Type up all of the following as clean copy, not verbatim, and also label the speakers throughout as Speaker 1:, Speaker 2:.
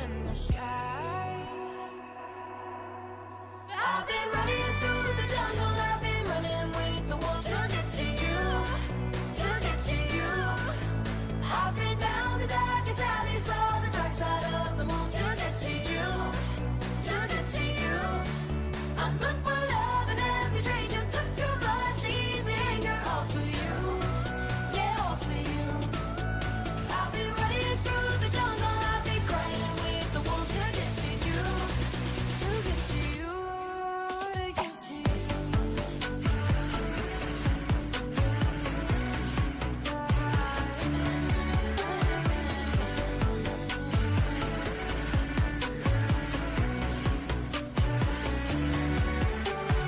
Speaker 1: in the sky. I've been running through the jungle, I've been running with the wolves to get to you, to get to you. I've been down the darkest alleys, saw the dark side of the moon to get to you, to get to you. I look for love in every stranger, took too much easy anger, all for you, yeah, all for you. I've been running through the jungle, I've been crying with the wolves to get to you, to get to you, to get to you.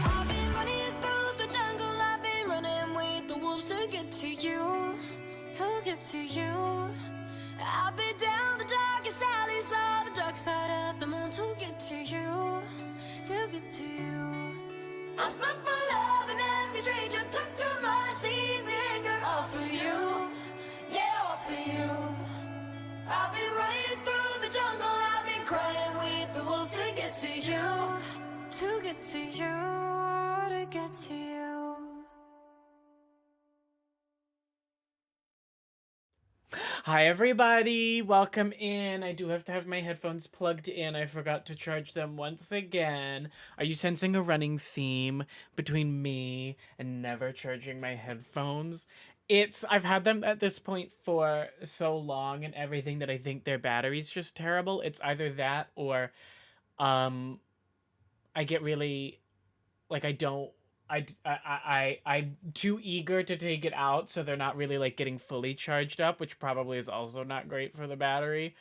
Speaker 1: I've been running through the jungle, I've been running with the wolves to get to you, to get to you. I've been down the darkest alleys, saw the dark side of the moon to get to you, to get to you. I look for love in every stranger, took too much easy anger, all for you, yeah, all for you. I've been running through the jungle, I've been crying with the wolves to get to you, to get to you, to get to you.
Speaker 2: Hi everybody, welcome in. I do have to have my headphones plugged in. I forgot to charge them once again. Are you sensing a running theme between me and never charging my headphones? I've had them at this point for so long and everything that I think their battery's just terrible. It's either that or I get really like I'm too eager to take it out, so they're not really like getting fully charged up, which probably is also not great for the battery.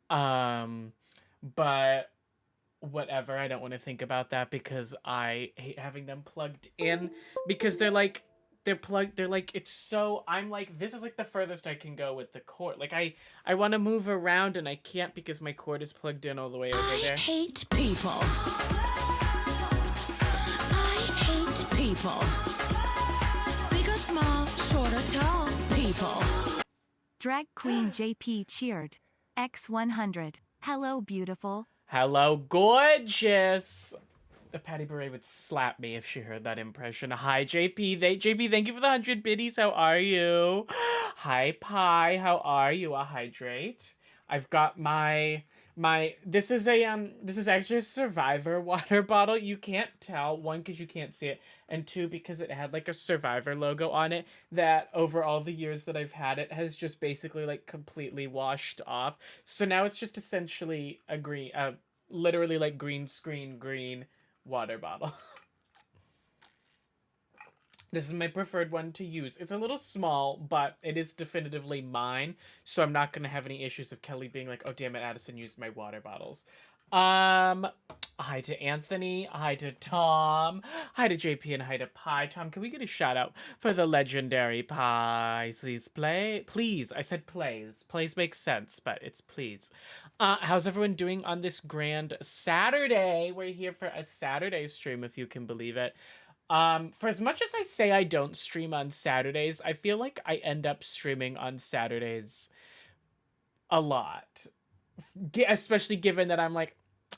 Speaker 2: But whatever, I don't want to think about that because I hate having them plugged in because they're plugged, they're like, it's so, I'm like, this is like the furthest I can go with the cord. Like I want to move around and I can't because my cord is plugged in all the way over there.
Speaker 3: I hate people. I hate people. Big or small, short or tall, people.
Speaker 4: Drag Queen JP cheered. X100. Hello, beautiful.
Speaker 2: Hello, gorgeous. The Patty Beret would slap me if she heard that impression. Hi, JP. JP, thank you for the 100 biddies. How are you? Hi, Pie. How are you? A hydrate. I've got my this is actually a Survivor water bottle. You can't tell, one, because you can't see it, and two, because it had like a Survivor logo on it that over all the years that I've had it has just basically like completely washed off. So now it's just essentially a green, literally like green screen green water bottle. This is my preferred one to use. It's a little small, but it is definitively mine, so I'm not going to have any issues of Kelly being like, oh, damn it, Addison used my water bottles. Hi to Anthony, hi to Tom, hi to JP, and hi to Pie. Tom, can we get a shout out for the legendary Pie? Please play. Please, I said plays. Plays makes sense, but it's please. How's everyone doing on this grand Saturday? We're here for a Saturday stream, if you can believe it. For as much as I say I don't stream on Saturdays, I feel like I end up streaming on Saturdays a lot. Especially given that I'm like,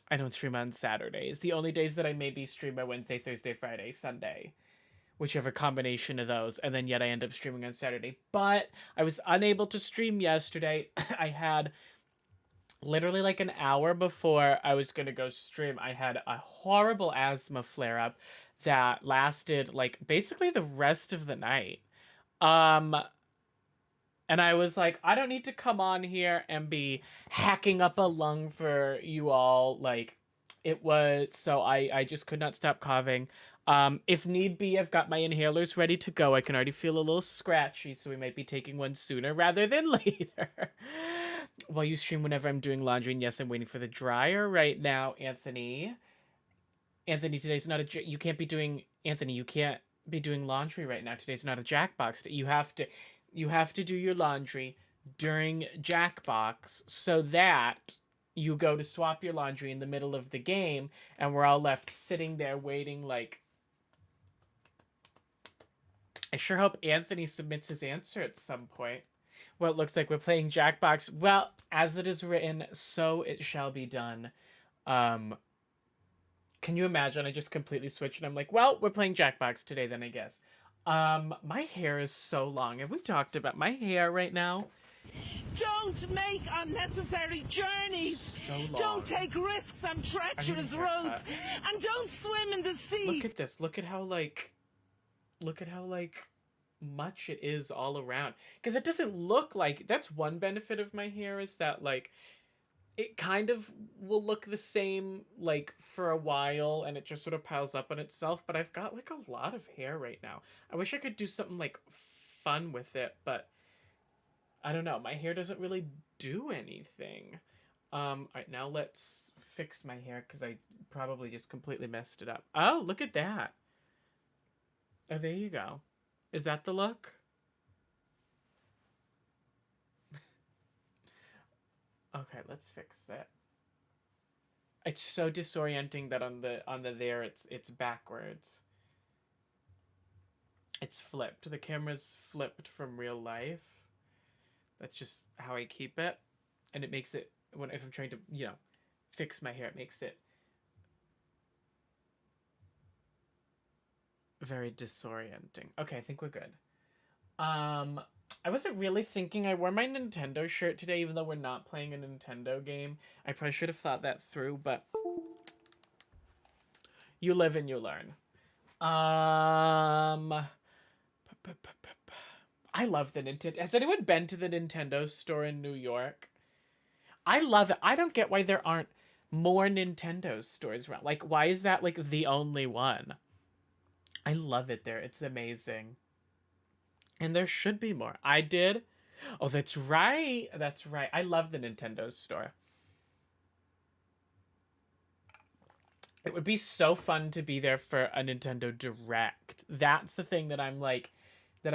Speaker 2: I don't stream on Saturdays. The only days that I maybe stream are Wednesday, Thursday, Friday, Sunday. Whichever combination of those. And then yet I end up streaming on Saturday. But I was unable to stream yesterday. I had literally like an hour before I was going to go stream, I had a horrible asthma flare-up that lasted like basically the rest of the night. And I was like, I don't need to come on here and be hacking up a lung for you all. Like, it was, so I just could not stop coughing. If need be, I've got my inhalers ready to go. I can already feel a little scratchy, so we might be taking one sooner rather than later. While you stream whenever I'm doing laundry, and yes, I'm waiting for the dryer right now, Anthony. Anthony, today's not a, you can't be doing, Anthony, you can't be doing laundry right now. Today's not a Jackbox day. You have to do your laundry during Jackbox so that you go to swap your laundry in the middle of the game and we're all left sitting there waiting like... I sure hope Anthony submits his answer at some point. Well, it looks like we're playing Jackbox. Well, as it is written, so it shall be done. Um, can you imagine? I just completely switched and I'm like, well, we're playing Jackbox today then, I guess. My hair is so long. Have we talked about my hair right now?
Speaker 3: Don't make unnecessary journeys.
Speaker 2: So long.
Speaker 3: Don't take risks on treacherous roads. And don't swim in the sea.
Speaker 2: Look at this. Look at how much it is all around. Because it doesn't look like, that's one benefit of my hair, is that like it kind of will look the same like for a while and it just sort of piles up on itself, but I've got like a lot of hair right now. I wish I could do something like fun with it, but I don't know. My hair doesn't really do anything. All right, now let's fix my hair because I probably just completely messed it up. Oh, look at that. Oh, there you go. Is that the look? Okay, let's fix that. It's so disorienting that on the there it's backwards. It's flipped. The camera's flipped from real life. That's just how I keep it, and it makes it if I'm trying to fix my hair, it makes it very disorienting. Okay, I think we're good. I wasn't really thinking. I wore my Nintendo shirt today, even though we're not playing a Nintendo game. I probably should have thought that through, but you live and you learn. I love the Nintendo. Has anyone been to the Nintendo store in New York? I love it. I don't get why there aren't more Nintendo stores around. Like, why is that like the only one? I love it there. It's amazing. And there should be more. I did. Oh, that's right. That's right. I love the Nintendo store. It would be so fun to be there for a Nintendo Direct. That's the thing that I'm like, in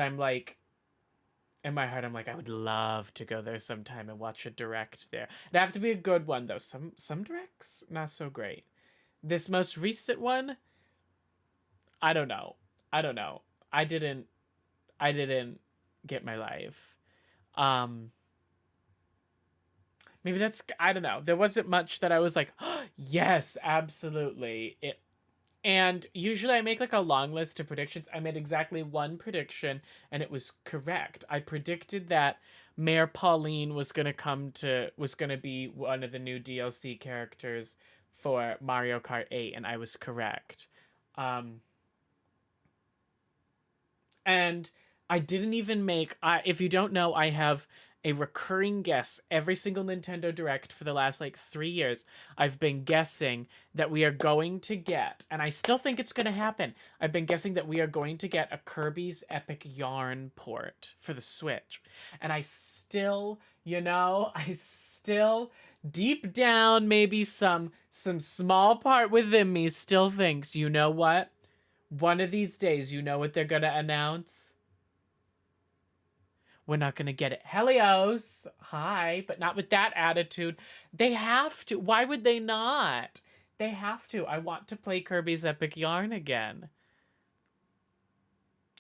Speaker 2: my heart, I'm like, I would love to go there sometime and watch a Direct there. It'd have to be a good one, though. Some Directs, not so great. This most recent one, I don't know. I didn't get my life. Maybe that's, I don't know. There wasn't much that I was like, oh, yes, absolutely. And usually I make like a long list of predictions. I made exactly one prediction and it was correct. I predicted that Mayor Pauline was going to be one of the new DLC characters for Mario Kart 8, and I was correct. And I didn't even make, if you don't know, I have a recurring guess every single Nintendo Direct for the last like 3 years. I've been guessing that we are going to get, and I still think it's going to happen. I've been guessing that we are going to get a Kirby's Epic Yarn port for the Switch. And I still, deep down, maybe some small part within me still thinks, you know what? One of these days, you know what they're going to announce? We're not going to get it. Helios, hi, but not with that attitude. They have to. Why would they not? They have to. I want to play Kirby's Epic Yarn again.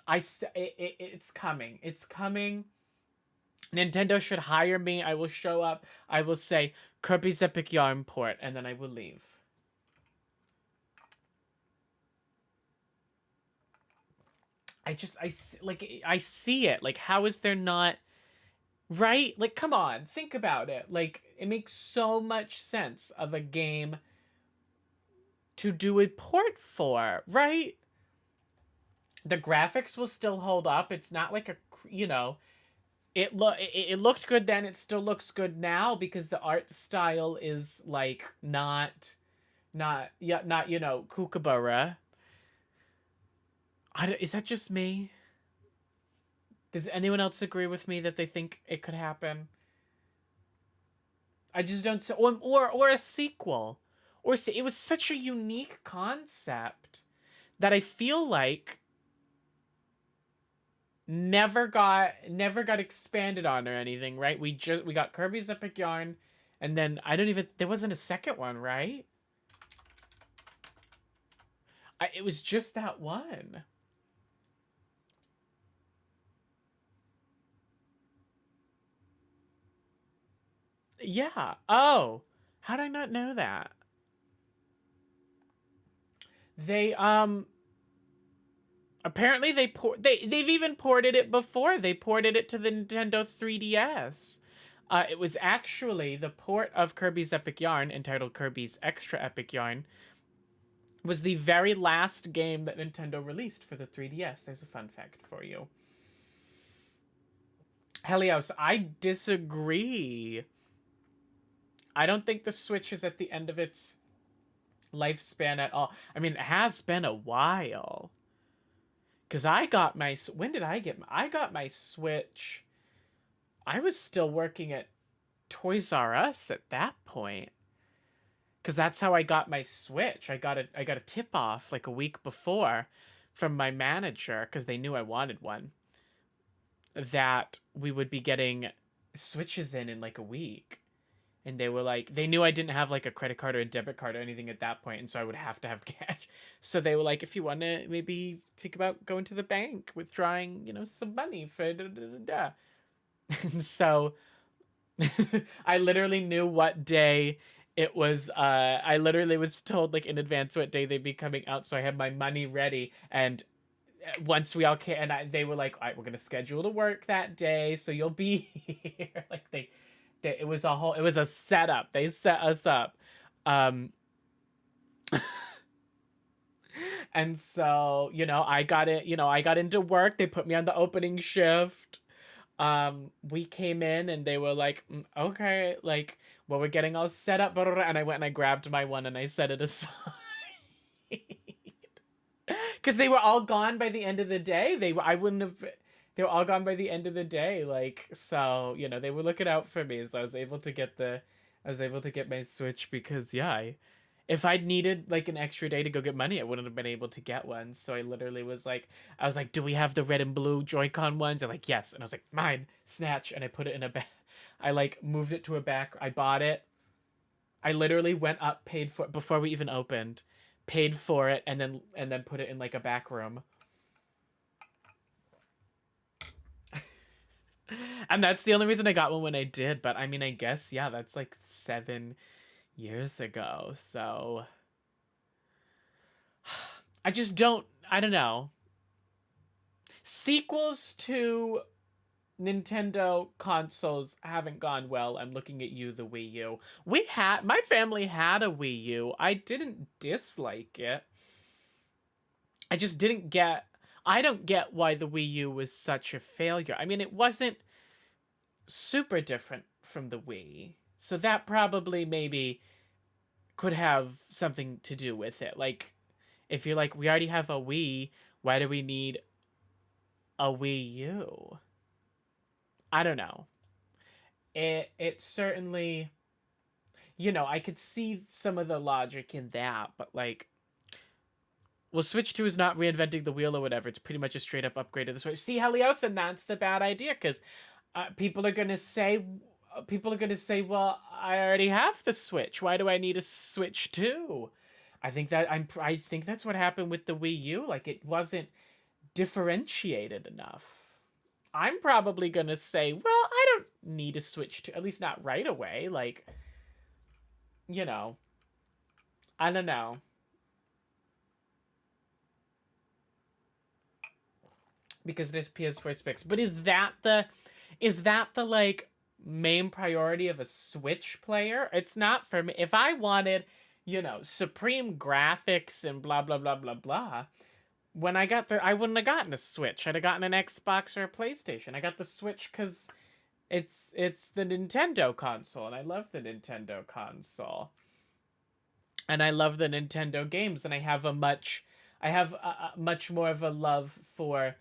Speaker 2: It's coming. It's coming. Nintendo should hire me. I will show up. I will say Kirby's Epic Yarn port, and then I will leave. I see it. Like, how is there not, right? Like, come on, think about it. Like, it makes so much sense of a game to do a port for, right? The graphics will still hold up. It's not like it looked good then. It still looks good now because the art style is like not Kookaburra. Is that just me? Does anyone else agree with me that they think it could happen? I just don't see, or a sequel, it was such a unique concept that I feel like never got expanded on or anything, right? We got Kirby's Epic Yarn, and then there wasn't a second one, right? It was just that one. Yeah. Oh, how did I not know that? They apparently they've even ported it before. They ported it to the Nintendo 3DS. It was actually the port of Kirby's Epic Yarn, entitled Kirby's Extra Epic Yarn, was the very last game that Nintendo released for the 3DS. There's a fun fact for you. Helios, I disagree. I don't think the Switch is at the end of its lifespan at all. I mean, it has been a while. Because I got my... When did I get I got my Switch... I was still working at Toys R Us at that point. Because that's how I got my Switch. I got a tip-off like a week before from my manager, because they knew I wanted one, that we would be getting Switches in like a week. And they were like, they knew I didn't have like a credit card or a debit card or anything at that point, and so I would have to have cash. So they were like, if you want to maybe think about going to the bank, withdrawing, some money for da da da da. And so I literally knew what day it was. I literally was told like in advance what day they'd be coming out, so I had my money ready. And once we all came, and they were like, all right, we're gonna schedule to work that day, so you'll be here. Like it was a setup. They set us up. And so, I got it, I got into work. They put me on the opening shift. We came in and they were like, okay, like, well, we're getting all set up. Blah, blah, blah. And I went and I grabbed my one and I set it aside. Because they were all gone by the end of the day. They were all gone by the end of the day. Like, so, they were looking out for me. So I was able to get my Switch because, yeah, if I'd needed like an extra day to go get money, I wouldn't have been able to get one. So I literally was like, do we have the red and blue Joy-Con ones? They're like, yes. And I was like, mine, snatch. And I put it in a bag. I like moved it to a back. I bought it. I literally went up, paid for it before we even opened, paid for it, and then put it in like a back room. And that's the only reason I got one when I did. But I mean, I guess, yeah, that's like 7 years ago. So I don't know. Sequels to Nintendo consoles haven't gone well. I'm looking at you, the Wii U. My family had a Wii U. I didn't dislike it. I just I don't get why the Wii U was such a failure. I mean, it wasn't super different from the Wii. So that probably maybe could have something to do with it. Like, if you're like, we already have a Wii, why do we need a Wii U? I don't know. It certainly, I could see some of the logic in that, but like, well, Switch 2 is not reinventing the wheel or whatever. It's pretty much a straight up upgrade of the Switch. See, Helios, and that's the bad idea, because people are gonna say, well, I already have the Switch. Why do I need a Switch 2? I think that's what happened with the Wii U. Like, it wasn't differentiated enough. I'm probably gonna say, well, I don't need a Switch 2, at least not right away. Like, I don't know. Because there's PS4 specs. But is that the like main priority of a Switch player? It's not for me. If I wanted, supreme graphics and blah blah blah blah blah, when I wouldn't have gotten a Switch. I'd have gotten an Xbox or a PlayStation. I got the Switch because it's the Nintendo console, and I love the Nintendo console. And I love the Nintendo games, and I have a much more of a love for,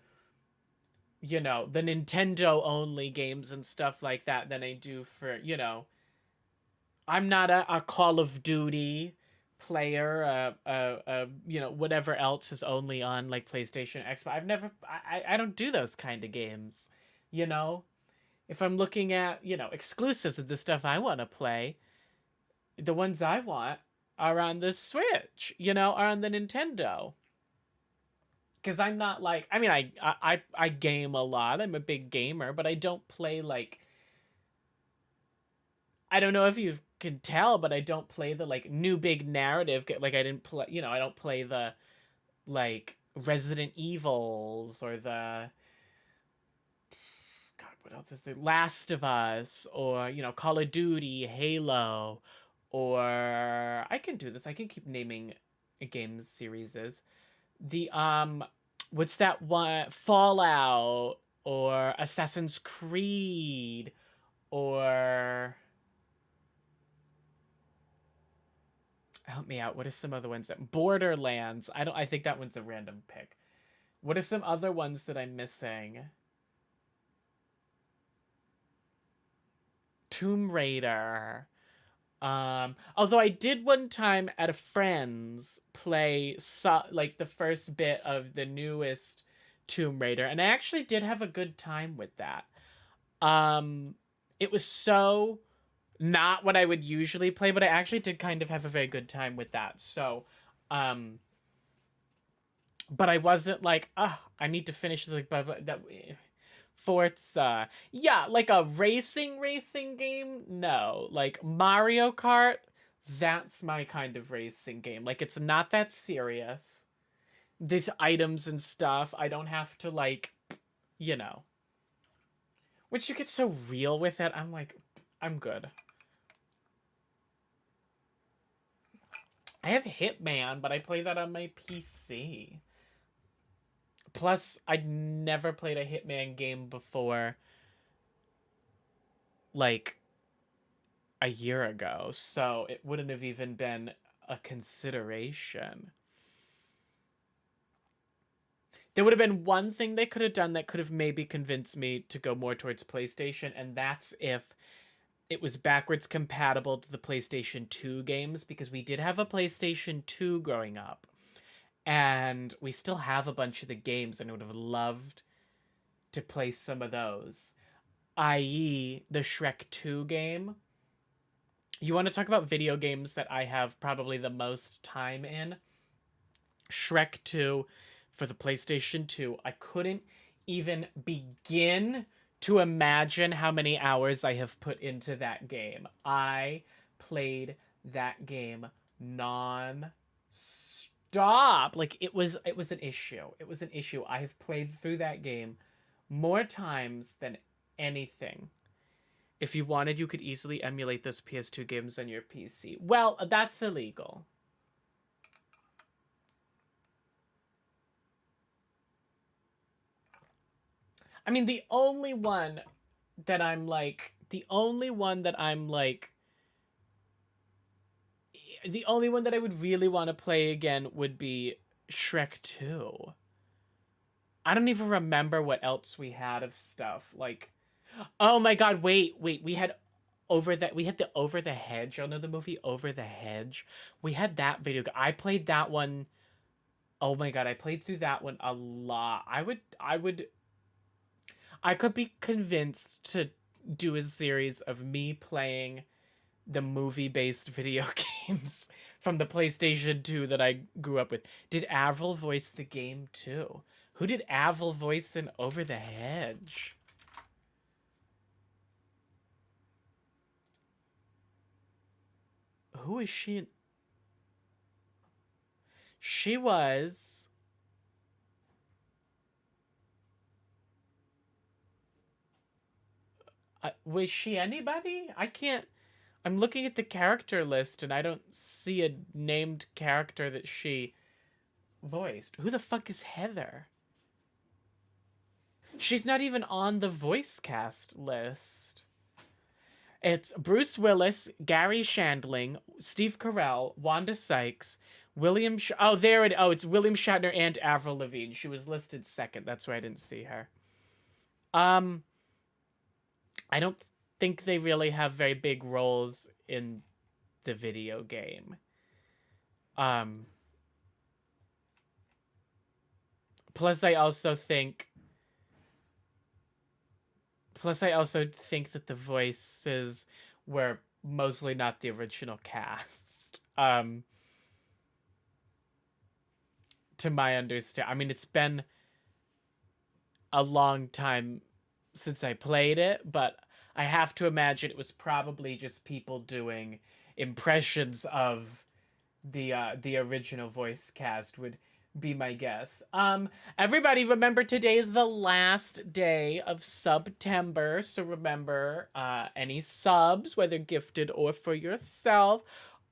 Speaker 2: the Nintendo only games and stuff like that than I do for, I'm not a Call of Duty player, whatever else is only on like PlayStation, Xbox. I don't do those kind of games, If I'm looking at, exclusives of the stuff I want to play, the ones I want are on the Switch, are on the Nintendo. Because I'm not like, I mean, I game a lot. I'm a big gamer, but I don't play like I don't know if you can tell, but I don't play the like new big narrative. Like I didn't play, I don't play the like Resident Evils or the God, what else is there? Last of Us or Call of Duty, Halo, or I can do this. I can keep naming game series. The what's that one? Fallout or Assassin's Creed or help me out. What are some other ones that Borderlands? I think that one's a random pick. What are some other ones that I'm missing? Tomb Raider. Although I did one time at a friend's play like the first bit of the newest Tomb Raider, and I actually did have a good time with that. It was so not what I would usually play, but I actually did kind of have a very good time with that. So, but I wasn't like, I need to finish this, like, but that Forza. Yeah, like a racing game? No. Like Mario Kart, that's my kind of racing game. Like it's not that serious. These items and stuff, I don't have to like, Which you get so real with it. I'm like, I'm good. I have Hitman, but I play that on my PC. Plus, I'd never played a Hitman game before, like, a year ago, so it wouldn't have even been a consideration. There would have been one thing they could have done that could have maybe convinced me to go more towards PlayStation, and that's if it was backwards compatible to the PlayStation 2 games, because we did have a PlayStation 2 growing up. And we still have a bunch of the games, and I would have loved to play some of those. I.e., the Shrek 2 game. You want to talk about video games that I have probably the most time in? Shrek 2 for the PlayStation 2. I couldn't even begin to imagine how many hours I have put into that game. I played that game non-stop. Like it was an issue. It was an issue. I have played through that game more times than anything. If you wanted, you could easily emulate those PS2 games on your PC. Well, that's illegal. I mean, the only one that I would really want to play again would be Shrek 2. I don't even remember what else we had of stuff. Like, oh my god, wait, we had the Over the Hedge. Y'all know the movie Over the Hedge? We had that video. I played that one. Oh my god, I played through that one a lot. I could be convinced to do a series of me playing the movie-based video games from the PlayStation 2 that I grew up with. Did Avril voice the game too? Who did Avril voice in Over the Hedge? Who is she in? She was... was she anybody? I can't... I'm looking at the character list and I don't see a named character that she voiced. Who the fuck is Heather? She's not even on the voice cast list. It's Bruce Willis, Gary Shandling, Steve Carell, Wanda Sykes, William... it's William Shatner and Avril Lavigne. She was listed second. That's why I didn't see her. I don't think they really have very big roles in the video game. Plus I also think that the voices were mostly not the original cast. To my understanding. I mean, it's been a long time since I played it, but I have to imagine it was probably just people doing impressions of the original voice cast would be my guess. Everybody remember today is the last day of September, so remember any subs, whether gifted or for yourself,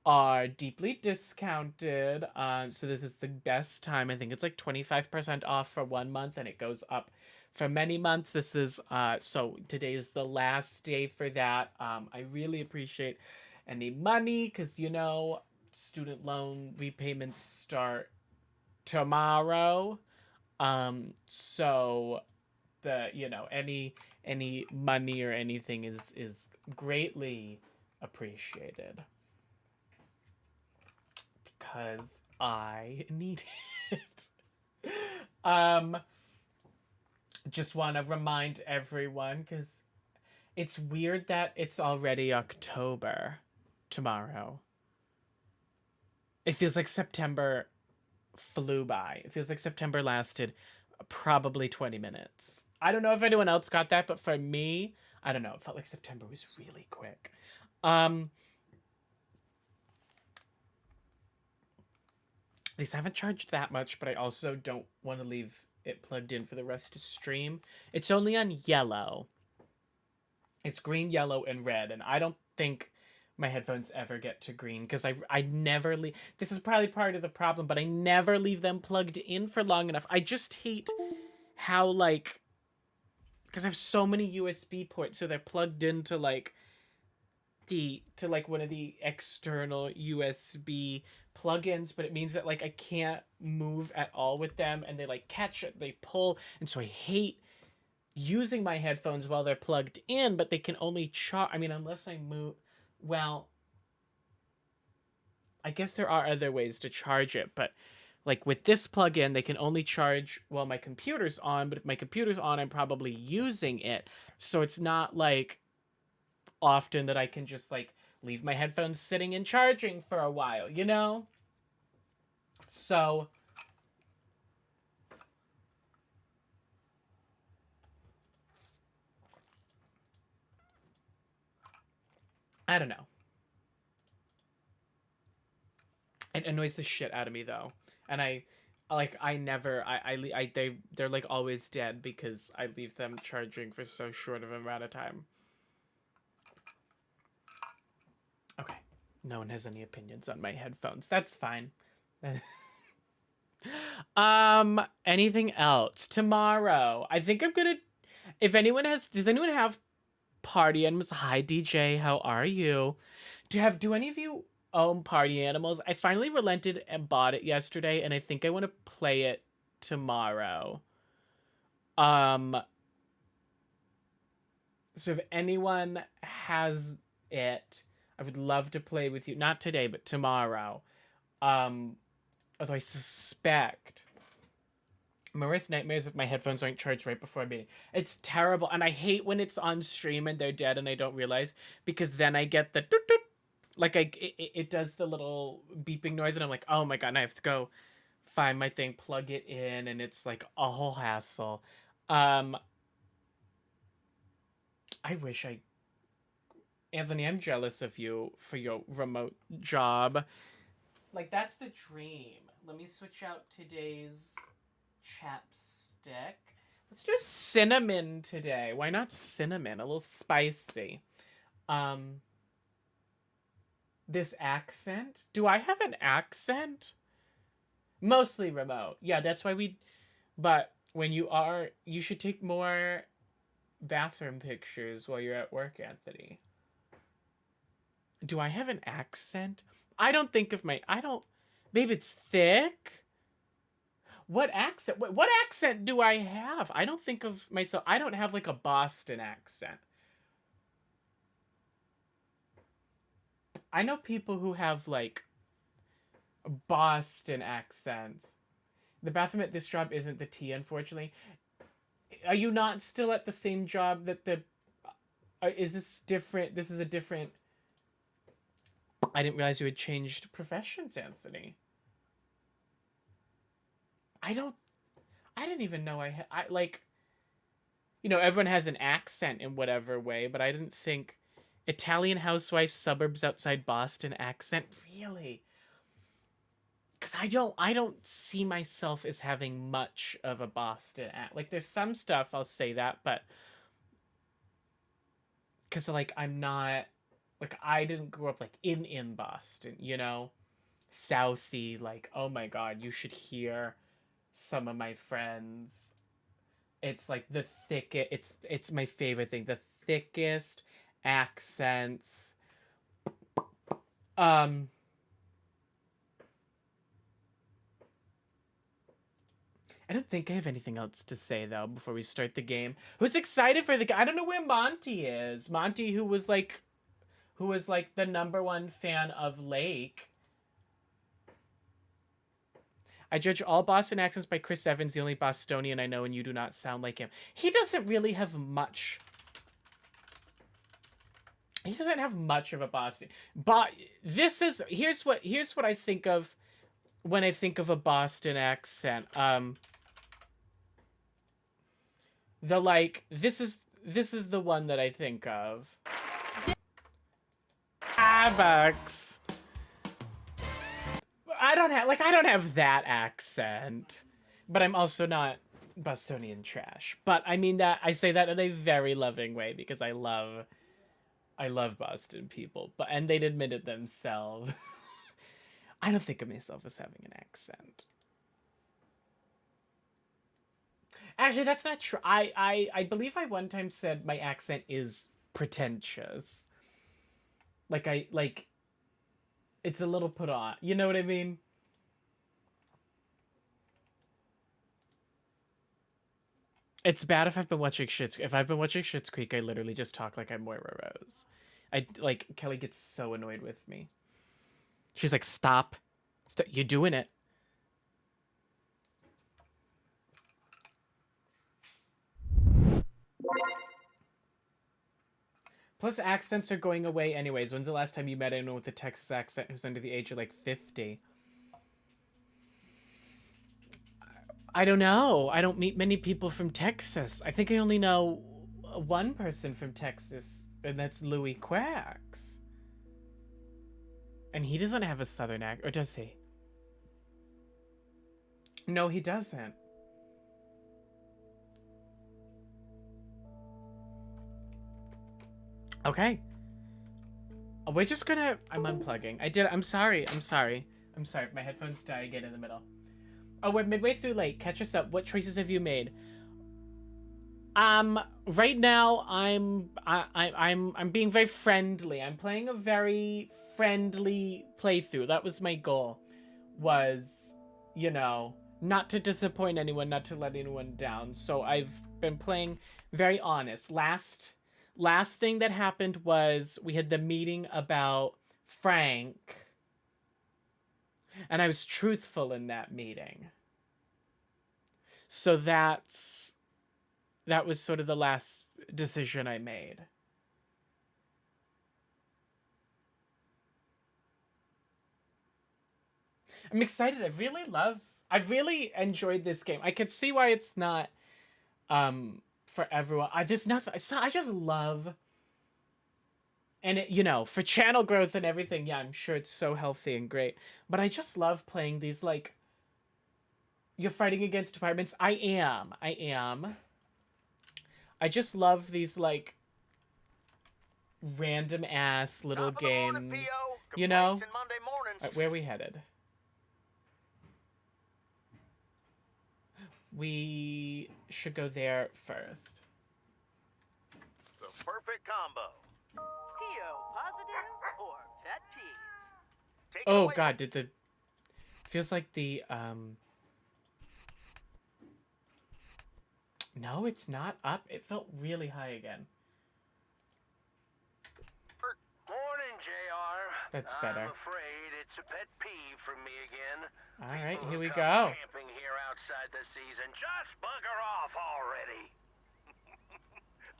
Speaker 2: are deeply discounted. So this is the best time. I think it's like 25% off for 1 month and it goes up for many months. This is so today is the last day for that. I really appreciate any money because you know student loan repayments start tomorrow. So the you know any money or anything is greatly appreciated because I need it. Just want to remind everyone because it's weird that it's already October tomorrow. It feels like September flew by. It feels like September lasted probably 20 minutes. I don't know if anyone else got that, but for me, I don't know. It felt like September was really quick. At least I haven't charged that much, but I also don't want to leave it plugged in for the rest to stream. It's only on yellow. It's green, yellow, and red, and I don't think my headphones ever get to green because I never leave. This is probably part of the problem, but I never leave them plugged in for long enough. I just hate how like because I have so many USB ports, so they're plugged into like one of the external USB plugins, but it means that like I can't move at all with them, and they like catch it, they pull, and so I hate using my headphones while they're plugged in, but they can only charge. I mean, unless I move. Well, I guess there are other ways to charge it, but like with this plug-in, they can only charge while my computer's on, but if my computer's on, I'm probably using it. So it's not like often that I can just like leave my headphones sitting and charging for a while, you know? So I don't know. It annoys the shit out of me though. And they're like always dead because I leave them charging for so short of an amount of time. Okay. No one has any opinions on my headphones. That's fine. Anything else? Tomorrow. I think I'm gonna does anyone have party animals? Hi DJ, how are you? Do any of you own party animals? I finally relented and bought it yesterday, and I think I want to play it tomorrow. So if anyone has it, I would love to play with you. Not today, but tomorrow. Although I suspect my worst nightmares if my headphones aren't charged right before a meeting. It's terrible, and I hate when it's on stream and they're dead and I don't realize, because then I get the doot doot, like it does the little beeping noise, and I'm like, oh my god, and I have to go find my thing, plug it in, and it's like a whole hassle. I wish Anthony, I'm jealous of you for your remote job. Like, that's the dream. Let me switch out today's chapstick. Let's do cinnamon today. Why not cinnamon? A little spicy. This accent? Do I have an accent? Mostly remote. Yeah, that's why but when you should take more bathroom pictures while you're at work, Anthony. Do I have an accent? Babe, it's thick. What accent do I have? I don't think of myself. I don't have like a Boston accent. I know people who have like Boston accents. The bathroom at this job isn't the tea, unfortunately. Are you not still at the same job that is this different? This is a different... I didn't realize you had changed professions, Anthony. I didn't even know I you know, everyone has an accent in whatever way, but I didn't think Italian housewife, suburbs outside Boston accent, really? Because I don't see myself as having much of a Boston accent. Like, there's some stuff, I'll say that, but because, like, I'm not, like, I didn't grow up, like, in Boston, you know? Southie, like, oh my god, you should hear some of my friends. It's, like, the thickest, it's my favorite thing, the thickest accents. I don't think I have anything else to say, though, before we start the game. Who's excited for the... I don't know where Monty is. Monty, who was, like, the #1 fan of Lake. I judge all Boston accents by Chris Evans, the only Bostonian I know, and you do not sound like him. He doesn't really have much... He doesn't have much of a Boston... But this is... Here's what I think of when I think of a Boston accent. The, like, this is the one that I think of. Starbucks. I don't have that accent, but I'm also not Bostonian trash. But I mean that, I say that in a very loving way because I love Boston people, and they'd admit it themselves. I don't think of myself as having an accent. Actually, that's not true. I believe I one time said my accent is pretentious. Like, it's a little put on. You know what I mean? It's bad if I've been watching Schitt's Creek, I literally just talk like I'm Moira Rose. Kelly gets so annoyed with me. She's like, stop. You're doing it. Plus, accents are going away anyways. When's the last time you met anyone with a Texas accent who's under the age of, like, 50? I don't know. I don't meet many people from Texas. I think I only know one person from Texas, and that's Louis Quax. And he doesn't have a southern accent, or does he? No, he doesn't. Okay. We're just gonna... I'm unplugging. I'm sorry. My headphones die again in the middle. Oh, we're midway through Lake. Catch us up. What choices have you made? Right now, I'm being very friendly. I'm playing a very friendly playthrough. That was my goal. Was, you know, not to disappoint anyone, not to let anyone down. So I've been playing very honest. Last thing that happened was we had the meeting about Frank, and I was truthful in that meeting. So that was sort of the last decision I made. I'm excited. I've really enjoyed this game. I could see why it's not for everyone. There's nothing. I just love, and it, you know, for channel growth and everything, yeah, I'm sure it's so healthy and great. But I just love playing these, like, you're fighting against departments. I am. I just love these, like, random ass little games. Morning, you know? Right, where are we headed? We should go there first.
Speaker 5: The perfect combo. PO positive or pet peeve? Take
Speaker 2: Oh
Speaker 5: away.
Speaker 2: god, feels like the no, it's not up. It felt really high again.
Speaker 5: Morning, JR.
Speaker 2: That's better.
Speaker 5: I'm afraid it's a pet peeve for me again.
Speaker 2: All right,
Speaker 5: People
Speaker 2: here we
Speaker 5: who
Speaker 2: go.
Speaker 5: come camping here outside the season, just bugger off already.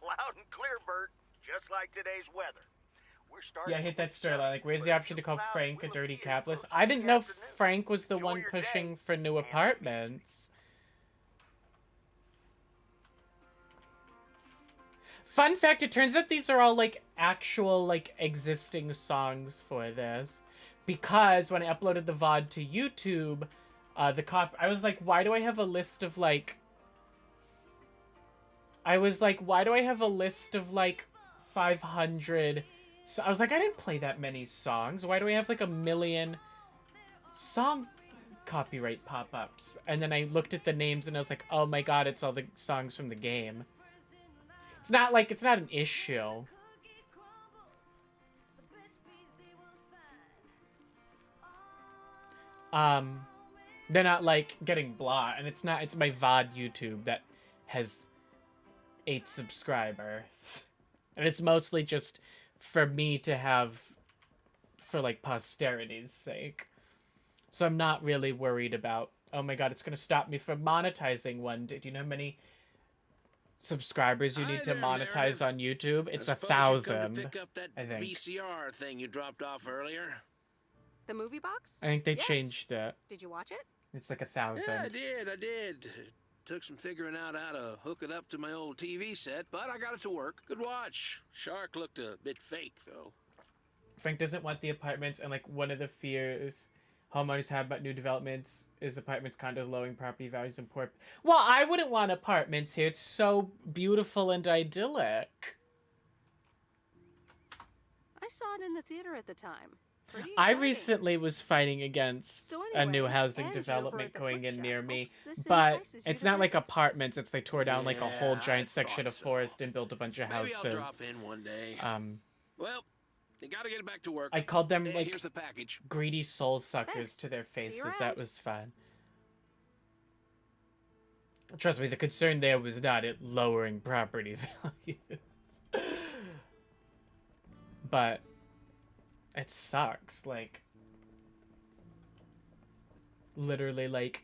Speaker 5: Loud and clear, Bert. Just like today's weather. We're starting.
Speaker 2: Yeah, hit that storyline. Like, where's the option to call Frank a dirty capitalist? I didn't know Frank was the one pushing for new apartments. Fun fact, it turns out these are all, like, actual, like, existing songs for this. Because when I uploaded the VOD to YouTube, I was like, why do I have a list of, like... I was like, why do I have a list of, like, 500... So I was like, I didn't play that many songs. Why do I have, like, 1,000,000 song copyright pop-ups? And then I looked at the names and I was like, oh my god, it's all the songs from the game. It's not like, it's not an issue. They're not, like, getting blah, and it's not, it's my VOD YouTube that has 8 subscribers. And it's mostly just for me to have, for, like, posterity's sake. So I'm not really worried about, oh my god, it's gonna stop me from monetizing one day. Do you know how many subscribers you need to monetize on YouTube? It's 1,000,
Speaker 5: Pick up that
Speaker 2: I think.
Speaker 5: VCR thing you dropped off earlier.
Speaker 6: The movie box?
Speaker 2: I think they
Speaker 6: Yes.
Speaker 2: changed it.
Speaker 6: Did you watch it?
Speaker 2: It's like 1,000.
Speaker 5: Yeah, I did. Took some figuring out how to hook it up to my old TV set, but I got it to work. Good watch. Shark looked a bit fake, though.
Speaker 2: Frank doesn't want the apartments, and, like, one of the fears homeowners have about new developments is apartments, condos, lowering property values, and poor... Well, I wouldn't want apartments here. It's so beautiful and idyllic.
Speaker 6: I saw it in the theater at the time. Pretty
Speaker 2: I
Speaker 6: exciting.
Speaker 2: recently was fighting against
Speaker 6: So
Speaker 2: a new
Speaker 6: anyway,
Speaker 2: housing
Speaker 6: Angie over
Speaker 2: development
Speaker 6: at the
Speaker 2: going
Speaker 6: Flick
Speaker 2: in near
Speaker 6: Shack
Speaker 2: me,
Speaker 6: hopes this
Speaker 2: but
Speaker 6: entices you
Speaker 2: it's
Speaker 6: to
Speaker 2: not like
Speaker 6: visit.
Speaker 2: apartments. It's they tore down like a whole
Speaker 5: Yeah, I
Speaker 2: giant section
Speaker 5: thought
Speaker 2: of
Speaker 5: so.
Speaker 2: forest and built a bunch of
Speaker 5: Maybe
Speaker 2: houses.
Speaker 5: I'll drop in one day. Well, you gotta get back to work.
Speaker 2: I called them
Speaker 5: Hey,
Speaker 2: like
Speaker 5: here's the package.
Speaker 2: greedy soul suckers
Speaker 6: Thanks.
Speaker 2: to their
Speaker 6: See you
Speaker 2: faces.
Speaker 6: around.
Speaker 2: That was fun. Trust me, the concern there was not it lowering property values. But it sucks, like literally like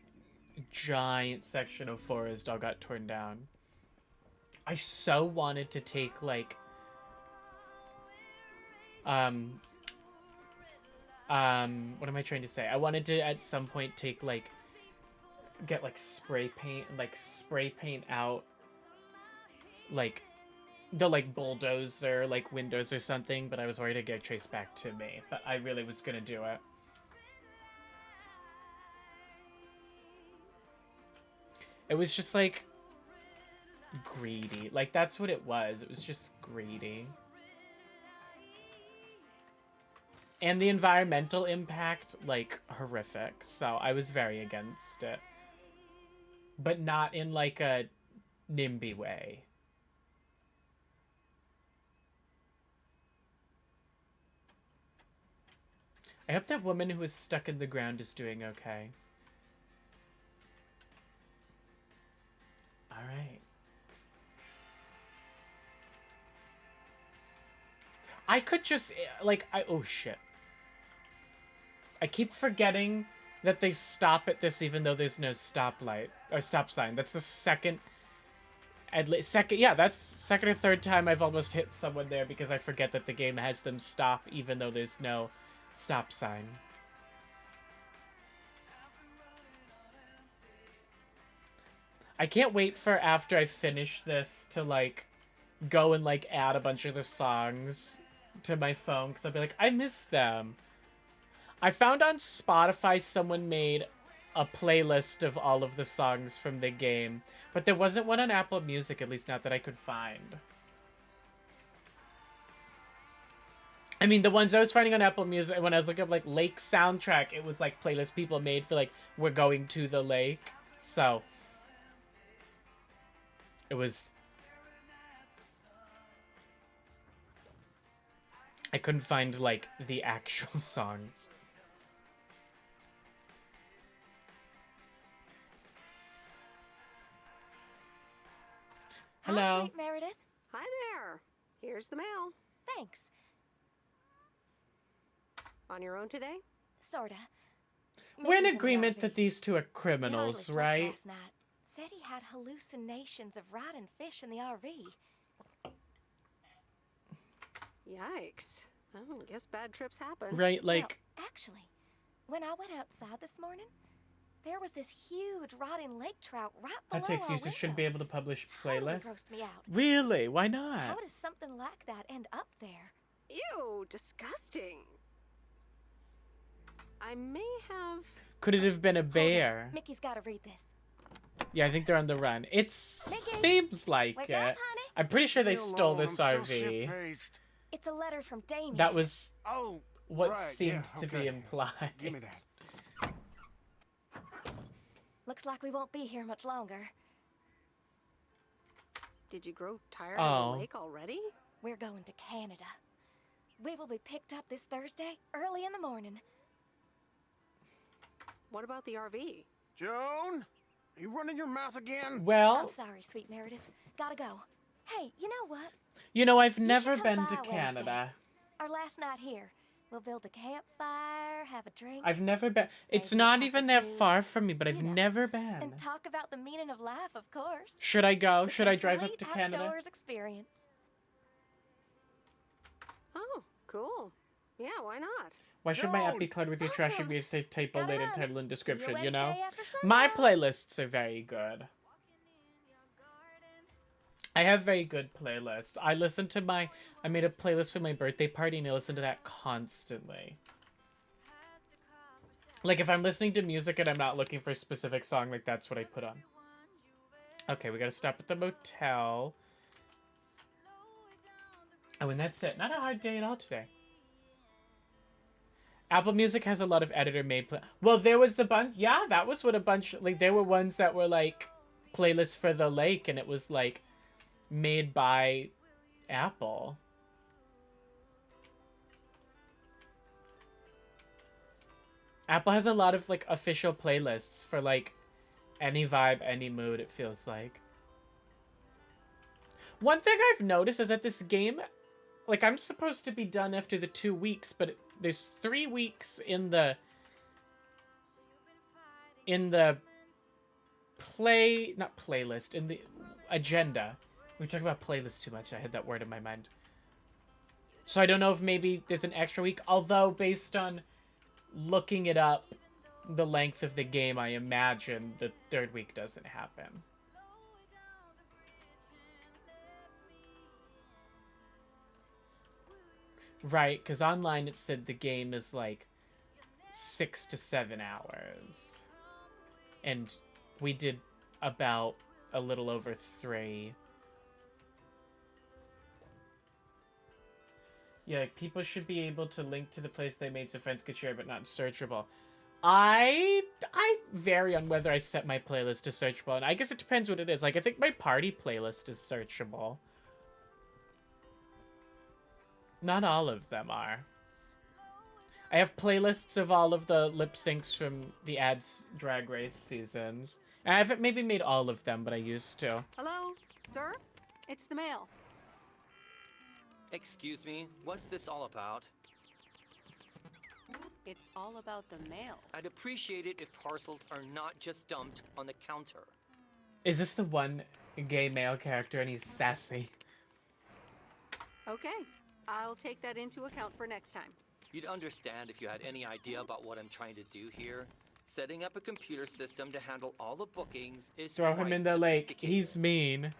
Speaker 2: giant section of forest all got torn down. I so wanted to take like what am I trying to say? I wanted to at some point take like get like spray paint and like spray paint out like the like bulldozer like windows or something, but I was worried it'd get traced back to me. But I really was gonna do it. It was just like greedy. Like that's what it was. It was just greedy. And the environmental impact, like, horrific. So I was very against it. But not in like a NIMBY way. I hope that woman who was stuck in the ground is doing okay. Alright. I could just, like, oh shit. I keep forgetting that they stop at this even though there's no stoplight, or stop sign. That's the second, that's second or third time I've almost hit someone there because I forget that the game has them stop even though there's no stop sign. I can't wait for after I finish this to, like, go and, like, add a bunch of the songs to my phone, because I'll be like, I miss them. I found on Spotify someone made a playlist of all of the songs from the game, but there wasn't one on Apple Music, at least not that I could find. I mean, the ones I was finding on Apple Music, when I was looking up, like, lake soundtrack, it was, like, playlists people made for, like, we're going to the lake, so it was... I couldn't find, like, the actual songs. Hello.
Speaker 1: Hi, sweet Meredith.
Speaker 6: Hi there. Here's the mail.
Speaker 1: Thanks.
Speaker 6: On your own today?
Speaker 1: Sorta.
Speaker 2: We're in
Speaker 1: Mickey's the
Speaker 2: agreement
Speaker 1: RV.
Speaker 2: that these two are
Speaker 1: He
Speaker 2: criminals,
Speaker 1: hardly slept
Speaker 2: right?
Speaker 1: last night. Said he had hallucinations of riding fish in the RV.
Speaker 6: Yikes. Well, I guess bad trips happen.
Speaker 2: Right, like,
Speaker 1: Well, actually, when I went outside this morning,
Speaker 7: there was this huge rotting lake trout right below
Speaker 2: That takes
Speaker 7: our
Speaker 2: users should
Speaker 7: window.
Speaker 2: be able to publish
Speaker 7: Totally
Speaker 2: playlists.
Speaker 7: grossed me out.
Speaker 2: Really? Why
Speaker 7: How
Speaker 2: not?
Speaker 7: does something like that end up there?
Speaker 6: Ew, disgusting. I may have.
Speaker 2: Could it have been a
Speaker 7: Hold on.
Speaker 2: bear?
Speaker 7: Mickey's got to read this.
Speaker 2: Yeah, I think they're on the run. It
Speaker 7: Mickey,
Speaker 2: seems like
Speaker 7: wake
Speaker 2: it.
Speaker 7: up, honey.
Speaker 2: I'm pretty sure they stole this RV.
Speaker 7: It's a letter from Damien.
Speaker 2: That was
Speaker 8: Oh,
Speaker 2: what
Speaker 8: right,
Speaker 2: seemed
Speaker 8: yeah,
Speaker 2: to be
Speaker 8: okay.
Speaker 2: implied.
Speaker 8: Give me that.
Speaker 7: Looks like we won't be here much longer.
Speaker 6: Did you grow tired
Speaker 2: Oh.
Speaker 6: of the lake already?
Speaker 7: We're going to Canada. We will be picked up this Thursday, early in the morning.
Speaker 6: What about the RV?
Speaker 8: Joan, are you running your mouth again?
Speaker 7: I'm
Speaker 2: Well,
Speaker 7: sorry, sweet Meredith. Gotta go. Hey, you know what?
Speaker 2: I've
Speaker 7: should
Speaker 2: never
Speaker 7: come
Speaker 2: been
Speaker 7: by
Speaker 2: to
Speaker 7: Wednesday.
Speaker 2: Canada.
Speaker 7: Our last night here. We'll build a campfire, have a drink,
Speaker 2: I've never been. It's
Speaker 7: Maybe a
Speaker 2: not
Speaker 7: cup
Speaker 2: even
Speaker 7: or
Speaker 2: that
Speaker 7: two,
Speaker 2: far from me, but I've
Speaker 7: you know,
Speaker 2: never been.
Speaker 7: and talk about the meaning of life, of course.
Speaker 2: Should I go?
Speaker 7: The
Speaker 2: Should I drive up to
Speaker 7: complete
Speaker 2: Canada?
Speaker 7: outdoors experience.
Speaker 6: Oh, cool. Yeah, why not?
Speaker 2: Why should my app
Speaker 8: Joan!
Speaker 2: be cluttered with your trashy
Speaker 7: Awesome.
Speaker 2: VST typo
Speaker 7: Gotta
Speaker 2: later
Speaker 7: run.
Speaker 2: title and
Speaker 7: See you
Speaker 2: description, you know?
Speaker 7: Wednesday after
Speaker 2: My
Speaker 7: sundown.
Speaker 2: playlists are very good. I have very good playlists. I made a playlist for my birthday party and I listen to that constantly. Like if I'm listening to music and I'm not looking for a specific song, like that's what I put on. Okay, we gotta stop at the motel. Oh, and that's it. Not a hard day at all today. Apple Music has a lot of editor-made Well, there was a bunch... Yeah, that was what a bunch... Like, there were ones that were, like, playlists for the lake, and it was, like, made by Apple. Apple has a lot of, like, official playlists for, like, any vibe, any mood, it feels like. One thing I've noticed is that this game... Like, I'm supposed to be done after the 2 weeks, but there's 3 weeks in the not playlist, in the agenda. We talk about playlists too much. I had that word in my mind. So I don't know if maybe there's an extra week, although based on looking it up, the length of the game, I imagine the 3rd week doesn't happen. Right, because online it said the game is like 6 to 7 hours. And we did about a little over 3. Yeah, like people should be able to link to the place they made so friends could share, but not searchable. I vary on whether I set my playlist to searchable, and I guess it depends what it is. Like, I think my party playlist is searchable. Not all of them are. I have playlists of all of the lip syncs from the Ads Drag Race seasons. I haven't maybe made all of them, but I used to.
Speaker 6: Hello, sir? It's the mail.
Speaker 9: Excuse me, what's this all about?
Speaker 6: It's all about the mail.
Speaker 9: I'd appreciate it if parcels are not just dumped on the counter.
Speaker 2: Is this the one gay male character and he's sassy?
Speaker 6: Okay, I'll take that into account for next time.
Speaker 9: You'd understand if you had any idea about what I'm trying to do here. Setting up a computer system to handle all the bookings is
Speaker 2: Throw him
Speaker 9: quite
Speaker 2: in the lake.
Speaker 9: sophisticated.
Speaker 2: He's mean.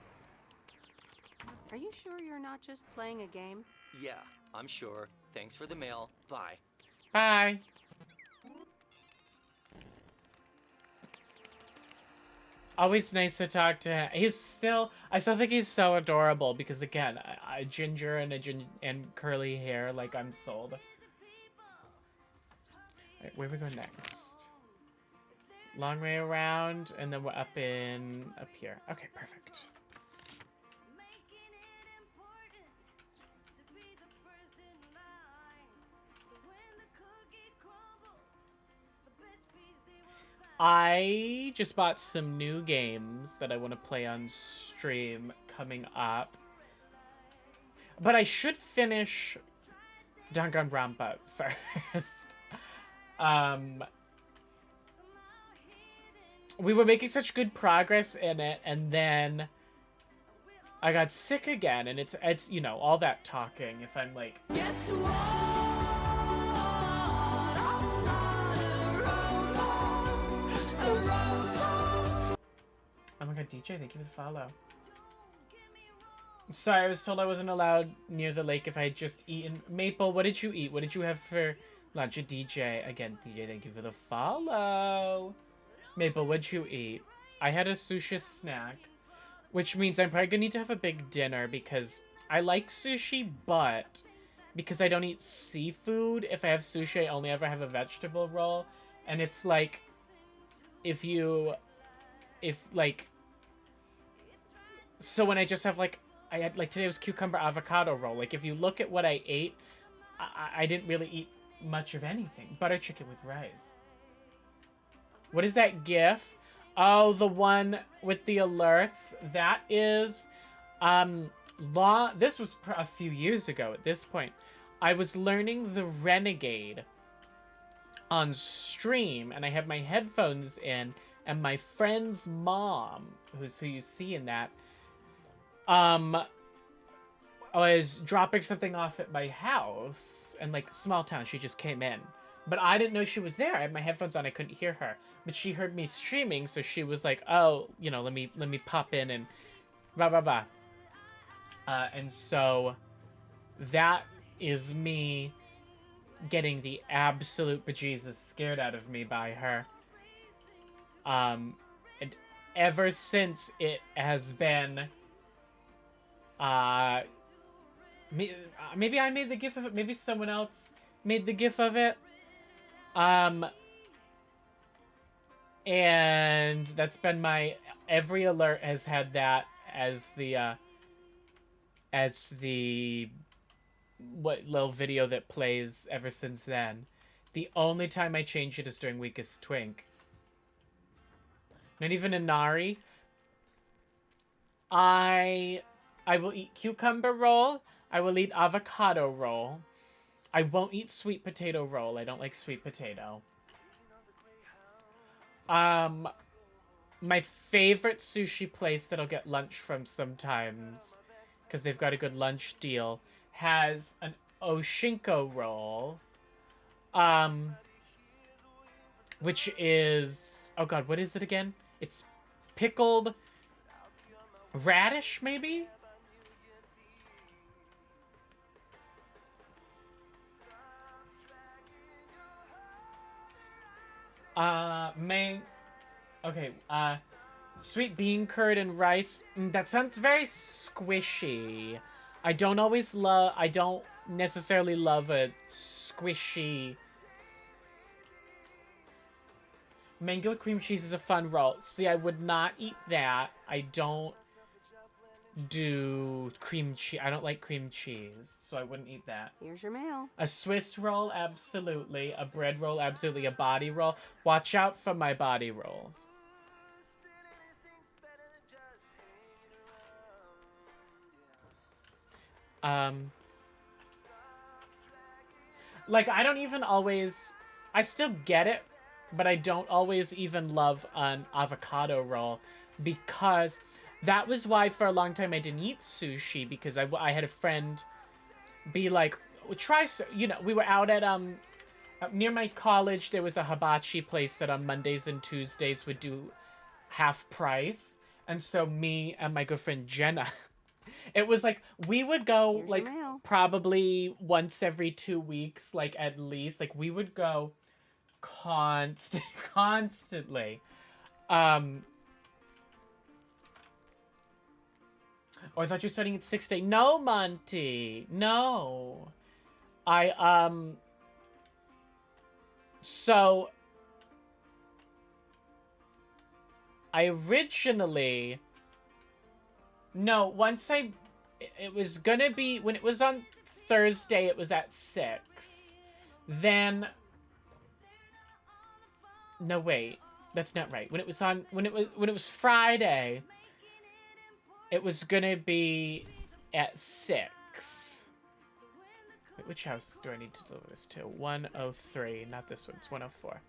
Speaker 6: Are you sure you're not just playing a game?
Speaker 9: Yeah, I'm sure. Thanks for the mail. Bye.
Speaker 2: Bye. Always nice to talk to him. I still think he's so adorable because again, a ginger and curly hair, like I'm sold. Alright, where we go next? Long way around, and then we're up here. Okay, perfect. I just bought some new games that I want to play on stream coming up. But I should finish Danganronpa first. We were making such good progress in it, and then I got sick again, and it's you know, all that talking. If I'm like...
Speaker 1: Guess what? I'm on a road.
Speaker 2: god, DJ, thank you for the follow. Sorry, I was told I wasn't allowed near the lake if I had just eaten. Maple, what did you eat? What did you have for lunch? A DJ. Again, DJ, thank you for the follow. Maple, what'd you eat? I had a sushi snack, which means I'm probably gonna need to have a big dinner because I like sushi, but because I don't eat seafood, if I have sushi, I only ever have a vegetable roll. And it's like, so when I just have like, I had, like, today was cucumber avocado roll. Like, if you look at what I ate, I didn't really eat much of anything. Butter chicken with rice. What is that gif? Oh, the one with the alerts. That is, this was a few years ago at this point. I was learning the Renegade on stream, and I had my headphones in, and my friend's mom, who you see in that, was dropping something off at my house, and like small town, she just came in, but I didn't know she was there. I had my headphones on, I couldn't hear her, but she heard me streaming, so she was like, "Oh, you know, let me pop in and blah blah blah." And so that is me getting the absolute bejesus scared out of me by her. And ever since it has been, maybe I made the gif of it, maybe someone else made the gif of it. And that's been my, every alert has had that as the what little video that plays ever since then. The only time I change it is during Weakest Twink. Not even Inari. I will eat cucumber roll. I will eat avocado roll. I won't eat sweet potato roll. I don't like sweet potato. My favorite sushi place that I'll get lunch from sometimes, because they've got a good lunch deal, has an Oshinko roll. Which is, oh god, what is it again? It's pickled radish, maybe? Sweet bean curd and rice. That sounds very squishy. I don't necessarily love a squishy. Mango with cream cheese is a fun roll. See, I would not eat that. I don't do cream cheese. I don't like cream cheese, so I wouldn't eat that.
Speaker 6: Here's your mail.
Speaker 2: A Swiss roll, absolutely. A bread roll, absolutely. A body roll. Watch out for my body rolls. Like, I don't even always... I still get it, but I don't always even love an avocado roll, because that was why for a long time I didn't eat sushi, because I had a friend be like, try, you know, we were out at, near my college, there was a hibachi place that on Mondays and Tuesdays would do half price, and so me and my good friend Jenna, it was like, we would go,
Speaker 6: Here's
Speaker 2: like, probably once every 2 weeks, like, at least, like, we would go constantly. Oh, I thought you were starting at 6 day. No, Monty. No. So, I originally... No, once it was gonna be... When it was on Thursday, it was at 6. Then... No, wait. That's not right. When it was Friday... It was gonna be at 6. Wait, which house do I need to deliver this to? 103. Not this one. It's 104.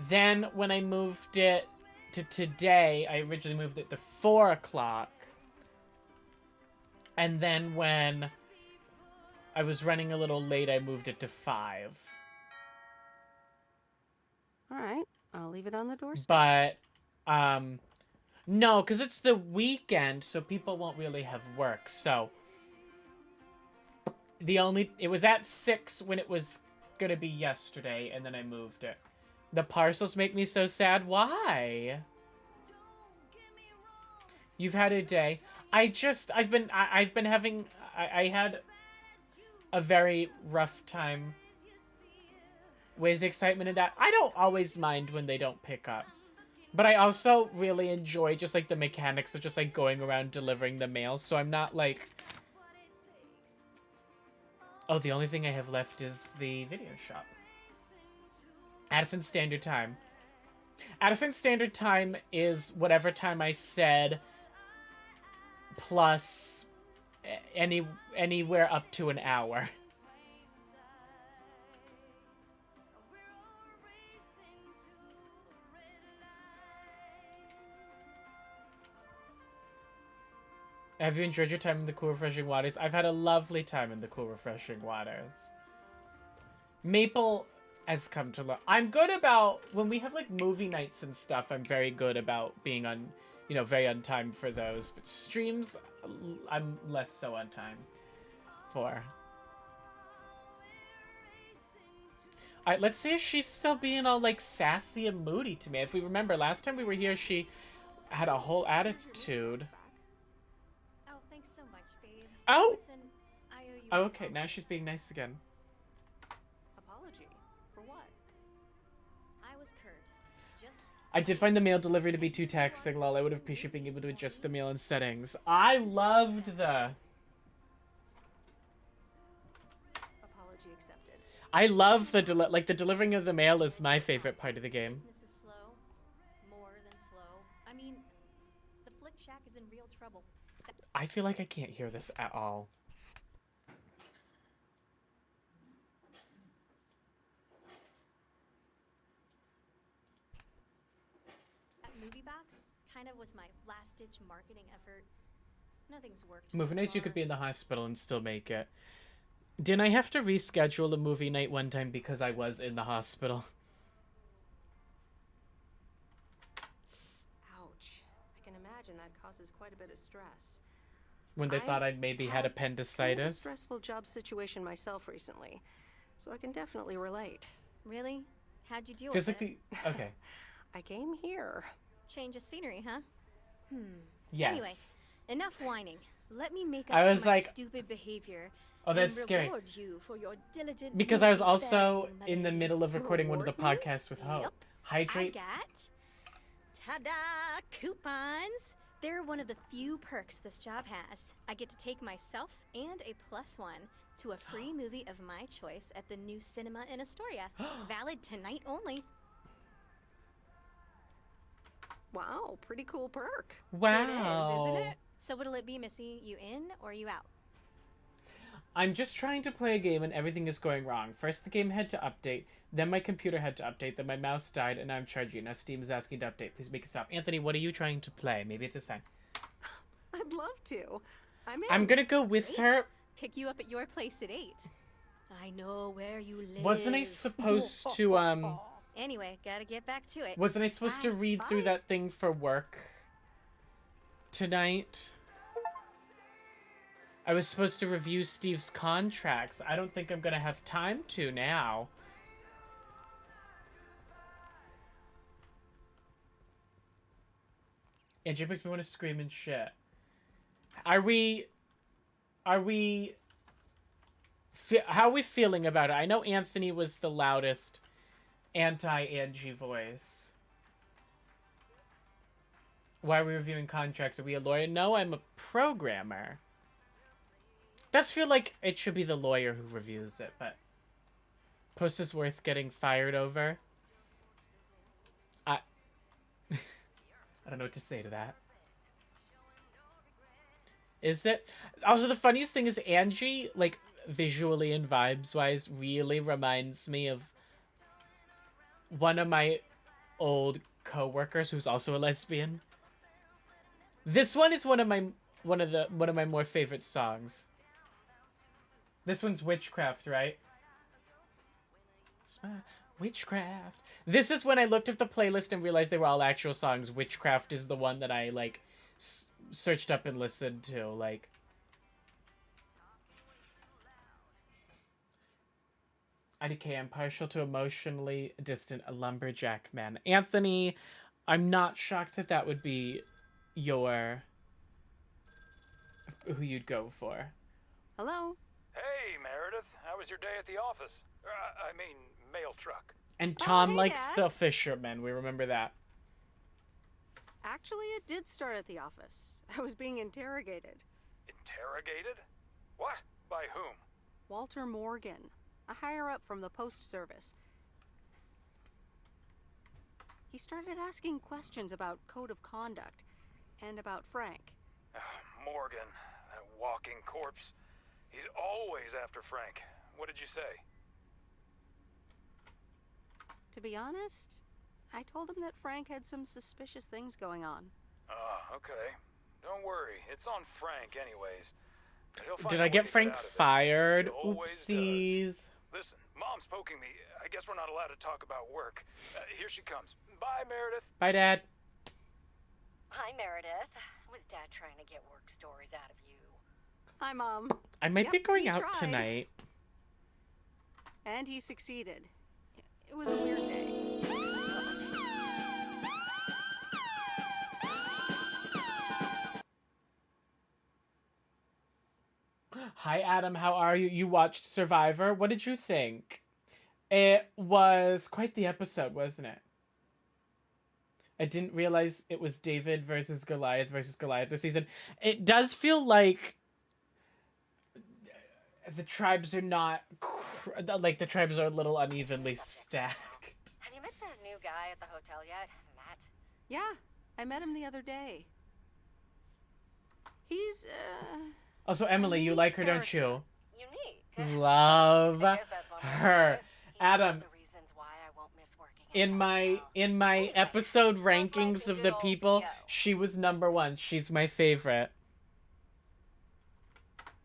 Speaker 2: Then, when I moved it to today, I originally moved it to 4 o'clock. And then when I was running a little late, I moved it to 5.
Speaker 6: All right. I'll leave it on the doorstep.
Speaker 2: But, No, because it's the weekend, so people won't really have work. So it was at 6 when it was gonna be yesterday, and then I moved it. The parcels make me so sad. Why? You've had a day. I've been having, I had a very rough time. Where's the excitement in that? I don't always mind when they don't pick up. But I also really enjoy just, like, the mechanics of just, like, going around delivering the mail. So I'm not, like... Oh, the only thing I have left is the video shop. Addison Standard Time. Addison Standard Time is whatever time I said plus anywhere up to an hour. Have you enjoyed your time in the cool, refreshing waters? I've had a lovely time in the cool, refreshing waters. Maple has come to love. I'm good about when we have like movie nights and stuff. I'm very good about being on, you know, very on time for those. But streams, I'm less so on time for. Alright, let's see if she's still being all like sassy and moody to me. If we remember, last time we were here, she had a whole attitude.
Speaker 7: Oh, thanks so much, babe.
Speaker 2: Oh!
Speaker 7: Listen, I owe you
Speaker 2: Oh, okay, now she's being nice again.
Speaker 6: Apology? For what?
Speaker 7: I was Kurt. Just
Speaker 2: I did find the mail delivery to be too taxing, lol. I would have appreciated being able to adjust the mail in settings. I loved the...
Speaker 6: Apology accepted.
Speaker 2: I love the the delivering of the mail is my favorite part of the game.
Speaker 7: business is slow. More than slow. I mean, the Flick Shack is in real trouble.
Speaker 2: I feel like I can't hear this at all.
Speaker 7: That movie box kind of was my last-ditch marketing effort. Nothing's worked.
Speaker 2: Movie
Speaker 7: so
Speaker 2: nights you
Speaker 7: far.
Speaker 2: could be in the hospital and still make it. Didn't I have to reschedule a movie night one time because I was in the hospital?
Speaker 6: Ouch. I can imagine that causes quite a bit of stress.
Speaker 2: When they thought I'd maybe had
Speaker 6: Kind of a
Speaker 2: appendicitis?
Speaker 6: stressful job situation myself recently, so I can definitely relate.
Speaker 7: Really? How'd you deal
Speaker 2: Physically? Okay.
Speaker 6: I came here.
Speaker 7: with it? Change of scenery, huh?
Speaker 2: Yes.
Speaker 7: Anyway, enough whining. Let me make up
Speaker 2: I was
Speaker 7: for my
Speaker 2: like-
Speaker 7: stupid behavior.
Speaker 2: Oh, that's
Speaker 7: and
Speaker 2: scary.
Speaker 7: reward you for your diligent
Speaker 2: Because I was
Speaker 7: movie
Speaker 2: also
Speaker 7: fan, my
Speaker 2: in the
Speaker 7: lady.
Speaker 2: middle of recording one of the
Speaker 7: Reward me?
Speaker 2: podcasts with Hope.
Speaker 7: Yep.
Speaker 2: Hydrate.
Speaker 7: I've got ta-da coupons. They're one of the few perks this job has. I get to take myself and a +1 to a free movie of my choice at the new cinema in Astoria. Valid tonight only.
Speaker 6: Wow, pretty cool perk.
Speaker 2: Wow.
Speaker 7: It is, isn't it? So what'll it be, Missy? You in or you out?
Speaker 2: I'm just trying to play a game and everything is going wrong. First the game had to update, then my computer had to update, then my mouse died, and now I'm charging. Now Steam is asking to update. Please make it stop. Anthony, what are you trying to play? Maybe it's a sign.
Speaker 6: I'd love to. I'm in.
Speaker 2: I'm gonna go with
Speaker 7: Great.
Speaker 2: her.
Speaker 7: Pick you up at your place at 8. I know where you live.
Speaker 2: Wasn't I supposed to,
Speaker 7: Anyway, gotta get back to it.
Speaker 2: wasn't I supposed to
Speaker 7: Bye.
Speaker 2: read through
Speaker 7: Bye.
Speaker 2: that thing for work tonight? I was supposed to review Steve's contracts. I don't think I'm gonna have time to now. Andrew makes me want to scream and shit. How are we feeling about it? I know Anthony was the loudest anti-Angie voice. Why are we reviewing contracts? Are we a lawyer? No, I'm a programmer. Does feel like it should be the lawyer who reviews it, but Post is worth getting fired over. I don't know what to say to that. Is it? Also, the funniest thing is Angie, like, visually and vibes-wise, really reminds me of one of my old co-workers who's also a lesbian. This one is one of my more favorite songs. This one's Witchcraft, right? Witchcraft. This is when I looked up the playlist and realized they were all actual songs. Witchcraft is the one that I, like, searched up and listened to, like... IDK, I'm partial to emotionally distant lumberjack man. Anthony, I'm not shocked that that would be your... who you'd go for.
Speaker 6: Hello?
Speaker 10: Hey, Meredith. How was your day at the office? I mean, mail truck.
Speaker 2: And Tom
Speaker 6: hey,
Speaker 2: likes
Speaker 6: Dad.
Speaker 2: the fisherman. We remember that.
Speaker 6: Actually, it did start at the office. I was being interrogated.
Speaker 10: Interrogated? What? By whom?
Speaker 6: Walter Morgan, a higher-up from the Post Service. He started asking questions about code of conduct and about Frank.
Speaker 10: Morgan, that walking corpse. He's always after Frank. What did you say?
Speaker 6: To be honest, I told him that Frank had some suspicious things going on.
Speaker 10: Okay. Don't worry. It's on Frank anyways. But he'll find
Speaker 2: Did
Speaker 10: a
Speaker 2: I
Speaker 10: way
Speaker 2: get
Speaker 10: to
Speaker 2: Frank
Speaker 10: out of it.
Speaker 2: fired?
Speaker 10: He always
Speaker 2: Oopsies.
Speaker 10: does. Listen, Mom's poking me. I guess we're not allowed to talk about work. Here she comes. Bye, Meredith.
Speaker 2: Bye, Dad.
Speaker 11: Hi, Meredith. Was Dad trying to get work stories out of you?
Speaker 6: Hi, Mom.
Speaker 2: I might be
Speaker 6: Yep,
Speaker 2: going
Speaker 6: he
Speaker 2: out
Speaker 6: tried.
Speaker 2: tonight.
Speaker 6: And he succeeded. It was a weird day.
Speaker 2: Hi, Adam. How are you? You watched Survivor. What did you think? It was quite the episode, wasn't it? I didn't realize it was David versus Goliath this season. It does feel like the tribes are not... like, the tribes are a little unevenly stacked.
Speaker 11: Have you met that new guy at the hotel yet, Matt?
Speaker 6: Yeah, I met him the other day. He's,
Speaker 2: Also, Emily, you like her, don't you?
Speaker 11: Unique.
Speaker 2: Love
Speaker 11: I guess that's one way to
Speaker 2: her.
Speaker 11: put it. He's
Speaker 2: Adam,
Speaker 11: one of the reasons why I won't miss working at
Speaker 2: in my
Speaker 11: Anyway,
Speaker 2: episode
Speaker 11: sounds like
Speaker 2: rankings
Speaker 11: a
Speaker 2: of
Speaker 11: good
Speaker 2: the
Speaker 11: old
Speaker 2: people,
Speaker 11: Theo.
Speaker 2: she was #1. She's my favorite.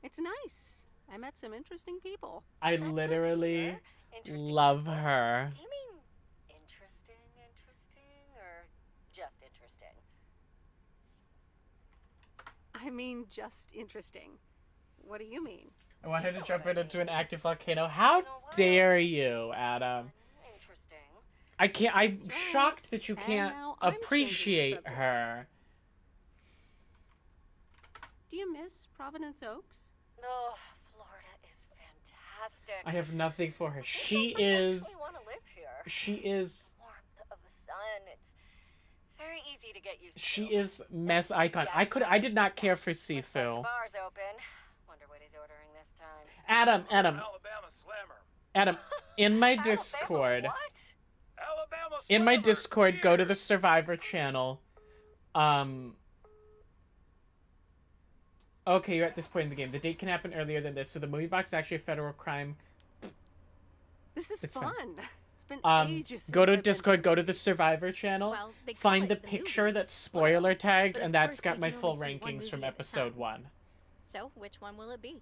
Speaker 6: it's nice. I met some interesting people.
Speaker 2: I
Speaker 11: That's good to
Speaker 2: literally
Speaker 11: hear. Interesting
Speaker 2: love
Speaker 11: people.
Speaker 2: her.
Speaker 11: Do you mean interesting, or just interesting?
Speaker 6: I mean, just interesting. What do you mean?
Speaker 2: I want her to jump into an active volcano. How dare you, Adam?
Speaker 11: Interesting.
Speaker 2: I can't. I'm
Speaker 6: That's right.
Speaker 2: shocked that you
Speaker 6: And
Speaker 2: can't
Speaker 6: now I'm changing the
Speaker 2: appreciate
Speaker 6: subject.
Speaker 2: her.
Speaker 6: Do you miss Providence Oaks?
Speaker 11: Oh, Florida is fantastic.
Speaker 2: I have nothing for her.
Speaker 11: It
Speaker 2: She
Speaker 11: feels like I
Speaker 2: is.
Speaker 11: actually want to live here.
Speaker 2: She is.
Speaker 11: Warmth of the sun. It's very easy to get used to.
Speaker 2: She is mess icon. I did not care for
Speaker 11: Looks like
Speaker 2: Sifu.
Speaker 11: the bar's open. Wonder what he's ordering this time.
Speaker 2: Adam,
Speaker 10: Alabama Slammer.
Speaker 2: Adam. In my
Speaker 11: Alabama
Speaker 2: Discord.
Speaker 11: what?
Speaker 10: Alabama
Speaker 2: In my
Speaker 10: Slammer.
Speaker 2: Discord, go to the
Speaker 10: Cheers.
Speaker 2: Survivor channel. Okay, you're at this point in the game. The date can happen earlier than this, so the movie box is actually a federal crime.
Speaker 6: This is
Speaker 2: It's
Speaker 6: fun.
Speaker 2: fine.
Speaker 6: It's been
Speaker 2: Go
Speaker 6: ages since
Speaker 2: to
Speaker 6: I've been
Speaker 2: Discord, go to the Survivor channel,
Speaker 7: Well, they call
Speaker 2: find
Speaker 7: it
Speaker 2: the
Speaker 7: the
Speaker 2: picture
Speaker 7: movies.
Speaker 2: that's spoiler tagged,
Speaker 7: But
Speaker 2: and
Speaker 7: of
Speaker 2: that's
Speaker 7: course,
Speaker 2: got
Speaker 7: we
Speaker 2: my
Speaker 7: can
Speaker 2: full
Speaker 7: only see one
Speaker 2: rankings from
Speaker 7: movie at a
Speaker 2: episode
Speaker 7: time.
Speaker 2: 1.
Speaker 7: So, which one will it be?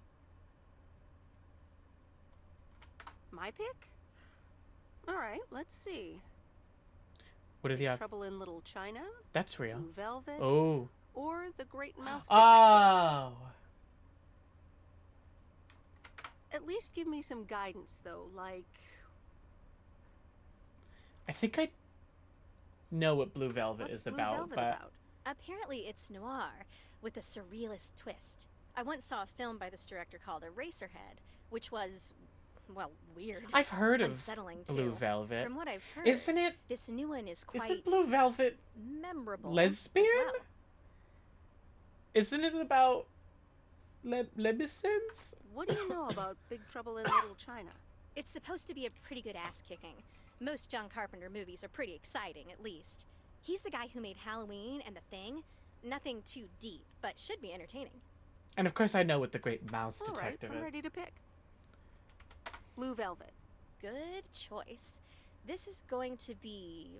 Speaker 6: My pick? All right, let's see.
Speaker 2: What are the odds?
Speaker 6: Trouble in Little China,
Speaker 2: That's real.
Speaker 6: Blue Velvet,
Speaker 2: Oh.
Speaker 6: or The Great Mouse Detective.
Speaker 2: Oh.
Speaker 6: At least give me some guidance, though, like...
Speaker 2: I think I know what Blue Velvet
Speaker 6: What's
Speaker 2: is
Speaker 6: Blue
Speaker 2: about,
Speaker 6: Velvet
Speaker 2: but
Speaker 6: about?
Speaker 7: Apparently, it's noir with a surrealist twist. I once saw a film by this director called Eraserhead, which was, well, weird.
Speaker 2: I've heard of
Speaker 7: unsettling too.
Speaker 2: Blue Velvet.
Speaker 7: From what I've heard,
Speaker 2: Isn't it?
Speaker 7: this new one is quite
Speaker 2: Isn't Blue Velvet
Speaker 7: memorable.
Speaker 2: lesbian?
Speaker 7: As well.
Speaker 2: Isn't it about lebescence?
Speaker 6: What do you know about Big Trouble in Little China?
Speaker 7: It's supposed to be a pretty good ass kicking. Most John Carpenter movies are pretty exciting, at least. He's the guy who made Halloween and The Thing. Nothing too deep, but should be entertaining.
Speaker 2: And of course I know what the Great Mouse
Speaker 6: All right,
Speaker 2: Detective
Speaker 6: I'm
Speaker 2: is.
Speaker 6: ready to pick. Blue Velvet.
Speaker 7: Good choice. This is going to be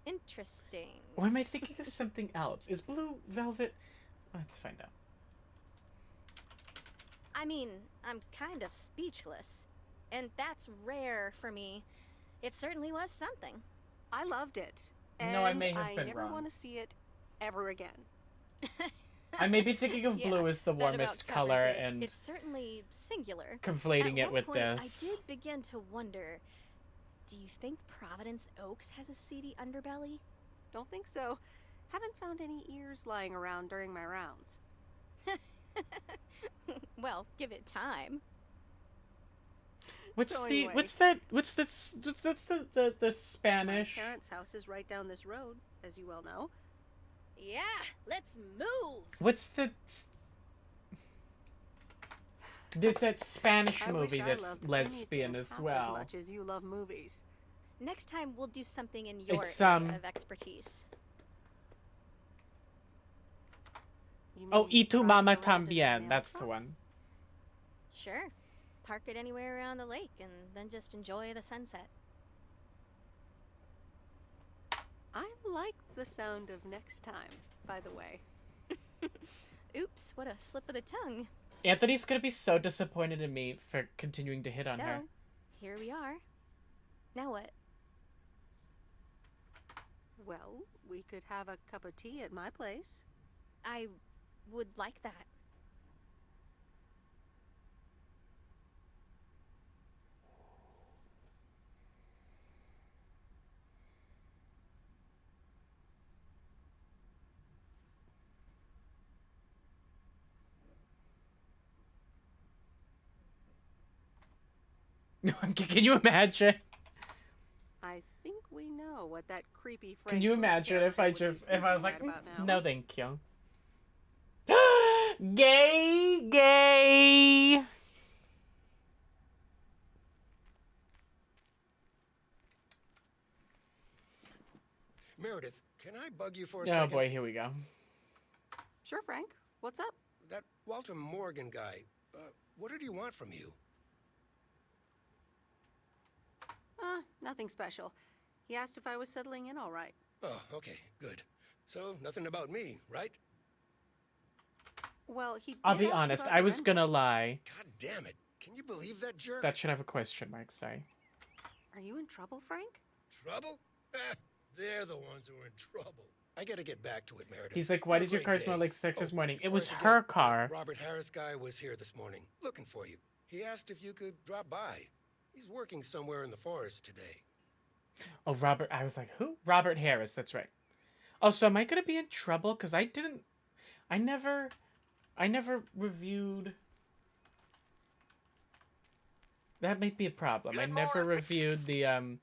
Speaker 7: interesting.
Speaker 2: Or am I thinking of something else? Is Blue Velvet... Let's find out.
Speaker 7: I mean, I'm kind of speechless. And that's rare for me. It certainly was something.
Speaker 6: I loved it. And
Speaker 2: No, I may have been
Speaker 6: never
Speaker 2: wrong.
Speaker 6: want to see it ever again.
Speaker 2: I may be thinking of
Speaker 7: Yeah,
Speaker 2: blue as the
Speaker 7: that about
Speaker 2: warmest
Speaker 7: covers
Speaker 2: color
Speaker 7: it.
Speaker 2: and
Speaker 7: It's certainly singular.
Speaker 2: conflating
Speaker 7: At
Speaker 2: it
Speaker 7: one
Speaker 2: with
Speaker 7: point,
Speaker 2: this.
Speaker 7: I did begin to wonder, do you think Providence Oaks has a seedy underbelly?
Speaker 6: Don't think so. Haven't found any ears lying around during my rounds.
Speaker 7: Well, give it time.
Speaker 2: What's
Speaker 6: So
Speaker 2: the
Speaker 6: anyway.
Speaker 2: what's the Spanish?
Speaker 6: My parents' house is right down this road, as you well know.
Speaker 7: Yeah, let's move.
Speaker 2: What's the There's that Spanish
Speaker 6: I wish
Speaker 2: movie
Speaker 6: I
Speaker 2: that's
Speaker 6: loved
Speaker 2: lesbian
Speaker 6: anything
Speaker 2: as
Speaker 6: half
Speaker 2: well.
Speaker 6: as much as you love movies.
Speaker 7: Next time we'll do something in your
Speaker 2: It's,
Speaker 7: area of expertise.
Speaker 6: You
Speaker 2: Oh,
Speaker 6: mean
Speaker 2: Y tu
Speaker 6: driving
Speaker 2: mama
Speaker 6: around in a
Speaker 2: también.
Speaker 6: mail
Speaker 2: That's the
Speaker 6: truck?
Speaker 2: one.
Speaker 7: Sure. Park it anywhere around the lake and then just enjoy the sunset.
Speaker 6: I like the sound of next time, by the way.
Speaker 7: Oops, what a slip of the tongue.
Speaker 2: Anthony's gonna be so disappointed in me for continuing to hit on her.
Speaker 7: Here we are. Now what?
Speaker 6: Well, we could have a cup of tea at my place.
Speaker 7: I would like that.
Speaker 2: No, can you imagine?
Speaker 6: I think we know what that creepy Frank
Speaker 2: Can you
Speaker 6: Booth
Speaker 2: imagine if I
Speaker 6: character would be
Speaker 2: just, if I was like,
Speaker 6: thinking right about now.
Speaker 2: no thank you. Gay!
Speaker 12: Meredith, can I bug you for a
Speaker 2: Oh
Speaker 12: second?
Speaker 2: boy, here we go.
Speaker 6: Sure, Frank. What's up?
Speaker 12: That Walter Morgan guy, what did he want from you?
Speaker 6: Nothing special. He asked if I was settling in all right.
Speaker 12: Oh, okay, good. So, nothing about me, right?
Speaker 6: Well, he did
Speaker 2: I'll be
Speaker 6: ask
Speaker 2: honest,
Speaker 6: about
Speaker 2: I
Speaker 6: the
Speaker 2: was
Speaker 6: rent
Speaker 2: gonna
Speaker 6: books.
Speaker 2: lie.
Speaker 12: God damn it. Can you believe that jerk?
Speaker 2: That should have a question mark, sorry.
Speaker 6: Are you in trouble, Frank?
Speaker 12: Trouble? They're the ones who are in trouble. I gotta get back to it, Meredith.
Speaker 2: He's like, why
Speaker 12: Have a
Speaker 2: does your
Speaker 12: great
Speaker 2: car smell
Speaker 12: day.
Speaker 2: like sex this morning? It
Speaker 12: before
Speaker 2: was
Speaker 12: I forget,
Speaker 2: her
Speaker 12: that
Speaker 2: car.
Speaker 12: Robert Harris guy was here this morning, looking for you. He asked if you could drop by. He's working somewhere in the forest today.
Speaker 2: Oh, Robert, I was like, who? Robert Harris, that's right. Oh, so am I gonna be in trouble? Because I never reviewed... That might be a problem. I never reviewed the,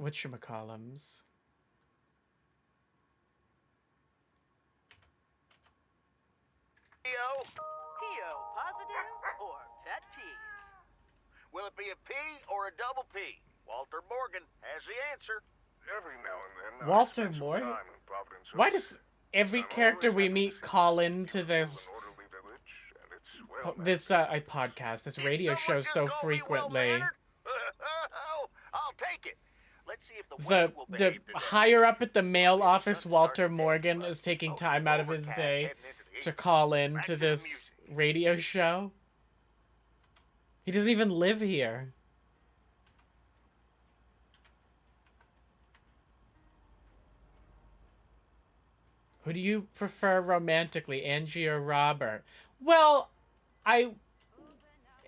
Speaker 2: whatchamacallums.
Speaker 13: PO positive or pet peeve? Will it be a P or a double P? Walter Morgan has the answer.
Speaker 10: Every now and then,
Speaker 2: Walter Morgan? Why does every character we meet call into this podcast, this radio show so frequently?
Speaker 13: I'll take it. Let's see if the
Speaker 2: The
Speaker 13: wife will behave today.
Speaker 2: higher up at the mail office, Walter Morgan is taking time out of his day to call in to this radio show. He doesn't even live here. Who do you prefer romantically, Angie or Robert? Well, I'm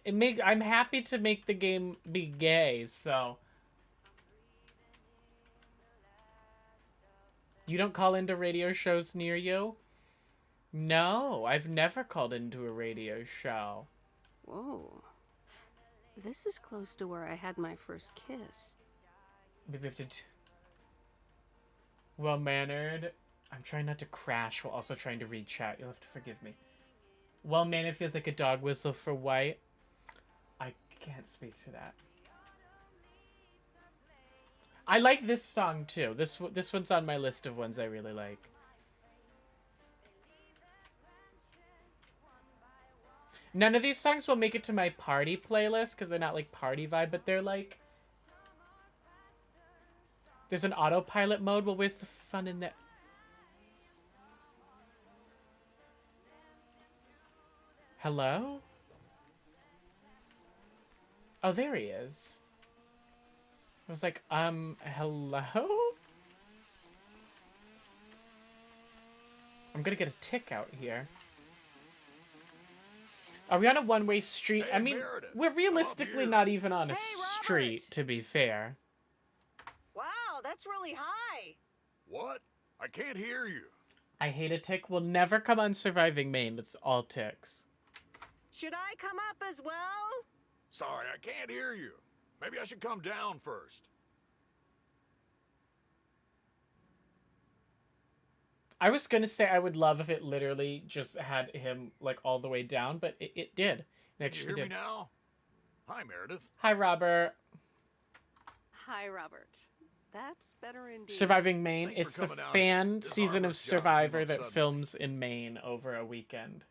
Speaker 2: happy to make the game be gay, so... You don't call into radio shows near you? No, I've never called into a radio show.
Speaker 6: Whoa. This is close to where I had my first kiss.
Speaker 2: Maybe I have to... Well-mannered. I'm trying not to crash while also trying to read chat. You'll have to forgive me. Well-mannered feels like a dog whistle for white. I can't speak to that. I like this song too. This one's on my list of ones I really like. None of these songs will make it to my party playlist because they're not like party vibe, but they're like... There's an autopilot mode. Well, where's the fun in that? Hello? Oh, there he is. I was like, hello? I'm gonna get a tick out here. Are we on a one-way street?
Speaker 14: Hey,
Speaker 2: I mean,
Speaker 14: Meredith,
Speaker 2: we're realistically not even on a
Speaker 6: Hey,
Speaker 2: street, to be fair.
Speaker 6: Wow, that's really high.
Speaker 14: What? I can't hear you.
Speaker 2: I hate a tick. Will never come on Surviving Maine. It's all ticks.
Speaker 6: Should I come up as well?
Speaker 14: Sorry, I can't hear you. Maybe I should come down first.
Speaker 2: I was gonna say I would love if it literally just had him like all the way down, but it did. It
Speaker 14: Can
Speaker 2: actually
Speaker 14: you hear
Speaker 2: did.
Speaker 14: me now? Hi, Meredith.
Speaker 2: Hi, Robert.
Speaker 6: Hi, Robert. That's better indeed.
Speaker 2: Surviving Maine.
Speaker 14: Thanks
Speaker 2: It's
Speaker 14: for
Speaker 2: a
Speaker 14: coming out.
Speaker 2: fan
Speaker 14: This
Speaker 2: season of
Speaker 14: Harvard's job came
Speaker 2: Survivor
Speaker 14: up
Speaker 2: that
Speaker 14: suddenly.
Speaker 2: films in Maine over a weekend.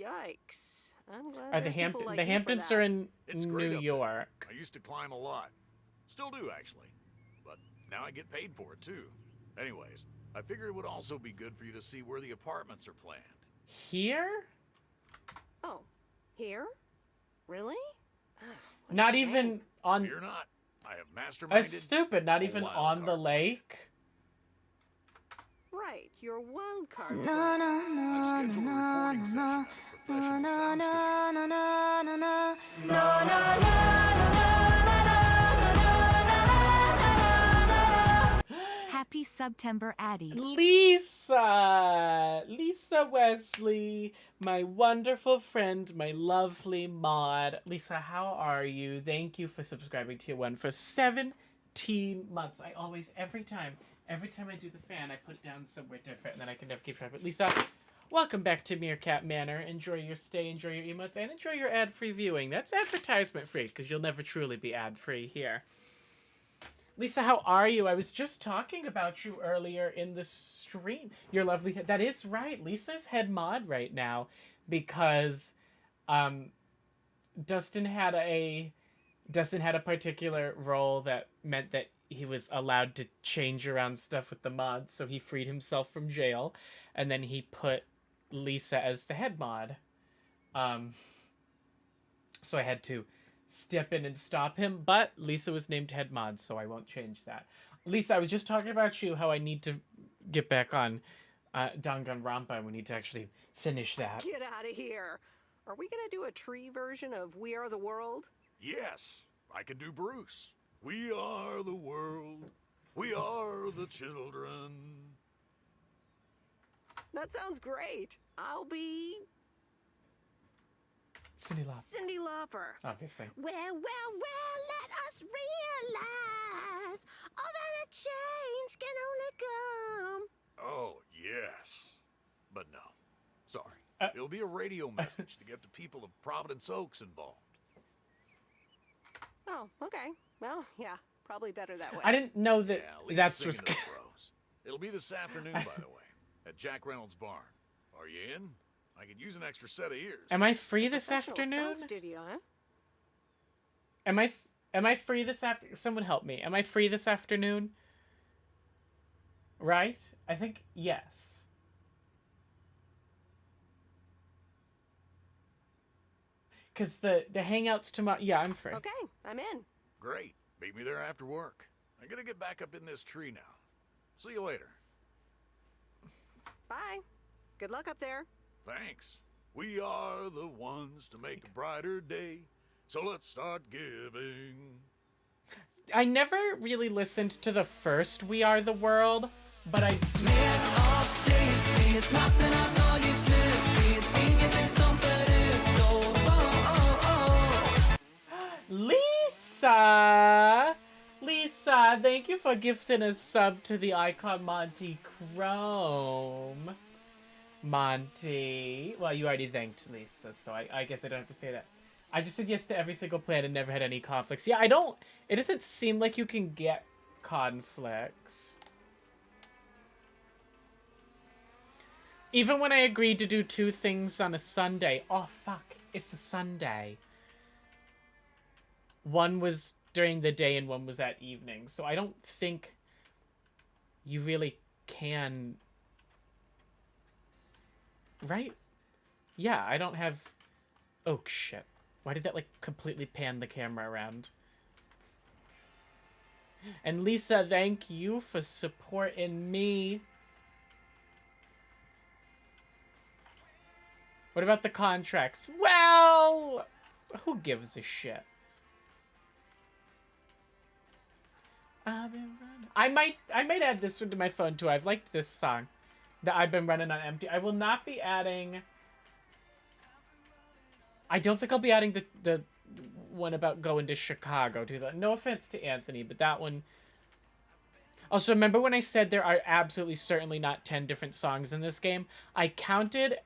Speaker 6: Yikes. I'm glad
Speaker 2: Are
Speaker 6: there's people like
Speaker 2: the
Speaker 6: you for
Speaker 2: Hamptons
Speaker 6: that.
Speaker 2: are in
Speaker 14: It's
Speaker 2: New
Speaker 14: great up there.
Speaker 2: York.
Speaker 14: I used to climb a lot. Still do, actually. But now I get paid for it, too. Anyways, I figured it would also be good for you to see where the apartments are planned.
Speaker 2: Here?
Speaker 6: Oh, here? Really? What a
Speaker 2: Not
Speaker 6: shame.
Speaker 2: even on.
Speaker 14: Fear not. I have
Speaker 2: That's
Speaker 14: masterminded.
Speaker 2: stupid. Not
Speaker 14: a
Speaker 2: even
Speaker 14: wild
Speaker 2: on the
Speaker 14: card.
Speaker 2: lake.
Speaker 6: Right, your wild card.
Speaker 14: I've scheduled a recording session at a professional sound studio.
Speaker 4: Happy September, Addie.
Speaker 2: Lisa Wesley, my wonderful friend, my lovely mod. Lisa, how are you? Thank you for subscribing to Tier 1 for 17 months. I always, every time I do the fan, I put it down somewhere different, and then I can never keep track of it. Lisa, welcome back to Meerkat Manor. Enjoy your stay, enjoy your emotes, and enjoy your ad-free viewing. That's advertisement-free, because you'll never truly be ad-free here. Lisa, how are you? I was just talking about you earlier in the stream. Your lovely... That is right. Lisa's head mod right now because Dustin had a particular role that meant that he was allowed to change around stuff with the mods, so he freed himself from jail, and then he put Lisa as the head mod. So I had to step in and stop him, but Lisa was named head mod, so I won't change that. Lisa, I was just talking about you, how I need to get back on Danganronpa, and we need to actually finish that.
Speaker 6: Get out of here. Are we gonna do a tree version of We Are the World?
Speaker 14: Yes, I can do Bruce. We are the world. We are the children.
Speaker 6: That sounds great. I'll be
Speaker 2: Cyndi Lauper.
Speaker 6: Cyndi Lauper.
Speaker 2: Obviously.
Speaker 6: Well, let us realize all that a change can only come.
Speaker 14: Oh, yes. But no. Sorry. It'll be a radio message to get the people of Providence Oaks involved.
Speaker 6: Oh, okay. Well, yeah, probably better that way.
Speaker 2: I didn't know that
Speaker 14: leave
Speaker 2: that's
Speaker 14: the
Speaker 2: was...
Speaker 14: singing to the pros. It'll be this afternoon, by the way, at Jack Reynolds' barn. Are you in? I could use an extra set of ears.
Speaker 2: Am I free this
Speaker 6: Professional
Speaker 2: afternoon?
Speaker 6: sound studio, huh?
Speaker 2: Am I free this after? Someone help me. Am I free this afternoon? Right? I think yes. Cause the hangouts tomorrow. Yeah, I'm free.
Speaker 6: Okay, I'm in.
Speaker 14: Great. Meet me there after work. I gotta get back up in this tree now. See you later.
Speaker 6: Bye. Good luck up there.
Speaker 14: Thanks. We are the ones to make a brighter day. So let's start giving.
Speaker 2: I never really listened to the first We Are the World, but I. Lisa, thank you for gifting a sub to the icon Monty Chrome. Monty. Well, you already thanked Lisa, so I guess I don't have to say that. I just said yes to every single plan and never had any conflicts. Yeah, it doesn't seem like you can get conflicts. Even when I agreed to do 2 things on a Sunday. Oh, fuck. It's a Sunday. One was during the day and one was at evening. So I don't think you really can... Right? Yeah, I don't have Oh, shit. Why did that, like, completely pan the camera around? And Lisa, thank you for supporting me. What about the contracts? Well, who gives a shit? I might add this one to my phone too. I've liked this song that I've been running on empty. I will not be adding. I don't think I'll be adding the one about going to Chicago to the. No offense to Anthony, but that one. Also, remember when I said there are absolutely certainly not 10 different songs in this game? I counted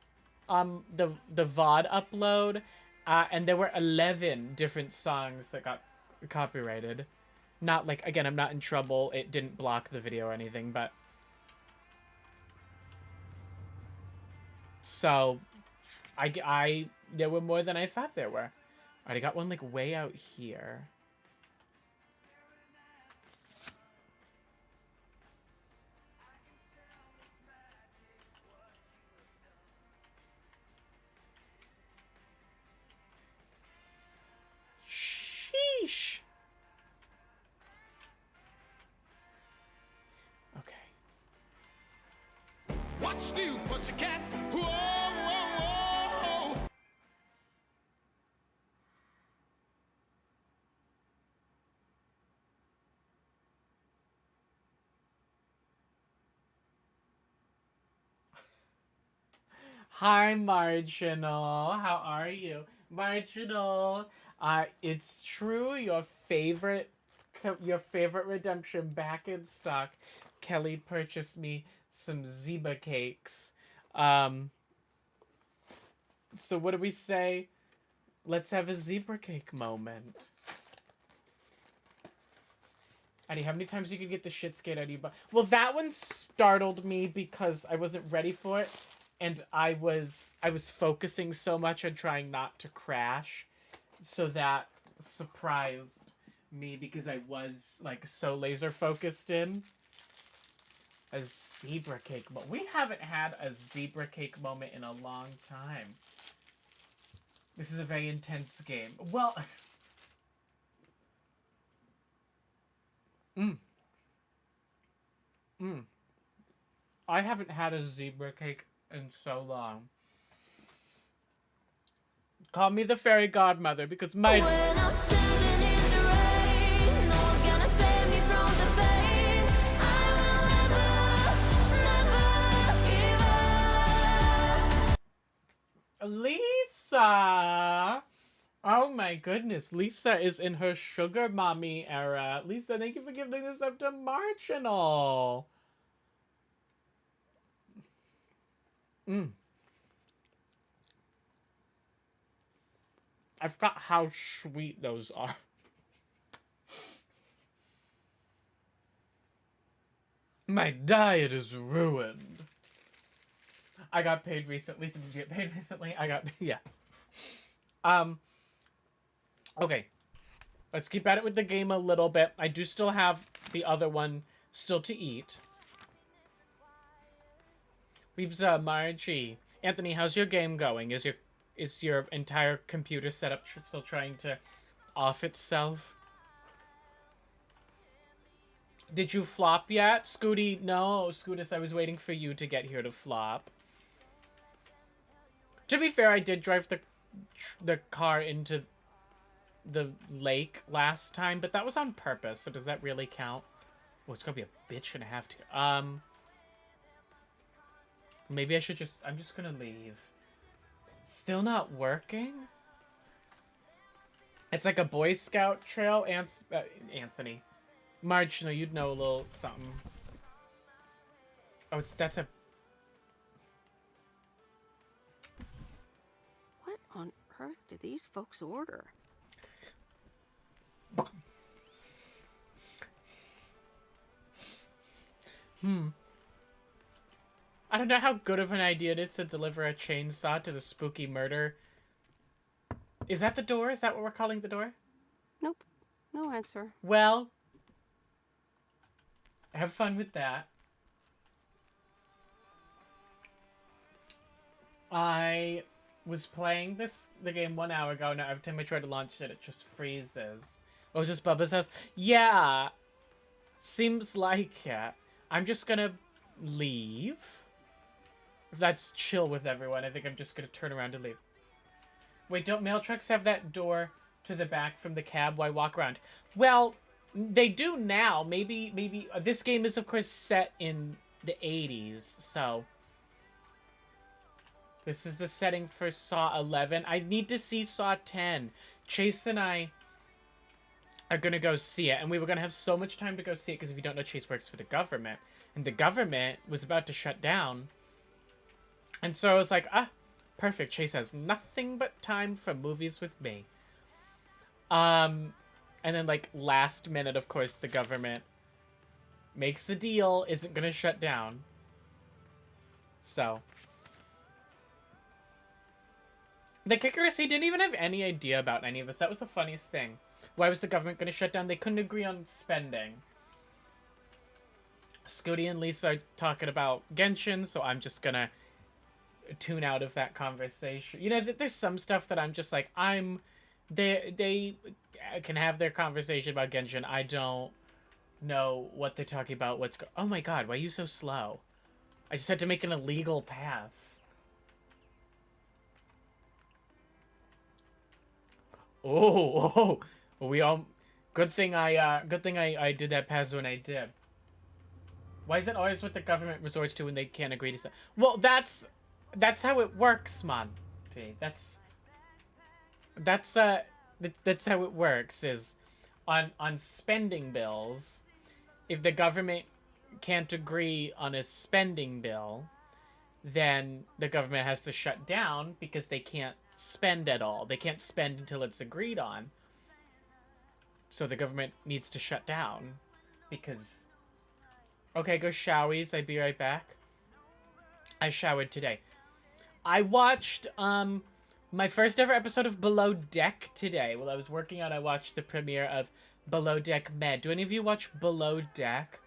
Speaker 2: the VOD upload, and there were 11 different songs that got copyrighted. Not like, again, I'm not in trouble. It didn't block the video or anything, but... So, there were more than I thought there were. Alright, I got one, like, way out here. Sheesh!
Speaker 8: What's new, pussycat? Whoa, whoa, whoa!
Speaker 2: Hi, Marginal. How are you? Marginal, it's true, your favorite redemption back in stock. Kelly purchased me some zebra cakes. So what do we say? Let's have a zebra cake moment. Eddie, how many times you could get the shit scared out of you? Well, that one startled me because I wasn't ready for it. And I was focusing so much on trying not to crash. So that surprised me because I was, like, so laser focused in. A zebra cake moment. We haven't had a zebra cake moment in a long time. This is a very intense game. Well... I haven't had a zebra cake in so long. Call me the fairy godmother because my...
Speaker 1: When I'm standing in the rain, no one's gonna save me from the pain. I
Speaker 2: will never, never give up. Lisa! Oh my goodness, Lisa is in her sugar mommy era. Lisa, thank you for giving this up to Marginal. I forgot how sweet those are. My diet is ruined. I got paid recently. Lisa, did you get paid recently? I got... Yes. Okay. Let's keep at it with the game a little bit. I do still have the other one still to eat. We've Margie. Anthony, how's your game going? Is your entire computer setup still trying to off itself? Did you flop yet? Scooty, no. Scootus, I was waiting for you to get here to flop. To be fair, I did drive the car into the lake last time, but that was on purpose, so does that really count? Oh, it's gonna be a bitch and a half to... Maybe I should just... I'm just gonna leave. Still not working? It's like a Boy Scout trail, Anthony. Marge, no, you'd know a little something. Oh, that's a...
Speaker 6: What on earth do these folks order?
Speaker 2: I don't know how good of an idea it is to deliver a chainsaw to the spooky murder. Is that the door? Is that what we're calling the door?
Speaker 6: Nope. No answer.
Speaker 2: Well, have fun with that. was playing the game 1 hour ago, and every time I try to launch it, it just freezes. Oh, is this Bubba's house? Yeah! Seems like it. I'm just gonna leave. If that's chill with everyone, I think I'm just gonna turn around and leave. Wait, don't mail trucks have that door to the back from the cab while I walk around? Well, they do now. Maybe this game is, of course, set in the 80s, so... This is the setting for Saw 11. I need to see Saw 10. Chase and I are gonna go see it, and we were gonna have so much time to go see it, because if you don't know, Chase works for the government, and the government was about to shut down. And so I was like, perfect. Chase has nothing but time for movies with me. And then, like, last minute, of course, the government makes a deal, isn't gonna shut down. So... The kicker is he didn't even have any idea about any of this. That was the funniest thing. Why was the government going to shut down? They couldn't agree on spending. Scooty and Lisa are talking about Genshin, so I'm just going to tune out of that conversation. You know, there's some stuff that I'm just like, they can have their conversation about Genshin. I don't know what they're talking about. Oh my god, why are you so slow? I just had to make an illegal pass. Oh, we all. Good thing I did that pass when I did. Why is it always what the government resorts to when they can't agree to stuff? Well, that's how it works, Monty. That's how it works. Is on spending bills, if the government can't agree on a spending bill, then the government has to shut down because they can't spend at all. They can't spend until it's agreed on. So the government needs to shut down because... Okay, go showies. I'll be right back. I showered today. I watched my first ever episode of Below Deck today. While I was working on, I watched the premiere of Below Deck Med. Do any of you watch Below Deck?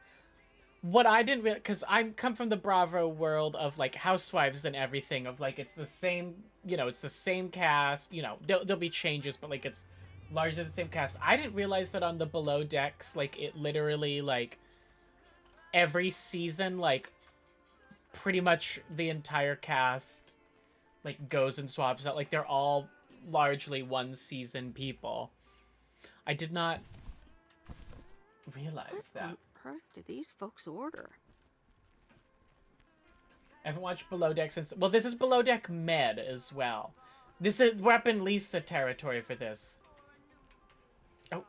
Speaker 2: What I didn't realize, because I come from the Bravo world of, like, Housewives and everything, of, like, it's the same, you know, it's the same cast, you know, there'll be changes, but, like, it's largely the same cast. I didn't realize that on the Below Decks, like, it literally, like, every season, like, pretty much the entire cast, like, goes and swaps out. Like, they're all largely one-season people. I did not realize that.
Speaker 6: What on earth did these folks order?
Speaker 2: I haven't watched Below Deck since... Well, this is Below Deck Med as well. This is... We're up in Lisa territory for this. Oh.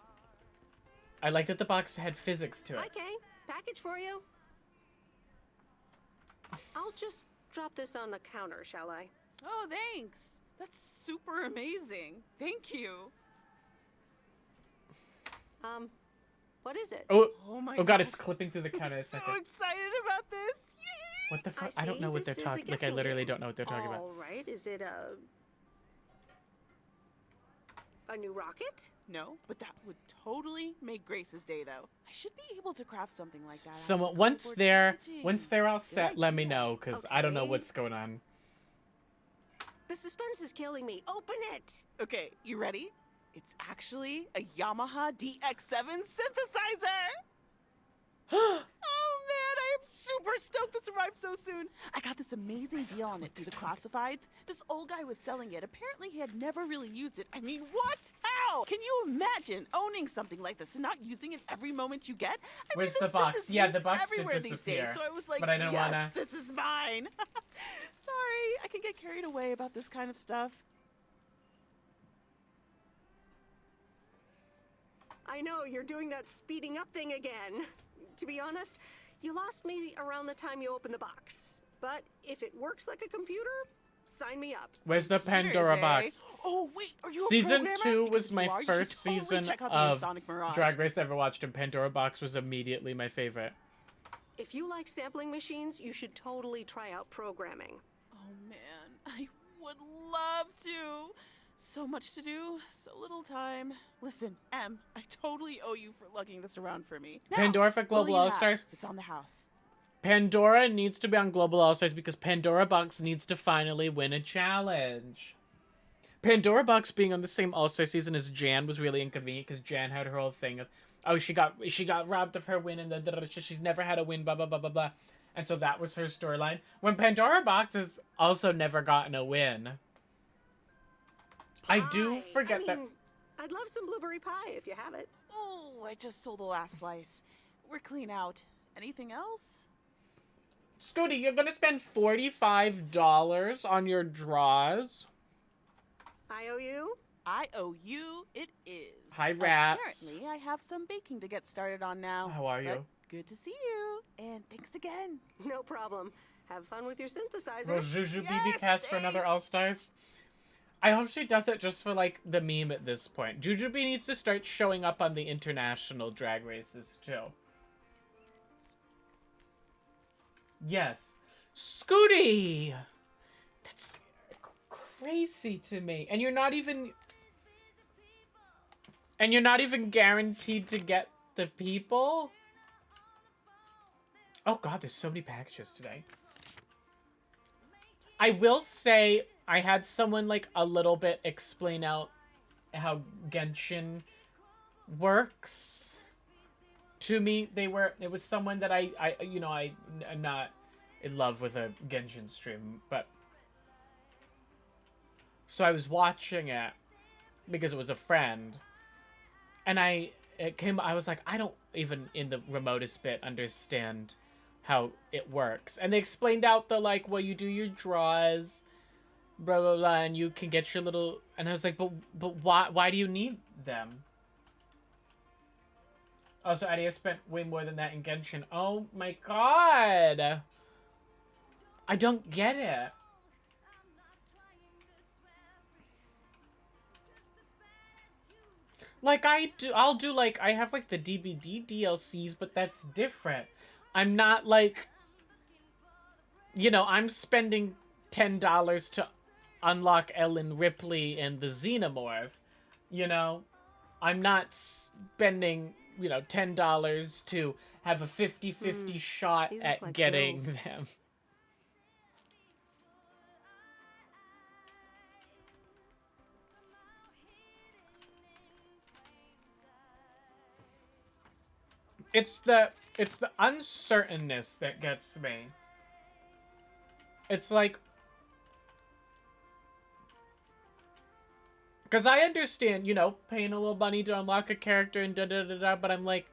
Speaker 2: I like that the box had physics to it.
Speaker 6: Okay, package for you. I'll just drop this on the counter, shall I?
Speaker 15: Oh, thanks. That's super amazing. Thank you.
Speaker 6: What is it?
Speaker 2: Oh,
Speaker 15: my
Speaker 2: god, it's clipping through the counter.
Speaker 15: I'm so excited about this. Yay!
Speaker 2: What the fuck? I don't know what they're talking... Like, I literally don't know what they're talking about.
Speaker 6: All right, is it a new rocket?
Speaker 15: No, but that would totally make Grace's day, though. I should be able to craft something like that.
Speaker 2: Someone, once they're all set, let me know, because I don't know what's going on.
Speaker 6: The suspense is killing me. Open it!
Speaker 15: Okay, you ready? It's actually a Yamaha DX7 synthesizer! Oh man, I am super stoked this arrived so soon. I got this amazing deal on it through the classifieds. This old guy was selling it. Apparently he had never really used it. I mean, what? How? Can you imagine owning something like this and not using it every moment you get?
Speaker 2: Where's the box? Yeah, the box did
Speaker 15: everywhere these
Speaker 2: disappear.
Speaker 15: days. So I was like,
Speaker 2: but I didn't
Speaker 15: yes,
Speaker 2: wanna...
Speaker 15: this is mine. Sorry, I can get carried away about this kind of stuff.
Speaker 6: I know, you're doing that speeding up thing again. To be honest, you lost me around the time you opened the box. But if it works like a computer, sign me up.
Speaker 2: Where's the Pandora box?
Speaker 15: Oh, wait, are you a
Speaker 2: Season
Speaker 15: programmer?
Speaker 2: 2 was
Speaker 15: Because if
Speaker 2: my
Speaker 15: you are, you
Speaker 2: first
Speaker 15: should totally
Speaker 2: season
Speaker 15: check out the
Speaker 2: of
Speaker 15: Sonic Mirage.
Speaker 2: Drag Race I ever watched, and Pandora box was immediately my favorite.
Speaker 6: If you like sampling machines, you should totally try out programming.
Speaker 15: Oh man, I would love to. So much to do, so little time. Listen, Em, I totally owe you for lugging this around for me. Now,
Speaker 2: Pandora for
Speaker 15: what
Speaker 2: Global
Speaker 15: will you have?
Speaker 2: All-Stars?
Speaker 15: It's on the house.
Speaker 2: Pandora needs to be on Global All-Stars because Pandora Box needs to finally win a challenge. Pandora Box being on the same All-Star season as Jan was really inconvenient because Jan had her whole thing of, oh, she got robbed of her win and she's never had a win, blah blah blah blah blah, and so that was her storyline. When Pandora Box has also never gotten a win. I do forget that.
Speaker 6: I'd love some blueberry pie if you have it.
Speaker 15: Oh, I just sold the last slice. We're clean out. Anything else?
Speaker 2: Scooty, you're gonna spend $45 on your draws.
Speaker 6: I owe you?
Speaker 15: I owe you. It is.
Speaker 2: Hi, rats.
Speaker 15: Apparently, I have some baking to get started on now.
Speaker 2: How are you?
Speaker 15: But good to see you. And thanks again.
Speaker 6: No problem. Have fun with your synthesizer.
Speaker 2: Will Juju BB cast for another All-Stars? I hope she does it just for, like, the meme at this point. Jujubee needs to start showing up on the international drag races, too. Yes. Scooty! That's crazy to me. And you're not even... And you're not even guaranteed to get the people? Oh god, there's so many packages today. I will say, I had someone, like, a little bit explain out how Genshin works to me. It was someone that I'm not in love with a Genshin stream, but... So I was watching it because it was a friend, and I was like, I don't even in the remotest bit understand how it works. And they explained out the, like, well, you do your draws, blah, blah, blah, and you can get your little... And I was like, but why do you need them? Also, Adia spent way more than that in Genshin. Oh my god! I don't get it. Like, I'll do, like, I have, like, the DBD DLCs, but that's different. I'm not, like, you know, I'm spending $10 to unlock Ellen Ripley and the Xenomorph, you know? I'm not spending, you know, $10 to have a 50-50 shot at
Speaker 6: like
Speaker 2: getting
Speaker 6: bills.
Speaker 2: them. It's the uncertainness that gets me. It's like, because I understand, you know, paying a little money to unlock a character and da-da-da-da, but I'm like,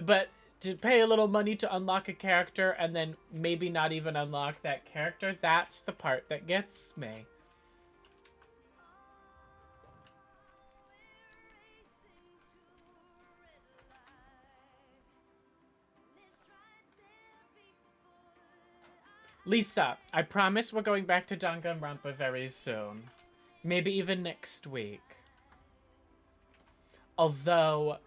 Speaker 2: but to pay a little money to unlock a character and then maybe not even unlock that character, that's the part that gets me. Lisa, I promise we're going back to Danganronpa very soon. Maybe even next week. Although...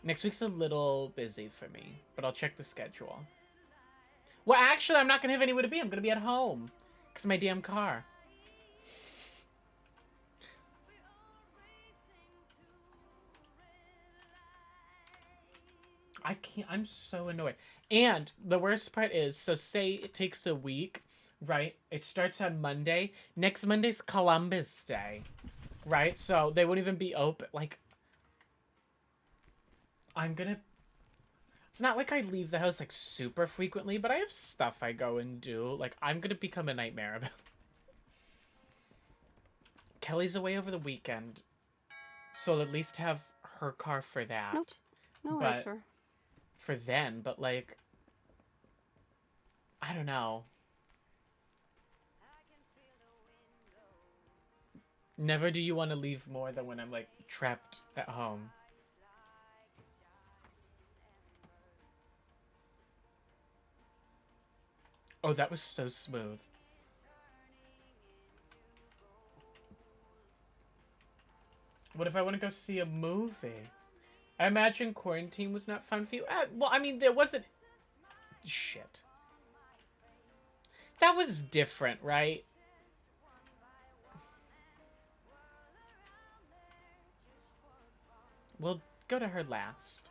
Speaker 2: next week's a little busy for me, but I'll check the schedule. Well, actually, I'm not going to have anywhere to be. I'm going to be at home. Because of my damn car. I can't, I'm so annoyed. And the worst part is, so say it takes a week, right? It starts on Monday. Next Monday's Columbus Day, right? So they won't even be open. Like, I'm gonna... It's not like I leave the house, like, super frequently, but I have stuff I go and do. Like, I'm gonna become a nightmare about it. Kelly's away over the weekend, so I'll at least have her car for that.
Speaker 6: Nope. No
Speaker 2: But-
Speaker 6: answer.
Speaker 2: For then, but like, I don't know. Never do you want to leave more than when I'm like trapped at home. Oh, that was so smooth. What if I want to go see a movie? I imagine quarantine was not fun for you. Well, I mean, there wasn't... Shit. That was different, right? We'll go to her last.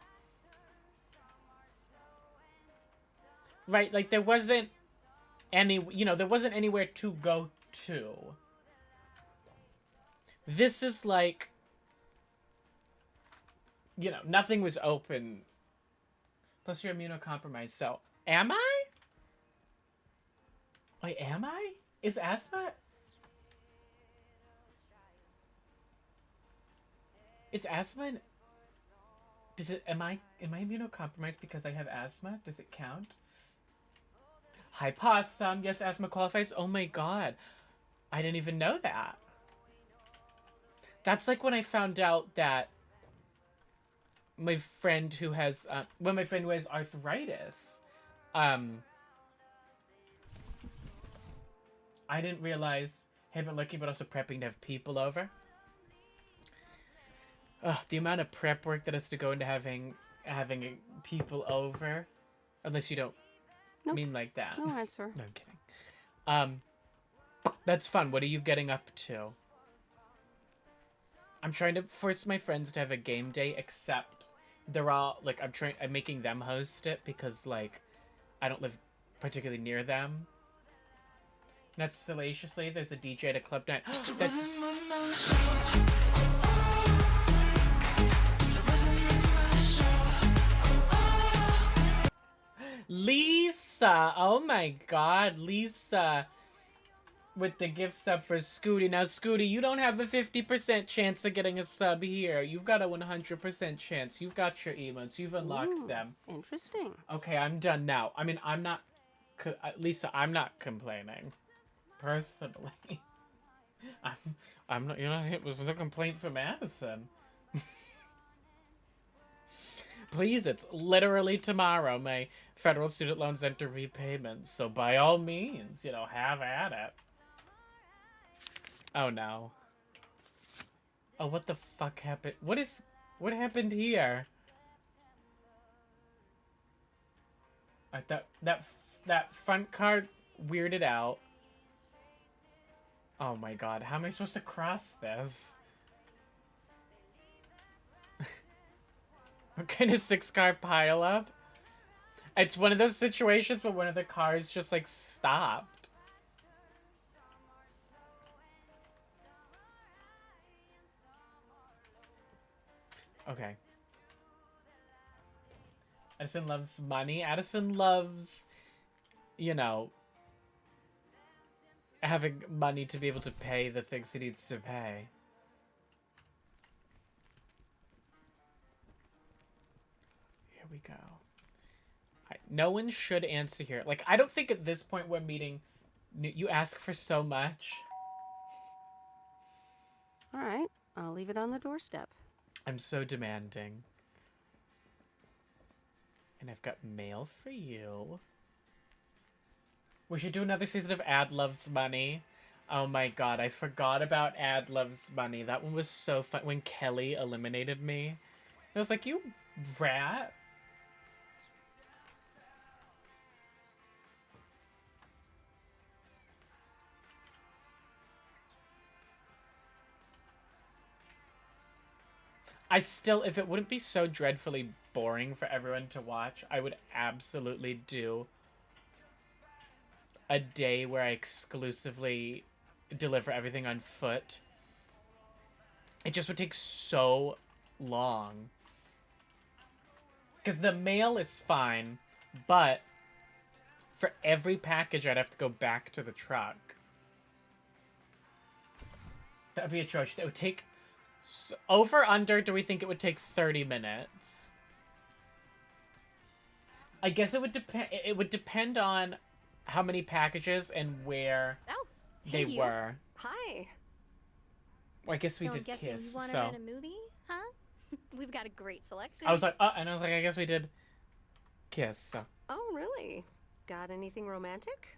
Speaker 2: right? Like there wasn't there wasn't anywhere to go to. This is like, nothing was open. Plus you're immunocompromised, so am I? Wait, am I? Is asthma? Is asthma? Does it? Am I immunocompromised because I have asthma? Does it count? Hi, Possum. Yes, asthma qualifies. Oh my god, I didn't even know that. That's like when I found out that my friend who has arthritis, I didn't realize. Hey, been looking, but also prepping to have people over. Ugh, the amount of prep work that has to go into having people over, unless you don't mean like that.
Speaker 6: No answer.
Speaker 2: No, I'm kidding. That's fun. What are you getting up to? I'm trying to force my friends to have a game day, except they're all like, I'm making them host it because like I don't live particularly near them. Not salaciously, there's a DJ at a club night. Lisa! Oh my god, Lisa! With the gift sub for Scooty. Now, Scooty, you don't have a 50% chance of getting a sub here. You've got a 100% chance. You've got your emotes. You've unlocked them.
Speaker 6: Interesting.
Speaker 2: Okay, I'm done now. I mean, I'm not... Lisa, I'm not complaining. Personally. I'm not... You're not hit with a complaint for Madison. Please, it's literally tomorrow. My federal student loans enter repayment. So by all means, have at it. Oh no. Oh, what the fuck happened? What happened here? That front card weirded out. Oh my god, how am I supposed to cross this? What kind of 6-car pileup? It's one of those situations where one of the cars just like stopped. Okay. Addison loves money. Addison loves, having money to be able to pay the things he needs to pay. Here we go. No one should answer here. Like, I don't think at this point we're meeting... You ask for so much.
Speaker 6: All right, I'll leave it on the doorstep.
Speaker 2: I'm so demanding. And I've got mail for you. We should do another season of Add Loves Money. Oh my god, I forgot about Add Loves Money. That one was so fun. When Kelly eliminated me, I was like, you rat. If it wouldn't be so dreadfully boring for everyone to watch, I would absolutely do a day where I exclusively deliver everything on foot. It just would take so long. Because the mail is fine, but for every package I'd have to go back to the truck. That would be atrocious. It would take... over, under, do we think it would take 30 minutes? I guess it would depend. It would depend on how many packages and where they were.
Speaker 6: Hi.
Speaker 2: Well, I guess we
Speaker 7: So
Speaker 2: did
Speaker 7: I'm guessing
Speaker 2: kiss.
Speaker 7: you want to
Speaker 2: So
Speaker 7: rent a movie, huh? We've got a great selection.
Speaker 2: I was like, and I was like, I guess we did kiss. So
Speaker 6: Oh, really? Got anything romantic?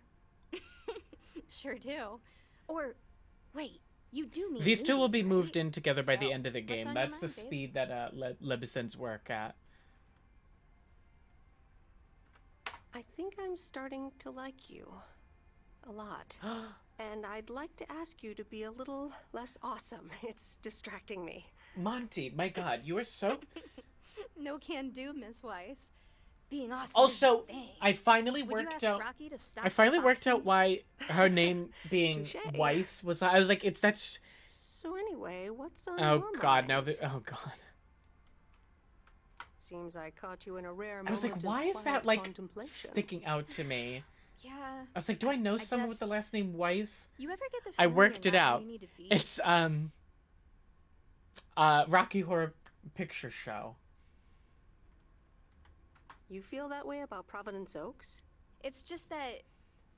Speaker 7: Sure do. Or, wait, you do mean
Speaker 2: these two will be
Speaker 7: movies,
Speaker 2: moved
Speaker 7: right?
Speaker 2: in together by the
Speaker 7: So,
Speaker 2: end of the
Speaker 7: what's
Speaker 2: game.
Speaker 7: on your
Speaker 2: That's the
Speaker 7: mind, babe?
Speaker 2: speed that Lebeson's work at.
Speaker 6: I think I'm starting to like you. A lot. And I'd like to ask you to be a little less awesome. It's distracting me.
Speaker 2: Monty, my god, you are so...
Speaker 7: No can do, Miss Weiss. being awesome.
Speaker 2: Also,
Speaker 7: is the thing.
Speaker 2: I finally
Speaker 7: Would you
Speaker 2: worked
Speaker 7: ask
Speaker 2: out.
Speaker 7: Rocky to stop
Speaker 2: I finally worked out
Speaker 7: boxing?
Speaker 2: why her name being
Speaker 6: Touché.
Speaker 2: Weiss was. I was like, it's that's.
Speaker 6: So anyway, what's on
Speaker 2: Oh
Speaker 6: your
Speaker 2: God!
Speaker 6: mind?
Speaker 2: Now the. Oh God!
Speaker 6: Seems I caught you in a rare moment
Speaker 2: I was like,
Speaker 6: of
Speaker 2: why is
Speaker 6: quiet
Speaker 2: that like
Speaker 6: contemplation.
Speaker 2: sticking out to me?
Speaker 7: Yeah.
Speaker 2: I was like, do I know someone with the last name Weiss?
Speaker 7: You ever get the
Speaker 2: I
Speaker 7: feeling
Speaker 2: worked
Speaker 7: you're
Speaker 2: it
Speaker 7: not
Speaker 2: out.
Speaker 7: where you need to be?
Speaker 2: It's Rocky Horror Picture Show.
Speaker 6: You feel that way about Providence Oaks?
Speaker 7: It's just that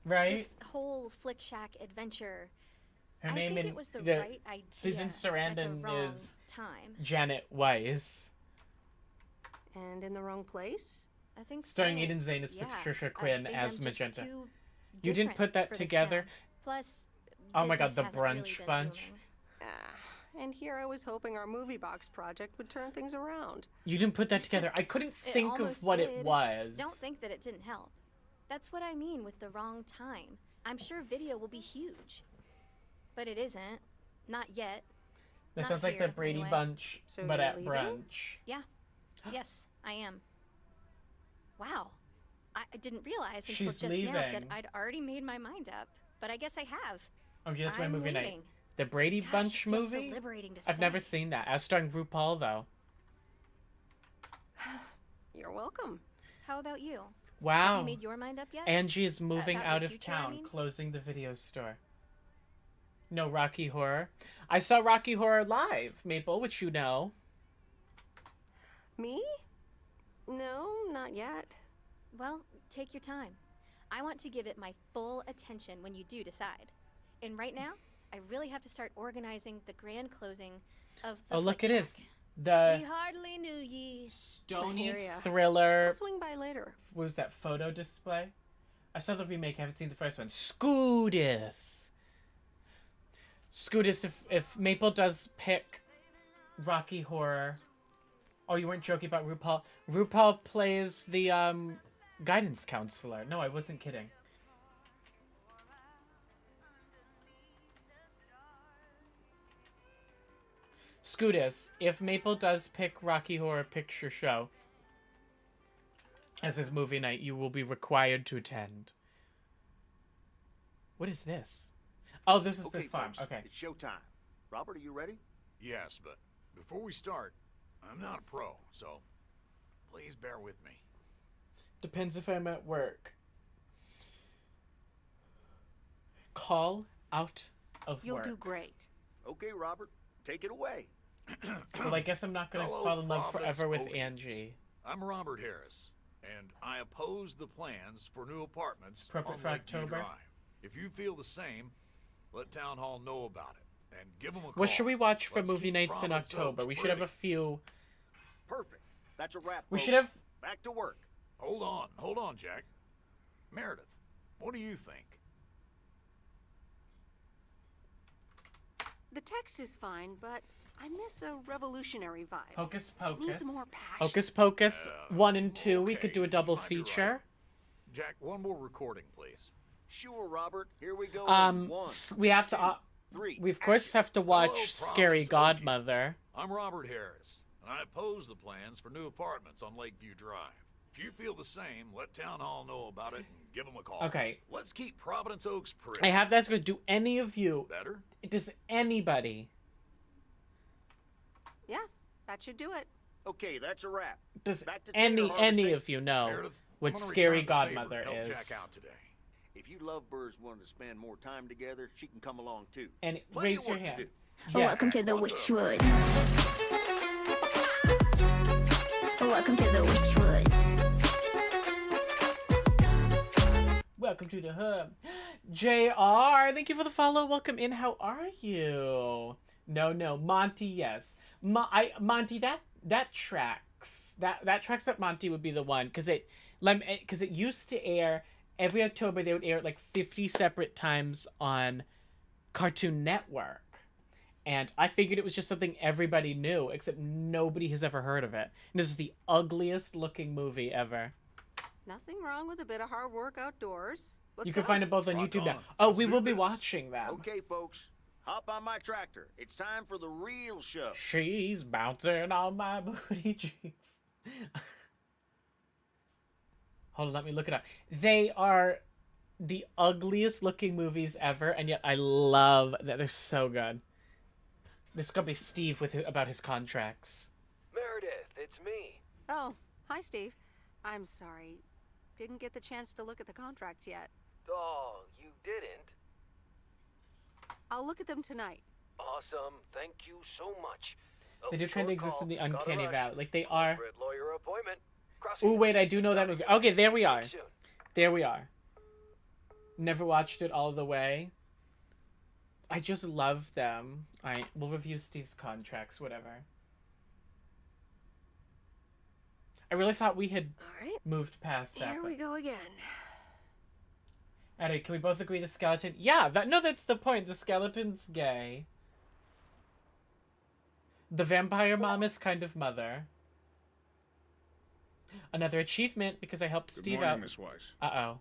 Speaker 2: Right?
Speaker 7: this whole Flick Shack adventure.
Speaker 2: Her
Speaker 7: I
Speaker 2: name
Speaker 7: think
Speaker 2: in
Speaker 7: it was the
Speaker 2: the
Speaker 7: right idea
Speaker 2: Susan
Speaker 7: at the
Speaker 2: Sarandon
Speaker 7: wrong
Speaker 2: is
Speaker 7: time.
Speaker 2: Janet Weiss,
Speaker 6: And in the wrong place?
Speaker 7: I think
Speaker 2: starring
Speaker 7: so.
Speaker 2: Eden Zane as
Speaker 7: Yeah,
Speaker 2: Patricia
Speaker 7: I
Speaker 2: Quinn
Speaker 7: think
Speaker 2: as
Speaker 7: I'm just
Speaker 2: Magenta.
Speaker 7: too
Speaker 2: You didn't
Speaker 7: different
Speaker 2: put that
Speaker 7: for this
Speaker 2: together.
Speaker 7: town. Plus,
Speaker 2: Oh my God,
Speaker 7: business
Speaker 2: the
Speaker 7: hasn't really
Speaker 2: brunch
Speaker 7: been
Speaker 2: bunch.
Speaker 7: booming.
Speaker 6: And here I was hoping our movie box project would turn things around.
Speaker 2: You didn't put that together. I couldn't
Speaker 7: It
Speaker 2: think of
Speaker 7: almost
Speaker 2: what it
Speaker 7: did.
Speaker 2: was.
Speaker 7: Don't think that it didn't help. That's what I mean with the wrong time. I'm sure video will be huge, but it isn't. Not yet.
Speaker 2: That
Speaker 7: Not
Speaker 2: sounds like the
Speaker 7: here,
Speaker 2: Brady
Speaker 7: anyway.
Speaker 2: Bunch,
Speaker 6: So
Speaker 2: but
Speaker 6: you're
Speaker 2: at
Speaker 6: leaving?
Speaker 2: brunch.
Speaker 7: Yeah. Yes, I am. Wow. I didn't realize until
Speaker 2: She's
Speaker 7: just now that
Speaker 2: leaving.
Speaker 7: I'd already made my mind up, but I guess I have.
Speaker 2: Oh, yeah, that's my
Speaker 7: I'm
Speaker 2: movie night.
Speaker 7: leaving.
Speaker 2: The Brady
Speaker 7: Gosh,
Speaker 2: Bunch
Speaker 7: it feels so
Speaker 2: movie?
Speaker 7: liberating to
Speaker 2: I've never
Speaker 7: say.
Speaker 2: seen that. As starring RuPaul, though.
Speaker 6: You're welcome.
Speaker 7: How about you?
Speaker 2: Wow.
Speaker 7: Have you made your mind up yet?
Speaker 2: Angie is moving
Speaker 7: About
Speaker 2: out
Speaker 7: your
Speaker 2: of
Speaker 7: future, I
Speaker 2: town,
Speaker 7: mean?
Speaker 2: closing the video store. No Rocky Horror. I saw Rocky Horror live, Maple, which you know.
Speaker 6: Me? No, not yet.
Speaker 7: Well, take your time. I want to give it my full attention when you do decide. And right now, I really have to start organizing the grand closing of the
Speaker 2: Oh, look,
Speaker 7: Flick
Speaker 2: it is.
Speaker 7: Shack.
Speaker 2: The
Speaker 7: We hardly knew ye.
Speaker 2: Stony
Speaker 6: hear ya.
Speaker 2: thriller.
Speaker 6: I'll swing by later.
Speaker 2: What was that photo display? I saw the remake. I haven't seen the first one. Scootus. Scootus, if Maple does pick Rocky Horror. Oh, you weren't joking about RuPaul. RuPaul plays the guidance counselor. No, I wasn't kidding. Scootus, if Maple does pick Rocky Horror Picture Show as his movie night, you will be required to attend. What is this? Oh, this is the farm.
Speaker 16: folks,
Speaker 2: Okay.
Speaker 16: It's showtime. Robert, are you ready?
Speaker 14: Yes, but before we start, I'm not a pro, so please bear with me.
Speaker 2: Depends if I'm at work. Call out of
Speaker 6: You'll
Speaker 2: work.
Speaker 6: do great.
Speaker 16: Okay, Robert, take it away.
Speaker 2: Well, I guess I'm not going to
Speaker 14: Fellow
Speaker 2: fall in love
Speaker 14: Providence
Speaker 2: forever with
Speaker 14: Okians,
Speaker 2: Angie.
Speaker 14: I'm Robert Harris, and I oppose the plans for new apartments
Speaker 2: Appropriate
Speaker 14: on
Speaker 2: for
Speaker 14: Lakeview
Speaker 2: October?
Speaker 14: Drive. If you feel the same, let Town Hall know about it, and give them a call.
Speaker 2: What should we watch for
Speaker 14: Let's
Speaker 2: movie
Speaker 14: keep
Speaker 2: nights in
Speaker 14: Providence
Speaker 2: October?
Speaker 14: Oaks
Speaker 2: We should have a
Speaker 14: pretty.
Speaker 2: few.
Speaker 16: Perfect. That's a wrap.
Speaker 2: We
Speaker 16: folks.
Speaker 2: should have.
Speaker 16: Back to work.
Speaker 14: Hold on, Jack. Meredith, what do you think?
Speaker 6: The text is fine, but I miss a revolutionary vibe.
Speaker 2: Hocus
Speaker 6: It
Speaker 2: Pocus.
Speaker 6: needs more passion.
Speaker 2: Hocus Pocus 1 and 2. We could do a double
Speaker 14: might be right.
Speaker 2: feature.
Speaker 14: Jack, one more recording, please.
Speaker 16: Sure, Robert. Here we go. One,
Speaker 2: We have to.
Speaker 16: three.
Speaker 2: We of course have to watch
Speaker 14: Hello,
Speaker 2: Scary
Speaker 14: Providence
Speaker 2: Godmother.
Speaker 14: Okians. I'm Robert Harris, and I oppose the plans for new apartments on Lakeview Drive. If you feel the same, let Town Hall know about it and give them a call.
Speaker 2: Okay.
Speaker 14: Let's keep Providence Oaks pretty.
Speaker 2: I have to ask you, do any of you,
Speaker 14: Better?
Speaker 2: does anybody,
Speaker 6: Yeah, that should do it.
Speaker 16: Okay, that's a wrap.
Speaker 2: does
Speaker 16: Back to tater
Speaker 2: any
Speaker 16: harvesting.
Speaker 2: of you know
Speaker 14: Meredith,
Speaker 2: what
Speaker 14: I'm gonna
Speaker 2: Scary
Speaker 14: return the favor
Speaker 2: Godmother
Speaker 14: and help
Speaker 2: is?
Speaker 14: Jack out today.
Speaker 16: If you lovebirds wanted to spend more time together, she can come along too.
Speaker 2: And
Speaker 16: Plenty
Speaker 2: raise
Speaker 16: of
Speaker 2: your
Speaker 16: work to
Speaker 2: hand.
Speaker 16: do.
Speaker 2: Yes.
Speaker 3: Welcome to the Witchwoods. Welcome to the Witchwoods.
Speaker 2: Welcome to the hub. JR, thank you for the follow. Welcome in. How are you? No, Monty, yes. Monty, that tracks. That tracks that Monty would be the one because it used to air every October. They would air it like 50 separate times on Cartoon Network. And I figured it was just something everybody knew, except nobody has ever heard of it. And this is the ugliest looking movie ever.
Speaker 6: Nothing wrong with a bit of hard work outdoors. Let's
Speaker 2: You can
Speaker 6: go.
Speaker 2: find it both on
Speaker 14: Rock
Speaker 2: YouTube now.
Speaker 14: on.
Speaker 2: Oh,
Speaker 14: Let's
Speaker 2: we
Speaker 14: do
Speaker 2: will be
Speaker 14: this.
Speaker 2: watching them.
Speaker 16: Okay, folks, hop on my tractor. It's time for the real show.
Speaker 2: She's bouncing on my booty cheeks. Hold on, let me look it up. They are the ugliest looking movies ever, and yet I love that they're so good. This is gonna be Steve with about his contracts.
Speaker 17: Meredith, it's me.
Speaker 6: Oh, hi, Steve. I'm sorry. Didn't get the chance to look at the contracts yet.
Speaker 17: Oh, you didn't?
Speaker 6: I'll look at them tonight.
Speaker 17: Awesome. Thank you so much. Oh,
Speaker 2: They do kind of exist in the
Speaker 17: gotta
Speaker 2: uncanny
Speaker 17: rush.
Speaker 2: valley. Like, they are...
Speaker 17: Corporate lawyer appointment.
Speaker 2: Oh, wait, I do know that movie. Okay, there we are. There we are. Never watched it all the way. I just love them. Alright, we'll review Steve's contracts, whatever. I really thought we had moved past that.
Speaker 6: Here we go again.
Speaker 2: Alright, can we both agree the skeleton... Yeah, that's the point. The skeleton's gay. The vampire mom is kind of mother. Another achievement because I helped Steve out.
Speaker 18: Miss Weiss.
Speaker 2: Uh-oh.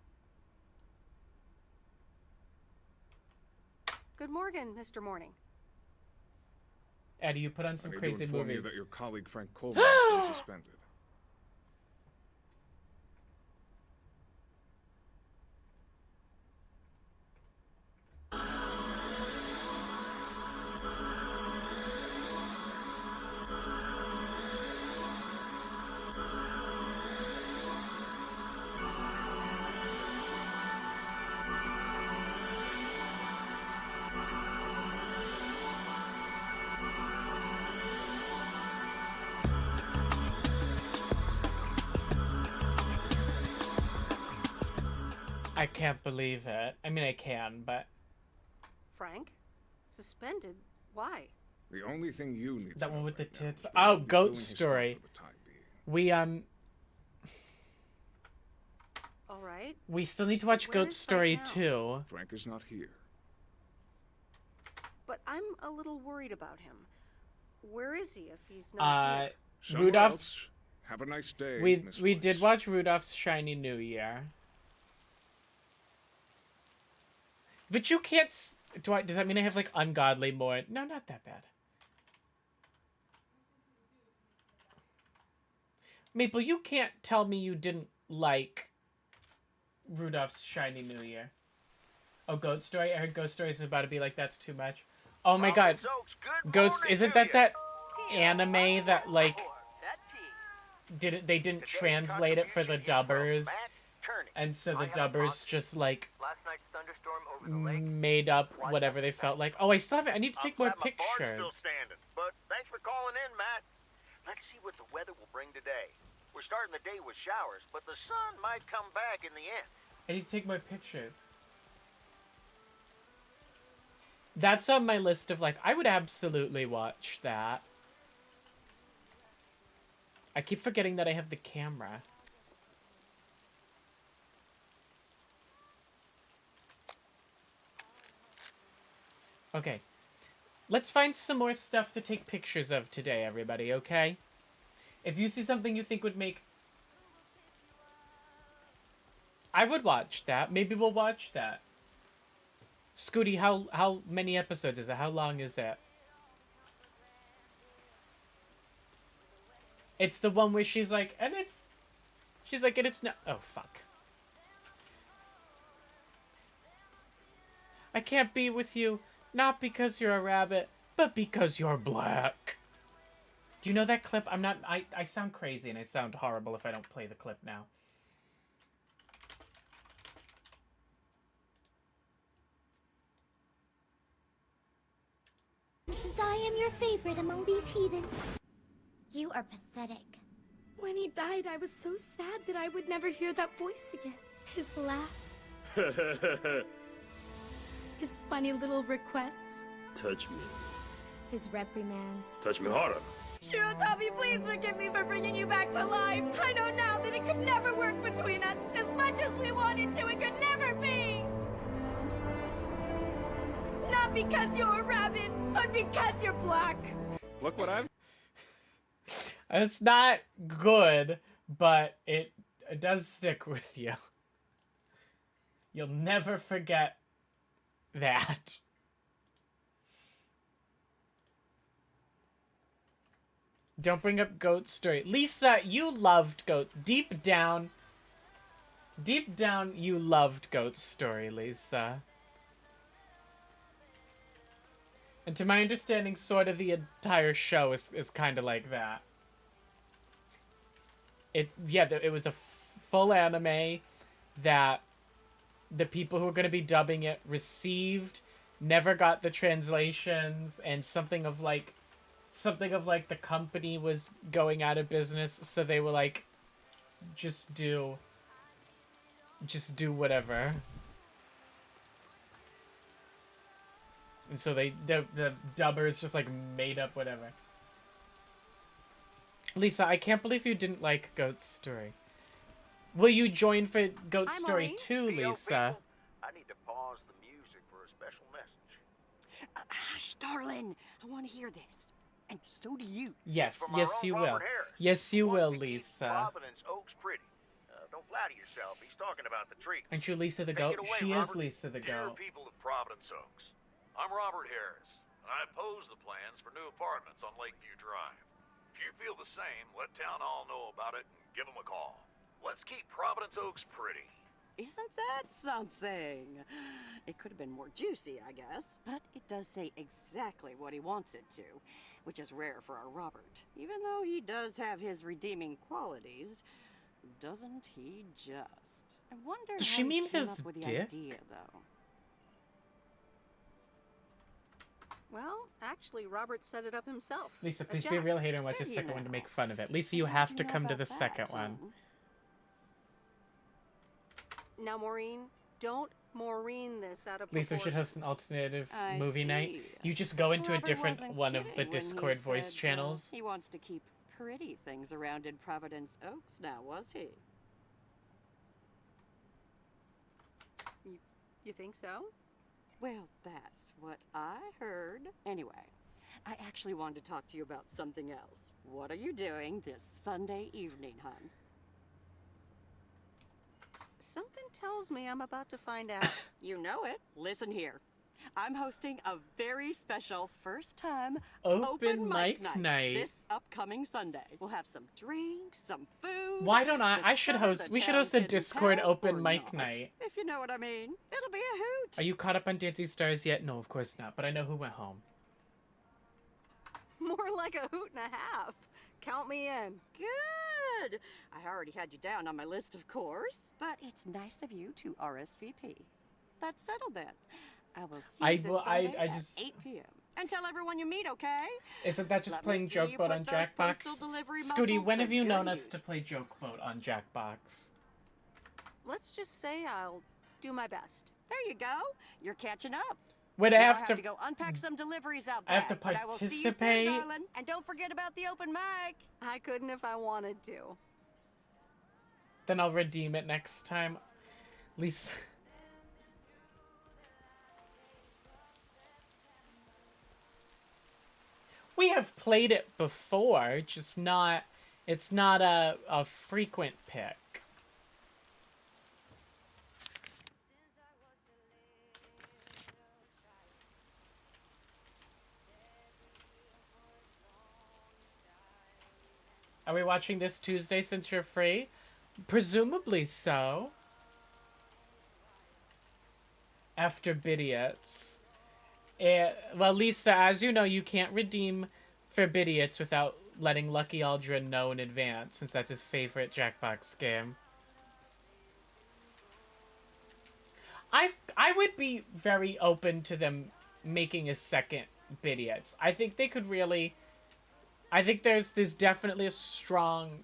Speaker 6: Good morning, Mr. Morning.
Speaker 2: Eddie, you put on some
Speaker 18: I need
Speaker 2: crazy
Speaker 18: to inform
Speaker 2: movies.
Speaker 18: you that your colleague Frank Coleman has been suspended.
Speaker 2: I can't believe it. I mean, I can, but...
Speaker 6: Frank? Suspended? Why?
Speaker 18: The only thing you need
Speaker 2: That
Speaker 18: to
Speaker 2: one
Speaker 18: know
Speaker 2: with
Speaker 18: right
Speaker 2: the
Speaker 18: now
Speaker 2: tits.
Speaker 18: is that
Speaker 2: Oh,
Speaker 18: he'll be
Speaker 2: Goat
Speaker 18: filling his spot
Speaker 2: Story.
Speaker 18: for the time being.
Speaker 2: We,
Speaker 6: All right.
Speaker 2: we still need to watch
Speaker 6: Where
Speaker 2: Goat
Speaker 6: is Frank
Speaker 2: Story
Speaker 6: now?
Speaker 2: 2.
Speaker 18: Frank is not here.
Speaker 6: But I'm a little worried about him. Where is he if he's not here?
Speaker 18: Somewhere
Speaker 2: Rudolph's...
Speaker 18: else. Have a nice day,
Speaker 2: We
Speaker 18: Miss
Speaker 2: we
Speaker 18: Weiss.
Speaker 2: did watch Rudolph's Shiny New Year. But you can't... does that mean I have, like, ungodly more? No, not that bad. Maple, you can't tell me you didn't like Rudolph's Shiny New Year. Oh, Goat Story? I heard Ghost Story is about to be like, that's too much. Oh my god. Ghost, isn't that anime that, like... They didn't translate it for the dubbers, and so the dubbers just like made up whatever they felt like. Oh, I still have it. I need to take more
Speaker 13: Still
Speaker 2: pictures.
Speaker 13: standing, but thanks for calling in, Matt. Let's see what the weather will bring today. We're starting the day with showers, but the sun might come back in the end.
Speaker 2: I need to take more pictures. That's on my list of like, I would absolutely watch that. I keep forgetting that I have the camera. Okay. Let's find some more stuff to take pictures of today, everybody, okay? If you see something you think would make... I would watch that. Maybe we'll watch that. Scooty, how many episodes is it? How long is it? It's the one where she's like, and it's... She's like, and it's not... Oh, fuck. I can't be with you, not because you're a rabbit, but because you're black. Do you know that clip? I'm not... I sound crazy and I sound horrible if I don't play the clip now.
Speaker 19: Since I am your favorite among these heathens.
Speaker 20: You are pathetic.
Speaker 21: When he died, I was so sad that I would never hear that voice again. His laugh, his funny little requests,
Speaker 22: Touch me.
Speaker 21: his reprimands.
Speaker 22: Touch me harder.
Speaker 21: Shirotabi, please forgive me for bringing you back to life. I know now that it could never work between us. As much as we wanted to, it could never be. Not because you're a rabbit, but because you're black.
Speaker 18: Look what I've...
Speaker 2: It's not good, but it does stick with you. You'll never forget that. Don't bring up Goat Story. Lisa, you loved Goat. Deep down, Deep down, you loved Goat's story, Lisa. And to my understanding, sort of the entire show is kind of like that. It was a full anime that the people who were going to be dubbing it received, never got the translations, and something of like the company was going out of business, so they were like, just do whatever. And so the dubbers just like made up whatever. Lisa, I can't believe you didn't like Goat's story. Will you join for Goat's story too, Lisa?
Speaker 13: I need to pause the music for a special message.
Speaker 5: Hush, darling. I want to hear this. And so do you.
Speaker 2: Yes,
Speaker 13: From our
Speaker 2: yes
Speaker 13: own
Speaker 2: you
Speaker 13: Robert
Speaker 2: will.
Speaker 13: Harris.
Speaker 2: Yes you will, Lisa.
Speaker 13: Providence Oaks pretty. Don't flatter yourself. He's talking about the tree.
Speaker 2: Aren't you Lisa the
Speaker 13: Take
Speaker 2: Goat?
Speaker 13: it away,
Speaker 2: She is
Speaker 13: Robert.
Speaker 2: Lisa the
Speaker 14: Dear
Speaker 2: Goat.
Speaker 14: people of Providence Oaks, I'm Robert Harris, and I oppose the plans for new apartments on Lakeview Drive. If you feel the same, let Town Hall know about it and give them a call. Let's keep Providence Oaks pretty.
Speaker 5: Isn't that something? It could have been more juicy, I guess. But it does say exactly what he wants it to, which is rare for our Robert. Even though he does have his redeeming qualities, doesn't he just? I wonder
Speaker 2: Does
Speaker 5: how
Speaker 2: she
Speaker 5: he
Speaker 2: mean
Speaker 5: came
Speaker 2: his
Speaker 5: up with the
Speaker 2: dick?
Speaker 5: idea, though.
Speaker 6: Well, actually, Robert set it up himself.
Speaker 2: Lisa,
Speaker 6: A
Speaker 2: please be a real
Speaker 6: Jax.
Speaker 2: hater and watch the
Speaker 5: Did you
Speaker 2: second one to
Speaker 5: now?
Speaker 2: make fun of it. Lisa, you have to come to the second one.
Speaker 6: Now, Maureen, don't Maureen this out of
Speaker 2: Lisa should
Speaker 6: proportion.
Speaker 2: host an alternative
Speaker 5: I
Speaker 2: movie night.
Speaker 5: see.
Speaker 2: You just go into a
Speaker 5: Robert
Speaker 2: different
Speaker 5: wasn't
Speaker 2: one of the
Speaker 5: kidding when he
Speaker 2: Discord voice
Speaker 5: said,
Speaker 2: channels.
Speaker 5: He wants to keep pretty things around in Providence Oaks now, was he?
Speaker 6: You think so?
Speaker 5: Well, that's what I heard. Anyway, I actually wanted to talk to you about something else. What are you doing this Sunday evening, hon?
Speaker 6: Something tells me I'm about to find out.
Speaker 5: You know it. Listen here. I'm hosting a very special first-time
Speaker 2: Open mic night.
Speaker 5: this upcoming Sunday. We'll have some drinks, some food.
Speaker 2: Why don't I should
Speaker 5: discover
Speaker 2: host,
Speaker 5: the
Speaker 2: we should
Speaker 5: town's
Speaker 2: host a
Speaker 5: hidden
Speaker 2: Discord
Speaker 5: talent
Speaker 2: open
Speaker 5: or
Speaker 2: mic
Speaker 5: not,
Speaker 2: night.
Speaker 5: if you know what I mean. It'll be a hoot.
Speaker 2: Are you caught up on Dancing Stars yet? No, of course not, but I know who went home.
Speaker 6: More like a hoot and a half. Count me in.
Speaker 5: Good. I already had you down on my list, of course, but it's nice of you to RSVP. That's settled then. I will see you this Sunday
Speaker 2: I
Speaker 5: at
Speaker 2: just
Speaker 5: 8 p.m. And tell everyone you meet, okay?
Speaker 2: Isn't that just
Speaker 5: Let me
Speaker 2: playing
Speaker 5: see you
Speaker 2: Jokeboat
Speaker 5: put
Speaker 2: on
Speaker 5: those
Speaker 2: Jackbox?
Speaker 5: postal delivery
Speaker 2: Scooty,
Speaker 5: muscles
Speaker 2: when
Speaker 5: to
Speaker 2: have you
Speaker 5: good
Speaker 2: known us
Speaker 5: use.
Speaker 2: to play Jokeboat on Jackbox?
Speaker 6: Let's just say I'll do my best.
Speaker 5: There you go. You're catching up.
Speaker 2: Wait,
Speaker 5: Now
Speaker 2: I have to
Speaker 5: go unpack some deliveries out
Speaker 2: I have
Speaker 5: back,
Speaker 2: to
Speaker 5: but I will see you soon,
Speaker 2: participate?
Speaker 5: darling. And don't forget about the open mic.
Speaker 6: I couldn't if I wanted to.
Speaker 2: Then I'll redeem it next time. Lisa. We have played it before, just not. It's not a frequent pick. Are we watching this Tuesday since you're free? Presumably so. After Bidiots. Well, Lisa, as you know, you can't redeem for Bidiots without letting Lucky Aldrin know in advance, since that's his favorite Jackbox game. I would be very open to them making a second Bidiots. I think they could really... I think there's definitely a strong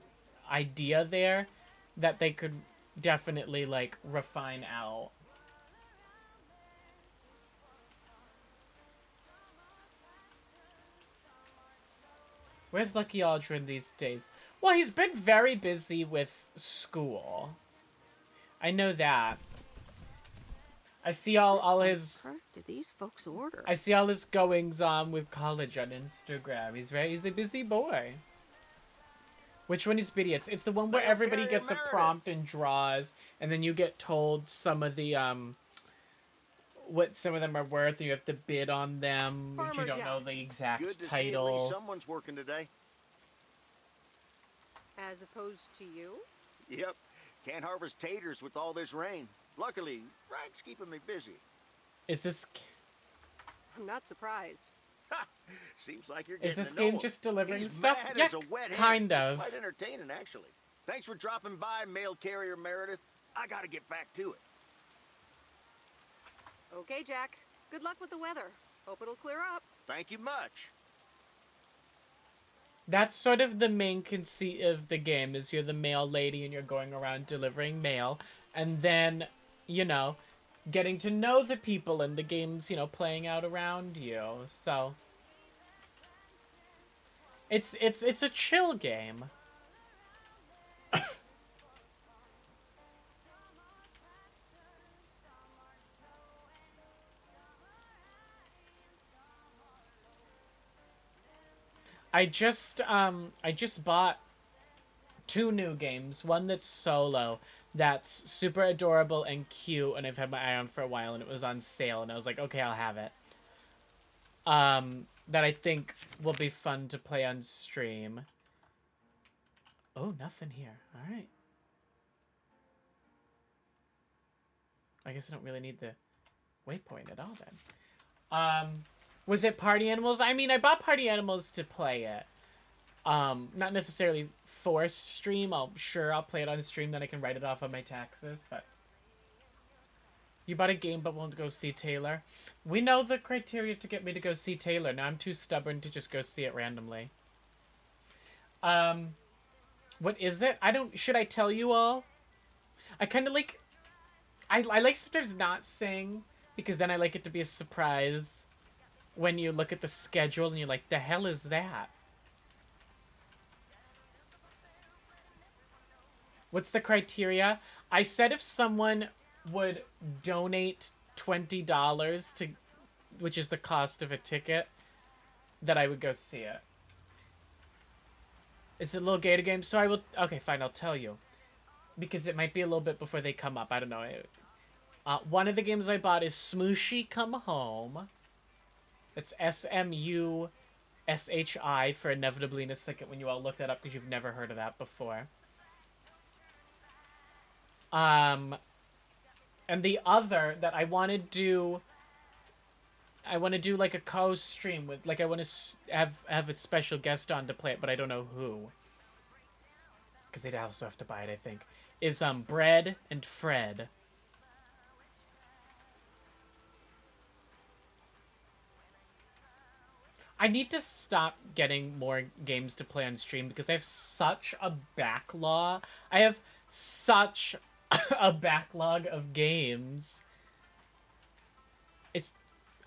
Speaker 2: idea there that they could definitely, like, refine out. Where's Lucky Aldrin these days? Well, he's been very busy with school. I know that. I see all his...
Speaker 6: What did these folks order?
Speaker 2: I see all his goings on with college on Instagram. He's a busy boy. Which one is Bidiots? It's the one where everybody gets a prompt and draws, and then you get told some of the what some of them are worth, and you have to bid on them, but you don't know the exact
Speaker 13: Good to
Speaker 2: title.
Speaker 13: see at least someone's working today.
Speaker 6: As opposed to you?
Speaker 13: Yep.
Speaker 16: Can't harvest taters with all this rain. Luckily, Frank's keeping me busy.
Speaker 2: Is this...
Speaker 6: I'm not surprised.
Speaker 16: Ha! Seems like you're
Speaker 2: Is
Speaker 16: getting
Speaker 2: this
Speaker 16: to know
Speaker 2: game
Speaker 16: him.
Speaker 2: just delivering
Speaker 16: He's
Speaker 2: stuff?
Speaker 16: mad
Speaker 2: Yeah,
Speaker 16: as a wet hen.
Speaker 2: kind
Speaker 16: It's
Speaker 2: of.
Speaker 16: quite entertaining, actually. Thanks for dropping by, mail carrier Meredith. I gotta get back to it.
Speaker 6: Okay, Jack. Good luck with the weather. Hope it'll clear up.
Speaker 16: Thank you much.
Speaker 2: That's sort of the main conceit of the game, is you're the mail lady and you're going around delivering mail. And then, you know, getting to know the people and the game's, you know, playing out around you. So it's a chill game. I just bought 2 new games. One that's solo, that's super adorable and cute, and I've had my eye on for a while, and it was on sale, and I was like, okay, I'll have it. That I think will be fun to play on stream. Oh, nothing here. All right. I guess I don't really need the waypoint at all then. Was it Party Animals? I mean, I bought Party Animals to play it. Not necessarily for stream. I'll play it on stream, then I can write it off on my taxes, but... You bought a game but won't go see Taylor? We know the criteria to get me to go see Taylor. Now I'm too stubborn to just go see it randomly. What is it? Should I tell you all? I kind of like... I like sometimes not saying, because then I like it to be a surprise when you look at the schedule and you're like, the hell is that? What's the criteria? I said if someone would donate $20 to, which is the cost of a ticket, that I would go see it. It's a little gator game, so I will... Okay, fine, I'll tell you. Because it might be a little bit before they come up, I don't know. One of the games I bought is Smooshy Come Home. It's S-M-U-S-H-I for inevitably in a second when you all look that up because you've never heard of that before. And the other that I want to do like a co-stream with, like I want to have a special guest on to play it, but I don't know who. Because they'd also have to buy it, I think. Is Bread and Fred. I need to stop getting more games to play on stream because I have such a backlog. I have such a backlog of games.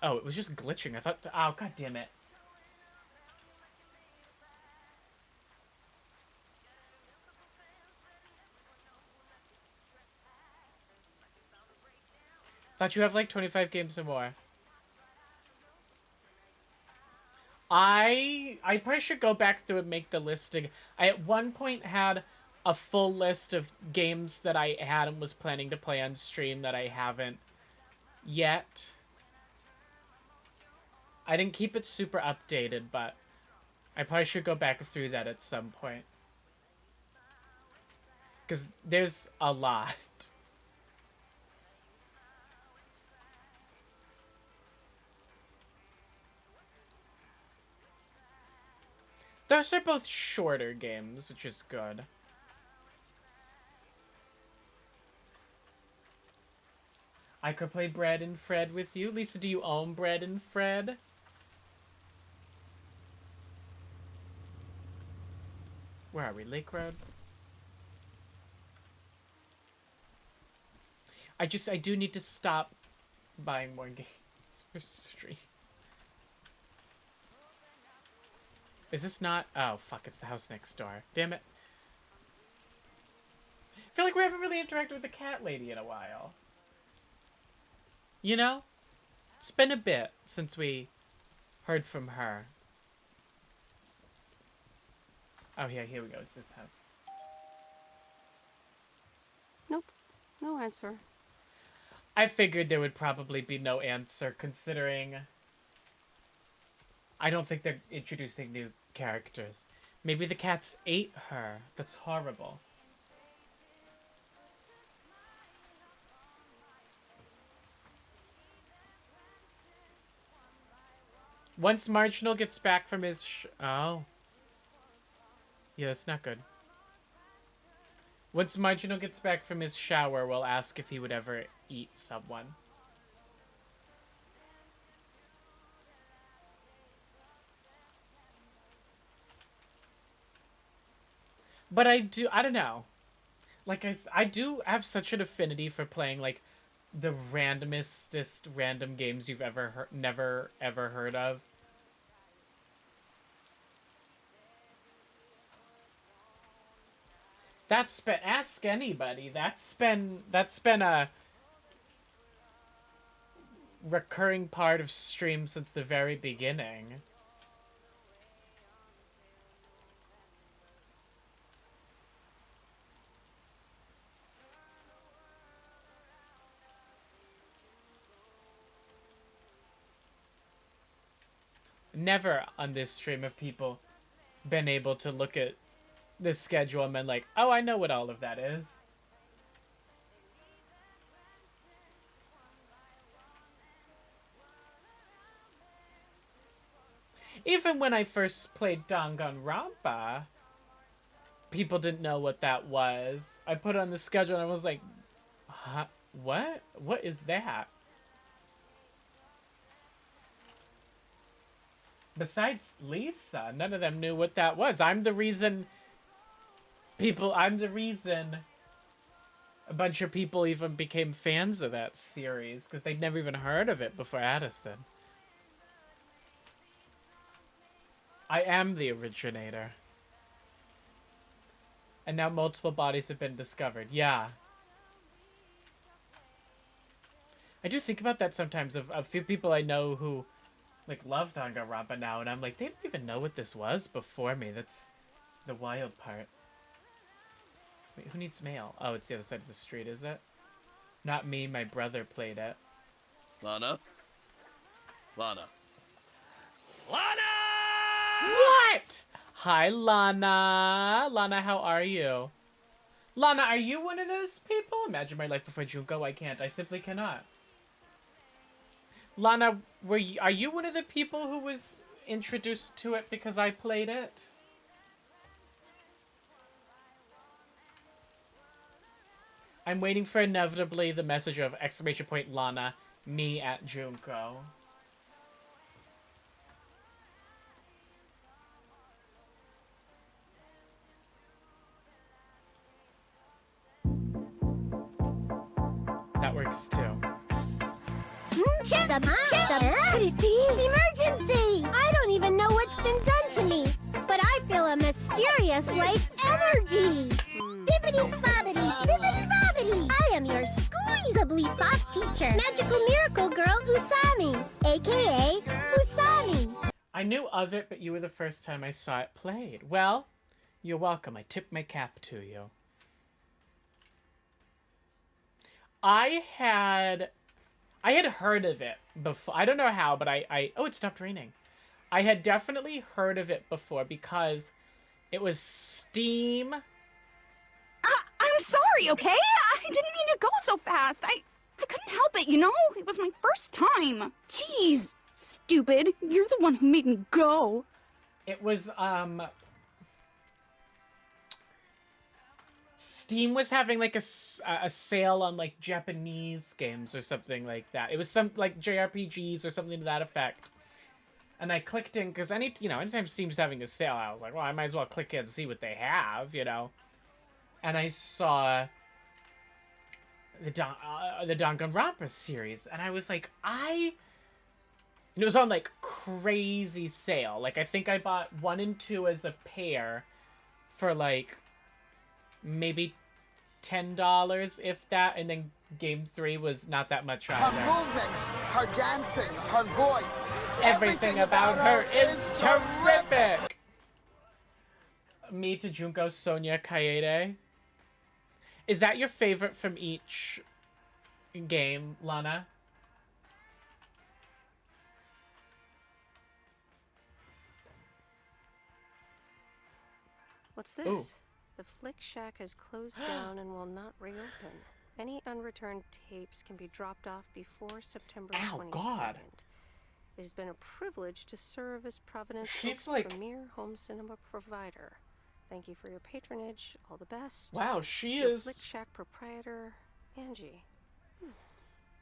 Speaker 2: Oh, it was just glitching. I thought... Oh, god damn it. Thought you have like 25 games or more. I probably should go back through and make the listing. I at one point had a full list of games that I had and was planning to play on stream that I haven't yet. I didn't keep it super updated, but I probably should go back through that at some point. Because there's a lot. Those are both shorter games, which is good. I could play Bread and Fred with you. Lisa, do you own Bread and Fred? Where are we? Lake Road? I do need to stop buying more games for stream. Is this not... Oh, fuck, it's the house next door. Damn it. I feel like we haven't really interacted with the cat lady in a while. You know? It's been a bit since we heard from her. Oh, yeah, here we go. It's this house.
Speaker 6: Nope. No answer.
Speaker 2: I figured there would probably be no answer, considering... I don't think they're introducing new characters. Maybe the cats ate her. That's horrible. Once Marginal gets back from his oh. Yeah, that's not good. Once Marginal gets back from his shower, we'll ask if he would ever eat someone. But I don't know. Like, I do have such an affinity for playing, like, the randomest random games you've never ever heard of. Ask anybody. That's been a recurring part of streams since the very beginning. Never on this stream have people been able to look at the schedule and been like, oh, I know what all of that is. Even when I first played Danganronpa, people didn't know what that was. I put it on the schedule and I was like, huh? What? What is that? Besides Lisa, none of them knew what that was. I'm the reason a bunch of people even became fans of that series, because they'd never even heard of it before Addison. I am the originator. And now multiple bodies have been discovered. Yeah. I do think about that sometimes, of a few people I know who like love Danganronpa now, and I'm like, they didn't even know what this was before me. That's the wild part. Wait, who needs mail? Oh, it's the other side of the street, is it? Not me, my brother played it.
Speaker 16: Lana? Lana.
Speaker 2: What? Hi, Lana. Lana, how are you? Lana, are you one of those people? Imagine my life before Junko. I can't. I simply cannot. Lana, are you one of the people who was introduced to it because I played it? I'm waiting for inevitably the message of ! Lana, me at Junko. That works too.
Speaker 19: Emergency! I don't even know what's been done to me, but I feel a mysterious life energy. Bibbidi-bobbidi, bibbidi-bobbidi. I am your squeezably soft teacher, magical miracle girl Usami, aka Usami.
Speaker 2: I knew of it, but you were the first time I saw it played. Well, you're welcome. I tip my cap to you. I had heard of it before. I don't know how, but oh, it stopped raining. I had definitely heard of it before because it was Steam.
Speaker 9: I'm sorry, okay? I didn't mean to go so fast. I couldn't help it, you know? It was my first time. Jeez, stupid. You're the one who made me go.
Speaker 2: It was, Steam was having like a sale on like Japanese games or something like that. It was some like JRPGs or something to that effect. And I clicked in because anytime Steam's having a sale, I was like, well, I might as well click in and see what they have, you know. And I saw the Danganronpa series, and I was like, and it was on like crazy sale. Like I think I bought 1 and 2 as a pair for like maybe $10, if that, and then game 3 was not that much either.
Speaker 22: Her movements, her dancing, her voice.
Speaker 2: Everything about her is terrific! Me to Junko Sonia Kaede. Is that your favorite from each game, Lana?
Speaker 6: What's this?
Speaker 2: Ooh.
Speaker 6: The Flick Shack has closed down and will not reopen. Any unreturned tapes can be dropped off before September 22nd.
Speaker 2: God.
Speaker 6: It has been a privilege to serve as Providence's
Speaker 2: She's like...
Speaker 6: premier home cinema provider. Thank you for your patronage. All the best.
Speaker 2: Wow, she
Speaker 6: Your
Speaker 2: is...
Speaker 6: Flick Shack proprietor, Angie.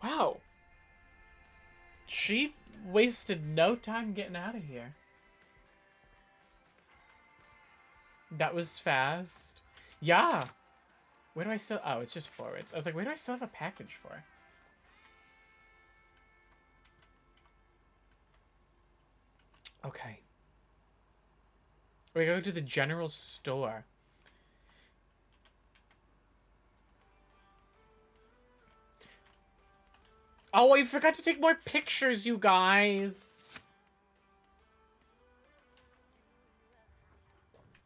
Speaker 2: Wow. She wasted no time getting out of here. That was fast. Yeah. Where do I still... Oh, it's just forwards. I was like, where do I still have a package for? Okay. We go to the general store. Oh, I forgot to take more pictures, you guys.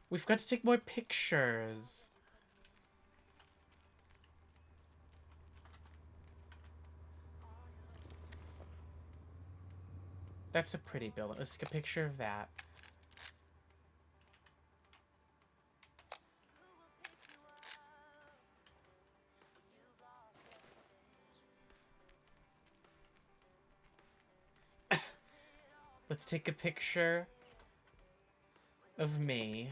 Speaker 2: We forgot to take more pictures. That's a pretty building. Let's take a picture of that. Let's take a picture of me.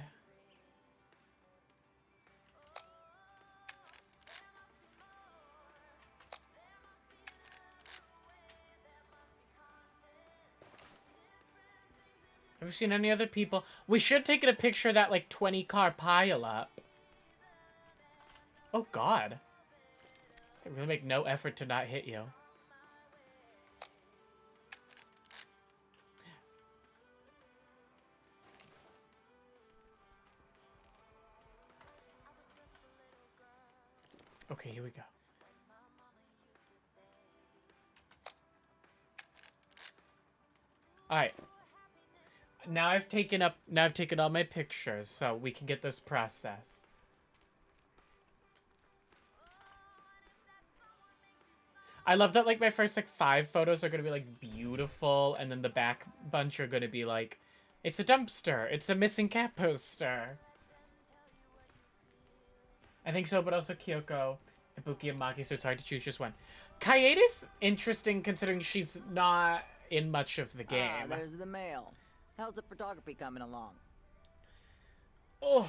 Speaker 2: Have you seen any other people? We should take a picture of that, like, 20-car pile-up. Oh, God. I really make no effort to not hit you. Okay, here we go. Alright. Now I've taken all my pictures, so we can get those processed. I love that, like, my first, like, 5 photos are gonna be, like, beautiful, and then the back bunch are gonna be, like, it's a dumpster, it's a missing cat poster. I think so, but also Kyoko, Ibuki, and Maki, so it's hard to choose just one. Kaede's interesting, considering she's not in much of the game.
Speaker 11: Ah, there's the mail. How's the photography coming along?
Speaker 6: Oh.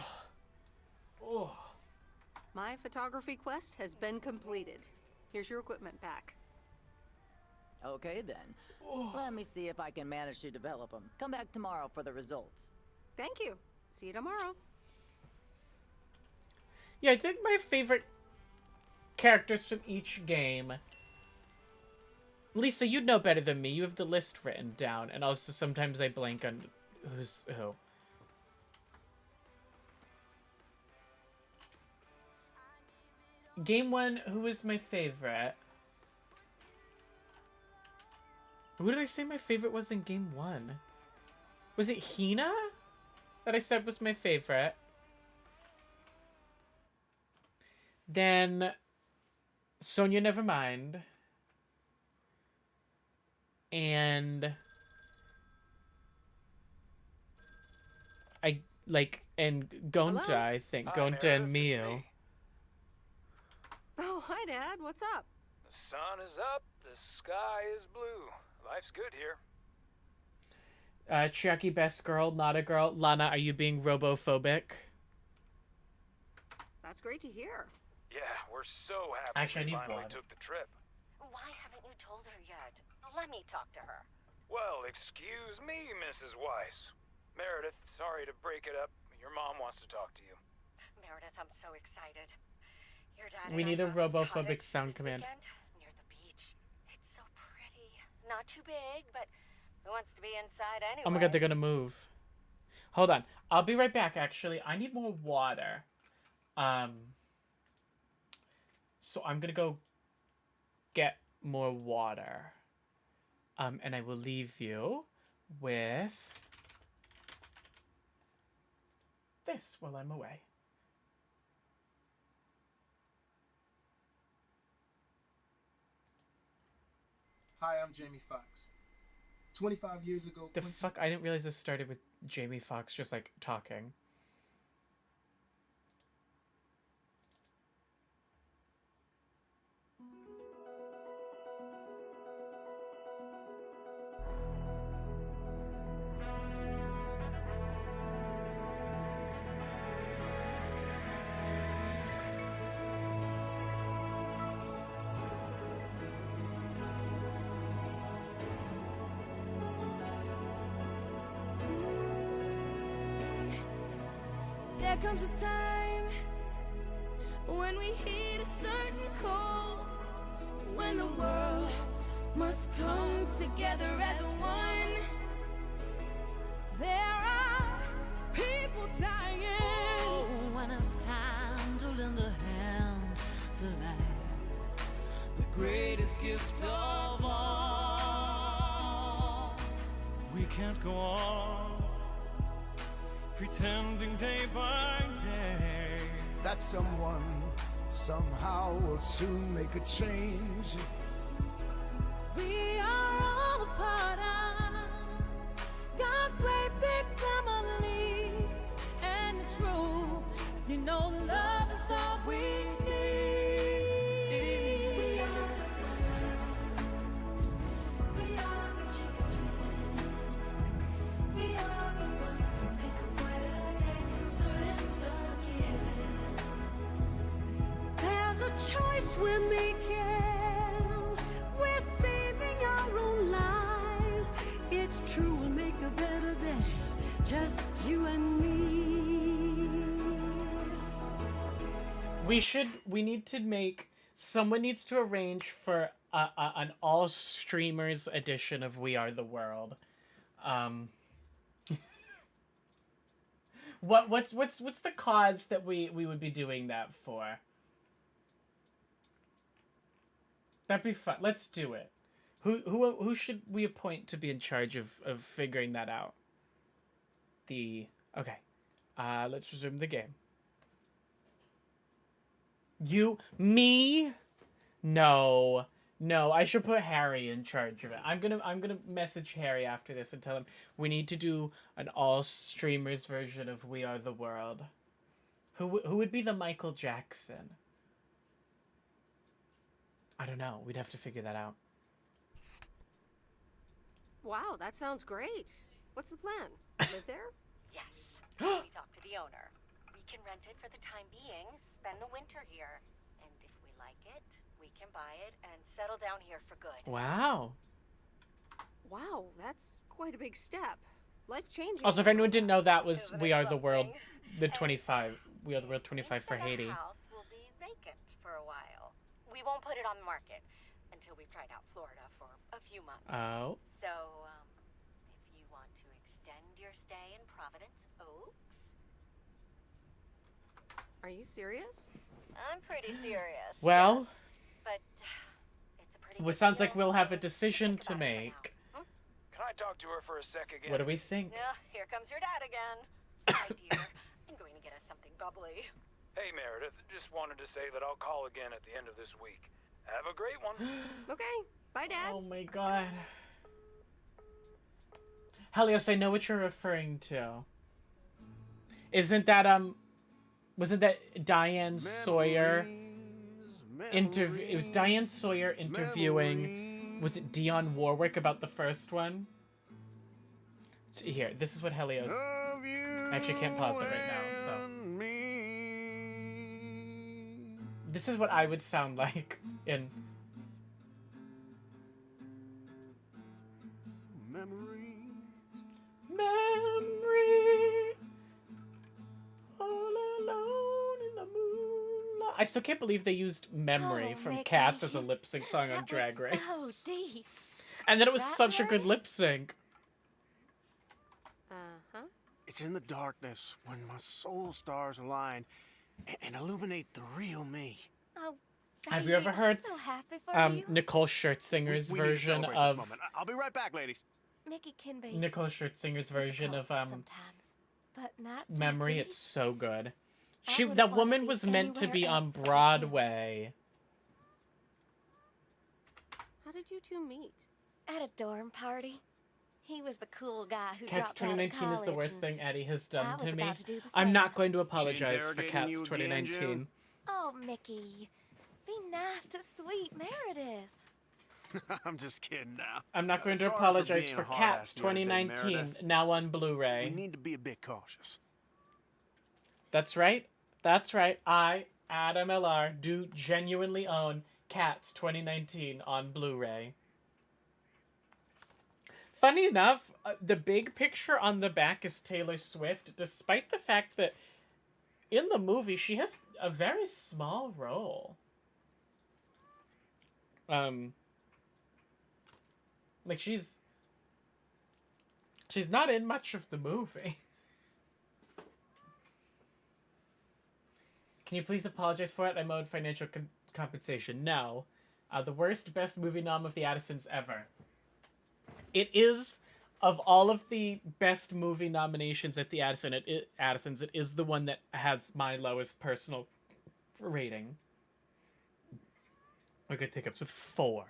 Speaker 6: My photography quest has been completed. Here's your equipment back.
Speaker 11: Okay, then. Let me see if I can manage to develop them. Come back tomorrow for the results.
Speaker 6: Thank you. See you tomorrow.
Speaker 2: Yeah, I think my favorite characters from each game... Lisa, you'd know better than me. You have the list written down, and also sometimes I blank on who's who. Game 1, who was my favorite? Who did I say my favorite was in Game 1? Was it Hina that I said was my favorite? Then Sonya Nevermind. And Gonta,
Speaker 6: Hello?
Speaker 2: I think.
Speaker 10: Hi,
Speaker 2: Gonta
Speaker 10: Meredith,
Speaker 2: and Miu.
Speaker 6: Oh, hi, Dad. What's up?
Speaker 10: The sun is up, the sky is blue. Life's good here.
Speaker 2: Chiaki, best girl, not a girl. Lana, are you being robophobic?
Speaker 6: That's great to hear.
Speaker 10: Yeah, we're so happy
Speaker 2: Actually, I
Speaker 10: we
Speaker 2: need
Speaker 10: finally
Speaker 2: one.
Speaker 10: took the trip.
Speaker 12: Why haven't you told her yet? Let me talk to her.
Speaker 10: Well, excuse me, Mrs. Weiss. Meredith, sorry to break it up. Your mom wants to talk to you.
Speaker 12: Meredith, I'm so excited. Your dad
Speaker 2: We
Speaker 12: and
Speaker 2: need
Speaker 12: I
Speaker 2: a
Speaker 12: bought this
Speaker 2: robophobic
Speaker 12: cottage
Speaker 2: sound
Speaker 12: this
Speaker 2: command.
Speaker 12: weekend near the beach. It's so pretty. Not too big, but who wants to be inside anyway?
Speaker 2: Oh my god, they're gonna move. Hold on. I'll be right back, actually. I need more water. So I'm gonna go get more water. And I will leave you with this while I'm away.
Speaker 23: Hi, I'm Jamie Foxx. 25 years ago...
Speaker 2: The fuck? I didn't realize this started with Jamie Foxx just, like, talking.
Speaker 21: There comes a time when we hit a certain chord, when the world must come together as one. There are people dying.
Speaker 3: Oh, when it's time to lend a hand to life, the greatest gift of all.
Speaker 1: We can't go on pretending day by day
Speaker 4: that someone somehow will soon make a change.
Speaker 21: We are all a part of God's great big family, and it's true, you know, love is all we need. We are the world. We are the children. We are the ones who make a brighter day. So let's start giving. There's a choice we're making. We're saving our own lives. It's true, we'll make a better day. Just you and me.
Speaker 2: We need to make, someone needs to arrange for an all streamers edition of We Are the World. What's the cause that we would be doing that for? That'd be fun. Let's do it. Who should we appoint to be in charge of figuring that out? Okay. Let's resume the game. Me? No, I should put Harry in charge of it. I'm gonna message Harry after this and tell him we need to do an all streamers version of We Are the World. Who would be the Michael Jackson? I don't know. We'd have to figure that out.
Speaker 6: Wow, that sounds great. What's the plan? Live there?
Speaker 12: Yes. We talked to the owner. We can rent it for the time being, spend the winter here. And if we like it, we can buy it and settle down here for good.
Speaker 2: Wow.
Speaker 6: Wow, that's quite a big step. Life-changing.
Speaker 2: Also, if anyone didn't know, that was We Are the World, the 25. We Are the World 25 for Haiti.
Speaker 12: The house will be vacant for a while. We won't put it on the market until we've tried out Florida for a few months.
Speaker 2: Oh.
Speaker 12: So, if you want to extend your stay in Providence Oaks...
Speaker 6: Are you serious?
Speaker 12: I'm pretty serious.
Speaker 2: Well,
Speaker 12: But it's a pretty
Speaker 2: well, sounds like we'll have a decision to make.
Speaker 10: Can I talk to her for a sec again?
Speaker 2: What do we think?
Speaker 12: Yeah, here comes your dad again. Hi, dear. I'm going to get us something bubbly.
Speaker 10: Hey, Meredith. Just wanted to say that I'll call again at the end of this week. Have a great one.
Speaker 6: Okay. Bye, Dad.
Speaker 2: Oh my god. Helios, I know what you're referring to. Isn't that, wasn't that Diane Sawyer? It was Diane Sawyer interviewing, was it Dionne Warwick about the first one? So here, this is what Helios... I actually can't pause it right now, so... This is what I would sound like in... Memory, all alone in the moonlight. I still can't believe they used Memory from
Speaker 7: Mickey.
Speaker 2: Cats as a lip sync song on Drag Race.
Speaker 7: So deep.
Speaker 2: And then it was such a good lip sync.
Speaker 6: Uh-huh.
Speaker 8: It's in the darkness when my soul stars align and illuminate the real me.
Speaker 7: Oh,
Speaker 2: Have you ever heard
Speaker 7: so happy for you.
Speaker 2: Nicole Scherzinger's
Speaker 8: We need to
Speaker 2: version
Speaker 8: celebrate this
Speaker 2: of
Speaker 8: moment. I'll be right back, ladies.
Speaker 7: Mickey can be
Speaker 2: Nicole Scherzinger's version of
Speaker 7: sometimes, but not
Speaker 2: Memory?
Speaker 7: exactly.
Speaker 2: It's so good.
Speaker 7: I
Speaker 2: She
Speaker 7: wouldn't
Speaker 2: that
Speaker 7: wanna
Speaker 2: woman
Speaker 7: be
Speaker 2: was meant to
Speaker 7: anywhere
Speaker 2: be on
Speaker 7: else but
Speaker 2: Broadway.
Speaker 6: How did you two meet?
Speaker 7: At a dorm party. He was the cool guy who
Speaker 2: Cats
Speaker 7: dropped out of
Speaker 2: 2019 is the
Speaker 7: college
Speaker 2: worst
Speaker 7: and
Speaker 2: thing Eddie has
Speaker 7: I
Speaker 2: done
Speaker 7: was
Speaker 2: to me.
Speaker 7: about to do the
Speaker 2: I'm
Speaker 7: same.
Speaker 2: not going to apologize for
Speaker 8: interrogating
Speaker 2: Cats
Speaker 8: you again,
Speaker 2: 2019.
Speaker 8: June?
Speaker 7: Oh, Mickey. Be nice to sweet Meredith.
Speaker 8: I'm just kidding now.
Speaker 2: I'm not going to
Speaker 8: Sorry for
Speaker 2: apologize
Speaker 8: being
Speaker 2: for
Speaker 8: a hard
Speaker 2: Cats
Speaker 8: ass the other day,
Speaker 2: 2019,
Speaker 8: Meredith.
Speaker 2: now on
Speaker 8: We
Speaker 2: Blu-ray.
Speaker 8: need to be a bit cautious.
Speaker 2: That's right. That's right. I, AddMLR, do genuinely own Cats 2019 on Blu-ray. Funny enough, the big picture on the back is Taylor Swift, despite the fact that in the movie, she has a very small role. Like she's not in much of the movie. Can you please apologize for it? I'm owed financial compensation. No. The worst best movie nom of the Addisons ever. It is, of all of the best movie nominations at the Addisons, it is the one that has my lowest personal rating. I could take up with 4.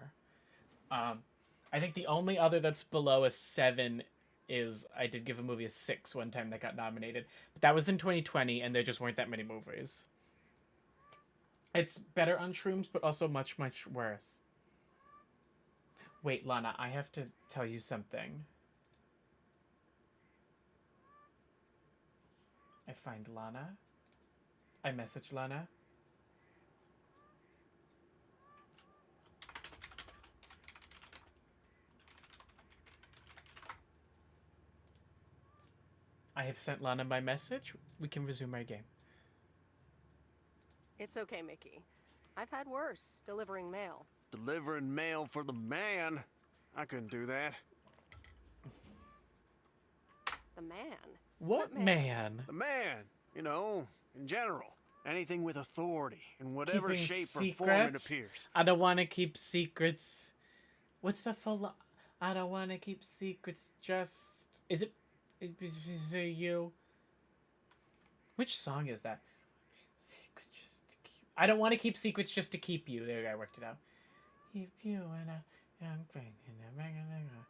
Speaker 2: I think the only other that's below a 7 is I did give a movie a 6 one time that got nominated. But that was in 2020, and there just weren't that many movies. It's better on Shrooms, but also much, much worse. Wait, Lana, I have to tell you something. I find Lana. I message Lana. I have sent Lana my message. We can resume our game.
Speaker 6: It's okay, Mickey. I've had worse delivering mail.
Speaker 8: Delivering mail for the man? I couldn't do that.
Speaker 6: The man?
Speaker 2: What man?
Speaker 8: The man, you know, in general. Anything with authority, in whatever
Speaker 2: Keeping
Speaker 8: shape
Speaker 2: secrets?
Speaker 8: or form it appears.
Speaker 2: I don't want to keep secrets. What's the full... I don't want to keep secrets just... Is it for you? Which song is that? Secrets just to keep... I don't want to keep secrets just to keep you. There, I worked it out. Keep you in a young thing in a mega nigga. I'm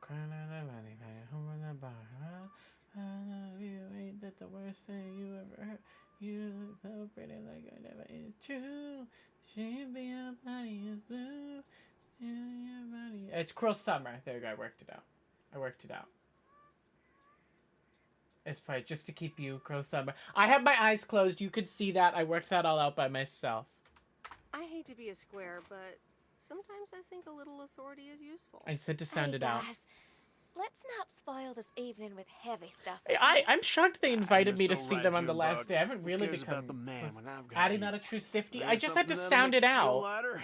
Speaker 2: crying out of money, home in the bar. I love you, ain't that the worst thing you ever heard? You look so pretty like I never is true. She be your body is blue. Your body. It's Cruel Summer. There you go. I worked it out. It's probably just to keep you, Cruel Summer. I have my eyes closed. You could see that. I worked that all out by myself.
Speaker 6: I hate to be a square, but sometimes I think a little authority is useful.
Speaker 2: I said to sound it out.
Speaker 7: Let's not spoil this evening with heavy stuff.
Speaker 2: I'm shocked they invited me to
Speaker 8: so
Speaker 2: see
Speaker 8: right,
Speaker 2: them on the
Speaker 8: June
Speaker 2: last
Speaker 8: bug.
Speaker 2: day. I haven't really
Speaker 8: Who cares
Speaker 2: become
Speaker 8: about the man when I've got
Speaker 2: Addie,
Speaker 8: you?
Speaker 2: not a true sifty.
Speaker 8: There's
Speaker 2: I just had to
Speaker 8: something
Speaker 2: sound it
Speaker 8: that'll make you feel
Speaker 2: out.
Speaker 8: lighter.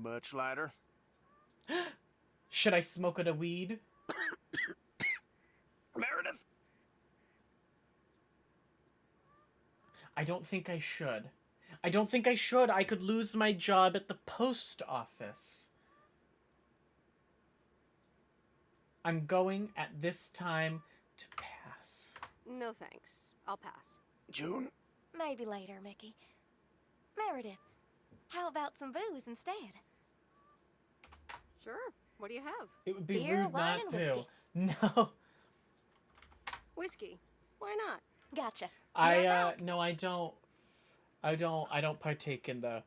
Speaker 8: Much lighter.
Speaker 2: Should I smoke a weed?
Speaker 8: Meredith.
Speaker 2: I don't think I should. I could lose my job at the post office. I'm going at this time to pass.
Speaker 6: No thanks. I'll pass.
Speaker 8: June?
Speaker 7: Maybe later, Mickey. Meredith, how about some booze instead?
Speaker 6: Sure. What do you have?
Speaker 2: It would be
Speaker 7: Beer,
Speaker 2: rude
Speaker 7: wine,
Speaker 2: not
Speaker 7: and
Speaker 2: to.
Speaker 7: whiskey.
Speaker 2: No.
Speaker 6: Whiskey. Why not?
Speaker 7: Gotcha.
Speaker 2: No, I don't partake in the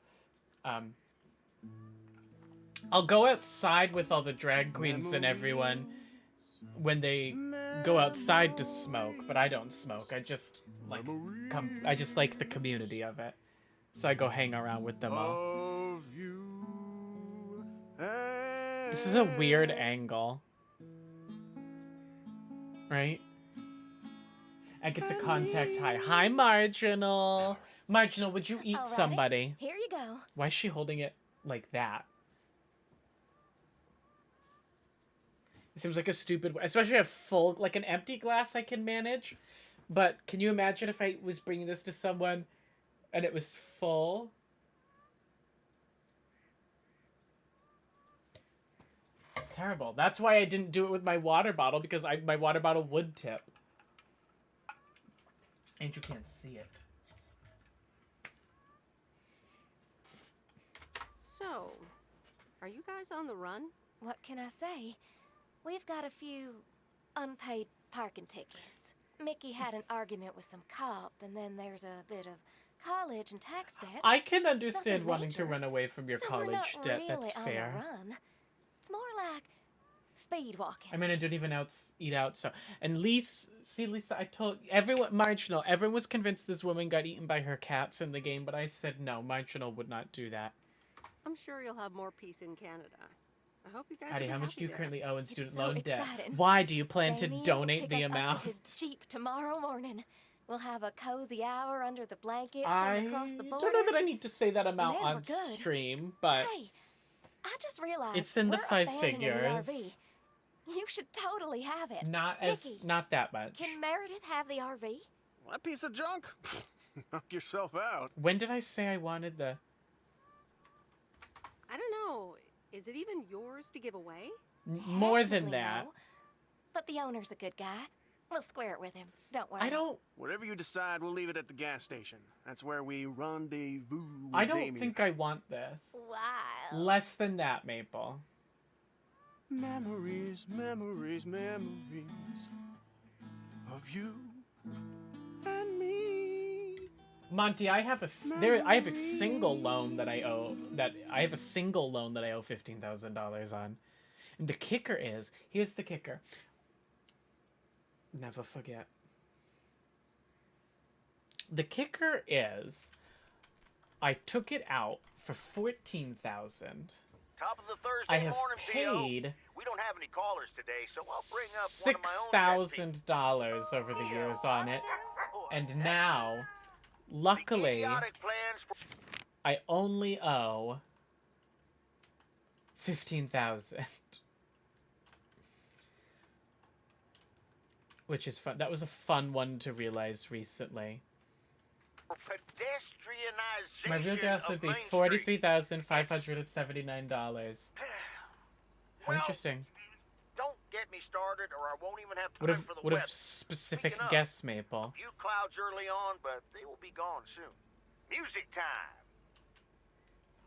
Speaker 2: I'll go outside with all the drag queens and everyone when they go outside to smoke, but I don't smoke. I just like the community of it. So I go hang around with them all. This is a weird angle. Right? I get to contact Hi Marginal. Marginal, would you eat
Speaker 7: Alrighty,
Speaker 2: somebody?
Speaker 7: Here you go.
Speaker 2: Why is she holding it like that? It seems like a stupid, especially a full, like an empty glass I can manage. But can you imagine if I was bringing this to someone and it was full? Terrible. That's why I didn't do it with my water bottle, because my water bottle would tip. And you can't see it.
Speaker 6: So, are you guys on the run?
Speaker 7: What can I say? We've got a few unpaid parking tickets. Mickey had an argument with some cop, and then there's a bit of college and tax debt.
Speaker 2: I can understand
Speaker 7: Nothing
Speaker 2: wanting to
Speaker 7: major.
Speaker 2: run away from your
Speaker 7: So
Speaker 2: college
Speaker 7: we're not
Speaker 2: debt.
Speaker 7: really
Speaker 2: That's
Speaker 7: on
Speaker 2: fair.
Speaker 7: the run. It's more like speed walking.
Speaker 2: I mean, I don't even eat out, so... And Lisa, I told everyone, Marginal, everyone was convinced this woman got eaten by her cats in the game, but I said no, Marginal would not do that.
Speaker 6: I'm sure you'll have more peace in Canada. I hope you guys
Speaker 2: Addie,
Speaker 6: will be
Speaker 2: how much do you
Speaker 6: happy
Speaker 2: currently
Speaker 6: there.
Speaker 2: owe in
Speaker 7: It's
Speaker 2: student
Speaker 7: so
Speaker 2: loan debt?
Speaker 7: exciting.
Speaker 2: Why do you plan to
Speaker 7: Damien will
Speaker 2: donate
Speaker 7: pick
Speaker 2: the
Speaker 7: us up
Speaker 2: amount?
Speaker 7: with his Jeep tomorrow morning.
Speaker 12: We'll have a cozy hour under the blankets
Speaker 2: I
Speaker 12: swim across the border.
Speaker 2: don't know that I need to say that amount
Speaker 12: then
Speaker 2: on
Speaker 12: we're good.
Speaker 2: stream, but
Speaker 12: Hey, I just realized
Speaker 2: it's in the
Speaker 12: we're
Speaker 2: 5
Speaker 12: abandoning
Speaker 2: figures.
Speaker 12: The RV. You should totally have it.
Speaker 2: Not
Speaker 12: Nikki,
Speaker 2: not that much.
Speaker 12: can Meredith have the RV?
Speaker 8: That piece of junk? Knock yourself out.
Speaker 2: When did I say I wanted the...
Speaker 6: I don't know. Is it even yours to give away?
Speaker 2: More than
Speaker 12: Technically,
Speaker 2: that.
Speaker 12: no. But the owner's a good guy. We'll square it with him. Don't worry.
Speaker 2: I don't...
Speaker 8: Whatever you decide, we'll leave it at the gas station. That's where we rendezvous with
Speaker 2: I don't
Speaker 8: Damien.
Speaker 2: think I want this.
Speaker 12: Wow.
Speaker 2: Less than that, Maple.
Speaker 8: Memories, memories, memories of you and me.
Speaker 2: Monty, I have a single loan that I owe $15,000 on. And the kicker is, here's the kicker. Never forget. The kicker is, I took it out for $14,000.
Speaker 13: Top of the Thursday
Speaker 2: I have
Speaker 13: morning,
Speaker 2: paid
Speaker 13: P.O. We don't have any callers today, so I'll bring up one of my own
Speaker 2: $6,000 over the years on it, and now, luckily, I only owe $15,000, which is fun. That was a fun one to realize recently.
Speaker 13: pedestrianization.
Speaker 2: My real gas would be
Speaker 13: of Main Street.
Speaker 2: $43,579. How interesting.
Speaker 13: Don't get me started, or I won't even have
Speaker 2: What
Speaker 13: time
Speaker 2: if
Speaker 13: for the
Speaker 2: what
Speaker 13: web.
Speaker 2: if specific
Speaker 13: Speaking of,
Speaker 2: guess, Maple?
Speaker 13: A few clouds early on, but they will be gone soon. Music time.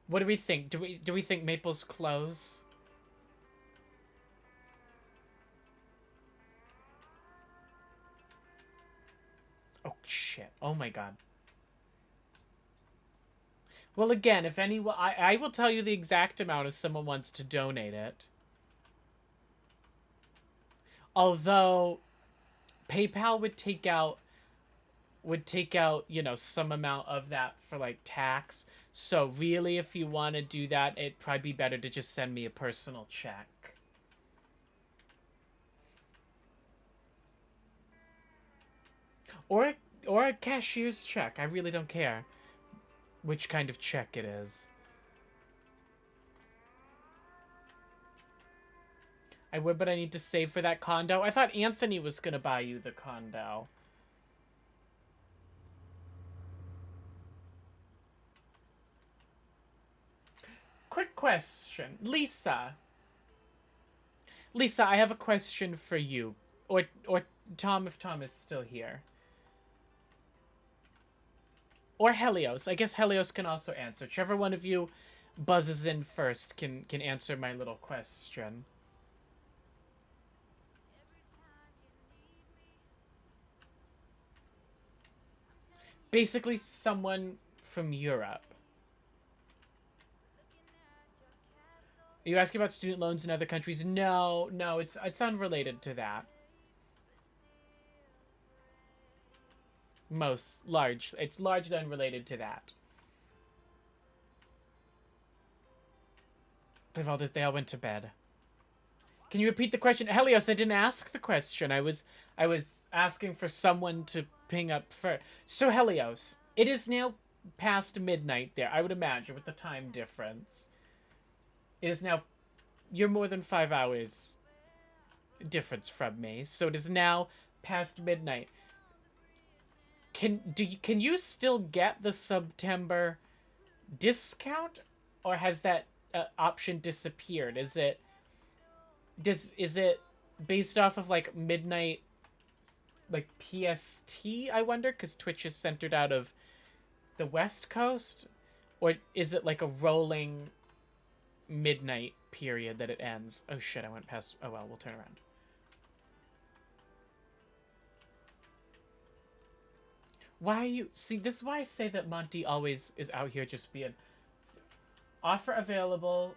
Speaker 2: What do we think? Do we think Maple's close? Oh shit! Oh my god. Well, again, if anyone, I will tell you the exact amount if someone wants to donate it. Although, PayPal would take out, you know, some amount of that for, like, tax. So, really, if you want to do that, it'd probably be better to just send me a personal check. Or a cashier's check. I really don't care which kind of check it is. I would, but I need to save for that condo. I thought Anthony was going to buy you the condo. Quick question. Lisa. Lisa, I have a question for you. Or Tom, if Tom is still here. Or Helios. I guess Helios can also answer. Whichever one of you buzzes in first can answer my little question. Basically, someone from Europe. Are you asking about student loans in other countries? No, it's unrelated to that. It's largely unrelated to that. They all went to bed. Can you repeat the question? Helios, I didn't ask the question. I was asking for someone to ping up first. So Helios, it is now past midnight there, I would imagine, with the time difference. It is now, you're more than 5 hours difference from me, so it is now past midnight. Can you still get the September discount, or has that option disappeared? Is it based off of like midnight, like PST? I wonder, because Twitch is centered out of the West Coast, or is it like a rolling midnight period that it ends? Oh shit! I went past. Oh well, we'll turn around. Why are you... See, this is why I say that Monty always is out here just being... Offer available...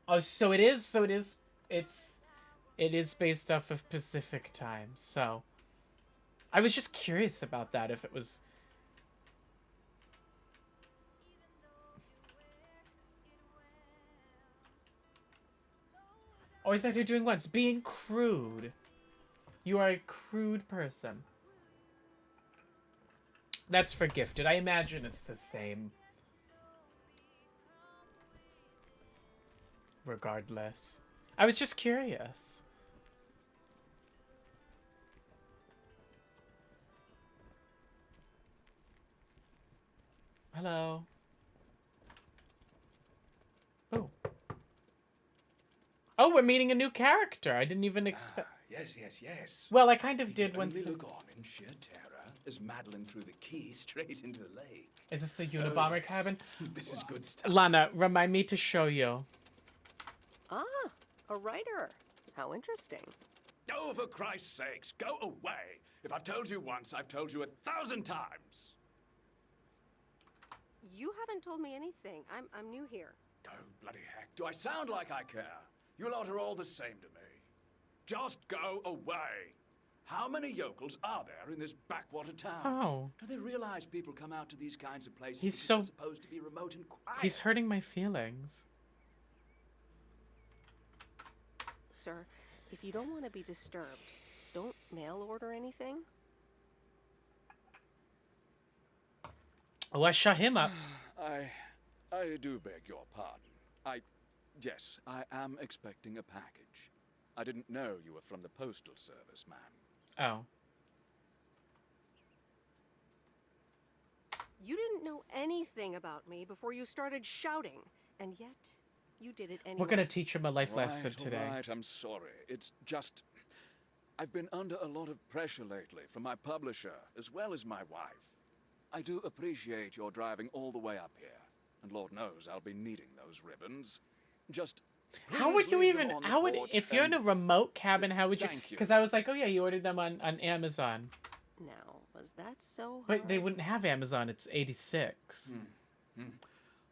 Speaker 2: Oh, so it is based off of Pacific time, so... I was just curious about that, if it was... Always out here doing once. Being crude. You are a crude person. That's for gifted. I imagine it's the same. Regardless. I was just curious. Hello. Oh. Oh, we're meeting a new character. I didn't even expect...
Speaker 15: Yes.
Speaker 2: Well, I kind of
Speaker 15: He
Speaker 2: did
Speaker 15: could
Speaker 2: once...
Speaker 15: only look on in sheer terror as Madeline threw the key straight into the lake.
Speaker 2: Is this the Unabomber
Speaker 15: yes.
Speaker 2: cabin?
Speaker 15: This is good stuff.
Speaker 2: Lana, remind me to show you.
Speaker 6: Ah, a writer. How interesting.
Speaker 15: Oh, for Christ's sakes, go away. If I've told you once, I've told you 1,000 times.
Speaker 6: You haven't told me anything. I'm new here.
Speaker 15: Oh, bloody heck. Do I sound like I care? You lot are all the same to me. Just go away. How many yokels are there in this backwater town?
Speaker 2: Oh.
Speaker 15: Do they realize people come out to these kinds of places
Speaker 2: He's
Speaker 15: because
Speaker 2: so...
Speaker 15: they're supposed to be remote and quiet?
Speaker 2: He's hurting my feelings.
Speaker 6: Sir, if you don't want to be disturbed, don't mail order anything.
Speaker 2: Oh, I shut him up.
Speaker 15: I do beg your pardon. Yes, I am expecting a package. I didn't know you were from the Postal Service, ma'am.
Speaker 2: Oh.
Speaker 6: You didn't know anything about me before you started shouting, and yet you did it anyway.
Speaker 2: We're gonna teach him a life lesson today.
Speaker 15: Right, I'm sorry. It's just... I've been under a lot of pressure lately from my publisher, as well as my wife. I do appreciate your driving all the way up here. And Lord knows I'll be needing those ribbons. Just...
Speaker 2: How would you even... How would... If you're in a remote cabin, how would you... Because I was like, oh yeah, you ordered them on Amazon.
Speaker 6: Now, was that so hard?
Speaker 2: But they wouldn't have Amazon. It's 86.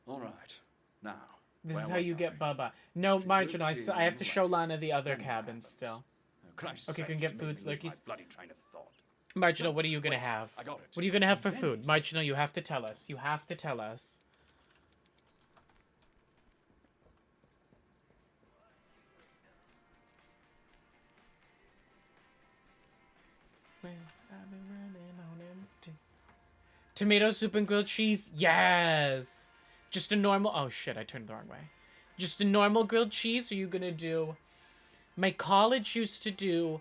Speaker 15: All right. Now...
Speaker 2: This is how you get Bubba. No, Marginal, I have to show Lana the other cabin still. Okay, can get food, Slurkies. Marginal, what are you gonna have?
Speaker 15: I got it.
Speaker 2: What are you gonna have for food? Marginal, you have to tell us. You have to tell us. I've been running on empty. Tomato soup and grilled cheese? Yes! Just a normal... Oh, shit, I turned the wrong way. Just a normal grilled cheese? Or are you gonna do... My college used to do...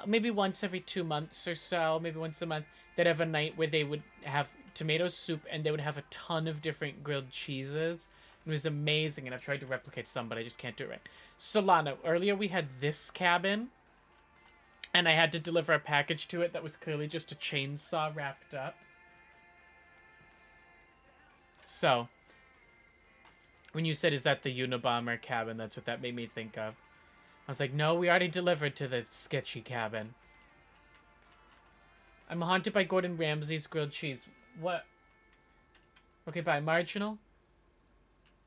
Speaker 2: maybe once every 2 months or so, maybe once a month, they'd have a night where they would have tomato soup and they would have a ton of different grilled cheeses. It was amazing, and I've tried to replicate some, but I just can't do it right. Solana, earlier we had this cabin, and I had to deliver a package to it that was clearly just a chainsaw wrapped up. So, when you said, is that the Unabomber cabin, that's what that made me think of. I was like, no, we already delivered to the sketchy cabin. I'm haunted by Gordon Ramsay's grilled cheese. What? Okay, bye. Marginal?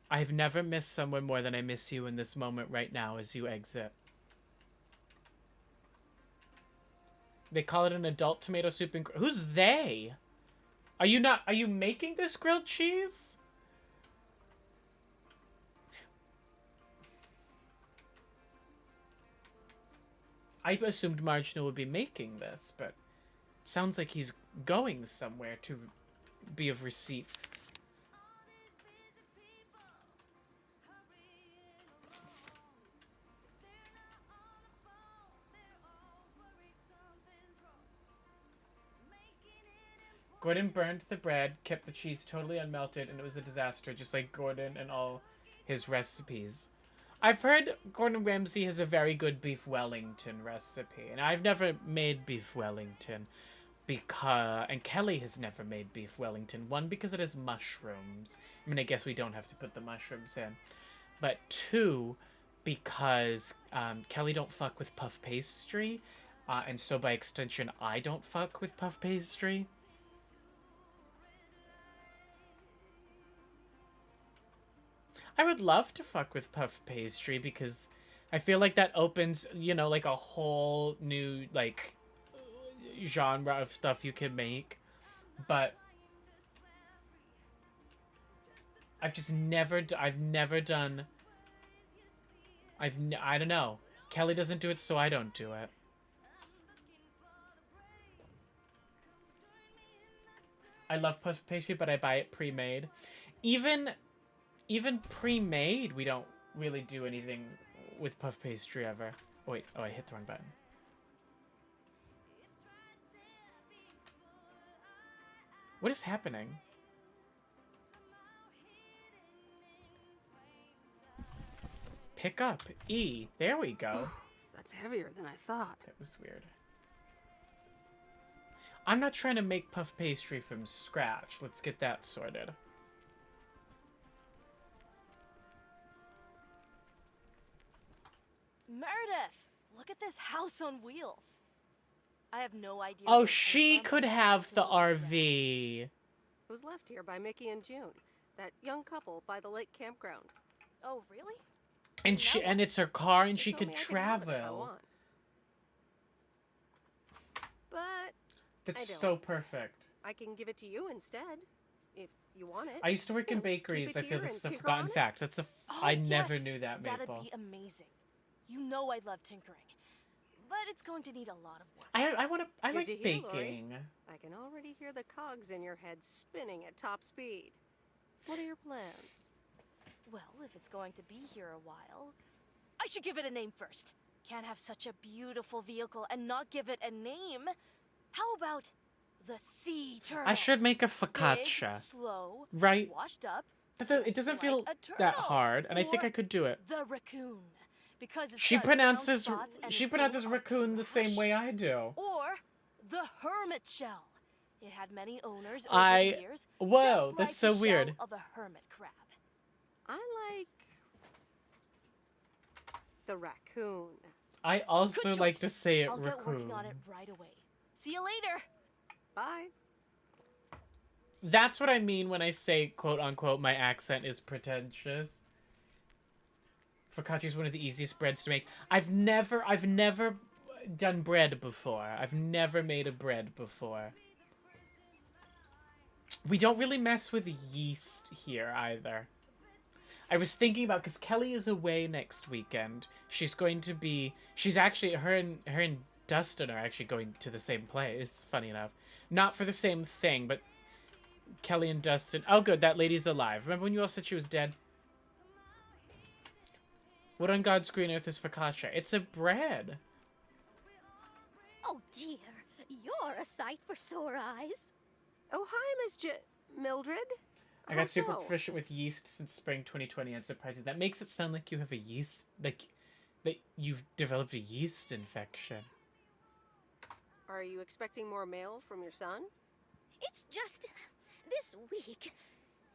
Speaker 2: I have never missed someone more than I miss you in this moment right now as you exit. They call it an adult tomato soup and... Who's they? Are you making this grilled cheese? I've assumed Marginal would be making this, but sounds like he's going somewhere to be of receipt. Gordon burned the bread, kept the cheese totally unmelted, and it was a disaster, just like Gordon and all his recipes. I've heard Gordon Ramsay has a very good beef Wellington recipe, and I've never made beef Wellington and Kelly has never made beef Wellington. One, because it has mushrooms. I mean, I guess we don't have to put the mushrooms in. But two, because Kelly don't fuck with puff pastry, and so by extension, I don't fuck with puff pastry. I would love to fuck with puff pastry because I feel like that opens, you know, like a whole new, like, genre of stuff you could make. But I've just never, I don't know. Kelly doesn't do it, so I don't do it. I love puff pastry, but I buy it pre-made. Even pre-made, we don't really do anything with puff pastry ever. Oh, wait, oh, I hit the wrong button. What is happening? Pick up. E. There we go.
Speaker 6: That's heavier than I thought.
Speaker 2: That was weird. I'm not trying to make puff pastry from scratch. Let's get that sorted.
Speaker 17: Meredith, look at this house on wheels. I have no idea.
Speaker 2: Oh, she could have the RV.
Speaker 6: It was left here by Mickey and June, that young couple by the lake campground.
Speaker 17: Oh, really?
Speaker 2: And it's her car, and she
Speaker 6: Told
Speaker 2: could
Speaker 6: me I could have it if I
Speaker 2: travel.
Speaker 6: want. But
Speaker 2: That's
Speaker 6: I don't.
Speaker 2: so perfect.
Speaker 6: I can give it to you instead, if you want it.
Speaker 2: I used to work in bakeries. I feel this is a forgotten fact. That's I never knew that, Maple.
Speaker 17: That'd be amazing. You know I love tinkering, but it's going to need a lot of work.
Speaker 2: I
Speaker 6: Good
Speaker 2: like
Speaker 6: to hear, Lori.
Speaker 2: baking.
Speaker 6: I can already hear the cogs in your head spinning at top speed. What are your plans?
Speaker 17: Well, if it's going to be here a while, I should give it a name first. Can't have such a beautiful vehicle and not give it a name. How about the sea turtle?
Speaker 2: I should make a
Speaker 17: Big,
Speaker 2: focaccia.
Speaker 17: slow,
Speaker 2: Right?
Speaker 17: washed up.
Speaker 2: It doesn't feel that hard, and I think I could do it.
Speaker 17: The raccoon, because it's
Speaker 2: She
Speaker 17: got brown
Speaker 2: pronounces
Speaker 17: spots and
Speaker 2: she
Speaker 17: it's
Speaker 2: pronounces
Speaker 17: full of
Speaker 2: raccoon the same way I do.
Speaker 17: Or the hermit shell. It had many owners over the years.
Speaker 2: Whoa,
Speaker 17: just
Speaker 2: that's
Speaker 17: like
Speaker 2: so
Speaker 17: the
Speaker 2: weird.
Speaker 17: shell of a hermit crab.
Speaker 6: I like the raccoon.
Speaker 2: I also
Speaker 17: Good
Speaker 2: like to
Speaker 17: choice.
Speaker 2: say it
Speaker 17: I'll get
Speaker 2: raccoon.
Speaker 17: working on it right away. See you later.
Speaker 6: Bye.
Speaker 2: That's what I mean when I say, quote unquote, my accent is pretentious. Focaccia is one of the easiest breads to make. I've never done bread before. I've never made a bread before. We don't really mess with yeast here either. I was thinking about, because Kelly is away next weekend. She's actually, her and Dustin are actually going to the same place, funny enough. Not for the same thing, but Kelly and Dustin. Oh, good, that lady's alive. Remember when you all said she was dead? What on God's green earth is focaccia? It's a bread.
Speaker 19: Oh dear, you're a sight for sore eyes.
Speaker 6: Oh, hi, Miss Mildred.
Speaker 2: I got super proficient with yeast since spring 2020. And surprising. That makes it sound like you have a yeast, like that you've developed a yeast infection.
Speaker 6: Are you expecting more mail from your son?
Speaker 19: It's just this week.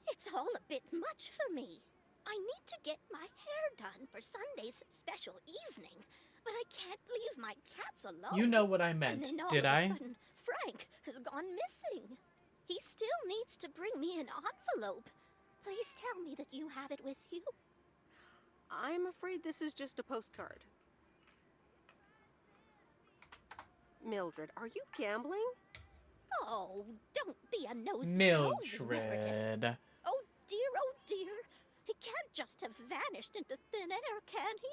Speaker 19: It's all a bit much for me. I need to get my hair done for Sunday's special evening, but I can't leave my cats alone.
Speaker 2: You know what I
Speaker 19: And
Speaker 2: meant,
Speaker 19: then all
Speaker 2: did
Speaker 19: of a
Speaker 2: I?
Speaker 19: sudden, Frank has gone missing. He still needs to bring me an envelope. Please tell me that you have it with you.
Speaker 6: I'm afraid this is just a postcard. Mildred, are you gambling?
Speaker 19: Oh, don't be a nosy
Speaker 2: Mildred.
Speaker 19: Oh dear, he can't just have vanished into thin air, can he?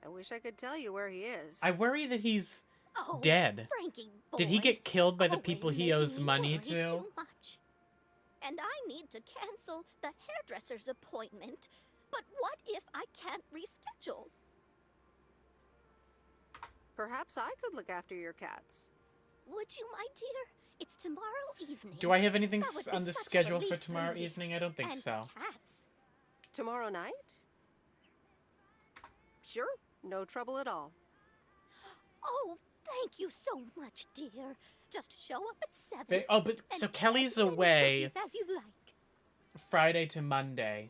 Speaker 6: I wish I could tell you where he is.
Speaker 2: I worry that he's
Speaker 19: Oh,
Speaker 2: dead.
Speaker 19: Frankie
Speaker 2: Did he
Speaker 19: boy,
Speaker 2: get killed by the
Speaker 19: always
Speaker 2: people he
Speaker 19: making
Speaker 2: owes
Speaker 19: me
Speaker 2: money
Speaker 19: worry
Speaker 2: to?
Speaker 19: Too much. And I need to cancel the hairdresser's appointment. But what if I can't reschedule?
Speaker 6: Perhaps I could look after your cats.
Speaker 19: Would you, my dear? It's tomorrow evening.
Speaker 2: Do I have anything
Speaker 19: That would be
Speaker 2: on the
Speaker 19: such a
Speaker 2: schedule for
Speaker 19: relief
Speaker 2: tomorrow
Speaker 19: me.
Speaker 2: evening? I don't think
Speaker 19: And
Speaker 2: so.
Speaker 19: Cats.
Speaker 6: Tomorrow night? Sure, no trouble at all.
Speaker 19: Oh, thank you so much, dear. Just show up at 7.
Speaker 2: Oh, but so
Speaker 19: and
Speaker 2: Kelly's
Speaker 19: as many
Speaker 2: away
Speaker 19: cookies as you like.
Speaker 2: Friday to Monday.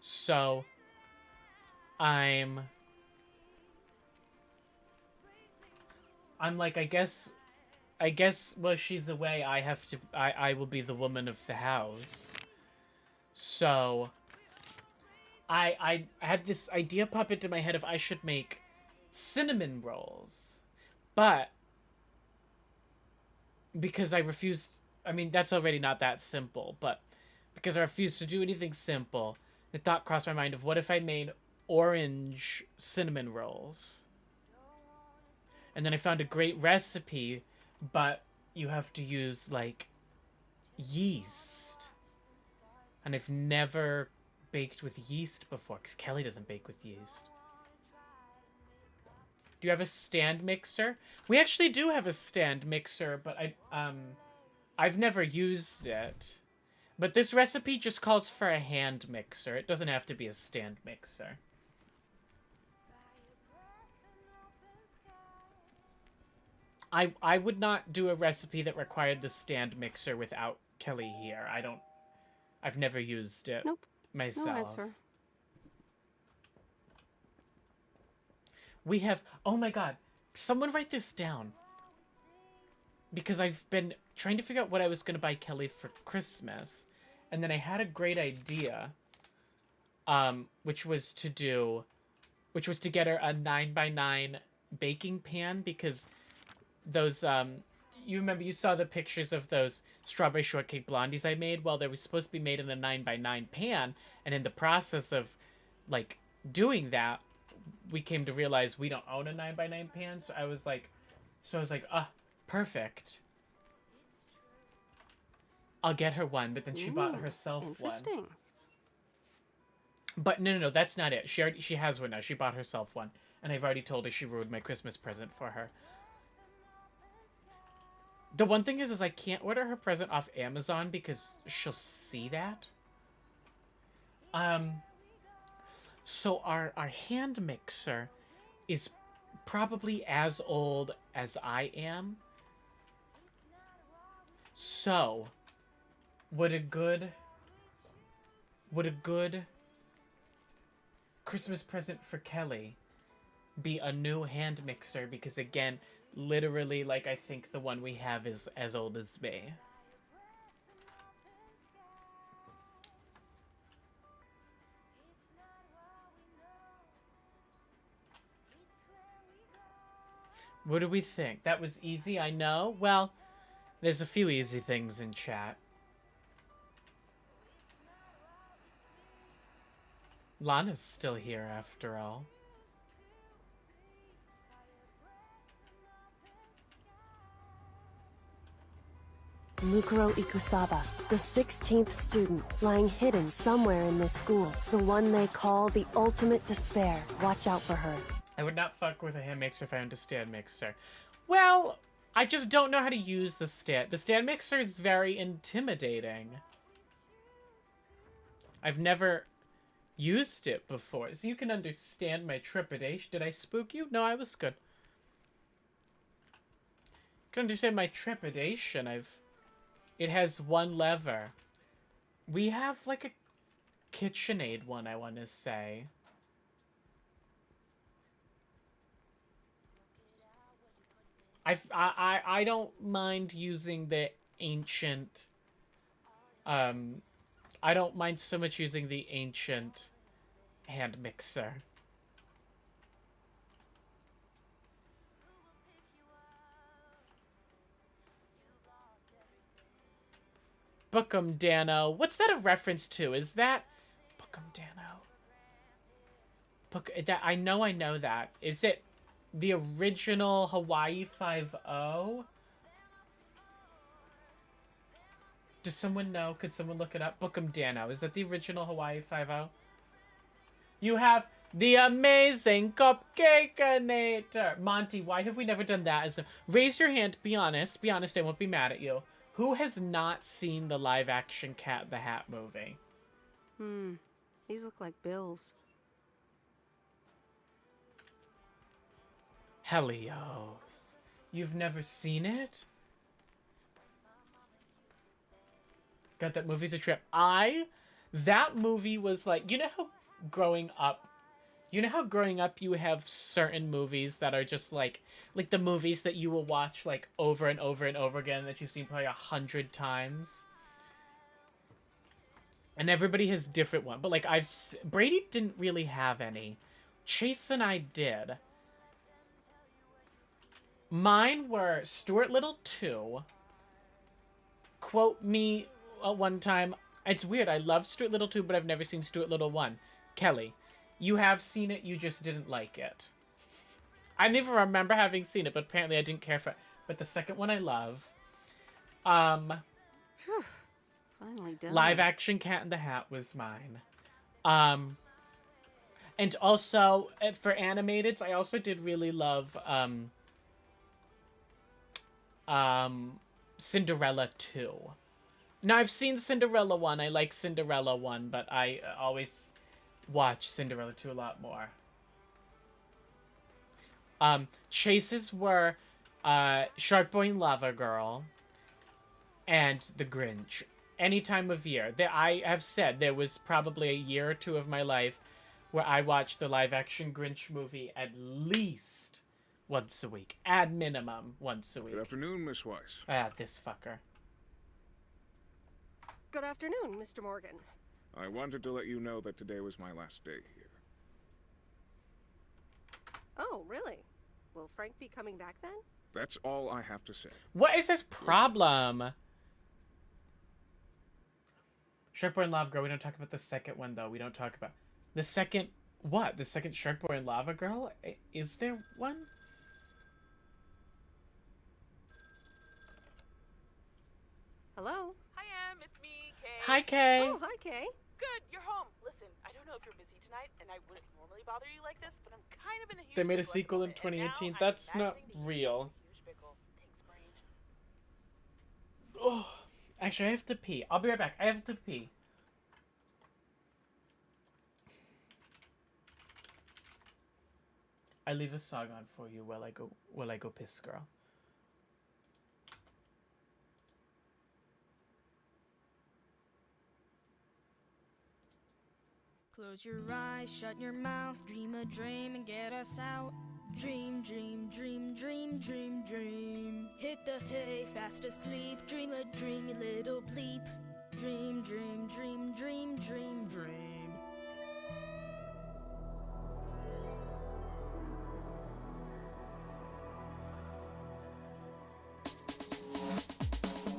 Speaker 2: So I'm like, I guess while she's away, I will be the woman of the house. So I had this idea pop into my head if I should make cinnamon rolls. But because I refused, I mean, that's already not that simple, but because I refused to do anything simple, the thought crossed my mind of what if I made orange cinnamon rolls? And then I found a great recipe, but you have to use, like, yeast. And I've never baked with yeast before, because Kelly doesn't bake with yeast. Do you have a stand mixer? We actually do have a stand mixer, but I've never used it. But this recipe just calls for a hand mixer. It doesn't have to be a stand mixer. I would not do a recipe that required the stand mixer without Kelly here. I've never used it myself.
Speaker 6: No answer.
Speaker 2: We have, oh my god, someone write this down. Because I've been trying to figure out what I was going to buy Kelly for Christmas. And then I had a great idea. Which was to get her a 9x9 baking pan, because those, you remember you saw the pictures of those strawberry shortcake blondies I made? Well, they were supposed to be made in a 9x9 pan, and in the process of, like, doing that, we came to realize we don't own a 9x9 pan, so I was like, perfect. I'll get her one, but then she bought herself one.
Speaker 6: Interesting.
Speaker 2: But no, that's not it. She has one now. She bought herself one, and I've already told her she ruined my Christmas present for her. The one thing is I can't order her present off Amazon because she'll see that. So our hand mixer is probably as old as I am. So, would a good Christmas present for Kelly be a new hand mixer? Because again, literally, like, I think the one we have is as old as me. What do we think? That was easy, I know. Well, there's a few easy things in chat. Lana's still here after all.
Speaker 14: Mukuro Ikusaba, the 16th student, lying hidden somewhere in this school. The one they call the ultimate despair. Watch out for her.
Speaker 2: I would not fuck with a hand mixer if I owned a stand mixer. Well, I just don't know how to use the stand. The stand mixer is very intimidating. I've never used it before, so you can understand my trepidation. Did I spook you? No, I was good. You can understand my trepidation. It has one lever. We have, like, a KitchenAid one, I want to say. I don't mind using the ancient, I don't mind so much using the ancient hand mixer. Bookum Dano. What's that a reference to? Is that Bookum Dano? I know that. Is it the original Hawaii 5-0? Does someone know? Could someone look it up? Bookum Dano. Is that the original Hawaii 5-0? You have the amazing Cupcakeinator. Monty, why have we never done that? Raise your hand. Be honest. Be honest. I won't be mad at you. Who has not seen the live-action Cat in the Hat movie?
Speaker 6: These look like bills.
Speaker 2: Helios. You've never seen it? God, that movie's a trip. That movie was like, you know how growing up you have certain movies that are just like the movies that you will watch like over and over and over again that you've seen probably 100 times? And everybody has different one. But like Brady didn't really have any. Chase and I did. Mine were Stuart Little 2. Quote me one time. It's weird. I love Stuart Little 2, but I've never seen Stuart Little 1. Kelly, you have seen it. You just didn't like it. I never remember having seen it, but apparently I didn't care for it. But the second one I love.
Speaker 6: Finally done.
Speaker 2: Live action Cat in the Hat was mine. And also for animateds, I also did really love Cinderella 2. Now I've seen Cinderella 1. I like Cinderella 1, but I always watch Cinderella 2 a lot more. Chases were Shark Boy and Lava Girl and The Grinch. Any time of year. I have said there was probably a year or two of my life where I watched the live-action Grinch movie at least once a week. At minimum, once a week.
Speaker 5: Good afternoon, Miss Weiss.
Speaker 2: Ah, this fucker.
Speaker 6: Good afternoon, Mr. Morgan.
Speaker 5: I wanted to let you know that today was my last day here.
Speaker 6: Oh, really? Will Frank be coming back then?
Speaker 5: That's all I have to say.
Speaker 2: What is his problem? Shark Boy and Lava Girl. We don't talk about the second one, though. We don't talk about... The second... What? The second Shark Boy and Lava Girl? Is there one?
Speaker 6: Hello?
Speaker 18: Hi, Em. It's me, Kay.
Speaker 2: Hi, Kay.
Speaker 6: Oh, hi, Kay.
Speaker 18: Good, you're home. Listen, I don't know if you're busy tonight, and I wouldn't normally bother you like this, but I'm kind of in a huge...
Speaker 2: They made a
Speaker 18: pickle at the
Speaker 2: sequel in
Speaker 18: moment, and
Speaker 2: 2018.
Speaker 18: now
Speaker 2: That's
Speaker 18: I'm
Speaker 2: not
Speaker 18: imagining
Speaker 2: real.
Speaker 18: huge pickle. Thanks, brain.
Speaker 2: Oh, actually, I have to pee. I'll be right back. I have to pee. I leave a song on for you while I go piss, girl.
Speaker 21: Close your eyes, shut your mouth, dream a dream and get us out. Dream, dream, dream, dream, dream, dream. Hit the hay, fast asleep, dream a dream, you little bleep. Dream, dream, dream, dream, dream, dream.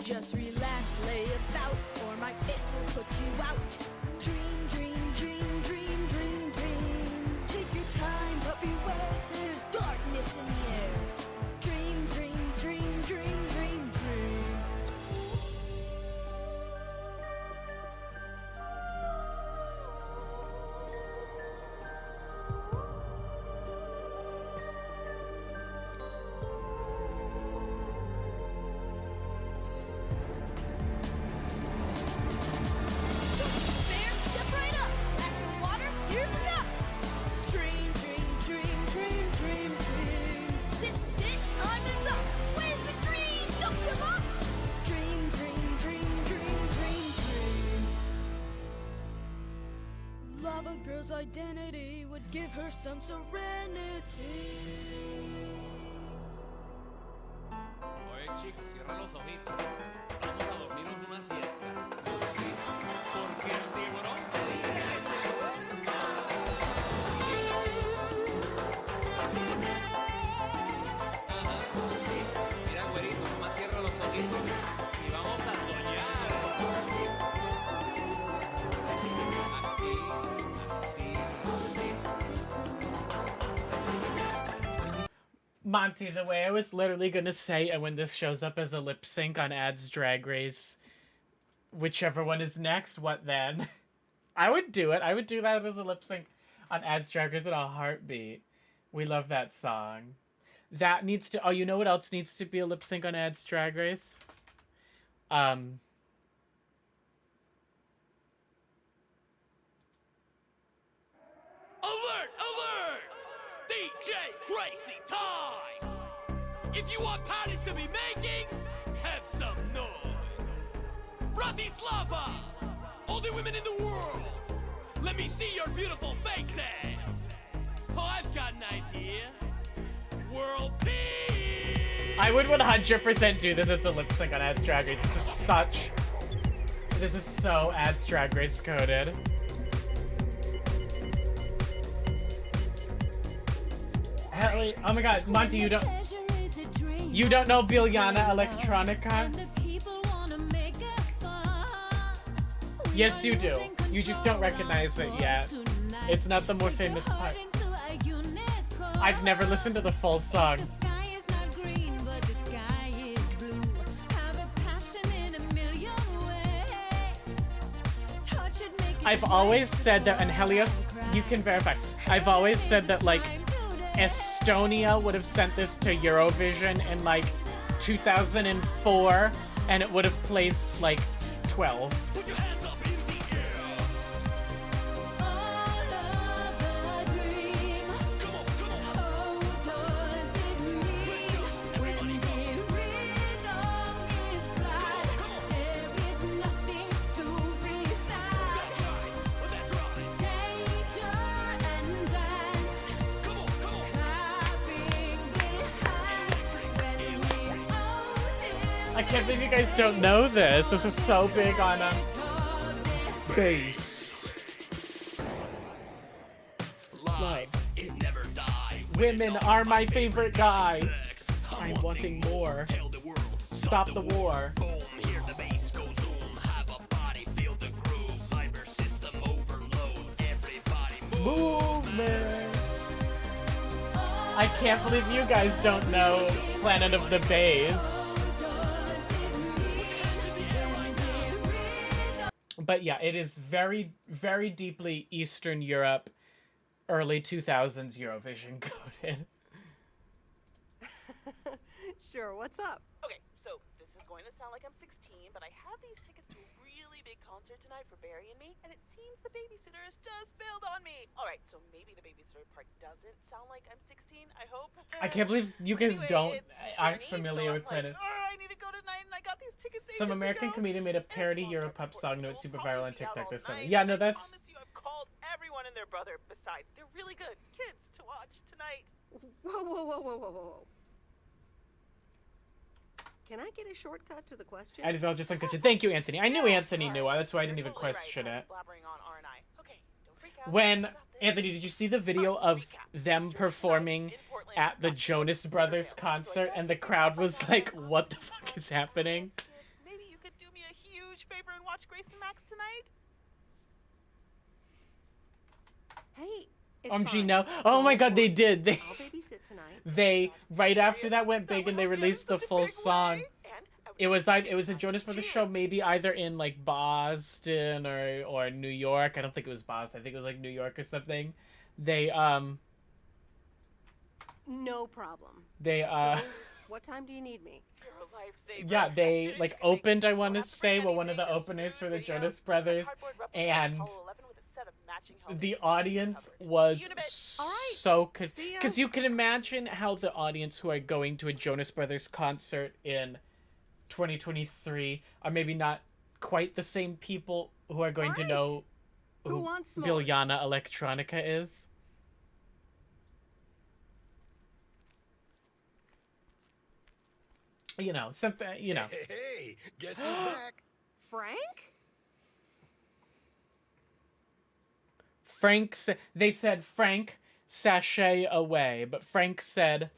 Speaker 21: Just relax, lay about, or my fist will put you out. Dream, dream, dream, dream, dream, dream. Take your time, but beware, there's darkness in the air. Dream, dream, dream, dream, dream, dream. Step right up. Glass of water, here's enough. Dream, dream, dream, dream, dream, dream. This is it, time is up. Where's the dream? Don't give up. Dream, dream, dream, dream, dream, dream. Lava Girl's identity would give her some serenity.
Speaker 20: Oye, chicos, cierra los ojitos. Vamos a dormirnos una siesta. Sí, porque el tiburón Mira, güerito, nomás cierra los ojitos y vamos a soñar.
Speaker 2: Monty, the way I was literally gonna say, and when this shows up as a lip sync on Ads Drag Race, whichever one is next, what then? I would do it. I would do that as a lip sync on Ads Drag Race in a heartbeat. We love that song. That needs to... Oh, you know what else needs to be a lip sync on Ads Drag Race?
Speaker 24: Alert! Alert! DJ Crazy Times! If you want parties to be making, have some noise. Bratislava! All the women in the world! Let me see your beautiful faces! Oh, I've got an idea. World peace!
Speaker 2: I would 100% do this as a lip sync on Ads Drag Race. This is such... This is so Ads Drag Race coded. Hell, oh my god, Monty, you don't know Biljana Electronica? Yes, you do. You just don't recognize it yet. It's not the more famous part. I've never listened to the full song. I've always said that, and Helios, you can verify. I've always said that, like, Estonia would have sent this to Eurovision in, like, 2004, and it would have placed, like, 12. I can't believe you guys don't know this. This is so big on bass. Like, women are my favorite guy. I'm wanting more. Stop the war. Movement. I can't believe you guys don't know Planet of the Bass. But yeah, it is very, very deeply Eastern Europe, early 2000s Eurovision coded.
Speaker 6: Sure, what's up?
Speaker 18: Okay, so this is going to sound like I'm 16, but I have these tickets to a really big concert tonight for Barry and me, and it seems the babysitter has just bailed on me. Alright, so maybe the babysitter part doesn't sound like I'm 16, I hope.
Speaker 2: I can't believe you guys aren't familiar with Planet.
Speaker 18: I need to go tonight, and I got these tickets.
Speaker 2: Some American comedian made a parody Europop song that went super viral on TikTok this summer. Yeah, no, that's...
Speaker 18: I've called everyone and their brother. Besides, they're really good kids to watch tonight.
Speaker 6: Whoa, whoa, whoa, whoa, whoa, whoa. Can I get a shortcut to the question?
Speaker 2: I felt just like a thank you, Anthony. I knew Anthony knew. That's why I didn't even question it. When Anthony, did you see the video of them performing at the Jonas Brothers concert, and the crowd was like, "What the fuck is happening?"
Speaker 18: Maybe you could do me a huge favor and watch Grace and Max tonight.
Speaker 6: Hey.
Speaker 2: OMG, no. Oh my god, they did.
Speaker 6: I'll babysit tonight.
Speaker 2: They right after that went big and they released the full song. It was the Jonas Brothers show, maybe either in like Boston or New York. I don't think it was Boston. I think it was like New York or something. They
Speaker 6: No problem.
Speaker 2: They
Speaker 6: So, what time do you need me?
Speaker 2: yeah, they like opened, I want to say, well, one of the openers for the Jonas Brothers, and the audience was so because you can imagine how the audience who are going to a Jonas Brothers concert in 2023 are maybe not quite the same people who are going to know who Biljana Electronica is. You know, something, you know.
Speaker 9: Hey, guess who's back?
Speaker 6: Frank?
Speaker 2: They said Frank sashay away, but Frank said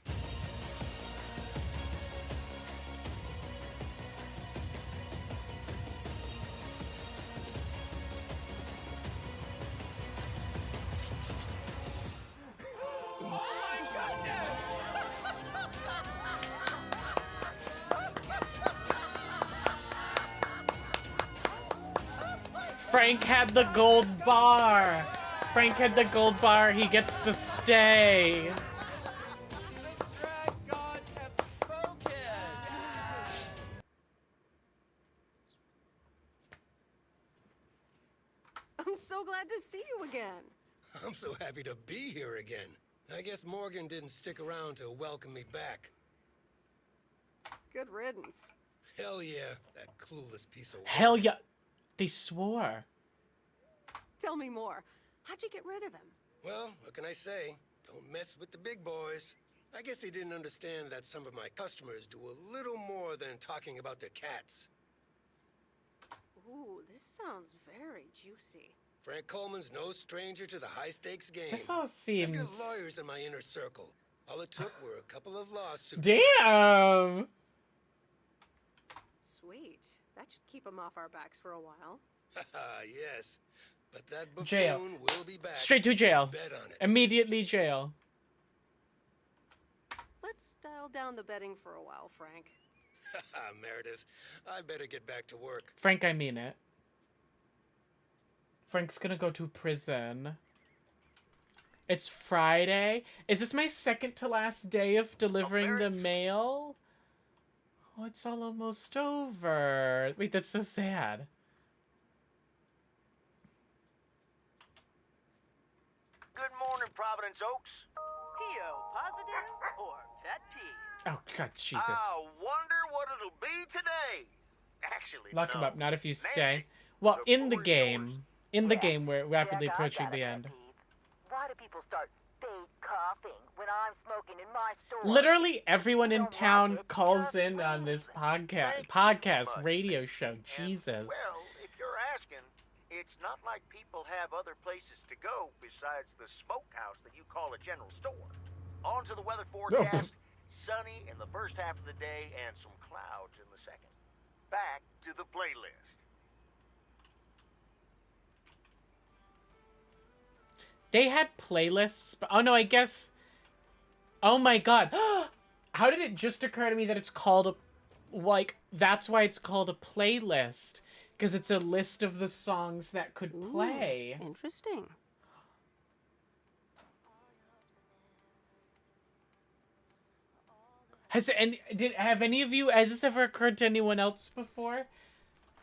Speaker 2: Frank had the gold bar. Frank had the gold bar. He gets to stay.
Speaker 6: I'm so glad to see you again.
Speaker 9: I'm so happy to be here again. I guess Morgan didn't stick around to welcome me back.
Speaker 6: Good riddance.
Speaker 9: Hell yeah, that clueless piece of work.
Speaker 2: Hell yeah. They swore.
Speaker 6: Tell me more. How'd you get rid of him?
Speaker 9: Well, what can I say? Don't mess with the big boys. I guess they didn't understand that some of my customers do a little more than talking about their cats.
Speaker 6: Ooh, this sounds very juicy.
Speaker 9: Frank Coleman's no stranger to the high-stakes game.
Speaker 2: This all seems...
Speaker 9: I've got lawyers in my inner circle. All it took were a couple of lawsuits.
Speaker 2: Damn!
Speaker 6: Sweet. That should keep him off our backs for a while.
Speaker 9: Haha, yes. But that buffoon
Speaker 2: Jail.
Speaker 9: will be back.
Speaker 2: Straight to jail.
Speaker 9: Bet on it.
Speaker 2: Immediately jail.
Speaker 6: Let's dial down the betting for a while, Frank.
Speaker 9: Meredith, I better get back to work.
Speaker 2: Frank, I mean it. Frank's gonna go to prison. It's Friday. Is this my second to last day of delivering the mail? Oh, it's all almost over. Wait, that's so sad.
Speaker 13: Good morning, Providence Oaks.
Speaker 18: PO positive or pet peeve?
Speaker 2: Oh, God, Jesus.
Speaker 13: I wonder what it'll be today. Actually,
Speaker 2: Lock him
Speaker 13: no.
Speaker 2: up, not if you
Speaker 13: Nancy,
Speaker 2: stay. Well, in the game, we're rapidly approaching the end.
Speaker 12: Why do people start fake coughing when I'm smoking in my store?
Speaker 2: Literally everyone in town calls in on this podcast radio show. Jesus.
Speaker 13: Well, if you're asking, it's not like people have other places to go besides the smokehouse that you call a general store. On to the weather forecast. Sunny in the first half of the day and some clouds in the second. Back to the playlist.
Speaker 2: They had playlists, but oh no, I guess. Oh my God. How did it just occur to me that it's called a, like, that's why it's called a playlist, because it's a list of the songs that could play.
Speaker 6: Interesting.
Speaker 2: Has any of you, has this ever occurred to anyone else before?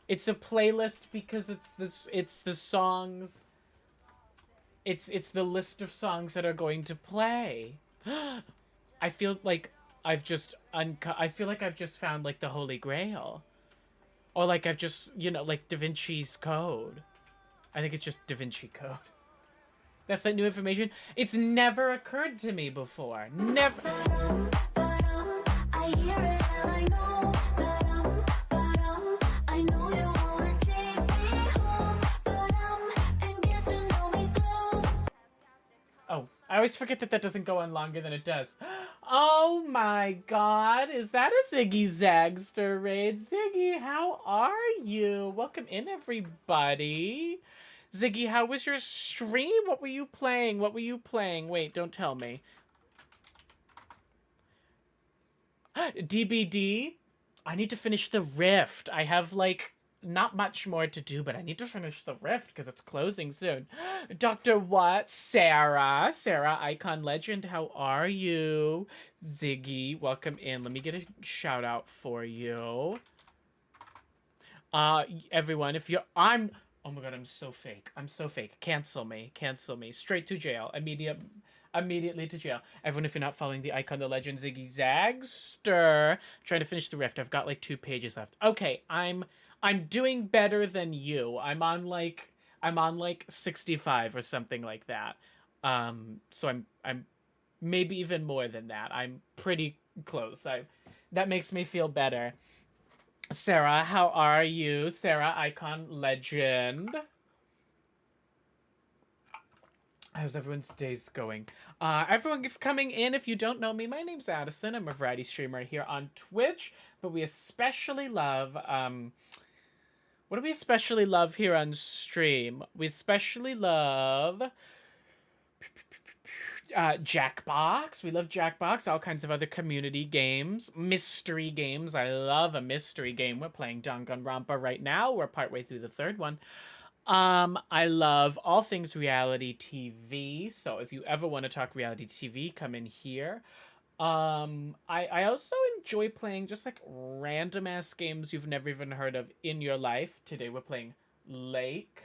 Speaker 2: It's a playlist because it's the songs. It's the list of songs that are going to play. I feel like I've just found like the Holy Grail. Or like I've just, like Da Vinci's Code. I think it's just Da Vinci Code. That's that new information. It's never occurred to me before. Never.
Speaker 21: I hear it and I know I know you wanna take me home, and get to know me close.
Speaker 2: Oh, I always forget that doesn't go on longer than it does. Oh my God, is that a Ziggy Zagster raid? Ziggy, how are you? Welcome in, everybody. Ziggy, how was your stream? What were you playing? Wait, don't tell me. DBD, I need to finish the Rift. I have, like, not much more to do, but I need to finish the Rift because it's closing soon. Dr. What? Sarah, Icon Legend, how are you? Ziggy, welcome in. Let me get a shout out for you. Everyone, if you're... Oh my God, I'm so fake. Cancel me. Straight to jail. Immediately to jail. Everyone, if you're not following the Icon, the Legend, Ziggy Zagster, I'm trying to finish the Rift. I've got like 2 pages left. Okay, I'm doing better than you. I'm on like 65 or something like that. So I'm maybe even more than that. I'm pretty close. That makes me feel better. Sarah, how are you? Sarah, Icon Legend. How's everyone's days going? Everyone coming in, if you don't know me, my name's Addison. I'm a variety streamer here on Twitch, but we especially love, what do we especially love here on stream? We especially love Jackbox. We love Jackbox, all kinds of other community games, mystery games. I love a mystery game. We're playing Danganronpa right now. We're partway through the 3rd one. I love all things reality TV, so if you ever want to talk reality TV, come in here. I also enjoy playing just like random ass games you've never even heard of in your life. Today we're playing Lake.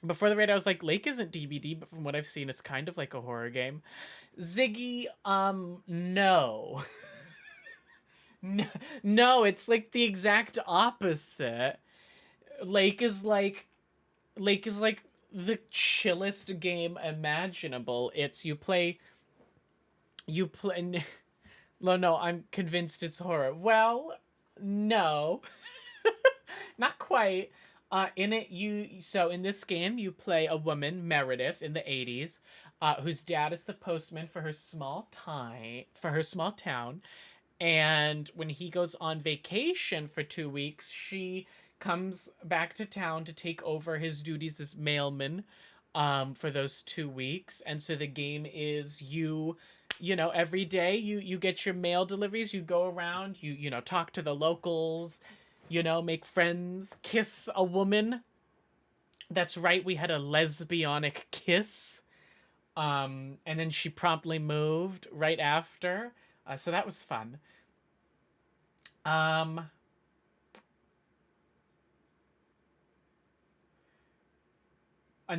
Speaker 2: Before the raid I was like, Lake isn't DBD, but from what I've seen it's kind of like a horror game. Ziggy, no. No, it's like the exact opposite. Lake is like the chillest game imaginable. It's you play no, I'm convinced it's horror. Well, no. Not quite. In this game you play a woman, Meredith, in the 80s, whose dad is the postman for her small town, and when he goes on vacation for 2 weeks, she comes back to town to take over his duties as mailman for those 2 weeks. And so the game is you every day you get your mail deliveries, you go around, you talk to the locals, make friends, kiss a woman, That's right, we had a lesbianic kiss. And then she promptly moved right after. So that was fun. And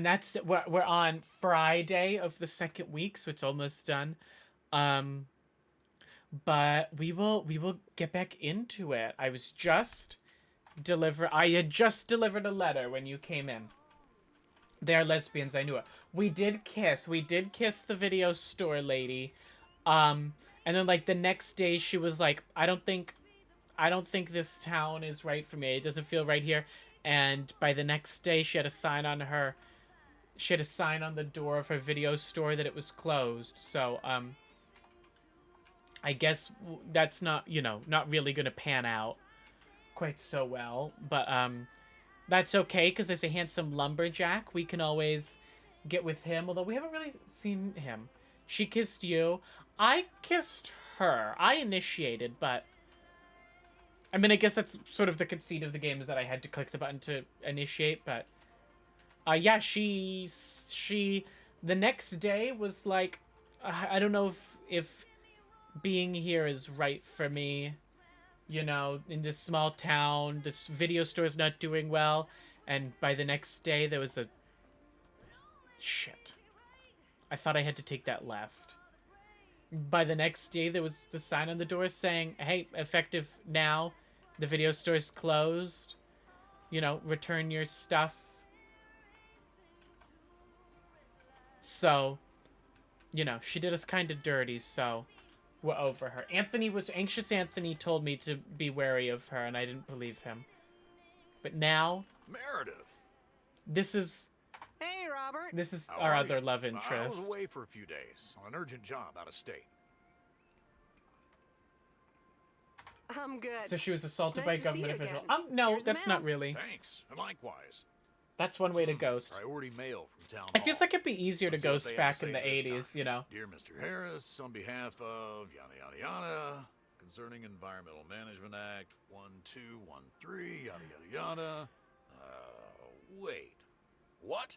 Speaker 2: that's we're on Friday of the second week, so it's almost done. But we will get back into it. I had just delivered a letter when you came in. They're lesbians, I knew it. We did kiss the video store lady. And then like the next day she was like, I don't think this town is right for me. It doesn't feel right here. And by the next day she had a sign on the door of her video store that it was closed. So, I guess that's not, not really gonna pan out quite so well. But, that's okay, because there's a handsome lumberjack. We can always get with him, although we haven't really seen him. She kissed you. I kissed her. I initiated, but... I mean, I guess that's sort of the conceit of the game, is that I had to click the button to initiate, but... yeah, she... The next day was like... I don't know if being here is right for me. In this small town, this video store is not doing well, and by the next day there was a... Shit. I thought I had to take that left. By the next day there was the sign on the door saying, hey, effective now, the video store is closed. Return your stuff. So, she did us kind of dirty, so... We're over her. Anthony told me to be wary of her, and I didn't believe him. But now...
Speaker 11: Meredith!
Speaker 2: This is...
Speaker 6: Hey, Robert!
Speaker 2: This is
Speaker 11: How
Speaker 2: our
Speaker 11: are
Speaker 2: other
Speaker 11: you?
Speaker 2: love interest.
Speaker 11: I was away for a few days on an urgent job out of state.
Speaker 6: I'm good.
Speaker 2: So she was assaulted
Speaker 6: It's
Speaker 2: by a
Speaker 6: nice to see
Speaker 2: government
Speaker 6: you
Speaker 2: official.
Speaker 6: again.
Speaker 2: No,
Speaker 6: Here's the
Speaker 2: that's
Speaker 6: mail.
Speaker 2: not really.
Speaker 11: Thanks, and likewise.
Speaker 2: That's one way to ghost.
Speaker 11: Priority mail from town
Speaker 2: It feels
Speaker 11: hall.
Speaker 2: like it'd be easier to
Speaker 11: Let's see what
Speaker 2: ghost
Speaker 11: they have
Speaker 2: back
Speaker 11: to
Speaker 2: in
Speaker 11: say
Speaker 2: the
Speaker 11: this
Speaker 2: 80s,
Speaker 11: time. Dear Mr. Harris, on behalf of yada yada yada, concerning Environmental Management Act 1213, yada yada yada. Wait. What?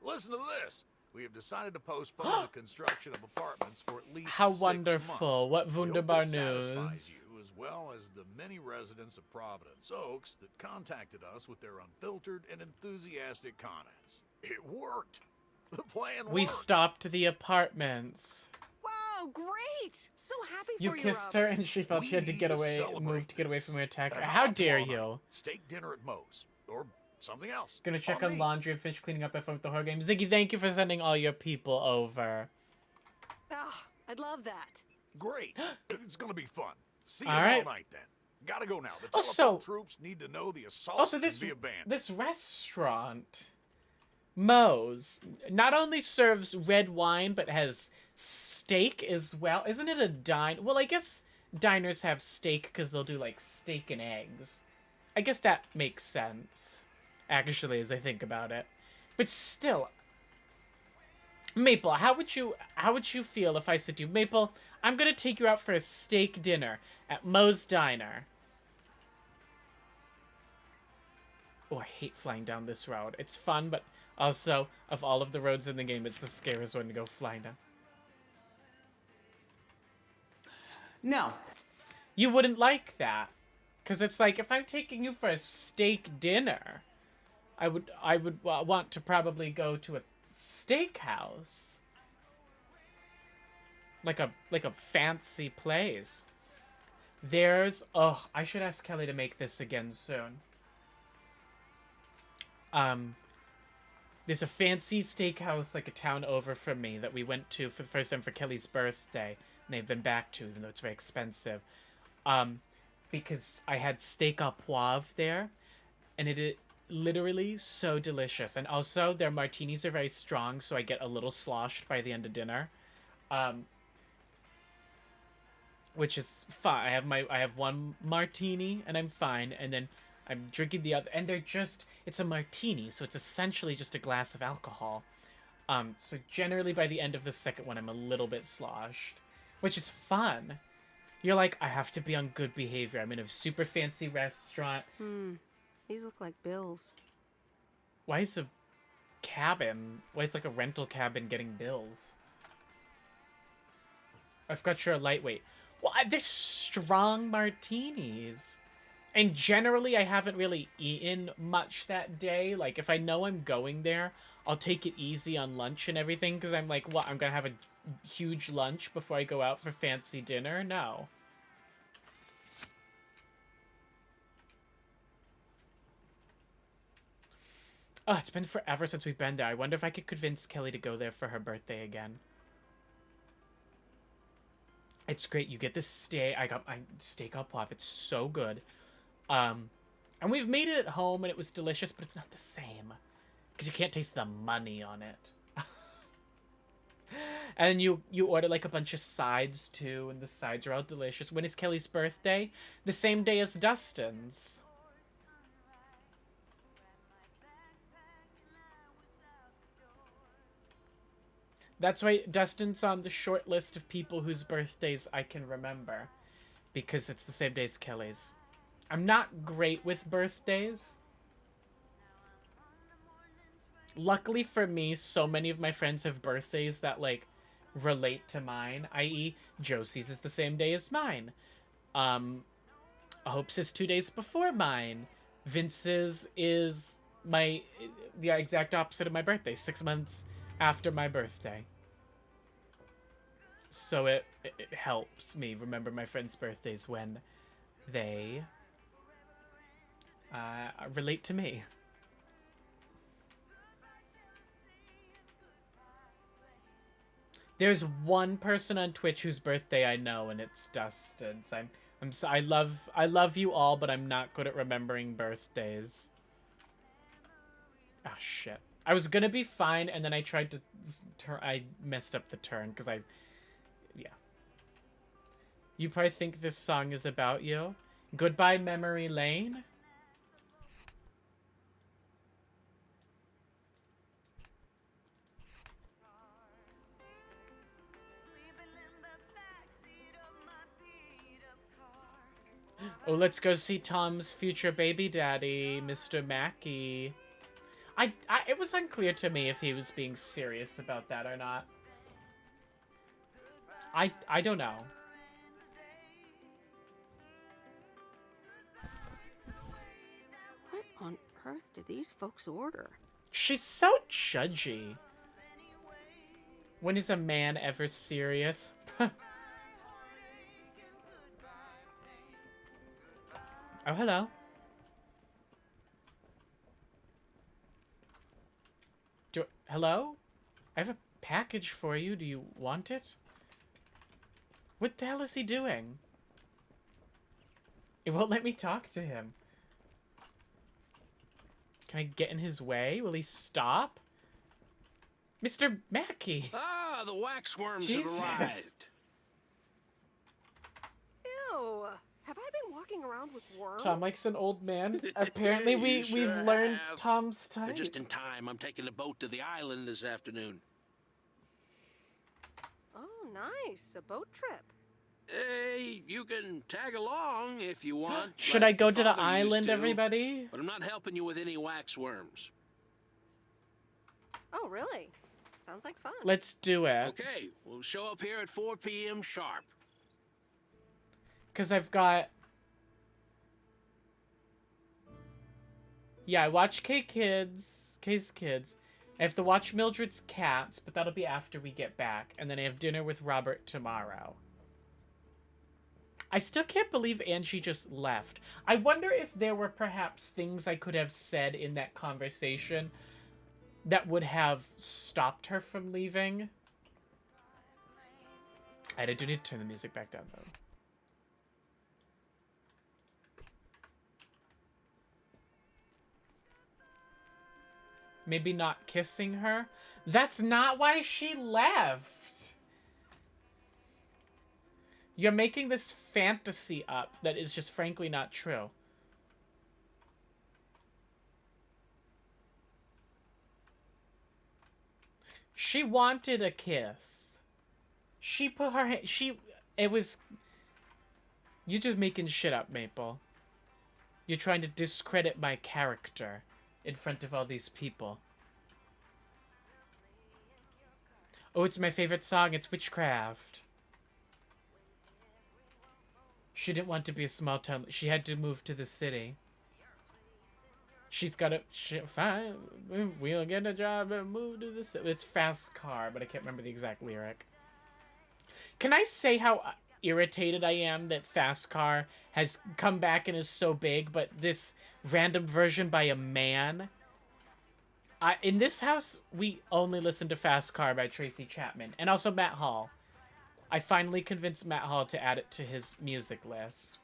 Speaker 11: Listen to this. We have decided to postpone the construction of apartments for at least
Speaker 2: How
Speaker 11: 6
Speaker 2: wonderful.
Speaker 11: months.
Speaker 2: What
Speaker 11: We hope
Speaker 2: wunderbar
Speaker 11: this satisfies
Speaker 2: news.
Speaker 11: you, as well as the many residents of Providence Oaks that contacted us with their unfiltered and enthusiastic comments. It worked. The plan
Speaker 2: We
Speaker 11: worked.
Speaker 2: stopped the apartments.
Speaker 6: Wow, great! So happy
Speaker 2: You
Speaker 6: for you,
Speaker 2: kissed
Speaker 6: Robert.
Speaker 2: her and she felt
Speaker 11: We
Speaker 2: she had to
Speaker 11: need
Speaker 2: get
Speaker 11: to
Speaker 2: away,
Speaker 11: celebrate
Speaker 2: move to get away from her attacker.
Speaker 11: And
Speaker 2: How
Speaker 11: hot
Speaker 2: dare
Speaker 11: tomorrow
Speaker 2: you?
Speaker 11: night, steak dinner at Moe's. Or something else.
Speaker 2: Gonna check
Speaker 11: On
Speaker 2: on
Speaker 11: me.
Speaker 2: laundry and finish cleaning up at the horror game. Ziggy, thank you for sending all your people over.
Speaker 6: I'd love that.
Speaker 11: Great. It's gonna be fun. See you
Speaker 2: All
Speaker 11: tomorrow
Speaker 2: right.
Speaker 11: night then. Gotta go now. The
Speaker 2: Also-
Speaker 11: telephone troops need to know the assault
Speaker 2: Also,
Speaker 11: can
Speaker 2: this
Speaker 11: be abandoned.
Speaker 2: this restaurant, Moe's, not only serves red wine but has steak as well. Isn't it a dine? Well, I guess diners have steak because they'll do like steak and eggs. I guess that makes sense, actually, as I think about it. But still, Maple, how would you feel if I said to you, Maple, I'm gonna take you out for a steak dinner at Moe's Diner? Oh, I hate flying down this road. It's fun, but also, of all of the roads in the game, it's the scariest one to go flying down.
Speaker 16: No.
Speaker 2: You wouldn't like that. Because it's like, if I'm taking you for a steak dinner, I would want to probably go to a steakhouse. Like a fancy place. I should ask Kelly to make this again soon. There's a fancy steakhouse like a town over from me that we went to for the first time for Kelly's birthday, and they've been back to, even though it's very expensive. Because I had steak au poivre there, and it is literally so delicious. And also, their martinis are very strong, so I get a little sloshed by the end of dinner. Which is fine. I have one martini, and I'm fine, and then I'm drinking the other, and it's a martini, so it's essentially just a glass of alcohol. So generally by the end of the second one, I'm a little bit sloshed, which is fun. You're like, I have to be on good behavior. I'm in a super fancy restaurant.
Speaker 6: These look like bills.
Speaker 2: Why is a cabin? Why is like a rental cabin getting bills? I forgot you're a lightweight. Well, they're strong martinis. And generally, I haven't really eaten much that day. Like, if I know I'm going there, I'll take it easy on lunch and everything. Because I'm like, what, I'm going to have a huge lunch before I go out for fancy dinner? No. Oh, it's been forever since we've been there. I wonder if I could convince Kelly to go there for her birthday again. It's great. You get this steak. I got my steak au poivre. It's so good. And we've made it at home, and it was delicious, but it's not the same. Because you can't taste the money on it. And you order, like, a bunch of sides, too, and the sides are all delicious. When is Kelly's birthday? The same day as Dustin's. That's why Dustin's on the short list of people whose birthdays I can remember. Because it's the same day as Kelly's. I'm not great with birthdays. Luckily for me, so many of my friends have birthdays that, like, relate to mine. I.e., Josie's is the same day as mine. Hope's is 2 days before mine. Vince's is the exact opposite of my birthday. 6 months after my birthday. So it helps me remember my friends' birthdays when they relate to me. There's one person on Twitch whose birthday I know, and it's Dustin's. I love you all, but I'm not good at remembering birthdays. Ah, shit. I was gonna be fine, and then I tried to I messed up the turn because yeah. You probably think this song is about you. Goodbye, Memory Lane. Oh, let's go see Tom's future baby daddy, Mr. Mackey. It was unclear to me if he was being serious about that or not. I don't know.
Speaker 6: What on earth did these folks order?
Speaker 2: She's so judgy. When is a man ever serious? Oh, hello. Hello? I have a package for you. Do you want it? What the hell is he doing? It won't let me talk to him. Can I get in his way? Will he stop? Mr. Mackey!
Speaker 1: Ah, the waxworms
Speaker 2: Jesus.
Speaker 1: have arrived.
Speaker 6: Ew. Have I been walking around with worms?
Speaker 2: Tom likes an old man. Apparently
Speaker 1: You
Speaker 2: we've
Speaker 1: sure
Speaker 2: learned
Speaker 1: have.
Speaker 2: Tom's
Speaker 1: You're
Speaker 2: type.
Speaker 1: just in time. I'm taking a boat to the island this afternoon.
Speaker 6: Oh, nice. A boat trip.
Speaker 1: Hey, you can tag along if you want.
Speaker 2: Should
Speaker 1: like
Speaker 2: I go
Speaker 1: your
Speaker 2: to the
Speaker 1: father used
Speaker 2: island,
Speaker 1: to,
Speaker 2: everybody?
Speaker 1: But I'm not helping you with any waxworms.
Speaker 6: Oh, really? Sounds like fun.
Speaker 2: Let's do it.
Speaker 1: Okay, we'll show up here at 4 p.m. sharp.
Speaker 2: Because I've got... Yeah, I watch K's Kids. I have to watch Mildred's Cats, but that'll be after we get back. And then I have dinner with Robert tomorrow. I still can't believe Angie just left. I wonder if there were perhaps things I could have said in that conversation that would have stopped her from leaving. I do need to turn the music back down, though. Maybe not kissing her? That's not why she left! You're making this fantasy up that is just frankly not true. She wanted a kiss. She put her hand... It was... You're just making shit up, Maple. You're trying to discredit my character. in front of all these people. Oh, it's my favorite song. It's Witchcraft. She didn't want to be a small town. She had to move to the city. She's got a... fine, we'll get a job and move to the city. It's Fast Car, but I can't remember the exact lyric. Can I say how irritated I am that Fast Car has come back and is so big, but this random version by a man... in this house, we only listen to Fast Car by Tracy Chapman. And also Matt Hall. I finally convinced Matt Hall to add it to his music list.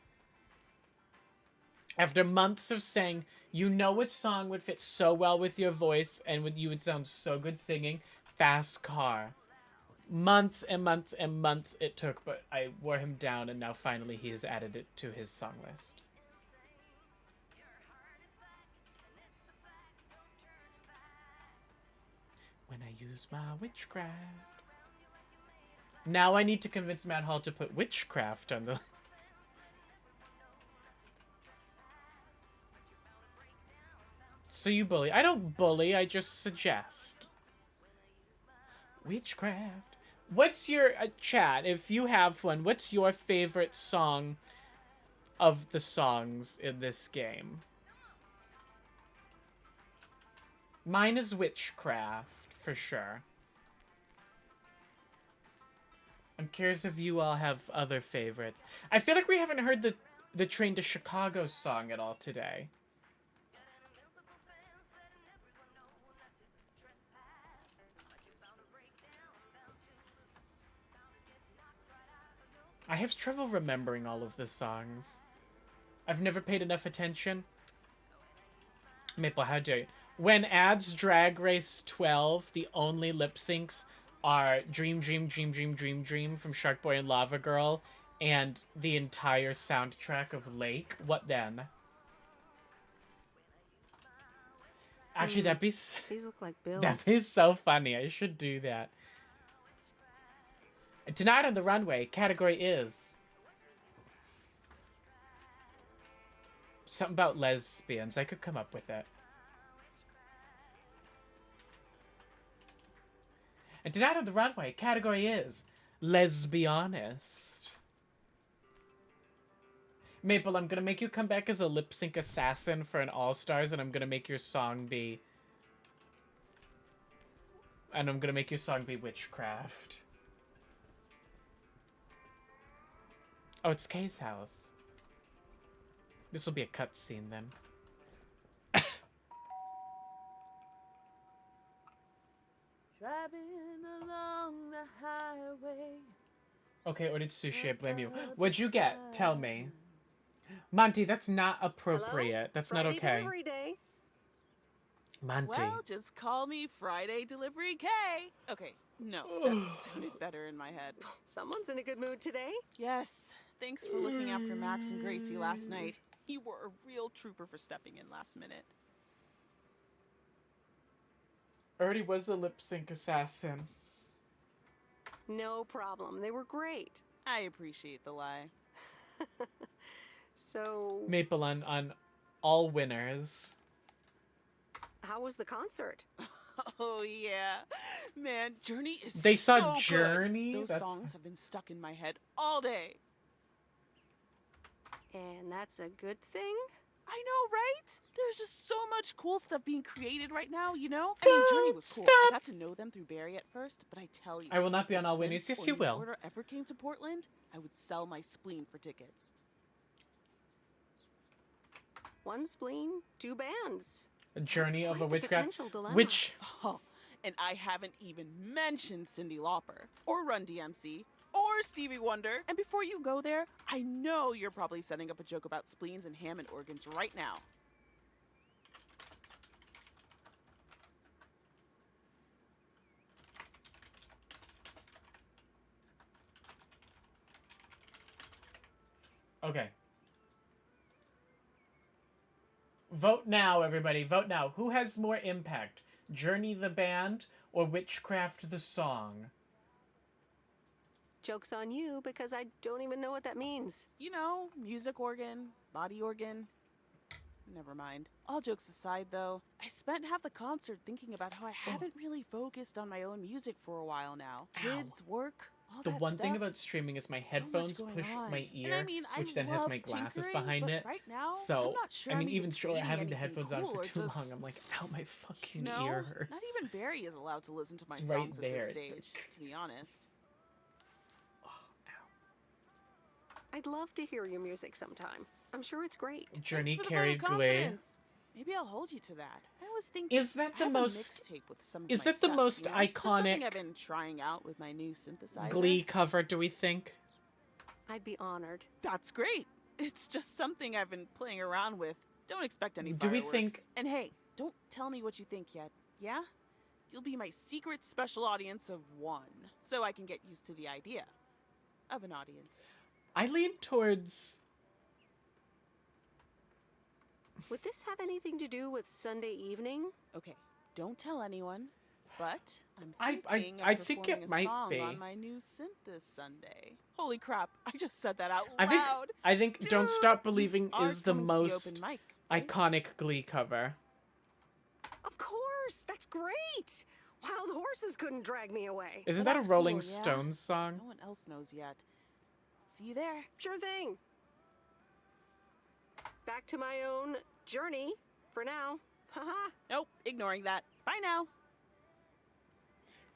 Speaker 2: After months of saying, you know which song would fit so well with your voice and you would sound so good singing? Fast Car. Months and months and months it took, but I wore him down and now finally he has added it to his song list. When I use my witchcraft. Now I need to convince Matt Hall to put witchcraft on the... So you bully. I don't bully, I just suggest. Witchcraft. What's your... chat, if you have one, what's your favorite song of the songs in this game? Mine is Witchcraft, for sure. I'm curious if you all have other favorites. I feel like we haven't heard the Train to Chicago song at all today. I have trouble remembering all of the songs. I've never paid enough attention. Maple, how dare you? When Ads Drag Race 12, the only lip syncs are Dream, Dream, Dream, Dream, Dream, Dream from Shark Boy and Lava Girl and the entire soundtrack of Lake. What then? Actually, that'd be...
Speaker 6: These look like bills.
Speaker 2: That'd be so funny. I should do that. Tonight on the Runway, category is... something about lesbians. I could come up with it. And tonight on the Runway, category is lesbianist. Maple, I'm gonna make you come back as a lip sync assassin for an All-Stars, and I'm gonna make your song be... and I'm gonna make your song be Witchcraft. Oh, it's Kay's house. This will be a cutscene then.
Speaker 18: Driving along the highway.
Speaker 2: Okay, ordered sushi, I blame you. What'd you get? Tell me. Monty, that's not appropriate.
Speaker 6: Hello?
Speaker 2: That's
Speaker 6: Friday
Speaker 2: not okay.
Speaker 6: Delivery day.
Speaker 2: Monty.
Speaker 18: Well, just call me Friday Delivery K. Okay, no, that sounded better in my head.
Speaker 6: Someone's in a good mood today.
Speaker 18: Yes, thanks for looking after Max and Gracie last night. You were a real trooper for stepping in last minute.
Speaker 2: Already was a lip sync assassin.
Speaker 6: No problem. They were great.
Speaker 18: I appreciate the lie.
Speaker 6: So...
Speaker 2: Maple on all winners.
Speaker 6: How was the concert?
Speaker 18: Oh, yeah. Man, Journey is
Speaker 2: They saw
Speaker 18: so
Speaker 2: Journey?
Speaker 18: good. Those songs have been stuck in my head all day.
Speaker 6: And that's a good thing?
Speaker 18: I know, right? There's just so much cool stuff being created right now, you know? I mean, Journey was cool. I got to know them through Barry at first, but I tell you...
Speaker 2: I will not be on all winners. Yes, you will.
Speaker 18: If Order ever came to Portland, I would sell my spleen for tickets.
Speaker 6: One spleen, two bands.
Speaker 2: A journey
Speaker 6: That's
Speaker 2: of a
Speaker 6: quite the
Speaker 2: witchcraft.
Speaker 6: potential dilemma.
Speaker 2: Which...
Speaker 18: Oh, and I haven't even mentioned Cyndi Lauper, or Run DMC, or Stevie Wonder. And before you go there, I know you're probably setting up a joke about spleens and Hammond organs right now.
Speaker 2: Okay. Vote now, everybody. Vote now. Who has more impact? Journey the band or Witchcraft the song?
Speaker 6: Joke's on you, because I don't even know what that means.
Speaker 18: You know, music organ, body organ. Never mind. All jokes aside, though, I spent half the concert thinking about how I haven't really focused on my own music for a while now. Kids, work, all
Speaker 2: The
Speaker 18: that
Speaker 2: one thing
Speaker 18: stuff.
Speaker 2: about streaming is my
Speaker 18: So much
Speaker 2: headphones
Speaker 18: going
Speaker 2: push
Speaker 18: on.
Speaker 2: my
Speaker 18: And
Speaker 2: ear,
Speaker 18: I mean, I
Speaker 2: which then has
Speaker 18: love
Speaker 2: my glasses
Speaker 18: tinkering,
Speaker 2: behind
Speaker 18: but
Speaker 2: it.
Speaker 18: right now,
Speaker 2: So,
Speaker 18: I'm not sure
Speaker 2: I mean,
Speaker 18: I'm
Speaker 2: even short
Speaker 18: creating
Speaker 2: having the
Speaker 18: anything
Speaker 2: headphones on
Speaker 18: cool
Speaker 2: for
Speaker 18: or
Speaker 2: too long,
Speaker 18: just-
Speaker 2: I'm like, ow, my fucking
Speaker 18: No,
Speaker 2: ear hurts.
Speaker 18: not even Barry is allowed to listen to my
Speaker 2: It's right
Speaker 18: songs at
Speaker 2: there.
Speaker 18: this stage, to be honest.
Speaker 6: I'd love to hear your music sometime. I'm sure it's great.
Speaker 2: Journey
Speaker 18: Thanks for the vote of
Speaker 2: carried Glee.
Speaker 18: confidence. Maybe I'll hold you to that. I was thinking,
Speaker 2: Is that
Speaker 18: I
Speaker 2: the
Speaker 18: have
Speaker 2: most-
Speaker 18: a mixtape with some of
Speaker 2: is
Speaker 18: my
Speaker 2: that the
Speaker 18: stuff,
Speaker 2: most
Speaker 18: you know? Just something
Speaker 2: iconic
Speaker 18: I've been trying out with my new synthesizer.
Speaker 2: Glee cover, do we think?
Speaker 6: I'd be honored.
Speaker 18: That's great. It's just something I've been playing around with. Don't expect any
Speaker 2: Do we
Speaker 18: fireworks.
Speaker 2: think-
Speaker 18: And hey, don't tell me what you think yet. Yeah? You'll be my secret special audience of one, so I can get used to the idea of an audience.
Speaker 2: I lean towards...
Speaker 6: Would this have anything to do with Sunday evening?
Speaker 18: Okay, don't tell anyone. But I'm
Speaker 2: I
Speaker 18: thinking
Speaker 2: I
Speaker 18: of
Speaker 2: think
Speaker 18: performing
Speaker 2: it
Speaker 18: a
Speaker 2: might
Speaker 18: song
Speaker 2: be.
Speaker 18: on my new synth this Sunday. Holy crap! I just said that out
Speaker 2: I
Speaker 18: loud.
Speaker 2: think Don't Stop Believing
Speaker 18: are
Speaker 2: is the
Speaker 18: coming to the
Speaker 2: most
Speaker 18: open mic,
Speaker 2: iconic Glee cover.
Speaker 6: Of course, that's great. Wild horses couldn't drag me away.
Speaker 2: Isn't
Speaker 18: Well,
Speaker 2: that a
Speaker 18: that's
Speaker 2: Rolling
Speaker 18: cool, yeah?
Speaker 2: Stones song?
Speaker 18: No one else knows yet. See you there.
Speaker 6: Sure thing. Back to my own journey for now. Haha.
Speaker 18: Nope, ignoring that. Bye now.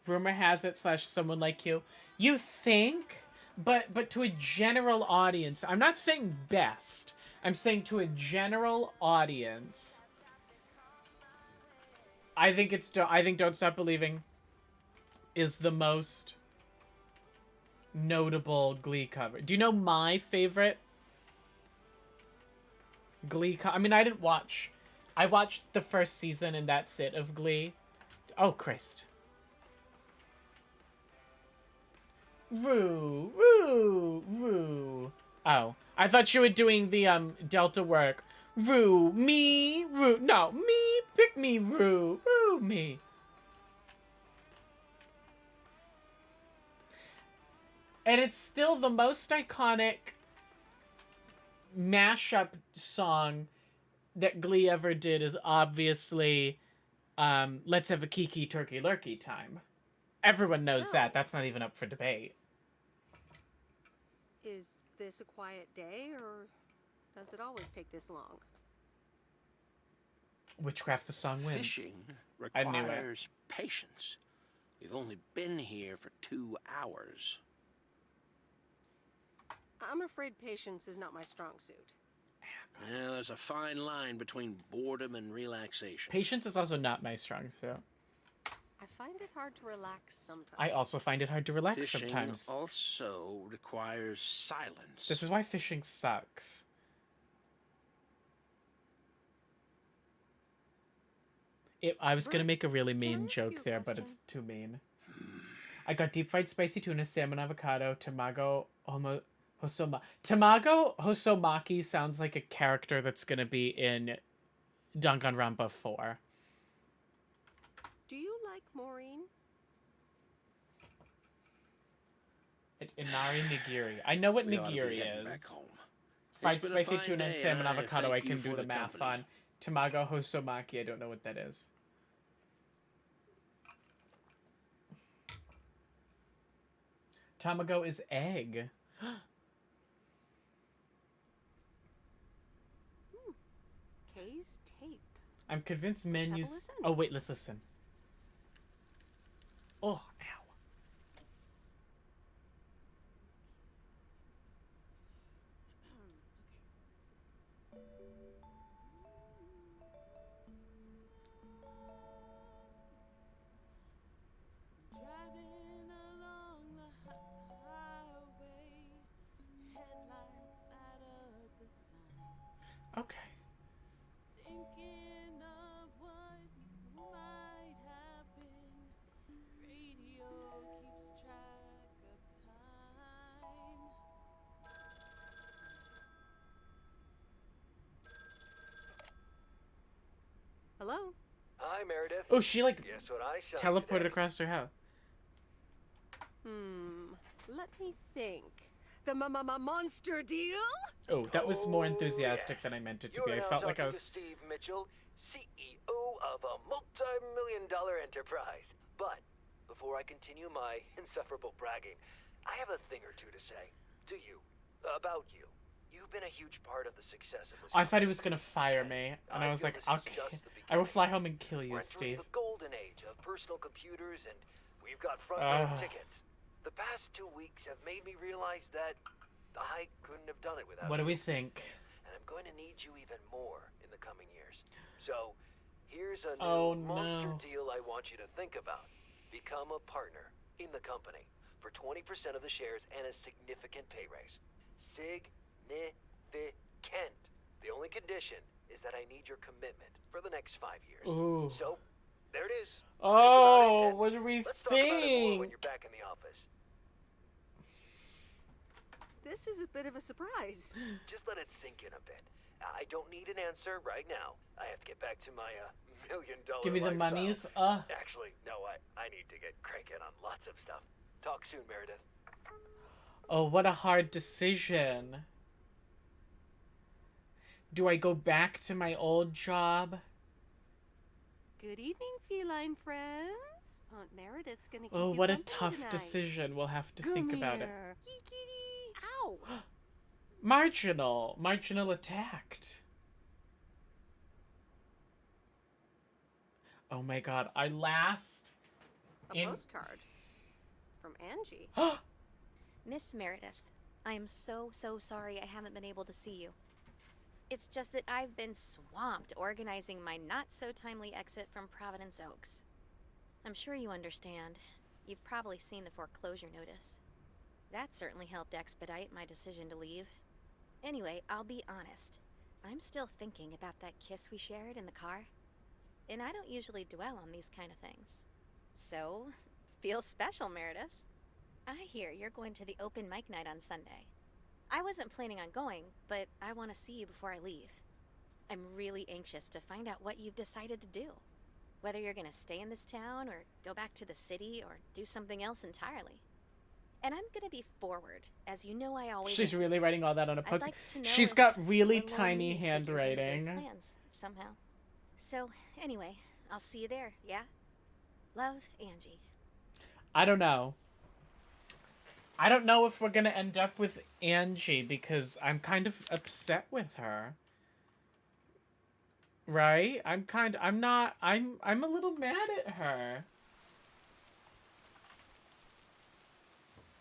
Speaker 2: Rumor has it / someone like you. You think? But to a general audience, I'm not saying best. I'm saying to a general audience. I think Don't Stop Believing is the most notable Glee cover. Do you know my favorite Glee I mean, I didn't watch. I watched the first season and that's it of Glee. Oh, Christ. Roo, roo, roo. Oh, I thought you were doing the Delta work. Roo, me, roo. No, me, pick me, roo, roo, me. And it's still the most iconic mashup song that Glee ever did is obviously Let's Have a Kiki Turkey Lurkey Time. Everyone knows that. That's not even up for debate.
Speaker 6: Is this a quiet day, or does it always take this long?
Speaker 2: Witchcraft the song wins.
Speaker 1: Fishing
Speaker 2: I knew it.
Speaker 1: requires patience. We've only been here for 2 hours.
Speaker 6: I'm afraid patience is not my strong suit.
Speaker 1: Well, there's a fine line between boredom and relaxation.
Speaker 2: Patience is also not my strong suit.
Speaker 6: I find it hard to relax sometimes.
Speaker 2: I also find it hard to relax
Speaker 1: Fishing
Speaker 2: sometimes.
Speaker 1: also requires silence.
Speaker 2: This is why fishing sucks. I was gonna make a really mean joke there, but it's too mean. I got deep fried spicy tuna, salmon avocado, tamago hosoma. Tamago hosomaki sounds like a character that's gonna be in Danganronpa 4.
Speaker 6: Do you like Maureen?
Speaker 2: Inari nigiri. I know what
Speaker 1: We ought to be
Speaker 2: nigiri
Speaker 1: heading
Speaker 2: is.
Speaker 1: back home.
Speaker 2: Fried
Speaker 1: It's been a
Speaker 2: spicy
Speaker 1: fine
Speaker 2: tuna and
Speaker 1: day,
Speaker 2: salmon
Speaker 1: and I
Speaker 2: avocado.
Speaker 1: thank
Speaker 2: I
Speaker 1: you
Speaker 2: can do
Speaker 1: for
Speaker 2: the
Speaker 1: the
Speaker 2: math
Speaker 1: company.
Speaker 2: on. Tamago hosomaki. I don't know what that is. Tamago is egg.
Speaker 6: Kay's tape.
Speaker 2: I'm convinced
Speaker 6: have a
Speaker 2: menus.
Speaker 6: listen.
Speaker 2: Oh wait, let's listen. Oh, ow.
Speaker 18: Driving along the highway, headlights light up the sign.
Speaker 2: Okay.
Speaker 18: Thinking of what might have been. Radio keeps track of time.
Speaker 6: Hello?
Speaker 3: Hi, Meredith.
Speaker 2: Oh, she like
Speaker 3: Guess what I saw
Speaker 2: teleported
Speaker 3: today?
Speaker 2: across her house.
Speaker 6: Let me think. the monster deal?
Speaker 2: Oh, that was more enthusiastic than I meant it to be. I felt like I was...
Speaker 3: to Steve Mitchell, CEO of a multi-million-dollar enterprise. But before I continue my insufferable bragging, I have a thing or two to say to you about you. You've been a huge part of the success of this.
Speaker 2: I thought he was gonna fire me, and I was like, I will fly home and kill you,
Speaker 3: We're entering
Speaker 2: Steve.
Speaker 3: the golden age of personal computers, and we've got front row tickets. The past 2 weeks have made me realize that I couldn't have done it without
Speaker 2: What do
Speaker 3: you.
Speaker 2: we think?
Speaker 3: And I'm going to need you even more in the coming years. So, here's a new monster deal I want you to think about. Become a partner in the company for 20% of the shares and a significant pay raise. Significant. The only condition is that I need your commitment for the next 5 years.
Speaker 2: Ooh.
Speaker 3: So, there it is.
Speaker 2: Oh, what do we
Speaker 3: Let's talk about it more when
Speaker 2: think?
Speaker 3: you're back in the office.
Speaker 6: This is a bit of a surprise.
Speaker 3: Just let it sink in a bit. I don't need an answer right now. I have to get back to my $1 million
Speaker 2: Give me the
Speaker 3: lifestyle.
Speaker 2: monies.
Speaker 3: Actually, no, I need to get cranking on lots of stuff. Talk soon, Meredith.
Speaker 2: Oh, what a hard decision. Do I go back to my old job?
Speaker 6: Good evening, feline friends. Aunt Meredith's gonna keep
Speaker 2: Oh,
Speaker 6: you
Speaker 2: what a
Speaker 6: company
Speaker 2: tough
Speaker 6: tonight.
Speaker 2: decision. We'll have to
Speaker 6: Come
Speaker 2: think about it.
Speaker 6: here. Kitty. Ow.
Speaker 2: Marginal attacked. Oh my god,
Speaker 6: A postcard from Angie.
Speaker 7: Miss Meredith, I am so sorry I haven't been able to see you. It's just that I've been swamped organizing my not-so-timely exit from Providence Oaks. I'm sure you understand. You've probably seen the foreclosure notice. That certainly helped expedite my decision to leave. Anyway, I'll be honest. I'm still thinking about that kiss we shared in the car. And I don't usually dwell on these kind of things. So, feels special, Meredith. I hear you're going to the open mic night on Sunday. I wasn't planning on going, but I want to see you before I leave. I'm really anxious to find out what you've decided to do. Whether you're going to stay in this town, or go back to the city, or do something else entirely. And I'm going to be forward, as you know I always
Speaker 2: She's
Speaker 7: am.
Speaker 2: really writing all that on a
Speaker 7: I'd
Speaker 2: post.
Speaker 7: like to know
Speaker 2: She's
Speaker 7: if
Speaker 2: got really
Speaker 7: one more
Speaker 2: tiny
Speaker 7: me figures into those
Speaker 2: handwriting.
Speaker 7: plans, somehow. So, anyway, I'll see you there, yeah? Love, Angie.
Speaker 2: I don't know. I don't know if we're gonna end up with Angie because I'm kind of upset with her. Right? I'm a little mad at her.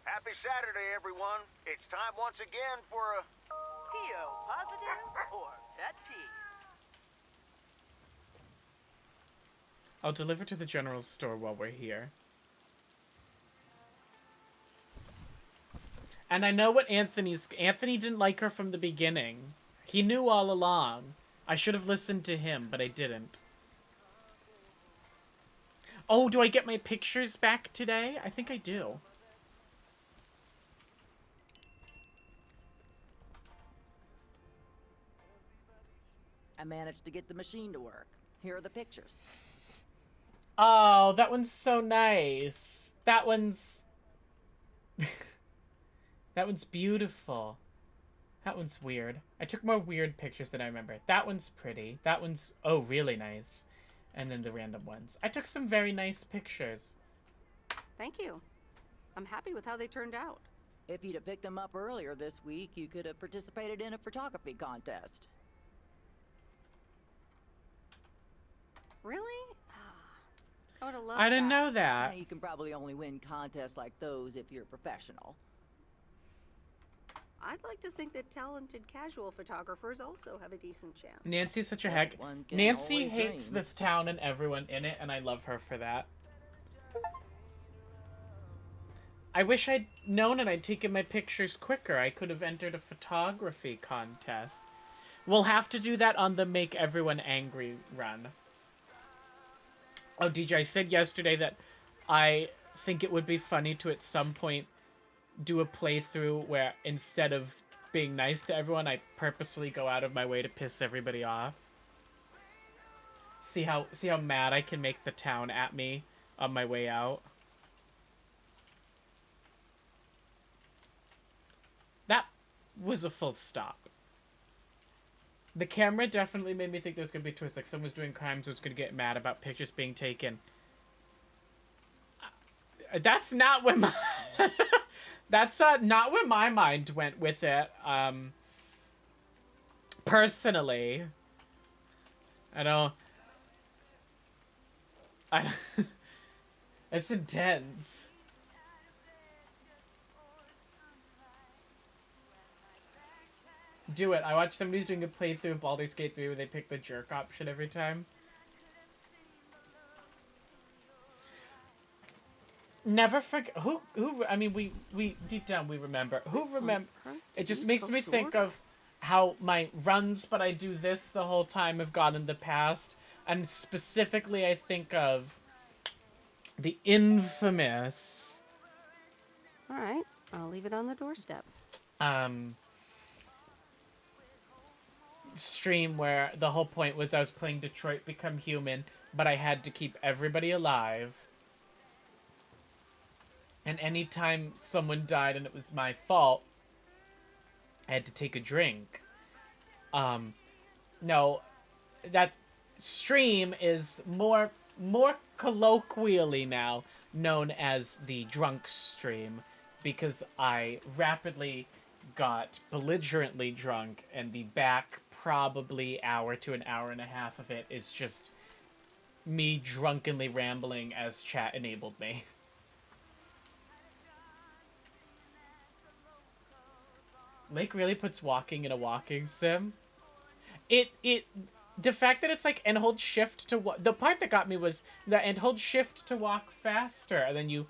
Speaker 13: Happy Saturday, everyone. It's time once again for a...
Speaker 18: PO positive or pet peeve?
Speaker 2: I'll deliver to the general store while we're here. And I know what Anthony didn't like her from the beginning. He knew all along. I should have listened to him, but I didn't. Oh, do I get my pictures back today? I think I do.
Speaker 4: I managed to get the machine to work. Here are the pictures.
Speaker 2: Oh, that one's so nice. That one's... That one's beautiful. That one's weird. I took more weird pictures than I remember. That one's pretty. That one's, oh, really nice. And then the random ones. I took some very nice pictures.
Speaker 6: Thank you. I'm happy with how they turned out.
Speaker 4: If you'd have picked them up earlier this week, you could have participated in a photography contest.
Speaker 6: Really? I would have loved
Speaker 2: I didn't
Speaker 6: that.
Speaker 2: know that.
Speaker 4: Now, you can probably only win contests like those if you're a professional.
Speaker 6: I'd like to think that talented casual photographers also have a decent chance.
Speaker 2: Nancy's such a hack.
Speaker 4: One can
Speaker 2: Nancy
Speaker 4: always
Speaker 2: hates
Speaker 4: dream.
Speaker 2: this town and everyone in it, and I love her for that. I wish I'd known and I'd taken my pictures quicker. I could have entered a photography contest. We'll have to do that on the Make Everyone Angry run. Oh, DJ, I said yesterday that I think it would be funny to at some point do a playthrough where instead of being nice to everyone, I purposefully go out of my way to piss everybody off. See how mad I can make the town at me on my way out. was a full stop. The camera definitely made me think there was going to be a twist, like someone was doing crime, so it's going to get mad about pictures being taken. That's not where my... That's not where my mind went with it, personally. It's intense. Do it. I watched somebody who's doing a playthrough of Baldur's Gate 3 where they pick the jerk option every time. Never forget who I mean we deep down we remember. Who remember it just makes me think of how my runs but I do this the whole time have gone in the past, and specifically I think of the infamous
Speaker 6: All right, I'll leave it on the doorstep.
Speaker 2: Stream where the whole point was I was playing Detroit Become Human, but I had to keep everybody alive. And anytime someone died and it was my fault, I had to take a drink. No, that stream is more colloquially now known as the drunk stream, because I rapidly got belligerently drunk, and the back probably hour to an hour and a half of it is just me drunkenly rambling as chat enabled me. Lake really puts walking in a walking sim. The fact that it's like and hold shift to the part that got me was the and hold shift to walk faster, and then you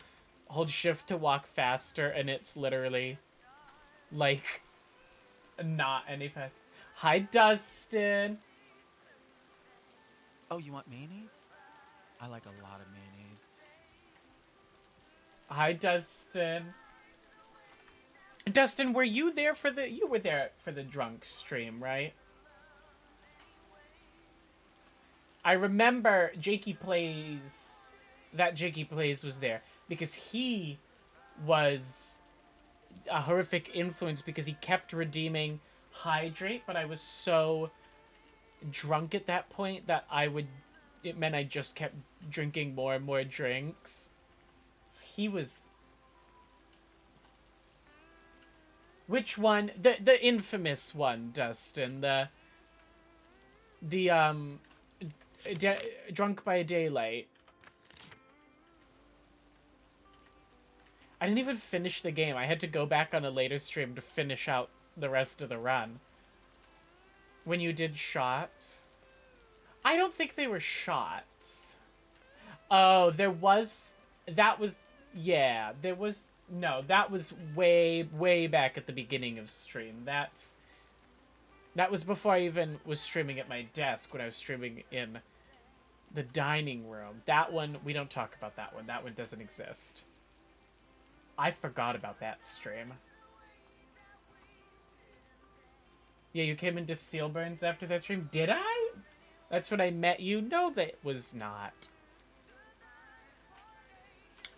Speaker 2: hold shift to walk faster, and it's literally like not any fast. Hi, Dustin.
Speaker 8: Oh, you want mayonnaise? I like a lot of mayonnaise.
Speaker 2: Hi, Dustin. Dustin, were you there for the... You were there for the drunk stream, right? I remember Jakey Plays... That Jakey Plays was there. Because he was a horrific influence because he kept redeeming hydrate, but I was so drunk at that point that it meant I just kept drinking more and more drinks. So he was... Which one? The infamous one, Dustin. Drunk by Daylight. I didn't even finish the game. I had to go back on a later stream to finish out the rest of the run. When you did shots? I don't think they were shots. Oh, there was... That was... Yeah, there was... No, that was way back at the beginning of stream. That was before I even was streaming at my desk, when I was streaming in the dining room. That one, we don't talk about that one. That one doesn't exist. I forgot about that stream. Yeah, you came into Sealburns after that stream? Did I? That's when I met you? No, that was not.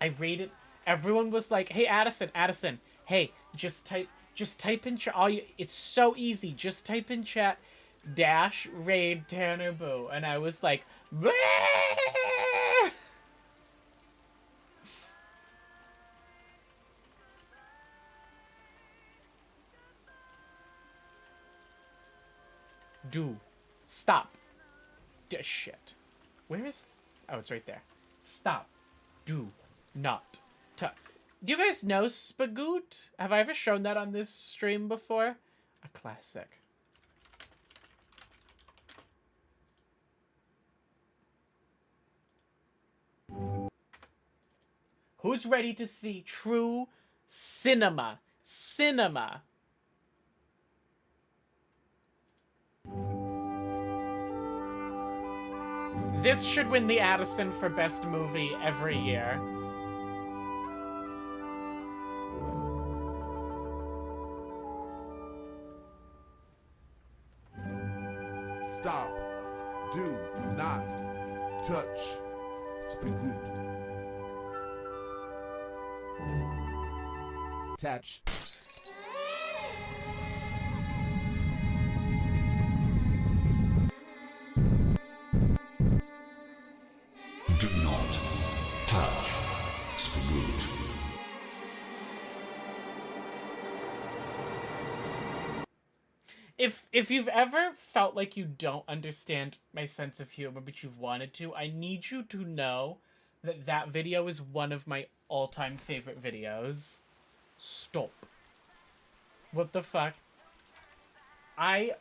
Speaker 2: I rated... Everyone was like, hey, Addison, hey, just type in chat. It's so easy. Just type in chat, --raid Tanner Boo. And I was like, bleh! Stop. Shit. Where is... Oh, it's right there. Stop. Do not. Do you guys know Spagoot? Have I ever shown that on this stream before? A classic. Who's ready to see true cinema? Cinema. This should win the Addison for best movie every year.
Speaker 10: Stop. Do not touch Spagoot. Touch.
Speaker 2: if you've ever felt like you don't understand my sense of humor, but you've wanted to, I need you to know that that video is one of my all-time favorite videos. Stop. What the fuck? I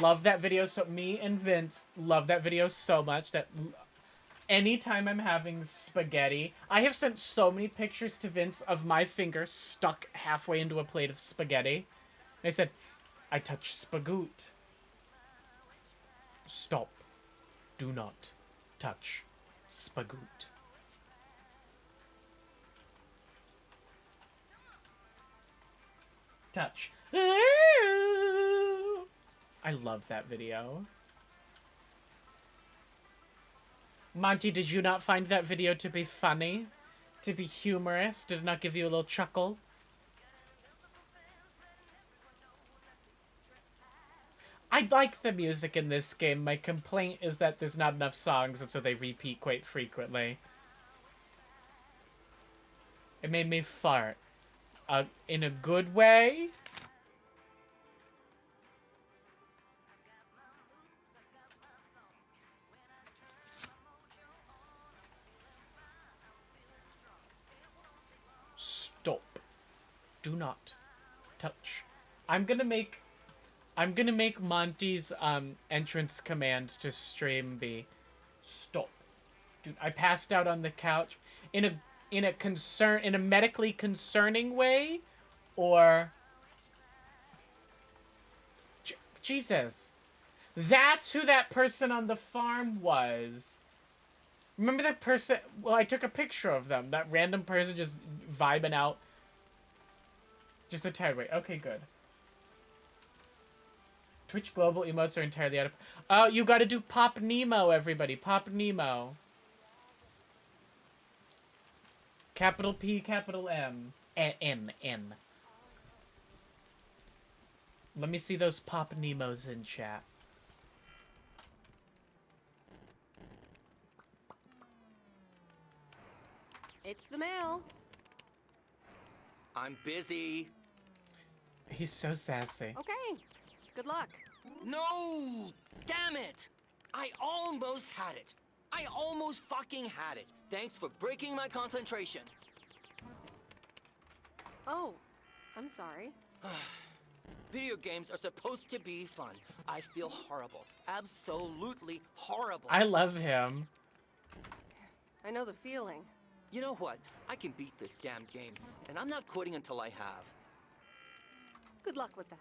Speaker 2: love that video so me and Vince love that video so much that anytime I'm having spaghetti, I have sent so many pictures to Vince of my finger stuck halfway into a plate of spaghetti. I said, I touch spagoot. Stop. Do not touch spagoot. Touch. I love that video. Monty, did you not find that video to be funny? To be humorous? Did it not give you a little chuckle? I like the music in this game. My complaint is that there's not enough songs, and so they repeat quite frequently. It made me fart. In a good way? Stop. Do not touch. I'm gonna make Monty's entrance command to stream be stop. Dude, I passed out on the couch in a medically concerning way, or Jesus. That's who that person on the farm was. Remember that person? Well, I took a picture of them. That random person just vibing out. Just a tad way. Okay, good. Twitch global emotes are entirely out of... Oh, you gotta do Pop Nemo, everybody. Pop Nemo. Capital P, capital M. M. Let me see those Pop Nemos in chat.
Speaker 6: It's the mail.
Speaker 15: I'm busy.
Speaker 2: He's so sassy.
Speaker 6: Okay. Good luck.
Speaker 15: No! Damn it! I almost had it. I almost fucking had it. Thanks for breaking my concentration.
Speaker 6: Oh, I'm sorry.
Speaker 15: Video games are supposed to be fun. I feel horrible. Absolutely horrible.
Speaker 2: I love him.
Speaker 6: I know the feeling.
Speaker 15: You know what? I can beat this damn game, and I'm not quitting until I have.
Speaker 6: Good luck with that.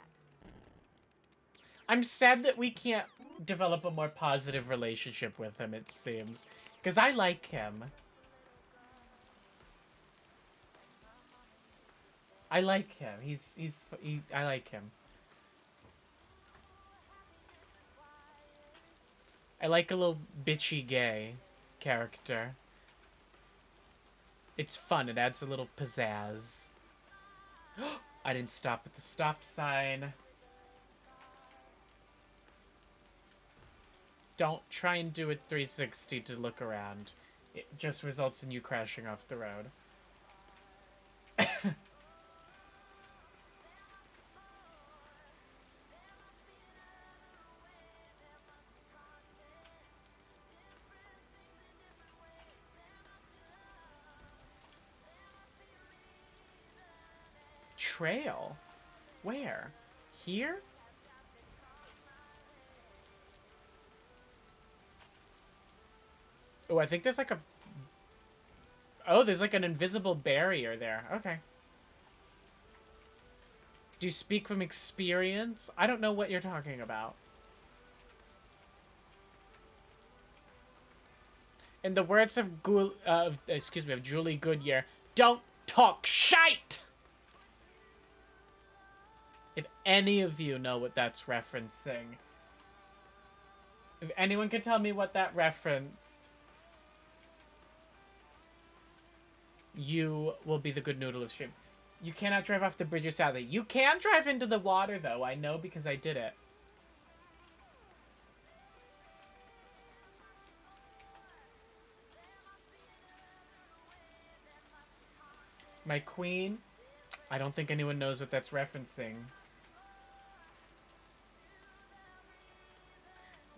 Speaker 2: I'm sad that we can't develop a more positive relationship with him, it seems. Because I like him. I like him. I like him. I like a little bitchy gay character. It's fun. It adds a little pizzazz. I didn't stop at the stop sign. Don't try and do a 360 to look around. It just results in you crashing off the road. Trail? Where? Here? Oh, I think there's like a... Oh, there's like an invisible barrier there. Okay. Do you speak from experience? I don't know what you're talking about. In the words of Julie Goodyear, don't talk shite! If any of you know what that's referencing. If anyone can tell me what that referenced, you will be the good noodle of stream. You cannot drive off the bridge, sadly. You can drive into the water, though. I know because I did it. My queen. I don't think anyone knows what that's referencing.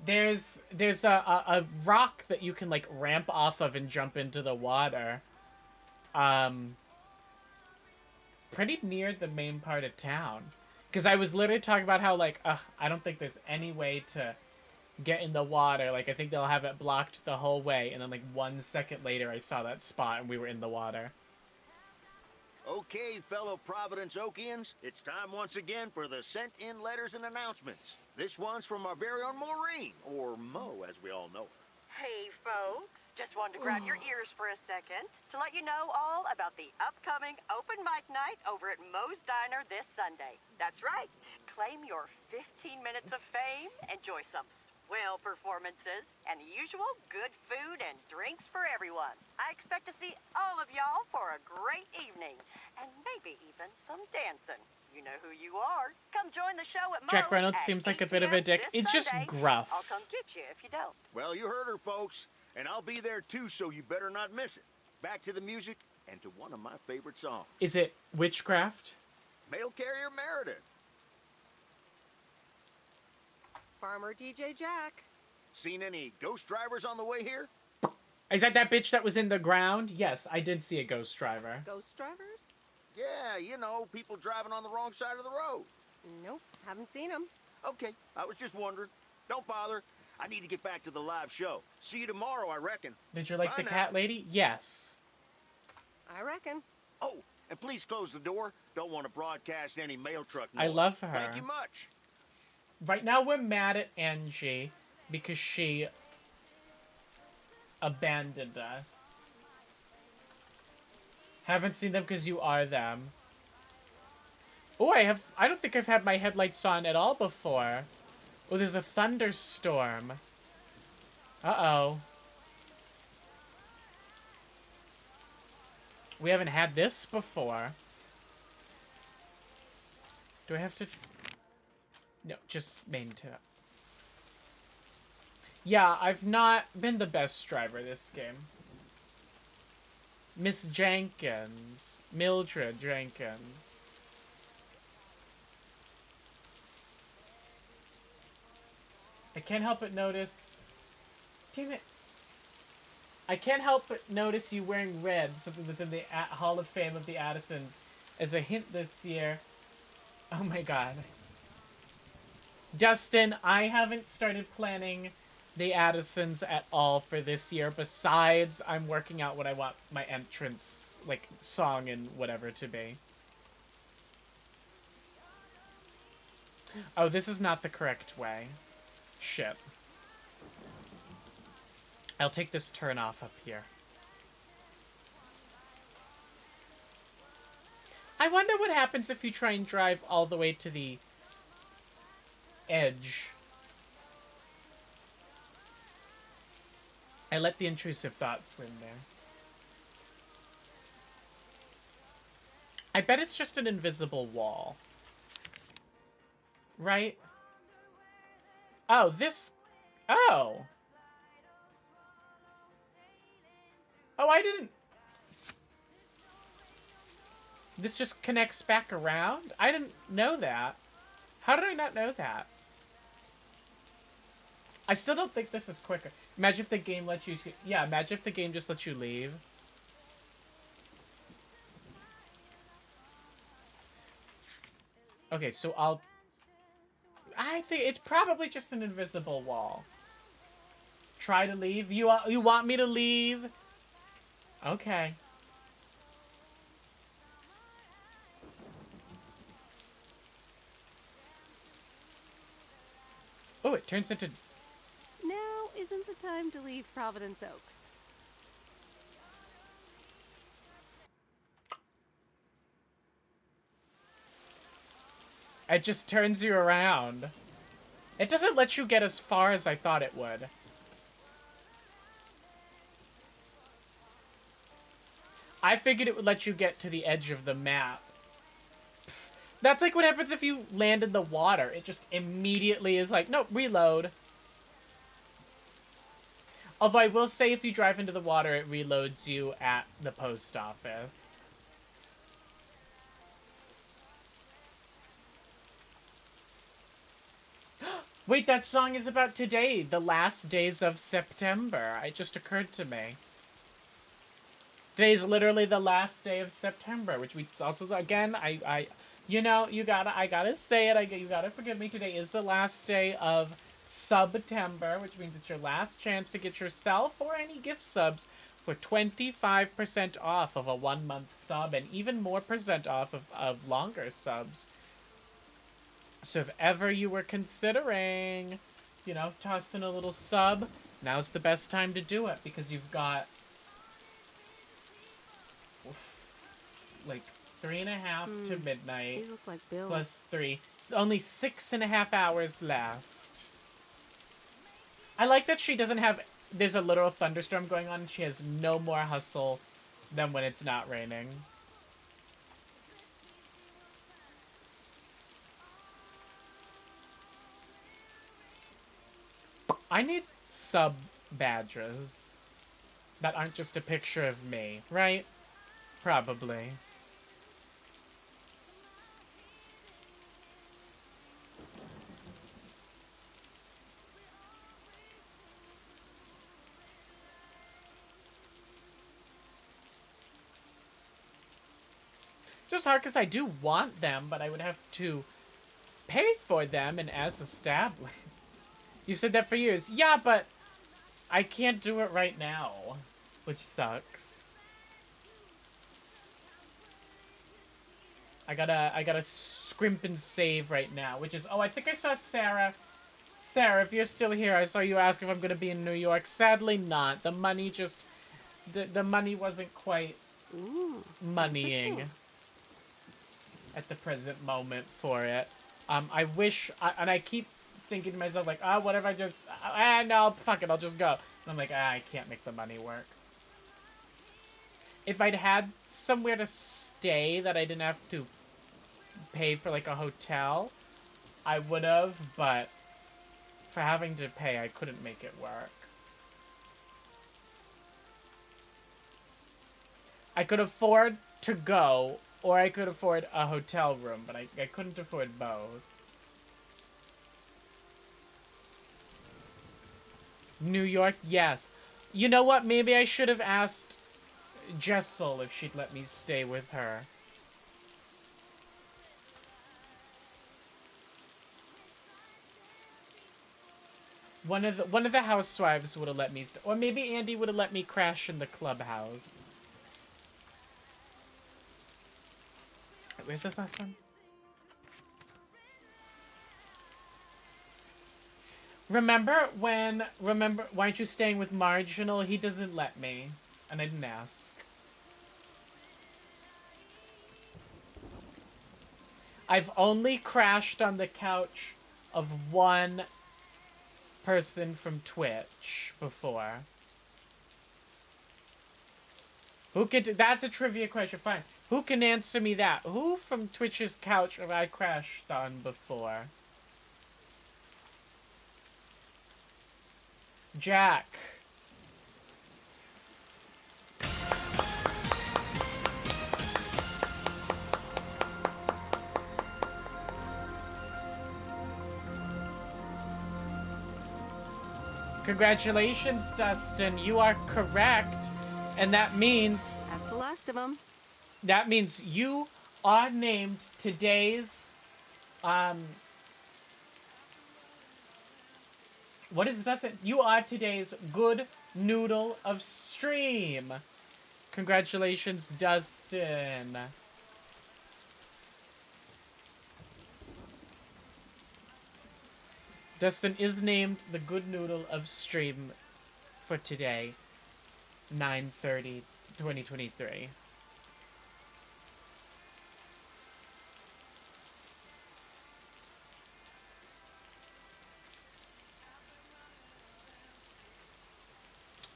Speaker 2: There's a rock that you can like ramp off of and jump into the water. Pretty near the main part of town. Because I was literally talking about how like, I don't think there's any way to get in the water. Like, I think they'll have it blocked the whole way. And then like 1 second later, I saw that spot and we were in the water.
Speaker 13: Okay, fellow Providence Okians, it's time once again for the sent-in letters and announcements. This one's from our very own Maureen, or Mo, as we all know her.
Speaker 17: Hey, folks. Just wanted to grab your ears for a second to let you know all about the upcoming open mic night over at Moe's Diner this Sunday. That's right. Claim your 15 minutes of fame, enjoy some swell performances, and the usual good food and drinks for everyone. I expect to see all of y'all for a great evening, and maybe even some dancing. You know who you are. Come join the show at Moe's.
Speaker 2: Jack Reynolds
Speaker 17: at
Speaker 2: seems like
Speaker 17: 8
Speaker 2: a bit of a
Speaker 17: p.m.
Speaker 2: dick.
Speaker 17: this
Speaker 2: It's just
Speaker 17: Sunday.
Speaker 2: gruff.
Speaker 17: I'll come get you if you don't.
Speaker 13: Well, you heard her, folks. And I'll be there too, so you better not miss it. Back to the music and to one of my favorite songs.
Speaker 2: Is it witchcraft?
Speaker 13: Mail Carrier Meredith.
Speaker 6: Farmer DJ Jack.
Speaker 13: Seen any ghost drivers on the way here?
Speaker 2: Is that bitch that was in the ground? Yes, I did see a ghost driver.
Speaker 6: Ghost drivers?
Speaker 13: Yeah, you know, people driving on the wrong side of the road.
Speaker 6: Nope, haven't seen them.
Speaker 13: Okay, I was just wondering. Don't bother. I need to get back to the live show. See you tomorrow, I reckon.
Speaker 2: Did you like
Speaker 13: Bye
Speaker 2: the
Speaker 13: now.
Speaker 2: cat lady? Yes.
Speaker 6: I reckon.
Speaker 13: Oh, and please close the door. Don't want to broadcast any mail truck noise.
Speaker 2: I love her.
Speaker 13: Thank you much.
Speaker 2: Right now we're mad at Angie because she abandoned us. Haven't seen them because you are them. Oh, I don't think I've had my headlights on at all before. Oh, there's a thunderstorm. Uh-oh. We haven't had this before. Do I have to... No, just main to... Yeah, I've not been the best driver this game. Miss Jenkins. Mildred Jenkins. I can't help but notice... Damn it. I can't help but notice you wearing red, something that's in the Hall of Fame of the Addisons, as a hint this year. Oh my god. Dustin, I haven't started planning the Addisons at all for this year. Besides, I'm working out what I want my entrance, like, song and whatever to be. Oh, this is not the correct way. Shit. I'll take this turn off up here. I wonder what happens if you try and drive all the way to the edge. I let the intrusive thoughts win there. I bet it's just an invisible wall. Right? Oh, this... Oh! Oh, I didn't... This just connects back around? I didn't know that. How did I not know that? I still don't think this is quicker. Imagine if the game lets you... Yeah, imagine if the game just lets you leave. Okay, so I think it's probably just an invisible wall. Try to leave? You want me to leave? Okay. Oh, it turns into...
Speaker 6: Now isn't the time to leave Providence Oaks.
Speaker 2: It just turns you around. It doesn't let you get as far as I thought it would. I figured it would let you get to the edge of the map. Pfft. That's like what happens if you land in the water. It just immediately is like, nope, reload. Although I will say if you drive into the water, it reloads you at the post office. Wait, that song is about today, the last days of September. It just occurred to me. Today's literally the last day of September, which we also, again, you know, I gotta say it, you gotta forgive me, today is the last day of September, which means it's your last chance to get yourself or any gift subs for 25% off of a 1-month sub, and even more percent off of longer subs. So if ever you were considering, you know, tossing a little sub, now's the best time to do it, because you've got like 3.5 to midnight.
Speaker 6: These look like bills.
Speaker 2: Plus 3. It's only 6.5 hours left. I like that she doesn't have... There's a literal thunderstorm going on, and she has no more hustle than when it's not raining. I need sub badges that aren't just a picture of me, right? Probably. Just hard because I do want them, but I would have to pay for them, and as established. You said that for years. Yeah, but I can't do it right now, which sucks. I gotta scrimp and save right now, which is, oh, I think I saw Sarah. Sarah, if you're still here, I saw you ask if I'm gonna be in New York. Sadly not. The money just, the money wasn't quite moneying at the present moment for it. I wish, and I keep thinking to myself, like, what if I just, no, fuck it, I'll just go. And I'm like, I can't make the money work. If I'd had somewhere to stay that I didn't have to pay for, like, a hotel, I would have, but for having to pay, I couldn't make it work. I could afford to go, or I could afford a hotel room, but I couldn't afford both. New York, yes. You know what? Maybe I should have asked Jessel if she'd let me stay with her. One of the housewives would have let me or maybe Andy would have let me crash in the clubhouse. Where's this last one? Remember, why aren't you staying with Marginal? He doesn't let me, and I didn't ask. I've only crashed on the couch of one person from Twitch before. Who can, that's a trivia question, fine. Who can answer me that? Who from Twitch's couch have I crashed on before? Jack. Congratulations, Dustin. You are correct. And that means...
Speaker 6: That's the last of them.
Speaker 2: That means you are named today's... What is Dustin? You are today's good noodle of stream. Congratulations, Dustin. Dustin is named the good noodle of stream for today, 9/30/2023.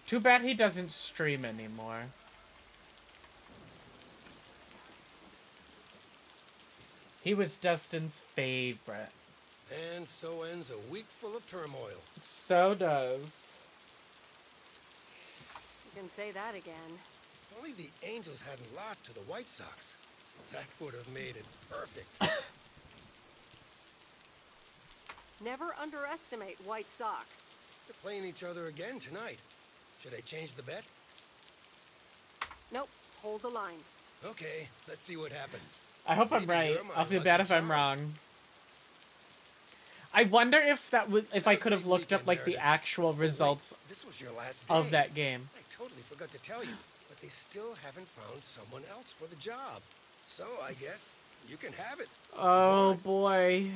Speaker 2: Too bad he doesn't stream anymore. He was Dustin's favorite.
Speaker 9: And so ends a week full of turmoil.
Speaker 2: So does.
Speaker 6: You can say that again.
Speaker 9: If only the Angels hadn't lost to the White Sox. That would have made it perfect.
Speaker 6: Never underestimate White Sox.
Speaker 9: They're playing each other again tonight. Should I change the bet?
Speaker 6: Nope, hold the line.
Speaker 9: Okay, let's see what happens.
Speaker 2: I hope I'm right. I'll feel bad if I'm wrong. I wonder if that would, if I could have looked up like the actual results
Speaker 9: This was your last day.
Speaker 2: of that game.
Speaker 9: I totally forgot to tell you, but they still haven't found someone else for the job. So I guess you can have it.
Speaker 2: Oh boy.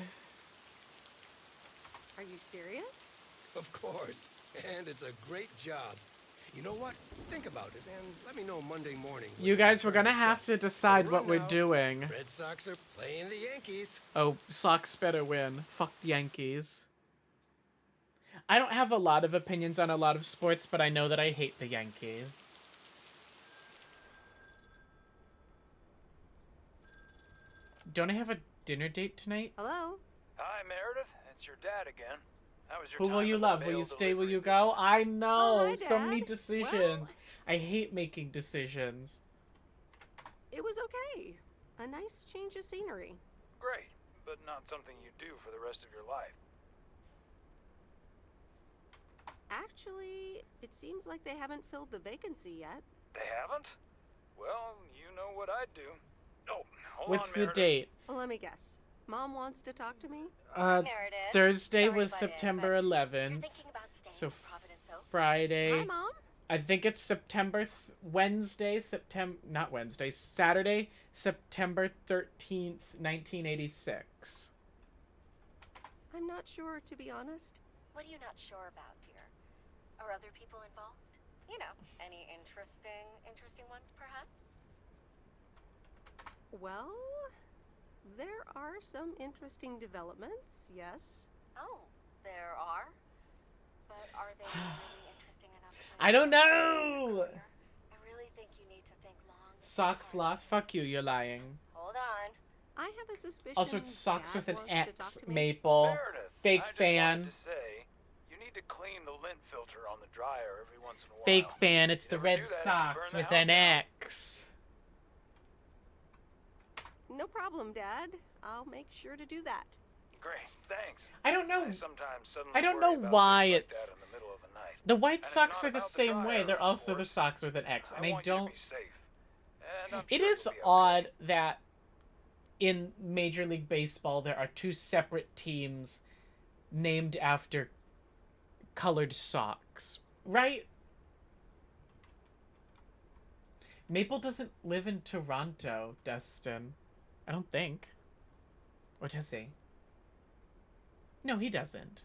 Speaker 6: Are you serious?
Speaker 9: Of course. And it's a great job. You know what? Think about it and let me know Monday morning.
Speaker 2: You guys, we're gonna have to decide what we're doing.
Speaker 9: Red Sox are playing the Yankees.
Speaker 2: Oh, Sox better win. Fuck the Yankees. I don't have a lot of opinions on a lot of sports, but I know that I hate the Yankees. Don't I have a dinner date tonight?
Speaker 6: Hello?
Speaker 14: Hi, Meredith. It's your dad again. How was your
Speaker 2: Who
Speaker 14: time
Speaker 2: will you
Speaker 14: at the
Speaker 2: love? Will
Speaker 14: mail
Speaker 2: you stay? Will
Speaker 14: delivery
Speaker 2: you go? I know.
Speaker 6: Oh, hi,
Speaker 2: so many
Speaker 6: Dad.
Speaker 2: decisions. I hate making decisions.
Speaker 6: It was okay. A nice change of scenery.
Speaker 14: Great, but not something you do for the rest of your life.
Speaker 6: Actually, it seems like they haven't filled the vacancy yet.
Speaker 14: They haven't? Well, you know what I'd do. Oh, hold
Speaker 2: What's
Speaker 14: on,
Speaker 2: the
Speaker 14: Meredith.
Speaker 2: date?
Speaker 6: Well, let me guess. Mom wants to talk to me?
Speaker 2: Thursday was September 11th. So Friday.
Speaker 6: Hi, Mom.
Speaker 2: I think it's Saturday, September 13th, 1986.
Speaker 6: I'm not sure, to be honest.
Speaker 12: What are you not sure about, dear? Are other people involved? You know, any interesting ones, perhaps?
Speaker 6: Well, there are some interesting developments, yes.
Speaker 12: Oh, there are? But are they really interesting enough?
Speaker 2: I don't know!
Speaker 12: I really think you need to think long.
Speaker 2: Socks lost? Fuck you, you're lying.
Speaker 12: Hold on.
Speaker 6: I have a suspicion.
Speaker 2: Also, it's Socks
Speaker 6: Dad
Speaker 2: with an
Speaker 6: wants to
Speaker 2: X,
Speaker 6: talk to me.
Speaker 2: Maple.
Speaker 14: Meredith,
Speaker 2: Fake
Speaker 14: I just
Speaker 2: fan.
Speaker 14: wanted to say, you need to clean the lint filter on the dryer every once in a while.
Speaker 2: Fake fan, it's the
Speaker 14: You never
Speaker 2: Red
Speaker 14: do that, you
Speaker 2: Sox
Speaker 14: burn the
Speaker 2: with
Speaker 14: house
Speaker 2: an
Speaker 14: down.
Speaker 2: X.
Speaker 6: No problem, Dad. I'll make sure to do that.
Speaker 14: Great, thanks.
Speaker 2: I don't know.
Speaker 14: Sometimes suddenly
Speaker 2: I don't
Speaker 14: worry
Speaker 2: know
Speaker 14: about
Speaker 2: why
Speaker 14: things like
Speaker 2: it's...
Speaker 14: that in the middle of the night.
Speaker 2: The White
Speaker 14: And it's
Speaker 2: Sox
Speaker 14: not
Speaker 2: are the
Speaker 14: about the
Speaker 2: same way.
Speaker 14: dryer,
Speaker 2: They're
Speaker 14: of
Speaker 2: also the
Speaker 14: course.
Speaker 2: Sox with an X. And I
Speaker 14: want you to
Speaker 2: don't...
Speaker 14: be safe. And I'm
Speaker 2: It
Speaker 14: sure
Speaker 2: is
Speaker 14: you'll be okay.
Speaker 2: odd that in Major League Baseball there are two separate teams named after colored socks, right? Maple doesn't live in Toronto, Dustin. I don't think. Or does he? No, he doesn't.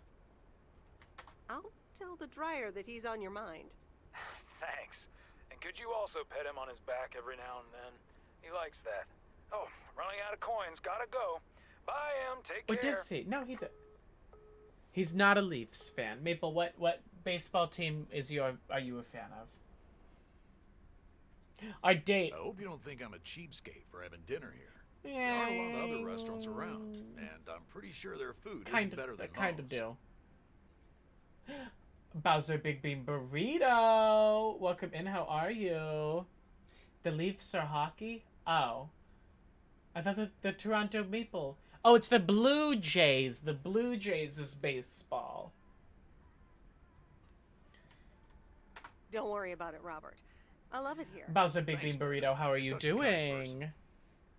Speaker 6: I'll tell the dryer that he's on your mind.
Speaker 14: Thanks. And could you also pet him on his back every now and then? He likes that. Oh, running out of coins. Gotta go. Bye, Em. Take
Speaker 2: Or
Speaker 14: care.
Speaker 2: does he? No, he does. He's not a Leafs fan. Maple, what baseball team are you a fan of? Our date.
Speaker 11: I hope you don't think I'm a cheapskate for having dinner here. There are a lot of other restaurants around, and I'm pretty sure their food is better than
Speaker 2: kind of
Speaker 11: most.
Speaker 2: do. Bowser Big Bean Burrito! Welcome in, how are you? The Leafs are hockey? Oh. I thought the Toronto Maple... Oh, it's the Blue Jays. The Blue Jays is baseball.
Speaker 6: Don't worry about it, Robert. I love it here.
Speaker 2: Bowser Big Bean Burrito, how are you doing?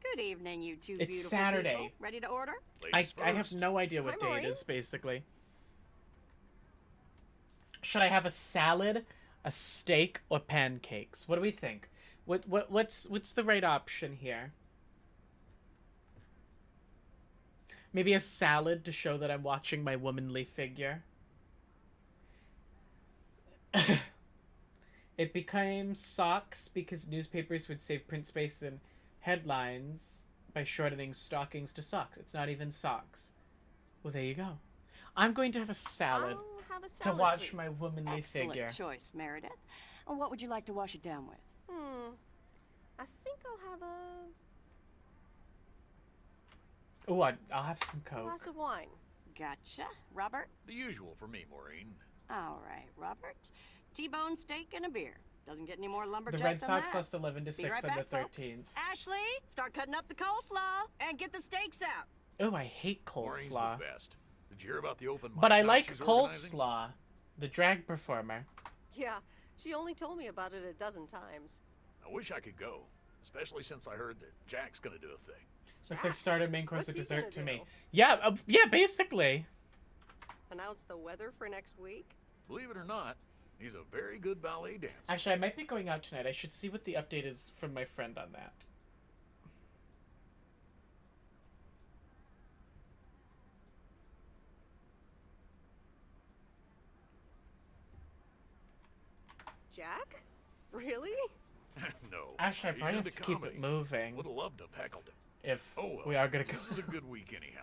Speaker 19: Good evening, you two
Speaker 2: It's
Speaker 19: beautiful
Speaker 2: Saturday.
Speaker 19: people. Ready to order?
Speaker 2: I have no idea what day it is, basically. Should I have a salad, a steak, or pancakes? What do we think? What's the right option here? Maybe a salad to show that I'm watching my womanly figure. It became socks because newspapers would save print space in headlines by shortening stockings to socks. It's not even socks. Well, there you go. I'm going to have a salad,
Speaker 6: I'll have a
Speaker 2: to
Speaker 6: salad,
Speaker 2: watch
Speaker 6: please.
Speaker 2: my womanly
Speaker 19: Excellent
Speaker 2: figure.
Speaker 19: choice, Meredith. And what would you like to wash it down with?
Speaker 6: I think I'll have a
Speaker 2: Oh, I'll have some Coke.
Speaker 6: glass of wine.
Speaker 19: Gotcha. Robert?
Speaker 11: The usual for me, Maureen.
Speaker 19: All right, Robert. T-bone steak and a beer. Doesn't get any more lumberjack
Speaker 2: The Red
Speaker 19: than
Speaker 2: Sox
Speaker 19: that.
Speaker 2: lost 11-6
Speaker 19: Be right
Speaker 2: on the
Speaker 19: back, folks.
Speaker 2: 13th.
Speaker 19: Ashley, start cutting up the coleslaw and get the steaks out.
Speaker 2: Oh, I hate
Speaker 11: Maureen's
Speaker 2: coleslaw.
Speaker 11: the best. Did you hear about the open mic
Speaker 2: But I
Speaker 11: night
Speaker 2: like
Speaker 11: she's organizing?
Speaker 2: Coleslaw, the drag performer.
Speaker 6: Yeah, she only told me about it a dozen times.
Speaker 11: I wish I could go, especially since I heard that Jack's gonna do a thing.
Speaker 2: Looks like starter, main course,
Speaker 6: What's
Speaker 2: or
Speaker 6: he
Speaker 2: dessert
Speaker 6: gonna
Speaker 2: to me.
Speaker 6: do?
Speaker 2: Yeah, yeah, basically.
Speaker 6: Announce the weather for next week?
Speaker 11: Believe it or not, he's a very good ballet dancer.
Speaker 2: Actually, I might be going out tonight. I should see what the update is from my friend on that.
Speaker 6: Jack? Really?
Speaker 11: No.
Speaker 2: Actually, I
Speaker 11: he's
Speaker 2: probably have
Speaker 11: into
Speaker 2: to keep
Speaker 11: comedy.
Speaker 2: it moving.
Speaker 11: Would have loved to have heckled him.
Speaker 2: If
Speaker 11: Oh, well,
Speaker 2: we are gonna go.
Speaker 11: This is a good week anyhow.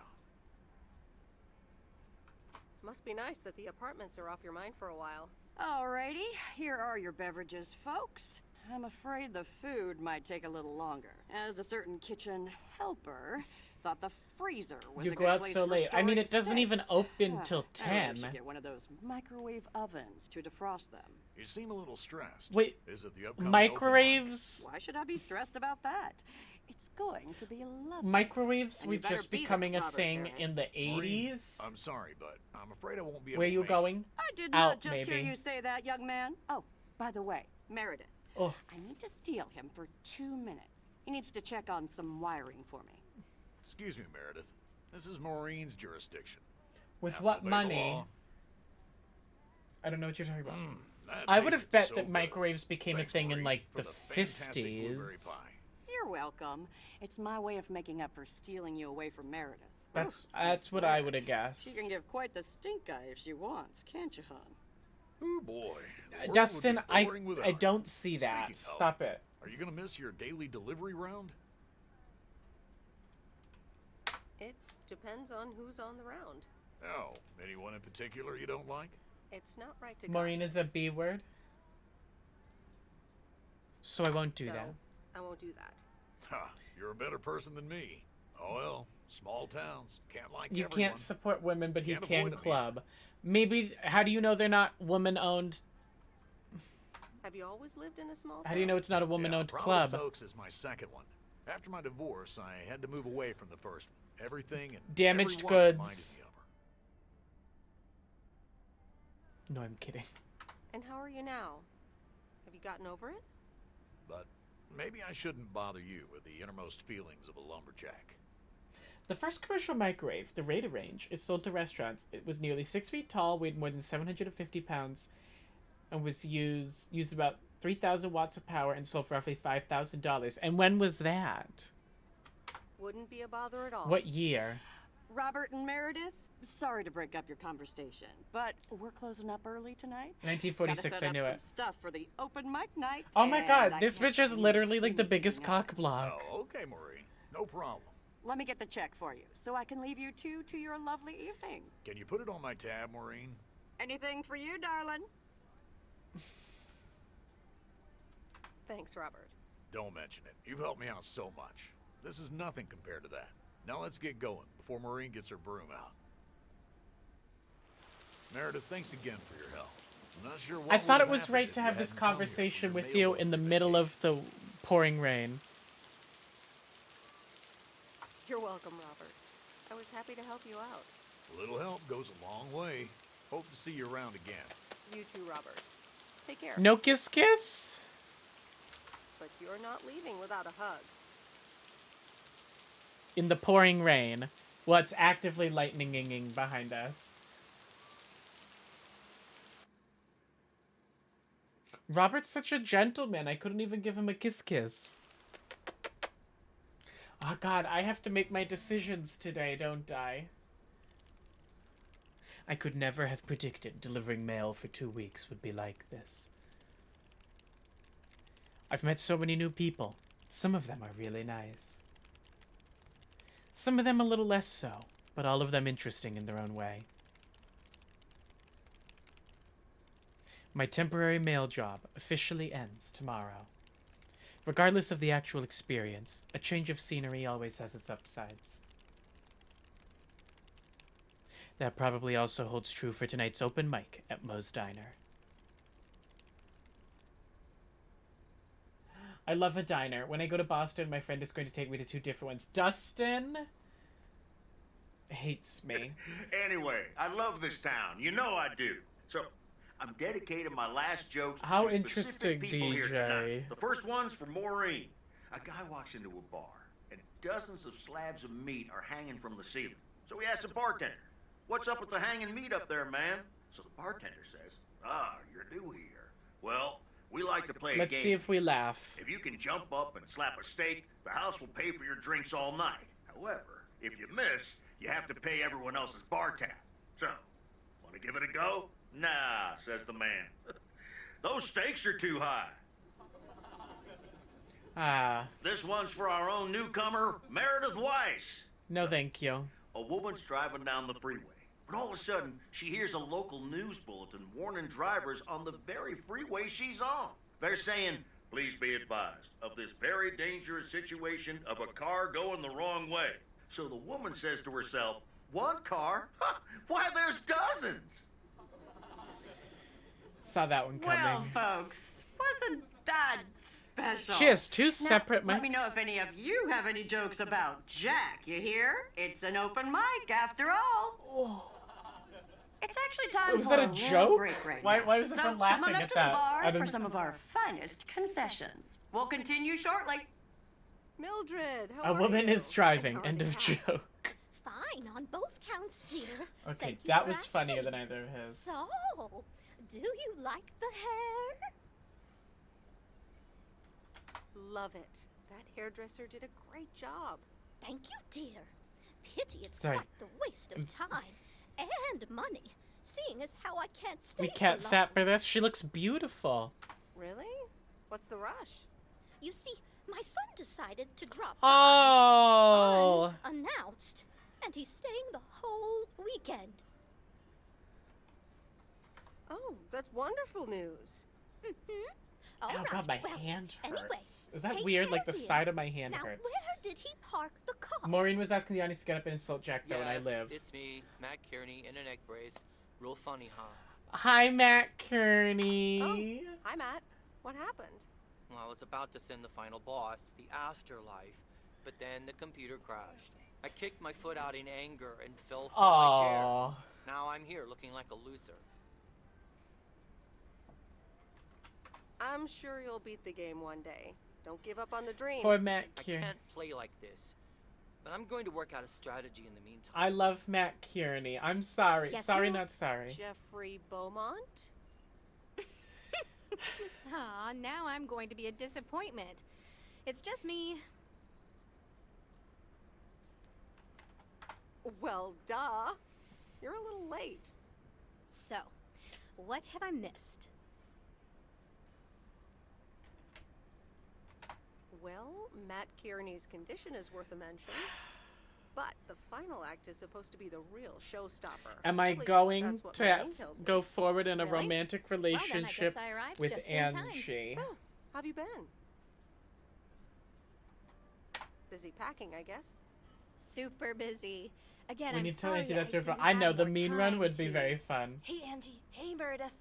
Speaker 6: Must be nice that the apartments are off your mind for a while.
Speaker 19: Alrighty, here are your beverages, folks. I'm afraid the food might take a little longer, as a certain kitchen helper thought the freezer was
Speaker 2: You
Speaker 19: a
Speaker 2: go
Speaker 19: good
Speaker 2: out
Speaker 19: place
Speaker 2: so
Speaker 19: for
Speaker 2: late. I mean, it
Speaker 19: storing
Speaker 2: doesn't even
Speaker 19: steaks.
Speaker 2: open till
Speaker 19: I really
Speaker 2: 10.
Speaker 19: should get one of those microwave ovens to defrost them.
Speaker 11: You seem a little stressed.
Speaker 2: Wait,
Speaker 11: is it the upcoming
Speaker 2: microwaves?
Speaker 19: Why should I be stressed about that? It's going to be lovely.
Speaker 2: Microwaves
Speaker 19: And
Speaker 2: were
Speaker 19: you better
Speaker 2: just
Speaker 19: be there,
Speaker 2: becoming a
Speaker 19: Robert
Speaker 2: thing in the
Speaker 19: Harris.
Speaker 11: Maureen,
Speaker 2: 80s.
Speaker 11: I'm sorry, but I'm afraid I won't be able
Speaker 2: Where
Speaker 11: to
Speaker 2: you
Speaker 11: make
Speaker 2: going?
Speaker 19: I did
Speaker 2: Out,
Speaker 19: not just hear
Speaker 2: maybe.
Speaker 19: you say that, young man. Oh, by the way, Meredith.
Speaker 2: Oh.
Speaker 19: I need to steal him for 2 minutes. He needs to check on some wiring for me.
Speaker 11: Excuse me, Meredith. This is Maureen's jurisdiction.
Speaker 2: With
Speaker 11: Have
Speaker 2: what
Speaker 11: to obey the
Speaker 2: money?
Speaker 11: law.
Speaker 2: I don't know what you're talking about.
Speaker 11: That
Speaker 2: I would have
Speaker 11: tasted
Speaker 2: bet
Speaker 11: so
Speaker 2: that
Speaker 11: good.
Speaker 2: microwaves became
Speaker 11: Thanks,
Speaker 2: a thing in
Speaker 11: Maureen,
Speaker 2: like
Speaker 11: for
Speaker 2: the
Speaker 11: fantastic blueberry
Speaker 2: 50s.
Speaker 11: pie.
Speaker 19: You're welcome. It's my way of making up for stealing you away from Meredith.
Speaker 2: That's
Speaker 19: Oof,
Speaker 2: that's what I would have guessed.
Speaker 19: She can give quite the stink eye if she wants, can't you, hon?
Speaker 11: Oh boy. the world
Speaker 2: Dustin,
Speaker 11: would be
Speaker 2: I
Speaker 11: boring without
Speaker 2: I
Speaker 11: her.
Speaker 2: don't see that.
Speaker 11: Speaking of,
Speaker 2: Stop it.
Speaker 11: Are you gonna miss your daily delivery round?
Speaker 6: It depends on who's on the round.
Speaker 11: Oh, anyone in particular you don't like?
Speaker 6: It's not right to
Speaker 2: Maureen
Speaker 6: gossip,
Speaker 2: is a B word. So I won't do
Speaker 6: so
Speaker 2: that.
Speaker 6: I won't do that.
Speaker 11: Ha, you're a better person than me. Oh well, small towns, can't like
Speaker 2: You
Speaker 11: everyone.
Speaker 2: can't support women, but he
Speaker 11: Can't
Speaker 2: can
Speaker 11: avoid 'em
Speaker 2: club. Maybe, how do you know they're not woman-owned?
Speaker 6: Have you always lived in a small town?
Speaker 2: How do you know it's not a woman-owned
Speaker 11: Providence
Speaker 2: club?
Speaker 11: Oaks is my second one. After my divorce, I had to move away from the first one. Everything and
Speaker 2: Damaged
Speaker 11: everyone reminded
Speaker 2: goods.
Speaker 11: me of her.
Speaker 2: No, I'm kidding.
Speaker 6: And how are you now? Have you gotten over it?
Speaker 11: But maybe I shouldn't bother you with the innermost feelings of a lumberjack.
Speaker 2: The first commercial microwave, the Raider range, is sold to restaurants. It was nearly 6 feet tall, weighed more than 750 pounds, and was used about 3,000 watts of power and sold for roughly $5,000. And when was that?
Speaker 6: Wouldn't be a bother at all.
Speaker 2: What year?
Speaker 19: Robert and Meredith, sorry to break up your conversation, but we're closing up early tonight.
Speaker 2: 1946,
Speaker 19: Gotta
Speaker 2: I
Speaker 19: set
Speaker 2: knew
Speaker 19: up
Speaker 2: it.
Speaker 19: some stuff for the open mic night.
Speaker 2: Oh my
Speaker 19: and
Speaker 2: god,
Speaker 19: I
Speaker 2: this
Speaker 19: can't
Speaker 2: bitch is
Speaker 19: use
Speaker 2: literally like the
Speaker 19: anything
Speaker 2: biggest
Speaker 19: else.
Speaker 2: cock block.
Speaker 11: Oh, okay, Maureen. No problem.
Speaker 19: Let me get the check for you, so I can leave you two to your lovely evening.
Speaker 11: Can you put it on my tab, Maureen?
Speaker 19: Anything for you, darling?
Speaker 6: Thanks, Robert.
Speaker 11: Don't mention it. You've helped me out so much. This is nothing compared to that. Now let's get going before Maureen gets her broom out. Meredith, thanks again for your help. I'm not sure what
Speaker 2: I thought
Speaker 11: would
Speaker 2: it was
Speaker 11: have
Speaker 2: right
Speaker 11: happened
Speaker 2: to
Speaker 11: if
Speaker 2: have
Speaker 11: you
Speaker 2: this
Speaker 11: hadn't come here
Speaker 2: conversation
Speaker 11: from
Speaker 2: with
Speaker 11: your
Speaker 2: you
Speaker 11: mailbox.
Speaker 2: in the middle of the pouring rain.
Speaker 6: You're welcome, Robert. I was happy to help you out.
Speaker 11: A little help goes a long way. Hope to see you around again.
Speaker 6: You too, Robert. Take care.
Speaker 2: No kiss kiss?
Speaker 6: But you're not leaving without a hug.
Speaker 2: In the pouring rain. Well, it's actively lightninging behind us. Robert's such a gentleman. I couldn't even give him a kiss kiss. Oh god, I have to make my decisions today, don't I? I could never have predicted delivering mail for 2 weeks would be like this. I've met so many new people. Some of them are really nice. Some of them a little less so, but all of them interesting in their own way. My temporary mail job officially ends tomorrow. Regardless of the actual experience, a change of scenery always has its upsides. That probably also holds true for tonight's open mic at Moe's Diner. I love a diner. When I go to Boston, my friend is going to take me to 2 different ones. Dustin? hates me.
Speaker 5: Anyway, I love this town. You know I do. So, I'm dedicating my last jokes
Speaker 2: How
Speaker 5: to
Speaker 2: interesting,
Speaker 5: specific people here
Speaker 2: DJ.
Speaker 5: tonight. The first one's for Maureen. A guy walks into a bar, and dozens of slabs of meat are hanging from the ceiling. So he asks the bartender, "What's up with the hanging meat up there, man?" So the bartender says, "Ah, you're new here. Well, we like to play a game.
Speaker 2: Let's see if we laugh.
Speaker 5: If you can jump up and slap a steak, the house will pay for your drinks all night. However, if you miss, you have to pay everyone else's bar tab. So, want to give it a go?" "Nah," says the man. "Those stakes are too high." This one's for our own newcomer, Meredith Weiss.
Speaker 2: No thank you.
Speaker 5: A woman's driving down the freeway, but all of a sudden, she hears a local news bulletin warning drivers on the very freeway she's on. They're saying, "Please be advised of this very dangerous situation of a car going the wrong way." So the woman says to herself, "One car? Ha! Why, there's dozens!"
Speaker 2: Saw that one coming.
Speaker 19: Well, folks, wasn't that special?
Speaker 2: She has two
Speaker 19: Now,
Speaker 2: separate
Speaker 19: let me know if any of you have any jokes about Jack, you hear? It's an open mic after all. It's actually time
Speaker 2: Was
Speaker 19: for
Speaker 2: that a
Speaker 19: little
Speaker 2: joke?
Speaker 19: break right
Speaker 2: Why
Speaker 19: now.
Speaker 2: was
Speaker 19: So
Speaker 2: everyone laughing
Speaker 19: come on up
Speaker 2: at
Speaker 19: to
Speaker 2: that?
Speaker 19: the bar
Speaker 2: I
Speaker 19: for
Speaker 2: didn't-
Speaker 19: some of our finest concessions. We'll continue shortly.
Speaker 6: Mildred, how
Speaker 2: A
Speaker 6: are
Speaker 2: woman
Speaker 6: you?
Speaker 2: is driving.
Speaker 6: And how are
Speaker 2: End
Speaker 6: the
Speaker 2: of
Speaker 6: cats?
Speaker 2: joke.
Speaker 7: Fine on both counts, dear.
Speaker 2: Okay,
Speaker 7: Thank you
Speaker 2: that
Speaker 7: for
Speaker 2: was funnier
Speaker 7: asking.
Speaker 2: than either of his.
Speaker 7: So, do you like the hair?
Speaker 6: Love it. That hairdresser did a great job.
Speaker 7: Thank you, dear. Pity it's
Speaker 2: Sorry.
Speaker 7: quite the waste of time and money, seeing as how I can't stay
Speaker 2: We can't
Speaker 7: for
Speaker 2: sat
Speaker 7: long.
Speaker 2: for this. She looks beautiful.
Speaker 6: Really? What's the rush?
Speaker 7: You see, my son decided to drop
Speaker 2: Oh.
Speaker 7: by unannounced, and he's staying the whole weekend.
Speaker 6: Oh, that's wonderful news.
Speaker 7: Mm-hmm.
Speaker 2: Oh god, my hand hurts.
Speaker 7: Anyway,
Speaker 2: Is that
Speaker 7: take
Speaker 2: weird?
Speaker 7: care,
Speaker 2: Like the
Speaker 7: dear.
Speaker 2: side of my hand
Speaker 7: now,
Speaker 2: hurts.
Speaker 7: where did he park the car?
Speaker 2: Maureen was asking the audience to get up and insult Jack though, and I live.
Speaker 15: It's me, Matt Kearney, in a neck brace. Real funny, huh?
Speaker 2: Hi, Matt Kearney.
Speaker 6: Oh, hi, Matt. What happened?
Speaker 15: Well, I was about to send the final boss to the afterlife, but then the computer crashed. I kicked my foot out in anger and fell from my chair.
Speaker 2: Aw.
Speaker 15: Now I'm here looking like a loser.
Speaker 6: I'm sure you'll beat the game one day. Don't give up on the dream.
Speaker 2: Poor Matt
Speaker 15: I
Speaker 2: Kearney.
Speaker 15: can't play like this, but I'm going to work out a strategy in the meantime.
Speaker 2: I love Matt Kearney. I'm sorry.
Speaker 6: Guess
Speaker 2: Sorry,
Speaker 6: who?
Speaker 2: not sorry.
Speaker 6: Jeffrey Beaumont?
Speaker 7: Aw, now I'm going to be a disappointment. It's just me.
Speaker 6: Well, duh. You're a little late.
Speaker 7: So, what have I missed?
Speaker 6: Well, Matt Kearney's condition is worth a mention. But the final act is supposed to be the real showstopper.
Speaker 2: Am I
Speaker 6: At least
Speaker 2: going
Speaker 6: that's what
Speaker 2: to
Speaker 6: Maureen tells me.
Speaker 2: go forward in a
Speaker 6: Really?
Speaker 2: romantic
Speaker 6: Well, then I guess
Speaker 2: relationship
Speaker 6: I arrived
Speaker 2: with
Speaker 6: just in time.
Speaker 2: Angie?
Speaker 6: So, how have you been? Busy packing, I guess.
Speaker 7: Super busy. Again,
Speaker 2: We
Speaker 7: I'm
Speaker 2: need to
Speaker 7: sorry
Speaker 2: Angie, that's
Speaker 7: I
Speaker 2: your
Speaker 7: didn't
Speaker 2: I know
Speaker 7: have
Speaker 2: the
Speaker 7: more
Speaker 2: mean
Speaker 7: time
Speaker 2: run would be
Speaker 7: to-
Speaker 2: very fun.
Speaker 20: Hey, Angie. Hey, Meredith.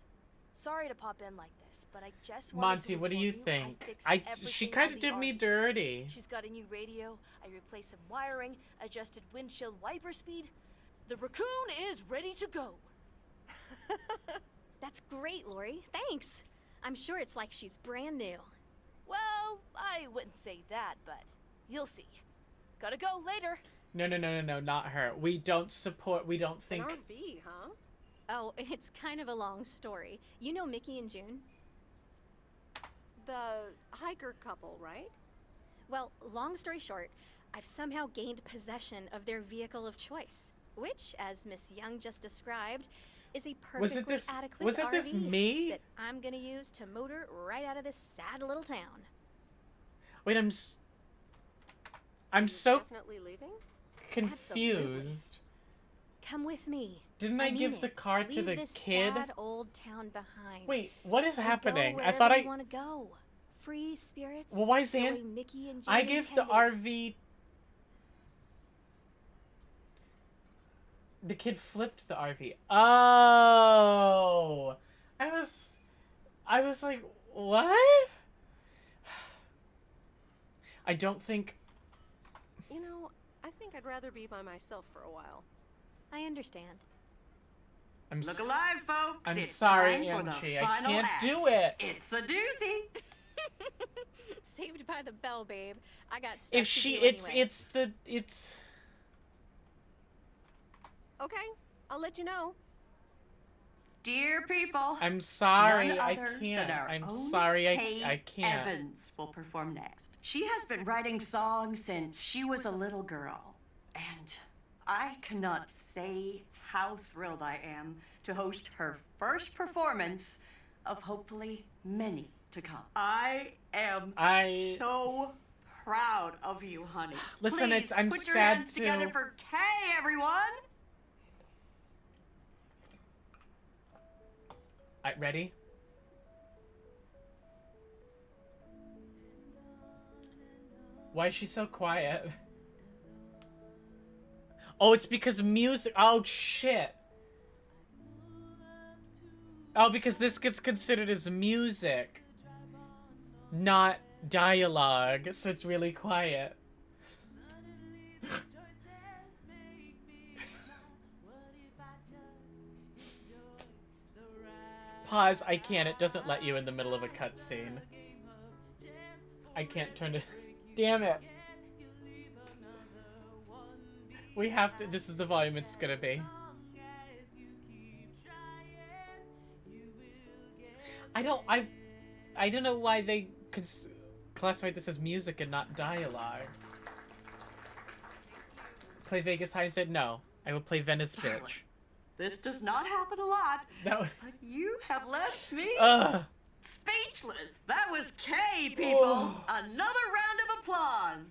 Speaker 20: Sorry to pop in like this, but I just wanted
Speaker 2: Monty,
Speaker 20: to
Speaker 2: what do you
Speaker 20: inform
Speaker 2: think?
Speaker 20: I fixed
Speaker 2: She
Speaker 20: everything
Speaker 2: kind
Speaker 20: on
Speaker 2: of
Speaker 20: the
Speaker 2: did me
Speaker 20: RV.
Speaker 2: dirty.
Speaker 20: She's got a new radio. I replaced some wiring, adjusted windshield wiper speed. The raccoon is ready to go.
Speaker 7: That's great, Lori. Thanks. I'm sure it's like she's brand new.
Speaker 20: Well, I wouldn't say that, but you'll see. Gotta go later.
Speaker 2: No, not her. We don't support. We don't think.
Speaker 6: An RV, huh?
Speaker 7: Oh, it's kind of a long story. You know Mickey and June?
Speaker 6: The hiker couple, right?
Speaker 7: Well, long story short, I've somehow gained possession of their vehicle of choice, which, as Miss Young just described, is a perfectly adequate
Speaker 2: was it this
Speaker 7: RV
Speaker 2: me?
Speaker 7: that I'm gonna use to motor right out of this sad little town.
Speaker 2: Wait, I'm so
Speaker 6: Definitely leaving?
Speaker 2: confused.
Speaker 7: Come with me.
Speaker 2: Didn't I
Speaker 7: mean
Speaker 2: give
Speaker 7: it.
Speaker 2: the car to
Speaker 7: Leave
Speaker 2: the
Speaker 7: this
Speaker 2: kid?
Speaker 7: sad old town behind.
Speaker 2: Wait, what is
Speaker 7: And
Speaker 2: happening?
Speaker 7: Go
Speaker 2: I thought
Speaker 7: wherever you
Speaker 2: I.
Speaker 7: want to go. Free spirits.
Speaker 2: Well, why is
Speaker 7: the way
Speaker 2: Aunt?
Speaker 7: Mickey and
Speaker 2: I
Speaker 7: June
Speaker 2: gave the
Speaker 7: intended.
Speaker 2: RV. The kid flipped the RV. Oh, I was like, what? I don't think.
Speaker 6: You know, I think I'd rather be by myself for a while.
Speaker 7: I understand.
Speaker 19: Look alive, folks.
Speaker 2: I'm
Speaker 19: It's
Speaker 2: sorry,
Speaker 19: time for the
Speaker 2: Angie. I
Speaker 19: final
Speaker 2: can't
Speaker 19: act.
Speaker 2: do it.
Speaker 19: It's a doozy.
Speaker 7: Saved by the bell, babe. I got stuff
Speaker 2: If
Speaker 7: to
Speaker 2: she,
Speaker 7: do anyway.
Speaker 2: it's.
Speaker 6: Okay, I'll let you know.
Speaker 19: Dear people,
Speaker 2: I'm sorry,
Speaker 19: none
Speaker 2: I
Speaker 19: other
Speaker 2: can't.
Speaker 19: than our
Speaker 2: I'm
Speaker 19: own
Speaker 2: sorry,
Speaker 19: Kay
Speaker 2: I can't.
Speaker 19: Evans will perform next. She has been writing songs since she was a little girl, and I cannot say how thrilled I am to host her first performance of hopefully many to come. I am so proud of you, honey.
Speaker 2: Listen,
Speaker 19: Please
Speaker 2: I'm
Speaker 19: put your
Speaker 2: sad
Speaker 19: hands together
Speaker 2: to-
Speaker 19: for Kay, everyone.
Speaker 2: Ready? Why is she so quiet? Oh, it's because music. Oh, shit. Oh, because this gets considered as music, not dialogue, so it's really quiet. Pause. I can't. It doesn't let you in the middle of a cutscene. I can't turn it. Damn it. We have to. This is the volume it's gonna be. I don't know why they classified this as music and not dialogue. Play Vegas High and said no. I will play Venice Bitch.
Speaker 19: This does not happen a lot,
Speaker 2: That was...
Speaker 19: but you have left me speechless. That was Kay, people.
Speaker 2: Oh.
Speaker 19: Another round of applause.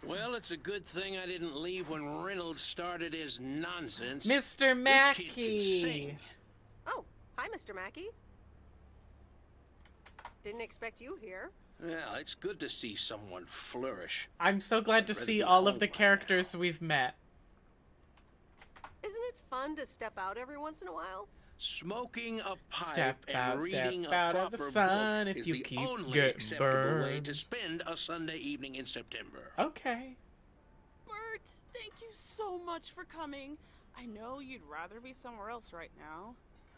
Speaker 1: Well, it's a good thing I didn't leave when Reynolds started his nonsense.
Speaker 2: Mr.
Speaker 1: This kid can
Speaker 2: Mackey.
Speaker 1: sing.
Speaker 6: Oh, hi, Mr. Mackey. Didn't expect you here.
Speaker 1: Well, it's good to see someone flourish.
Speaker 2: I'm so glad to see all of the characters we've met.
Speaker 6: Isn't it fun to step out every once in a while?
Speaker 1: Smoking a pipe
Speaker 2: Step
Speaker 1: and
Speaker 2: out,
Speaker 1: reading
Speaker 2: step
Speaker 1: a
Speaker 2: out
Speaker 1: proper
Speaker 2: of the sun
Speaker 1: book
Speaker 2: if
Speaker 1: is
Speaker 2: you
Speaker 1: the
Speaker 2: keep
Speaker 1: only
Speaker 2: getting
Speaker 1: acceptable way
Speaker 2: burned.
Speaker 1: to spend a Sunday evening in September.
Speaker 2: Okay.
Speaker 18: Bert, thank you so much for coming. I know you'd rather be somewhere else right now.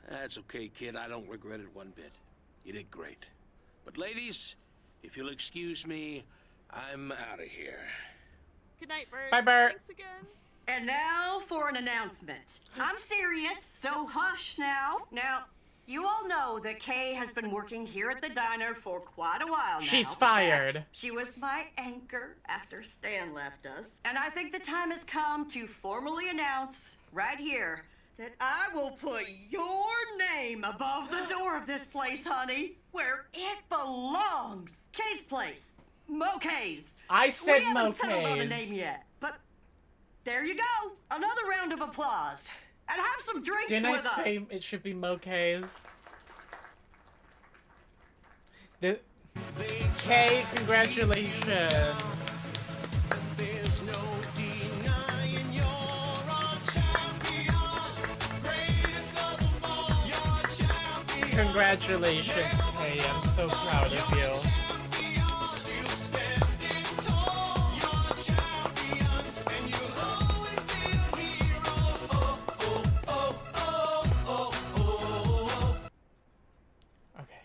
Speaker 1: That's okay, kid. I don't regret it one bit. You did great. But ladies, if you'll excuse me, I'm out of here.
Speaker 18: Good night, Bert.
Speaker 2: Bye, Bert.
Speaker 18: Thanks again.
Speaker 19: And now for an announcement. I'm serious, so hush now. Now, you all know that Kay has been working here at the diner for quite a while now.
Speaker 2: She's
Speaker 19: In
Speaker 2: fired.
Speaker 19: fact, she was my anchor after Stan left us. And I think the time has come to formally announce right here that I will put your name above the door of this place, honey, where it belongs. Kay's place. Mo Kay's.
Speaker 2: I said
Speaker 19: we haven't
Speaker 2: Mo
Speaker 19: settled on a
Speaker 2: Kay's.
Speaker 19: name yet, but there you go. Another round of applause. And have some drinks
Speaker 2: Didn't I
Speaker 19: with us.
Speaker 2: say it should be Mokay's? The Kay, congratulations.
Speaker 21: There's no denying you're a champion. Greatest of them all, you're a champion.
Speaker 2: Congratulations, Kay. I'm so proud of you.
Speaker 21: Still standing tall, you're a champion. And you'll always be a hero. Oh, oh, oh, oh, oh, oh.
Speaker 2: Okay.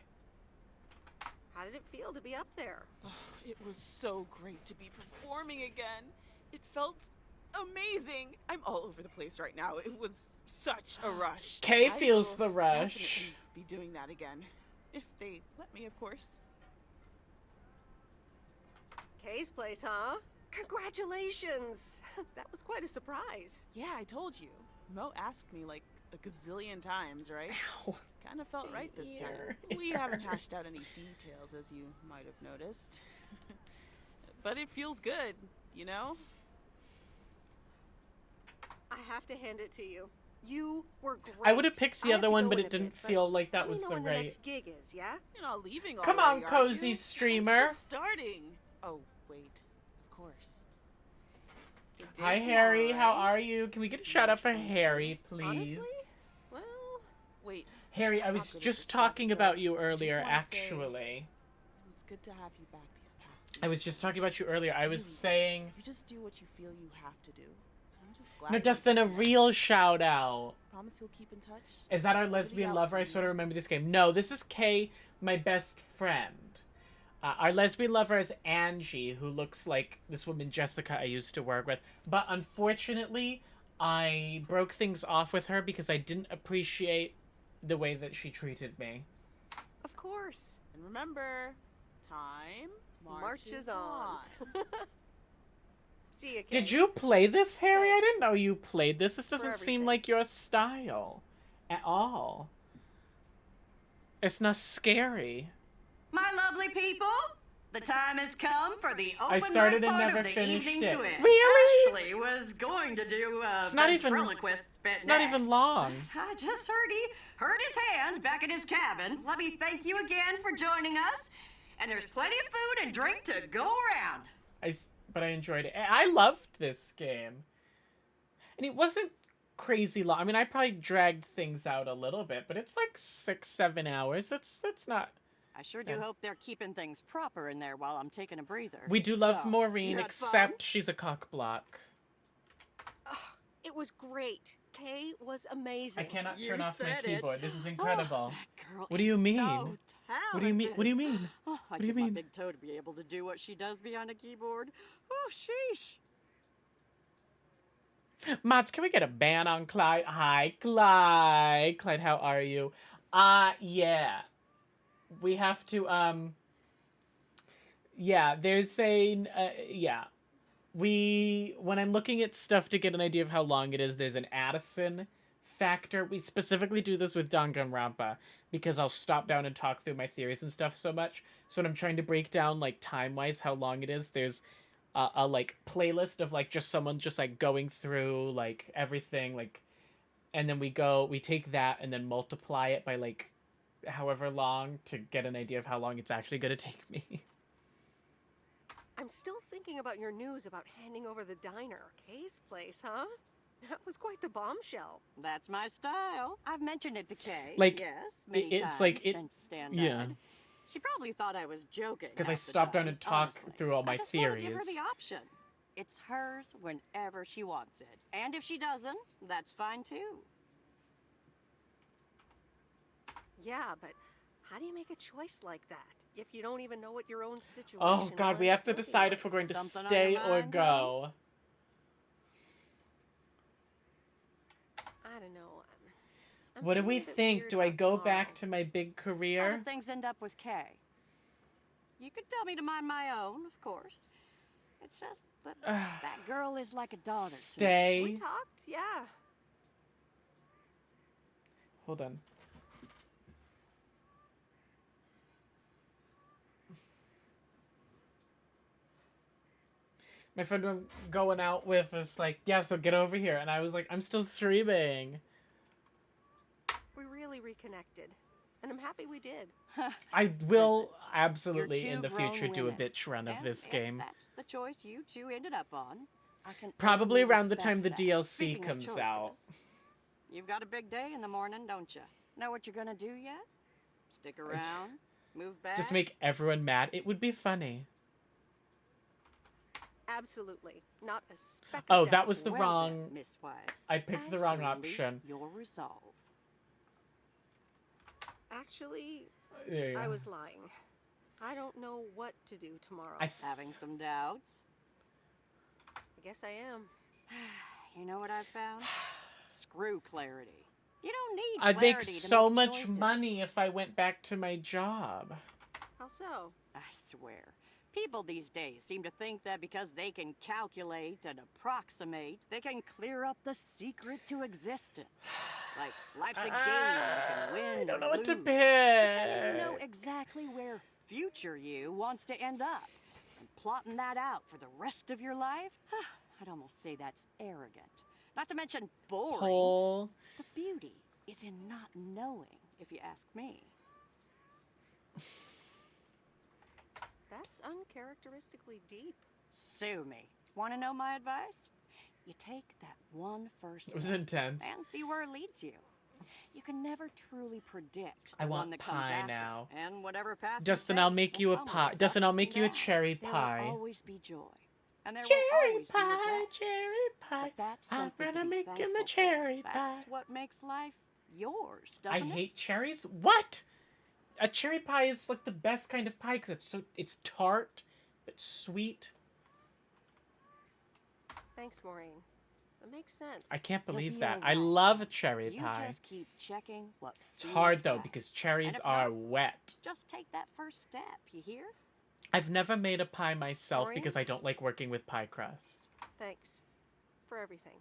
Speaker 6: How did it feel to be up there?
Speaker 18: It was so great to be performing again. It felt amazing. I'm all over the place right now. It was such a rush.
Speaker 2: Kay
Speaker 18: I
Speaker 2: feels
Speaker 18: will
Speaker 2: the rush.
Speaker 18: definitely be doing that again. If they let me, of course.
Speaker 6: Kay's place, huh? Congratulations! That was quite a surprise.
Speaker 18: Yeah, I told you. Mo asked me like a gazillion times, right? Kind of felt right this time. We haven't hashed out any details, as you might have noticed. But it feels good, you know?
Speaker 6: I have to hand it to you. You were great.
Speaker 2: I would have picked the
Speaker 6: I have
Speaker 2: other
Speaker 6: to
Speaker 2: one,
Speaker 6: go
Speaker 2: but
Speaker 6: in
Speaker 2: it
Speaker 6: a
Speaker 2: didn't
Speaker 6: bit, but
Speaker 2: feel like that
Speaker 6: let me
Speaker 2: was
Speaker 6: know
Speaker 2: the
Speaker 6: when
Speaker 2: right.
Speaker 6: the next gig is, yeah?
Speaker 18: You're not leaving
Speaker 2: Come
Speaker 18: already,
Speaker 2: on,
Speaker 18: are
Speaker 2: cozy
Speaker 18: you?
Speaker 2: streamer.
Speaker 18: It's just starting. Oh, wait. Of course. Good day
Speaker 2: Hi,
Speaker 18: tomorrow,
Speaker 2: Harry. How
Speaker 18: right?
Speaker 2: are you? Can we get a shout out for Harry, please?
Speaker 18: Honestly? Well, wait.
Speaker 2: Harry, I
Speaker 18: I'm
Speaker 2: was
Speaker 18: not good at
Speaker 2: just
Speaker 18: this stuff,
Speaker 2: talking
Speaker 18: so
Speaker 2: about you
Speaker 18: I just
Speaker 2: earlier,
Speaker 18: wanna say
Speaker 2: actually.
Speaker 18: It was good to have you back these past
Speaker 2: I was just talking about you earlier. I was saying...
Speaker 18: You just do what you feel you have to do. I'm just glad.
Speaker 2: No, Dustin, a real shout out.
Speaker 18: Promise you'll keep in touch?
Speaker 2: Is that our lesbian lover? I sort of remember this game. No, this is Kay, my best friend. Our lesbian lover is Angie, who looks like this woman Jessica I used to work with. But unfortunately, I broke things off with her because I didn't appreciate the way that she treated me.
Speaker 6: Of course.
Speaker 18: And remember, time marches on.
Speaker 6: See you, Kay.
Speaker 2: Did you play this, Harry?
Speaker 6: Thanks.
Speaker 2: I didn't know you played this. This doesn't
Speaker 6: For
Speaker 2: seem
Speaker 6: everything.
Speaker 2: like your style at all. It's not scary.
Speaker 19: My lovely people, the time has come for the open
Speaker 2: I started
Speaker 19: mic
Speaker 2: and
Speaker 19: part
Speaker 2: never
Speaker 19: of the
Speaker 2: finished
Speaker 19: evening
Speaker 2: it.
Speaker 19: twist.
Speaker 2: Really?
Speaker 19: Ashley was going to do
Speaker 2: It's not even.
Speaker 19: ventriloquist bit
Speaker 2: It's not
Speaker 19: next.
Speaker 2: even long.
Speaker 19: I just heard he hurt his hand back in his cabin. Let me thank you again for joining us. And there's plenty of food and drink to go around.
Speaker 2: But I enjoyed it. I loved this game, and it wasn't crazy long. I mean, I probably dragged things out a little bit, but it's like 6-7 hours. That's not.
Speaker 16: I sure do
Speaker 2: Yeah.
Speaker 16: hope they're keeping things proper in there while I'm taking a breather.
Speaker 2: We do love
Speaker 16: So,
Speaker 2: Maureen,
Speaker 16: you had
Speaker 2: except she's a cock block.
Speaker 6: It was great. Kay was amazing.
Speaker 2: I cannot
Speaker 16: You
Speaker 2: turn off my
Speaker 16: said it.
Speaker 2: keyboard. This is incredible.
Speaker 16: girl
Speaker 2: What do you
Speaker 16: is
Speaker 2: mean?
Speaker 16: so
Speaker 2: What do you mean? What do you mean?
Speaker 16: Oh,
Speaker 2: What
Speaker 16: I'd
Speaker 2: do you
Speaker 16: give my
Speaker 2: mean?
Speaker 16: big toe to be able to do what she does behind a keyboard. Oh, sheesh.
Speaker 2: Mods, can we get a ban on Clyde? Hi, Clyde. Clyde, how are you? Yeah. We have to, yeah, there's a, yeah. When I'm looking at stuff to get an idea of how long it is, there's an Addison factor. We specifically do this with Danganronpa because I'll stop down and talk through my theories and stuff so much. So when I'm trying to break down, like, time-wise how long it is, there's a like playlist of like just someone just like going through like everything, like, and then we take that and then multiply it by like however long to get an idea of how long it's actually going to take me.
Speaker 6: I'm still thinking about your news about handing over the diner, Kay's place, huh? That was quite the bombshell.
Speaker 16: That's my style. I've mentioned it to Kay.
Speaker 2: Like,
Speaker 16: yes, many
Speaker 2: it's
Speaker 16: times
Speaker 2: like
Speaker 16: since Stan
Speaker 2: yeah.
Speaker 16: died. She probably thought I was joking.
Speaker 2: Because I
Speaker 16: half the
Speaker 2: stopped down
Speaker 16: time,
Speaker 2: and talk
Speaker 16: honestly.
Speaker 2: through all my
Speaker 16: I just want to
Speaker 2: theories.
Speaker 16: give her the option. It's hers whenever she wants it. And if she doesn't, that's fine too.
Speaker 6: Yeah, but how do you make a choice like that if you don't even know what your own situation
Speaker 2: Oh god, we
Speaker 6: is
Speaker 2: have to
Speaker 6: looking
Speaker 2: decide
Speaker 6: like?
Speaker 2: if we're going to
Speaker 16: Something on
Speaker 2: stay
Speaker 16: your
Speaker 2: or
Speaker 16: mind,
Speaker 2: go.
Speaker 6: I don't know. I'm
Speaker 2: What do we
Speaker 6: feeling a bit
Speaker 2: think?
Speaker 6: weird
Speaker 2: Do I
Speaker 6: about
Speaker 2: go
Speaker 6: tomorrow.
Speaker 2: back to my big
Speaker 16: How
Speaker 2: career?
Speaker 16: did things end up with Kay? You could tell me to mind my own, of course. It's just that that girl is like a daughter to me.
Speaker 2: Stay.
Speaker 6: We talked, yeah.
Speaker 2: Hold on. My friend I'm going out with is like, yeah, so get over here. And I was like, I'm still streaming.
Speaker 6: We really reconnected. And I'm happy we did.
Speaker 2: I will
Speaker 16: You're
Speaker 2: absolutely
Speaker 16: two
Speaker 2: in the
Speaker 16: grown
Speaker 2: future do a
Speaker 16: women.
Speaker 2: bitch run of
Speaker 16: And
Speaker 2: this
Speaker 16: if
Speaker 2: game.
Speaker 16: that's the choice you two ended up on. I can
Speaker 2: Probably
Speaker 16: only
Speaker 2: around the
Speaker 16: respect
Speaker 2: time the
Speaker 16: that.
Speaker 2: DLC
Speaker 16: Speaking of
Speaker 2: comes out.
Speaker 16: choices, you've got a big day in the morning, don't you? Know what you're gonna do yet? Stick around, move back.
Speaker 2: Just make everyone mad. It would be funny.
Speaker 6: Absolutely. Not a speck of
Speaker 2: Oh,
Speaker 6: doubt.
Speaker 2: that was the
Speaker 16: Well
Speaker 2: wrong...
Speaker 16: then, Miss Weiss,
Speaker 2: I picked the wrong
Speaker 16: salute
Speaker 2: option.
Speaker 16: Your resolve.
Speaker 6: Actually,
Speaker 2: There you
Speaker 6: I
Speaker 2: go.
Speaker 6: was lying. I don't know what to do tomorrow.
Speaker 16: Having some doubts?
Speaker 6: I guess I am.
Speaker 16: You know what I found? Screw clarity. You don't need
Speaker 2: I'd make
Speaker 16: clarity to
Speaker 2: so
Speaker 16: make
Speaker 2: much
Speaker 16: choices.
Speaker 2: money if I went back to my job.
Speaker 6: How so?
Speaker 16: I swear. People these days seem to think that because they can calculate and approximate, they can clear up the secret to existence. Like, life's a game, you can win
Speaker 2: I don't know
Speaker 16: or
Speaker 2: what to
Speaker 16: lose. Pretending you
Speaker 2: pick.
Speaker 16: know exactly where future you wants to end up. And plotting that out for the rest of your life? I'd almost say that's arrogant. Not to mention boring.
Speaker 2: Pull.
Speaker 16: The beauty is in not knowing, if you ask me.
Speaker 6: That's uncharacteristically deep.
Speaker 16: Sue me. Want to know my advice? You take that one first
Speaker 2: It was
Speaker 16: step
Speaker 2: intense.
Speaker 16: and see where it leads you. You can never truly predict
Speaker 2: I
Speaker 16: the
Speaker 2: want
Speaker 16: one that comes
Speaker 2: pie
Speaker 16: after.
Speaker 2: now.
Speaker 16: And whatever path you
Speaker 2: Dustin,
Speaker 16: take
Speaker 2: I'll make
Speaker 16: will
Speaker 2: you a
Speaker 16: come with
Speaker 2: pie.
Speaker 16: its
Speaker 2: Dustin, I'll
Speaker 16: ups
Speaker 2: make
Speaker 16: and
Speaker 2: you a
Speaker 16: downs.
Speaker 2: cherry
Speaker 16: There
Speaker 2: pie.
Speaker 16: will always be joy. And there will
Speaker 2: Cherry
Speaker 16: always be
Speaker 2: pie,
Speaker 16: regret.
Speaker 2: cherry pie.
Speaker 16: But that's
Speaker 2: I'm
Speaker 16: something
Speaker 2: gonna
Speaker 16: to be
Speaker 2: make him a
Speaker 16: thankful
Speaker 2: cherry
Speaker 16: for.
Speaker 2: pie.
Speaker 16: That's what makes life yours,
Speaker 2: I
Speaker 16: doesn't it?
Speaker 2: hate cherries. What? A cherry pie is like the best kind of pie because it's tart, but sweet.
Speaker 6: Thanks, Maureen. It makes sense.
Speaker 2: I can't
Speaker 16: You'll
Speaker 2: believe
Speaker 16: be
Speaker 2: that.
Speaker 16: all
Speaker 2: I
Speaker 16: right.
Speaker 2: love a cherry
Speaker 16: You
Speaker 2: pie.
Speaker 16: just keep checking what
Speaker 2: It's
Speaker 16: feels
Speaker 2: hard though
Speaker 16: right.
Speaker 2: because
Speaker 16: And
Speaker 2: cherries
Speaker 16: if
Speaker 2: are
Speaker 16: not,
Speaker 2: wet.
Speaker 16: just take that first step, you hear?
Speaker 2: I've never made a pie myself
Speaker 6: Maureen?
Speaker 2: because I don't like working with pie crust.
Speaker 6: Thanks for everything.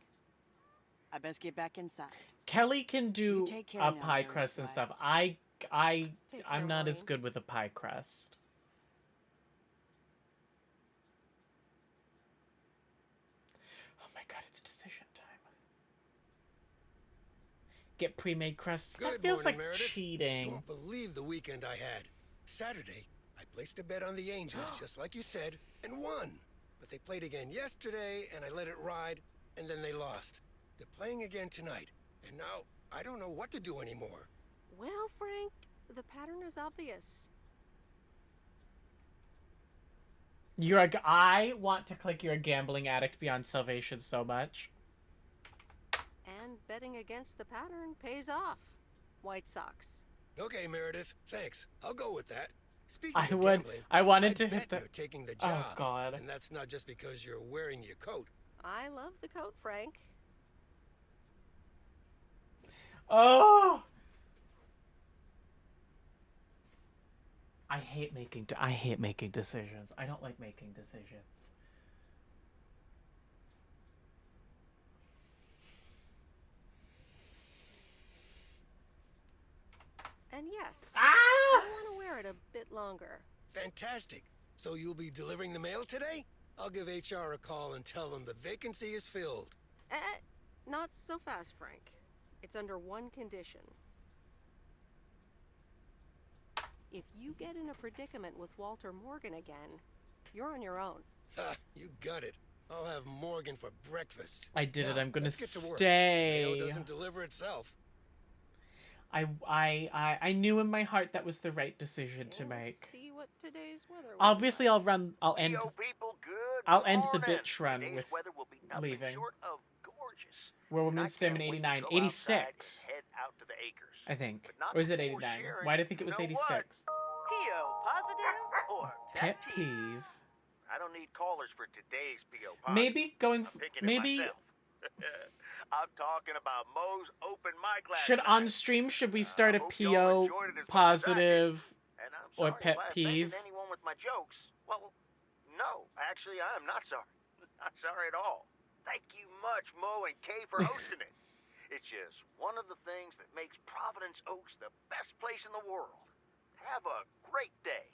Speaker 16: I best get back inside.
Speaker 2: Kelly can do
Speaker 16: take care
Speaker 2: a
Speaker 16: now,
Speaker 2: pie
Speaker 16: Mary
Speaker 2: crust and stuff.
Speaker 16: Flags.
Speaker 2: I'm
Speaker 6: care,
Speaker 2: not as
Speaker 6: Maureen.
Speaker 2: good with a pie crust. Oh my god, it's decision time. Get pre-made crusts. That
Speaker 9: Good
Speaker 2: feels
Speaker 9: morning,
Speaker 2: like
Speaker 9: Meredith. You
Speaker 2: cheating.
Speaker 9: won't believe the weekend I had. Saturday, I placed a bet on the Angels, just like you said, and won. But they played again yesterday, and I let it ride, and then they lost. They're playing again tonight, and now I don't know what to do anymore.
Speaker 6: Well, Frank, the pattern is obvious.
Speaker 2: I want to click you're a gambling addict beyond salvation so much.
Speaker 6: And betting against the pattern pays off. White Sox.
Speaker 9: Okay, Meredith, thanks. I'll go with that. Speaking
Speaker 2: I
Speaker 9: of
Speaker 2: would.
Speaker 9: gambling,
Speaker 2: I wanted
Speaker 9: I
Speaker 2: to
Speaker 9: bet
Speaker 2: hit the.
Speaker 9: you're taking the
Speaker 2: Oh
Speaker 9: job.
Speaker 2: god.
Speaker 9: And that's not just because you're wearing your coat.
Speaker 6: I love the coat, Frank.
Speaker 2: Oh. I hate making decisions. I don't like making decisions.
Speaker 6: And yes,
Speaker 2: Ah!
Speaker 6: I want to wear it a bit longer.
Speaker 9: Fantastic. So you'll be delivering the mail today? I'll give HR a call and tell them the vacancy is filled.
Speaker 6: Not so fast, Frank. It's under one condition. If you get in a predicament with Walter Morgan again, you're on your own.
Speaker 9: Ha, you got it. I'll have Morgan for breakfast.
Speaker 2: I did it.
Speaker 9: Now,
Speaker 2: I'm gonna
Speaker 9: let's get to work.
Speaker 2: stay.
Speaker 9: Mail doesn't deliver itself.
Speaker 2: I knew in my heart that was the right decision to make.
Speaker 6: See what today's weather will
Speaker 2: Obviously, I'll end.
Speaker 13: Yo, people, good
Speaker 2: I'll end the
Speaker 13: morning.
Speaker 2: bitch run
Speaker 13: Today's
Speaker 2: with
Speaker 13: weather will be nothing
Speaker 2: leaving.
Speaker 13: short of gorgeous.
Speaker 2: Where
Speaker 13: And I
Speaker 2: Women's Stem in
Speaker 13: can't wait to
Speaker 2: 89,
Speaker 13: go outside
Speaker 2: 86.
Speaker 13: and head out to the acres.
Speaker 2: I think,
Speaker 13: But not
Speaker 2: or is it
Speaker 13: before
Speaker 2: 89?
Speaker 13: sharing,
Speaker 2: Why did I think it was
Speaker 13: you know
Speaker 2: 86?
Speaker 13: what? PO positive or
Speaker 2: Pet peeve.
Speaker 13: I don't need callers for today's PO positive.
Speaker 2: Maybe going.
Speaker 13: I'm picking it
Speaker 2: Maybe
Speaker 13: myself. I'm talking about Moe's open mic last
Speaker 2: should
Speaker 13: night.
Speaker 2: on stream should we start a
Speaker 13: hope y'all
Speaker 2: PO
Speaker 13: enjoyed it as much as I did.
Speaker 2: positive
Speaker 13: And I'm
Speaker 2: or
Speaker 13: sorry
Speaker 2: pet
Speaker 13: if I
Speaker 2: peeve?
Speaker 13: offended anyone with my jokes. Well, no, actually, I am not sorry. Not sorry at all. Thank you much, Mo and Kay, for hosting it. It's just one of the things that makes Providence Oaks the best place in the world. Have a great day.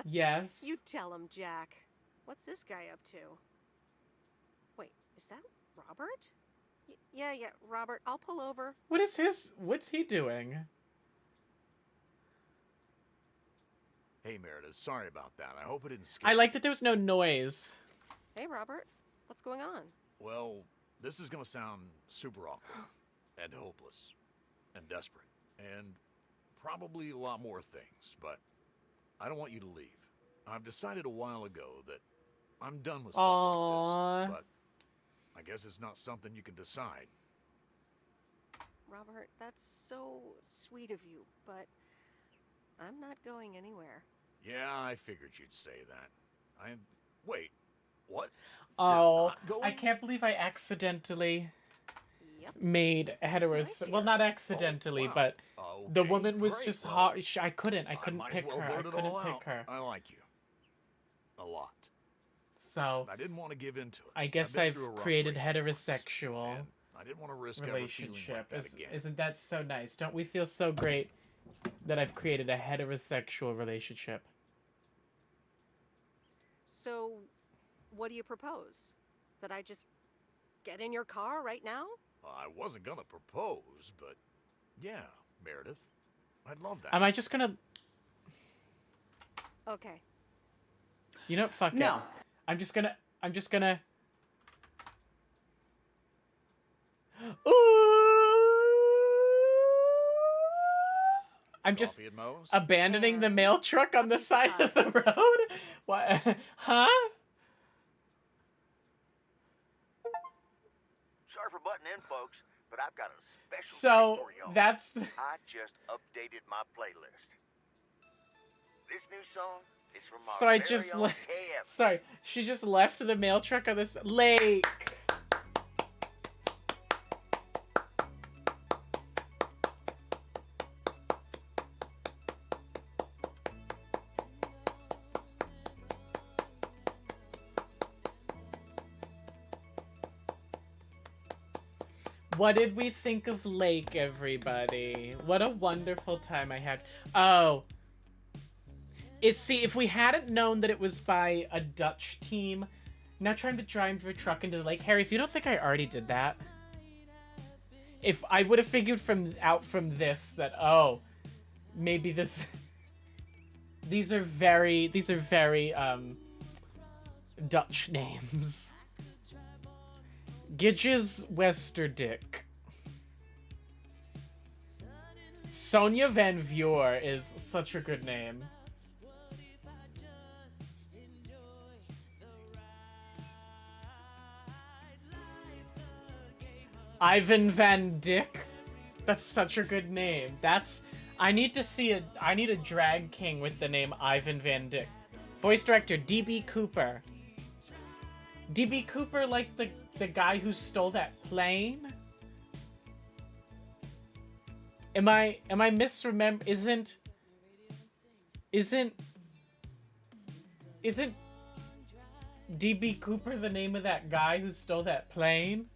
Speaker 2: Yes.
Speaker 6: You tell him, Jack. What's this guy up to? Wait, is that Robert? Yeah, Robert, I'll pull over.
Speaker 2: What's he doing?
Speaker 11: Hey, Meredith, sorry about that. I hope it didn't scare
Speaker 2: I like that there was no noise.
Speaker 6: Hey, Robert, what's going on?
Speaker 11: Well, this is gonna sound super awkward, and hopeless, and desperate, and probably a lot more things, but I don't want you to leave. I've decided a while ago that I'm done with stuff like this, but I guess it's not something you can decide.
Speaker 6: Robert, that's so sweet of you, but I'm not going anywhere.
Speaker 11: Yeah, I figured you'd say that. Wait, what?
Speaker 2: Oh,
Speaker 11: not going?
Speaker 2: I can't believe I accidentally
Speaker 6: Yep.
Speaker 2: made heterosexual. Well, not accidentally, but the
Speaker 11: Okay,
Speaker 2: woman was
Speaker 11: great.
Speaker 2: just
Speaker 11: Well,
Speaker 2: hot. I couldn't
Speaker 11: might
Speaker 2: pick
Speaker 11: as well
Speaker 2: her. I
Speaker 11: blurt it
Speaker 2: couldn't
Speaker 11: all
Speaker 2: pick
Speaker 11: out.
Speaker 2: her.
Speaker 11: I like you. A lot.
Speaker 2: So
Speaker 11: I didn't want to give into it.
Speaker 2: I guess
Speaker 11: been
Speaker 2: I've
Speaker 11: through a rough
Speaker 2: created
Speaker 11: breakup once,
Speaker 2: heterosexual
Speaker 11: and I didn't want to risk ever feeling
Speaker 2: relationship.
Speaker 11: like that again.
Speaker 2: Isn't that so nice? Don't we feel so great that I've created a heterosexual relationship?
Speaker 6: So, what do you propose? That I just get in your car right now?
Speaker 11: I wasn't gonna propose, but yeah, Meredith, I'd love that.
Speaker 2: Am I just gonna?
Speaker 6: Okay.
Speaker 2: You know what? Fuck
Speaker 6: No.
Speaker 2: it. I'm just gonna. Ooh. I'm just
Speaker 11: Coffee at Moe's?
Speaker 2: abandoning the mail truck on the side of the road? What? Huh?
Speaker 13: Sorry for butting in, folks, but I've got a special
Speaker 2: So,
Speaker 13: treat for y'all.
Speaker 2: that's the...
Speaker 13: I just updated my playlist. This new song is from
Speaker 2: So
Speaker 13: our
Speaker 2: I
Speaker 13: very
Speaker 2: just
Speaker 13: own
Speaker 2: left...
Speaker 13: KF.
Speaker 2: Sorry, she just left the mail truck on this lake. What did we think of Lake, everybody? What a wonderful time I had. Oh. See, if we hadn't known that it was by a Dutch team, now trying to drive your truck into the lake. Harry, if you don't think I already did that, if I would have figured out from this that, oh, maybe this... These are very, Dutch names. Gidges Westerdick. Sonia Van Vuur is such a good name. Ivan Van Dyck. That's such a good name. I need a drag king with the name Ivan Van Dyck. Voice director DB Cooper. DB Cooper, like the guy who stole that plane? Am I misremember? Isn't DB Cooper the name of that guy who stole that plane?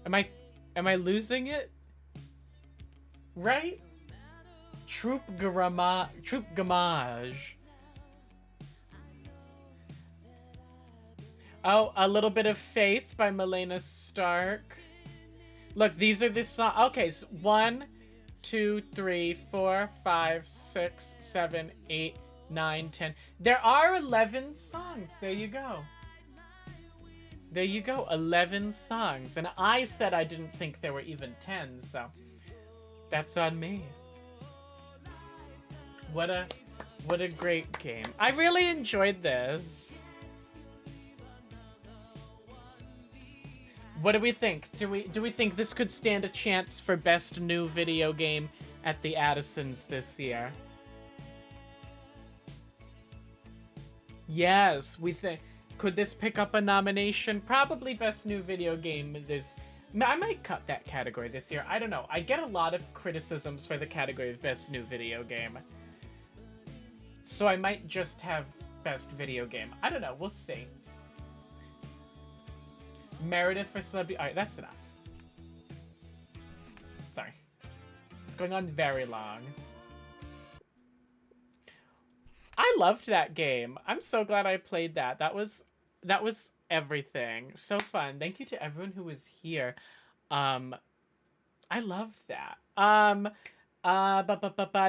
Speaker 2: Am I losing it? Right? Troop Gamage. Oh, A Little Bit of Faith by Milena Stark. Look, these are the songs. Okay, so 1, 2, 3, 4, 5, 6, 7, 8, 9, 10. There are 11 songs. There you go. There you go, 11 songs. And I said I didn't think there were even 10, so that's on me. What a great game. I really enjoyed this. What do we think? Do we think this could stand a chance for best new video game at the Addisons this year? Yes, we think. Could this pick up a nomination? Probably best new video game this... I might cut that category this year. I don't know. I get a lot of criticisms for the category of best new video game. So I might just have best video game. I don't know. We'll see. Meredith for celebrity... Alright, that's enough. Sorry. It's going on very long. I loved that game. I'm so glad I played that. That was everything. So fun. Thank you to everyone who was here. I loved that.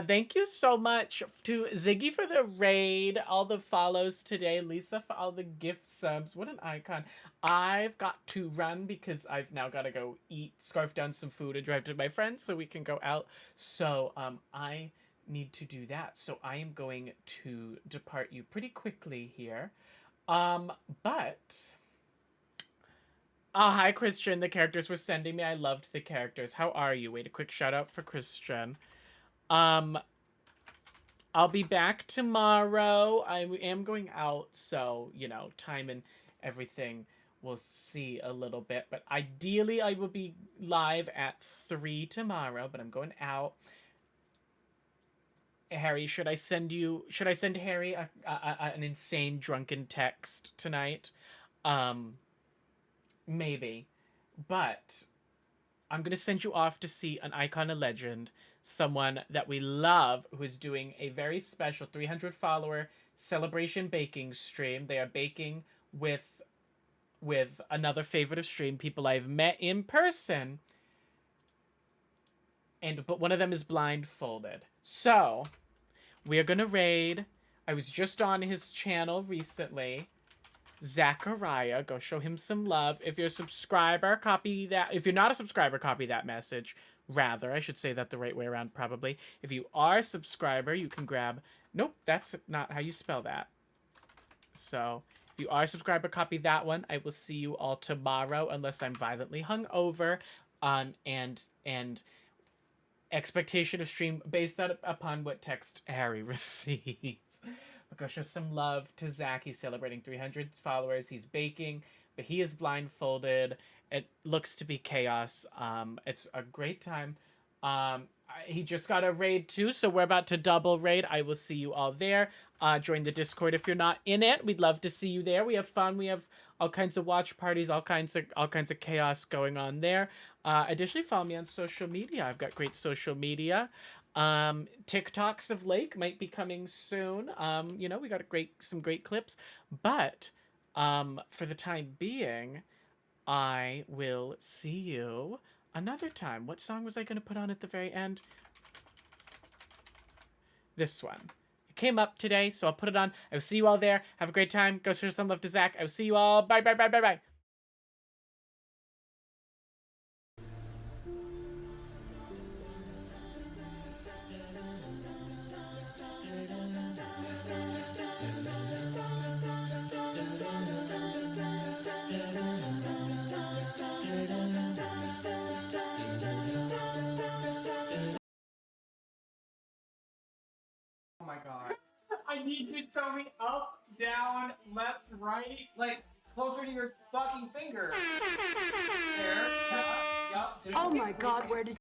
Speaker 2: Thank you so much to Ziggy for the raid, all the follows today, Lisa for all the gift subs. What an icon. I've got to run because I've now got to go eat, scarf down some food and drive to my friends so we can go out. So I need to do that. So I am going to depart you pretty quickly here. But... Oh, hi, Christian. The characters were sending me. I loved the characters. How are you? Wait, a quick shout out for Christian. I'll be back tomorrow. I am going out, so, you know, time and everything we'll see a little bit. But ideally, I will be live at 3 tomorrow, but I'm going out. Harry, should I send Harry an insane drunken text tonight? Maybe. But I'm going to send you off to see an icon, a legend, someone that we love who is doing a very special 300 follower celebration baking stream. They are baking with another favorite of stream, people I've met in person. But one of them is blindfolded. So, we are going to raid. I was just on his channel recently. Zachariah, go show him some love. If you're a subscriber, copy that. If you're not a subscriber, copy that message. Rather, I should say that the right way around, probably. If you are a subscriber, you can grab... Nope, that's not how you spell that. So, if you are a subscriber, copy that one. I will see you all tomorrow, unless I'm violently hungover. And expectation of stream based upon what text Harry receives. I'll go show some love to Zach. He's celebrating 300 followers. He's baking, but he is blindfolded. It looks to be chaos. It's a great time. He just got a raid too, so we're about to double raid. I will see you all there. Join the Discord if you're not in it. We'd love to see you there. We have fun. We have all kinds of watch parties, all kinds of chaos going on there. Additionally, follow me on social media. I've got great social media. TikToks of Lake might be coming soon. You know, we got some great clips. But for the time being, I will see you another time. What song was I going to put on at the very end? This one. It came up today, so I'll put it on. I will see you all there. Have a great time. Go show some love to Zach. I will see you all. Bye, bye, bye, bye, bye.
Speaker 3: Oh my god. I need you to tell me up, down, left, right, like closer to your fucking finger. There. Yup.
Speaker 22: Oh my god, where did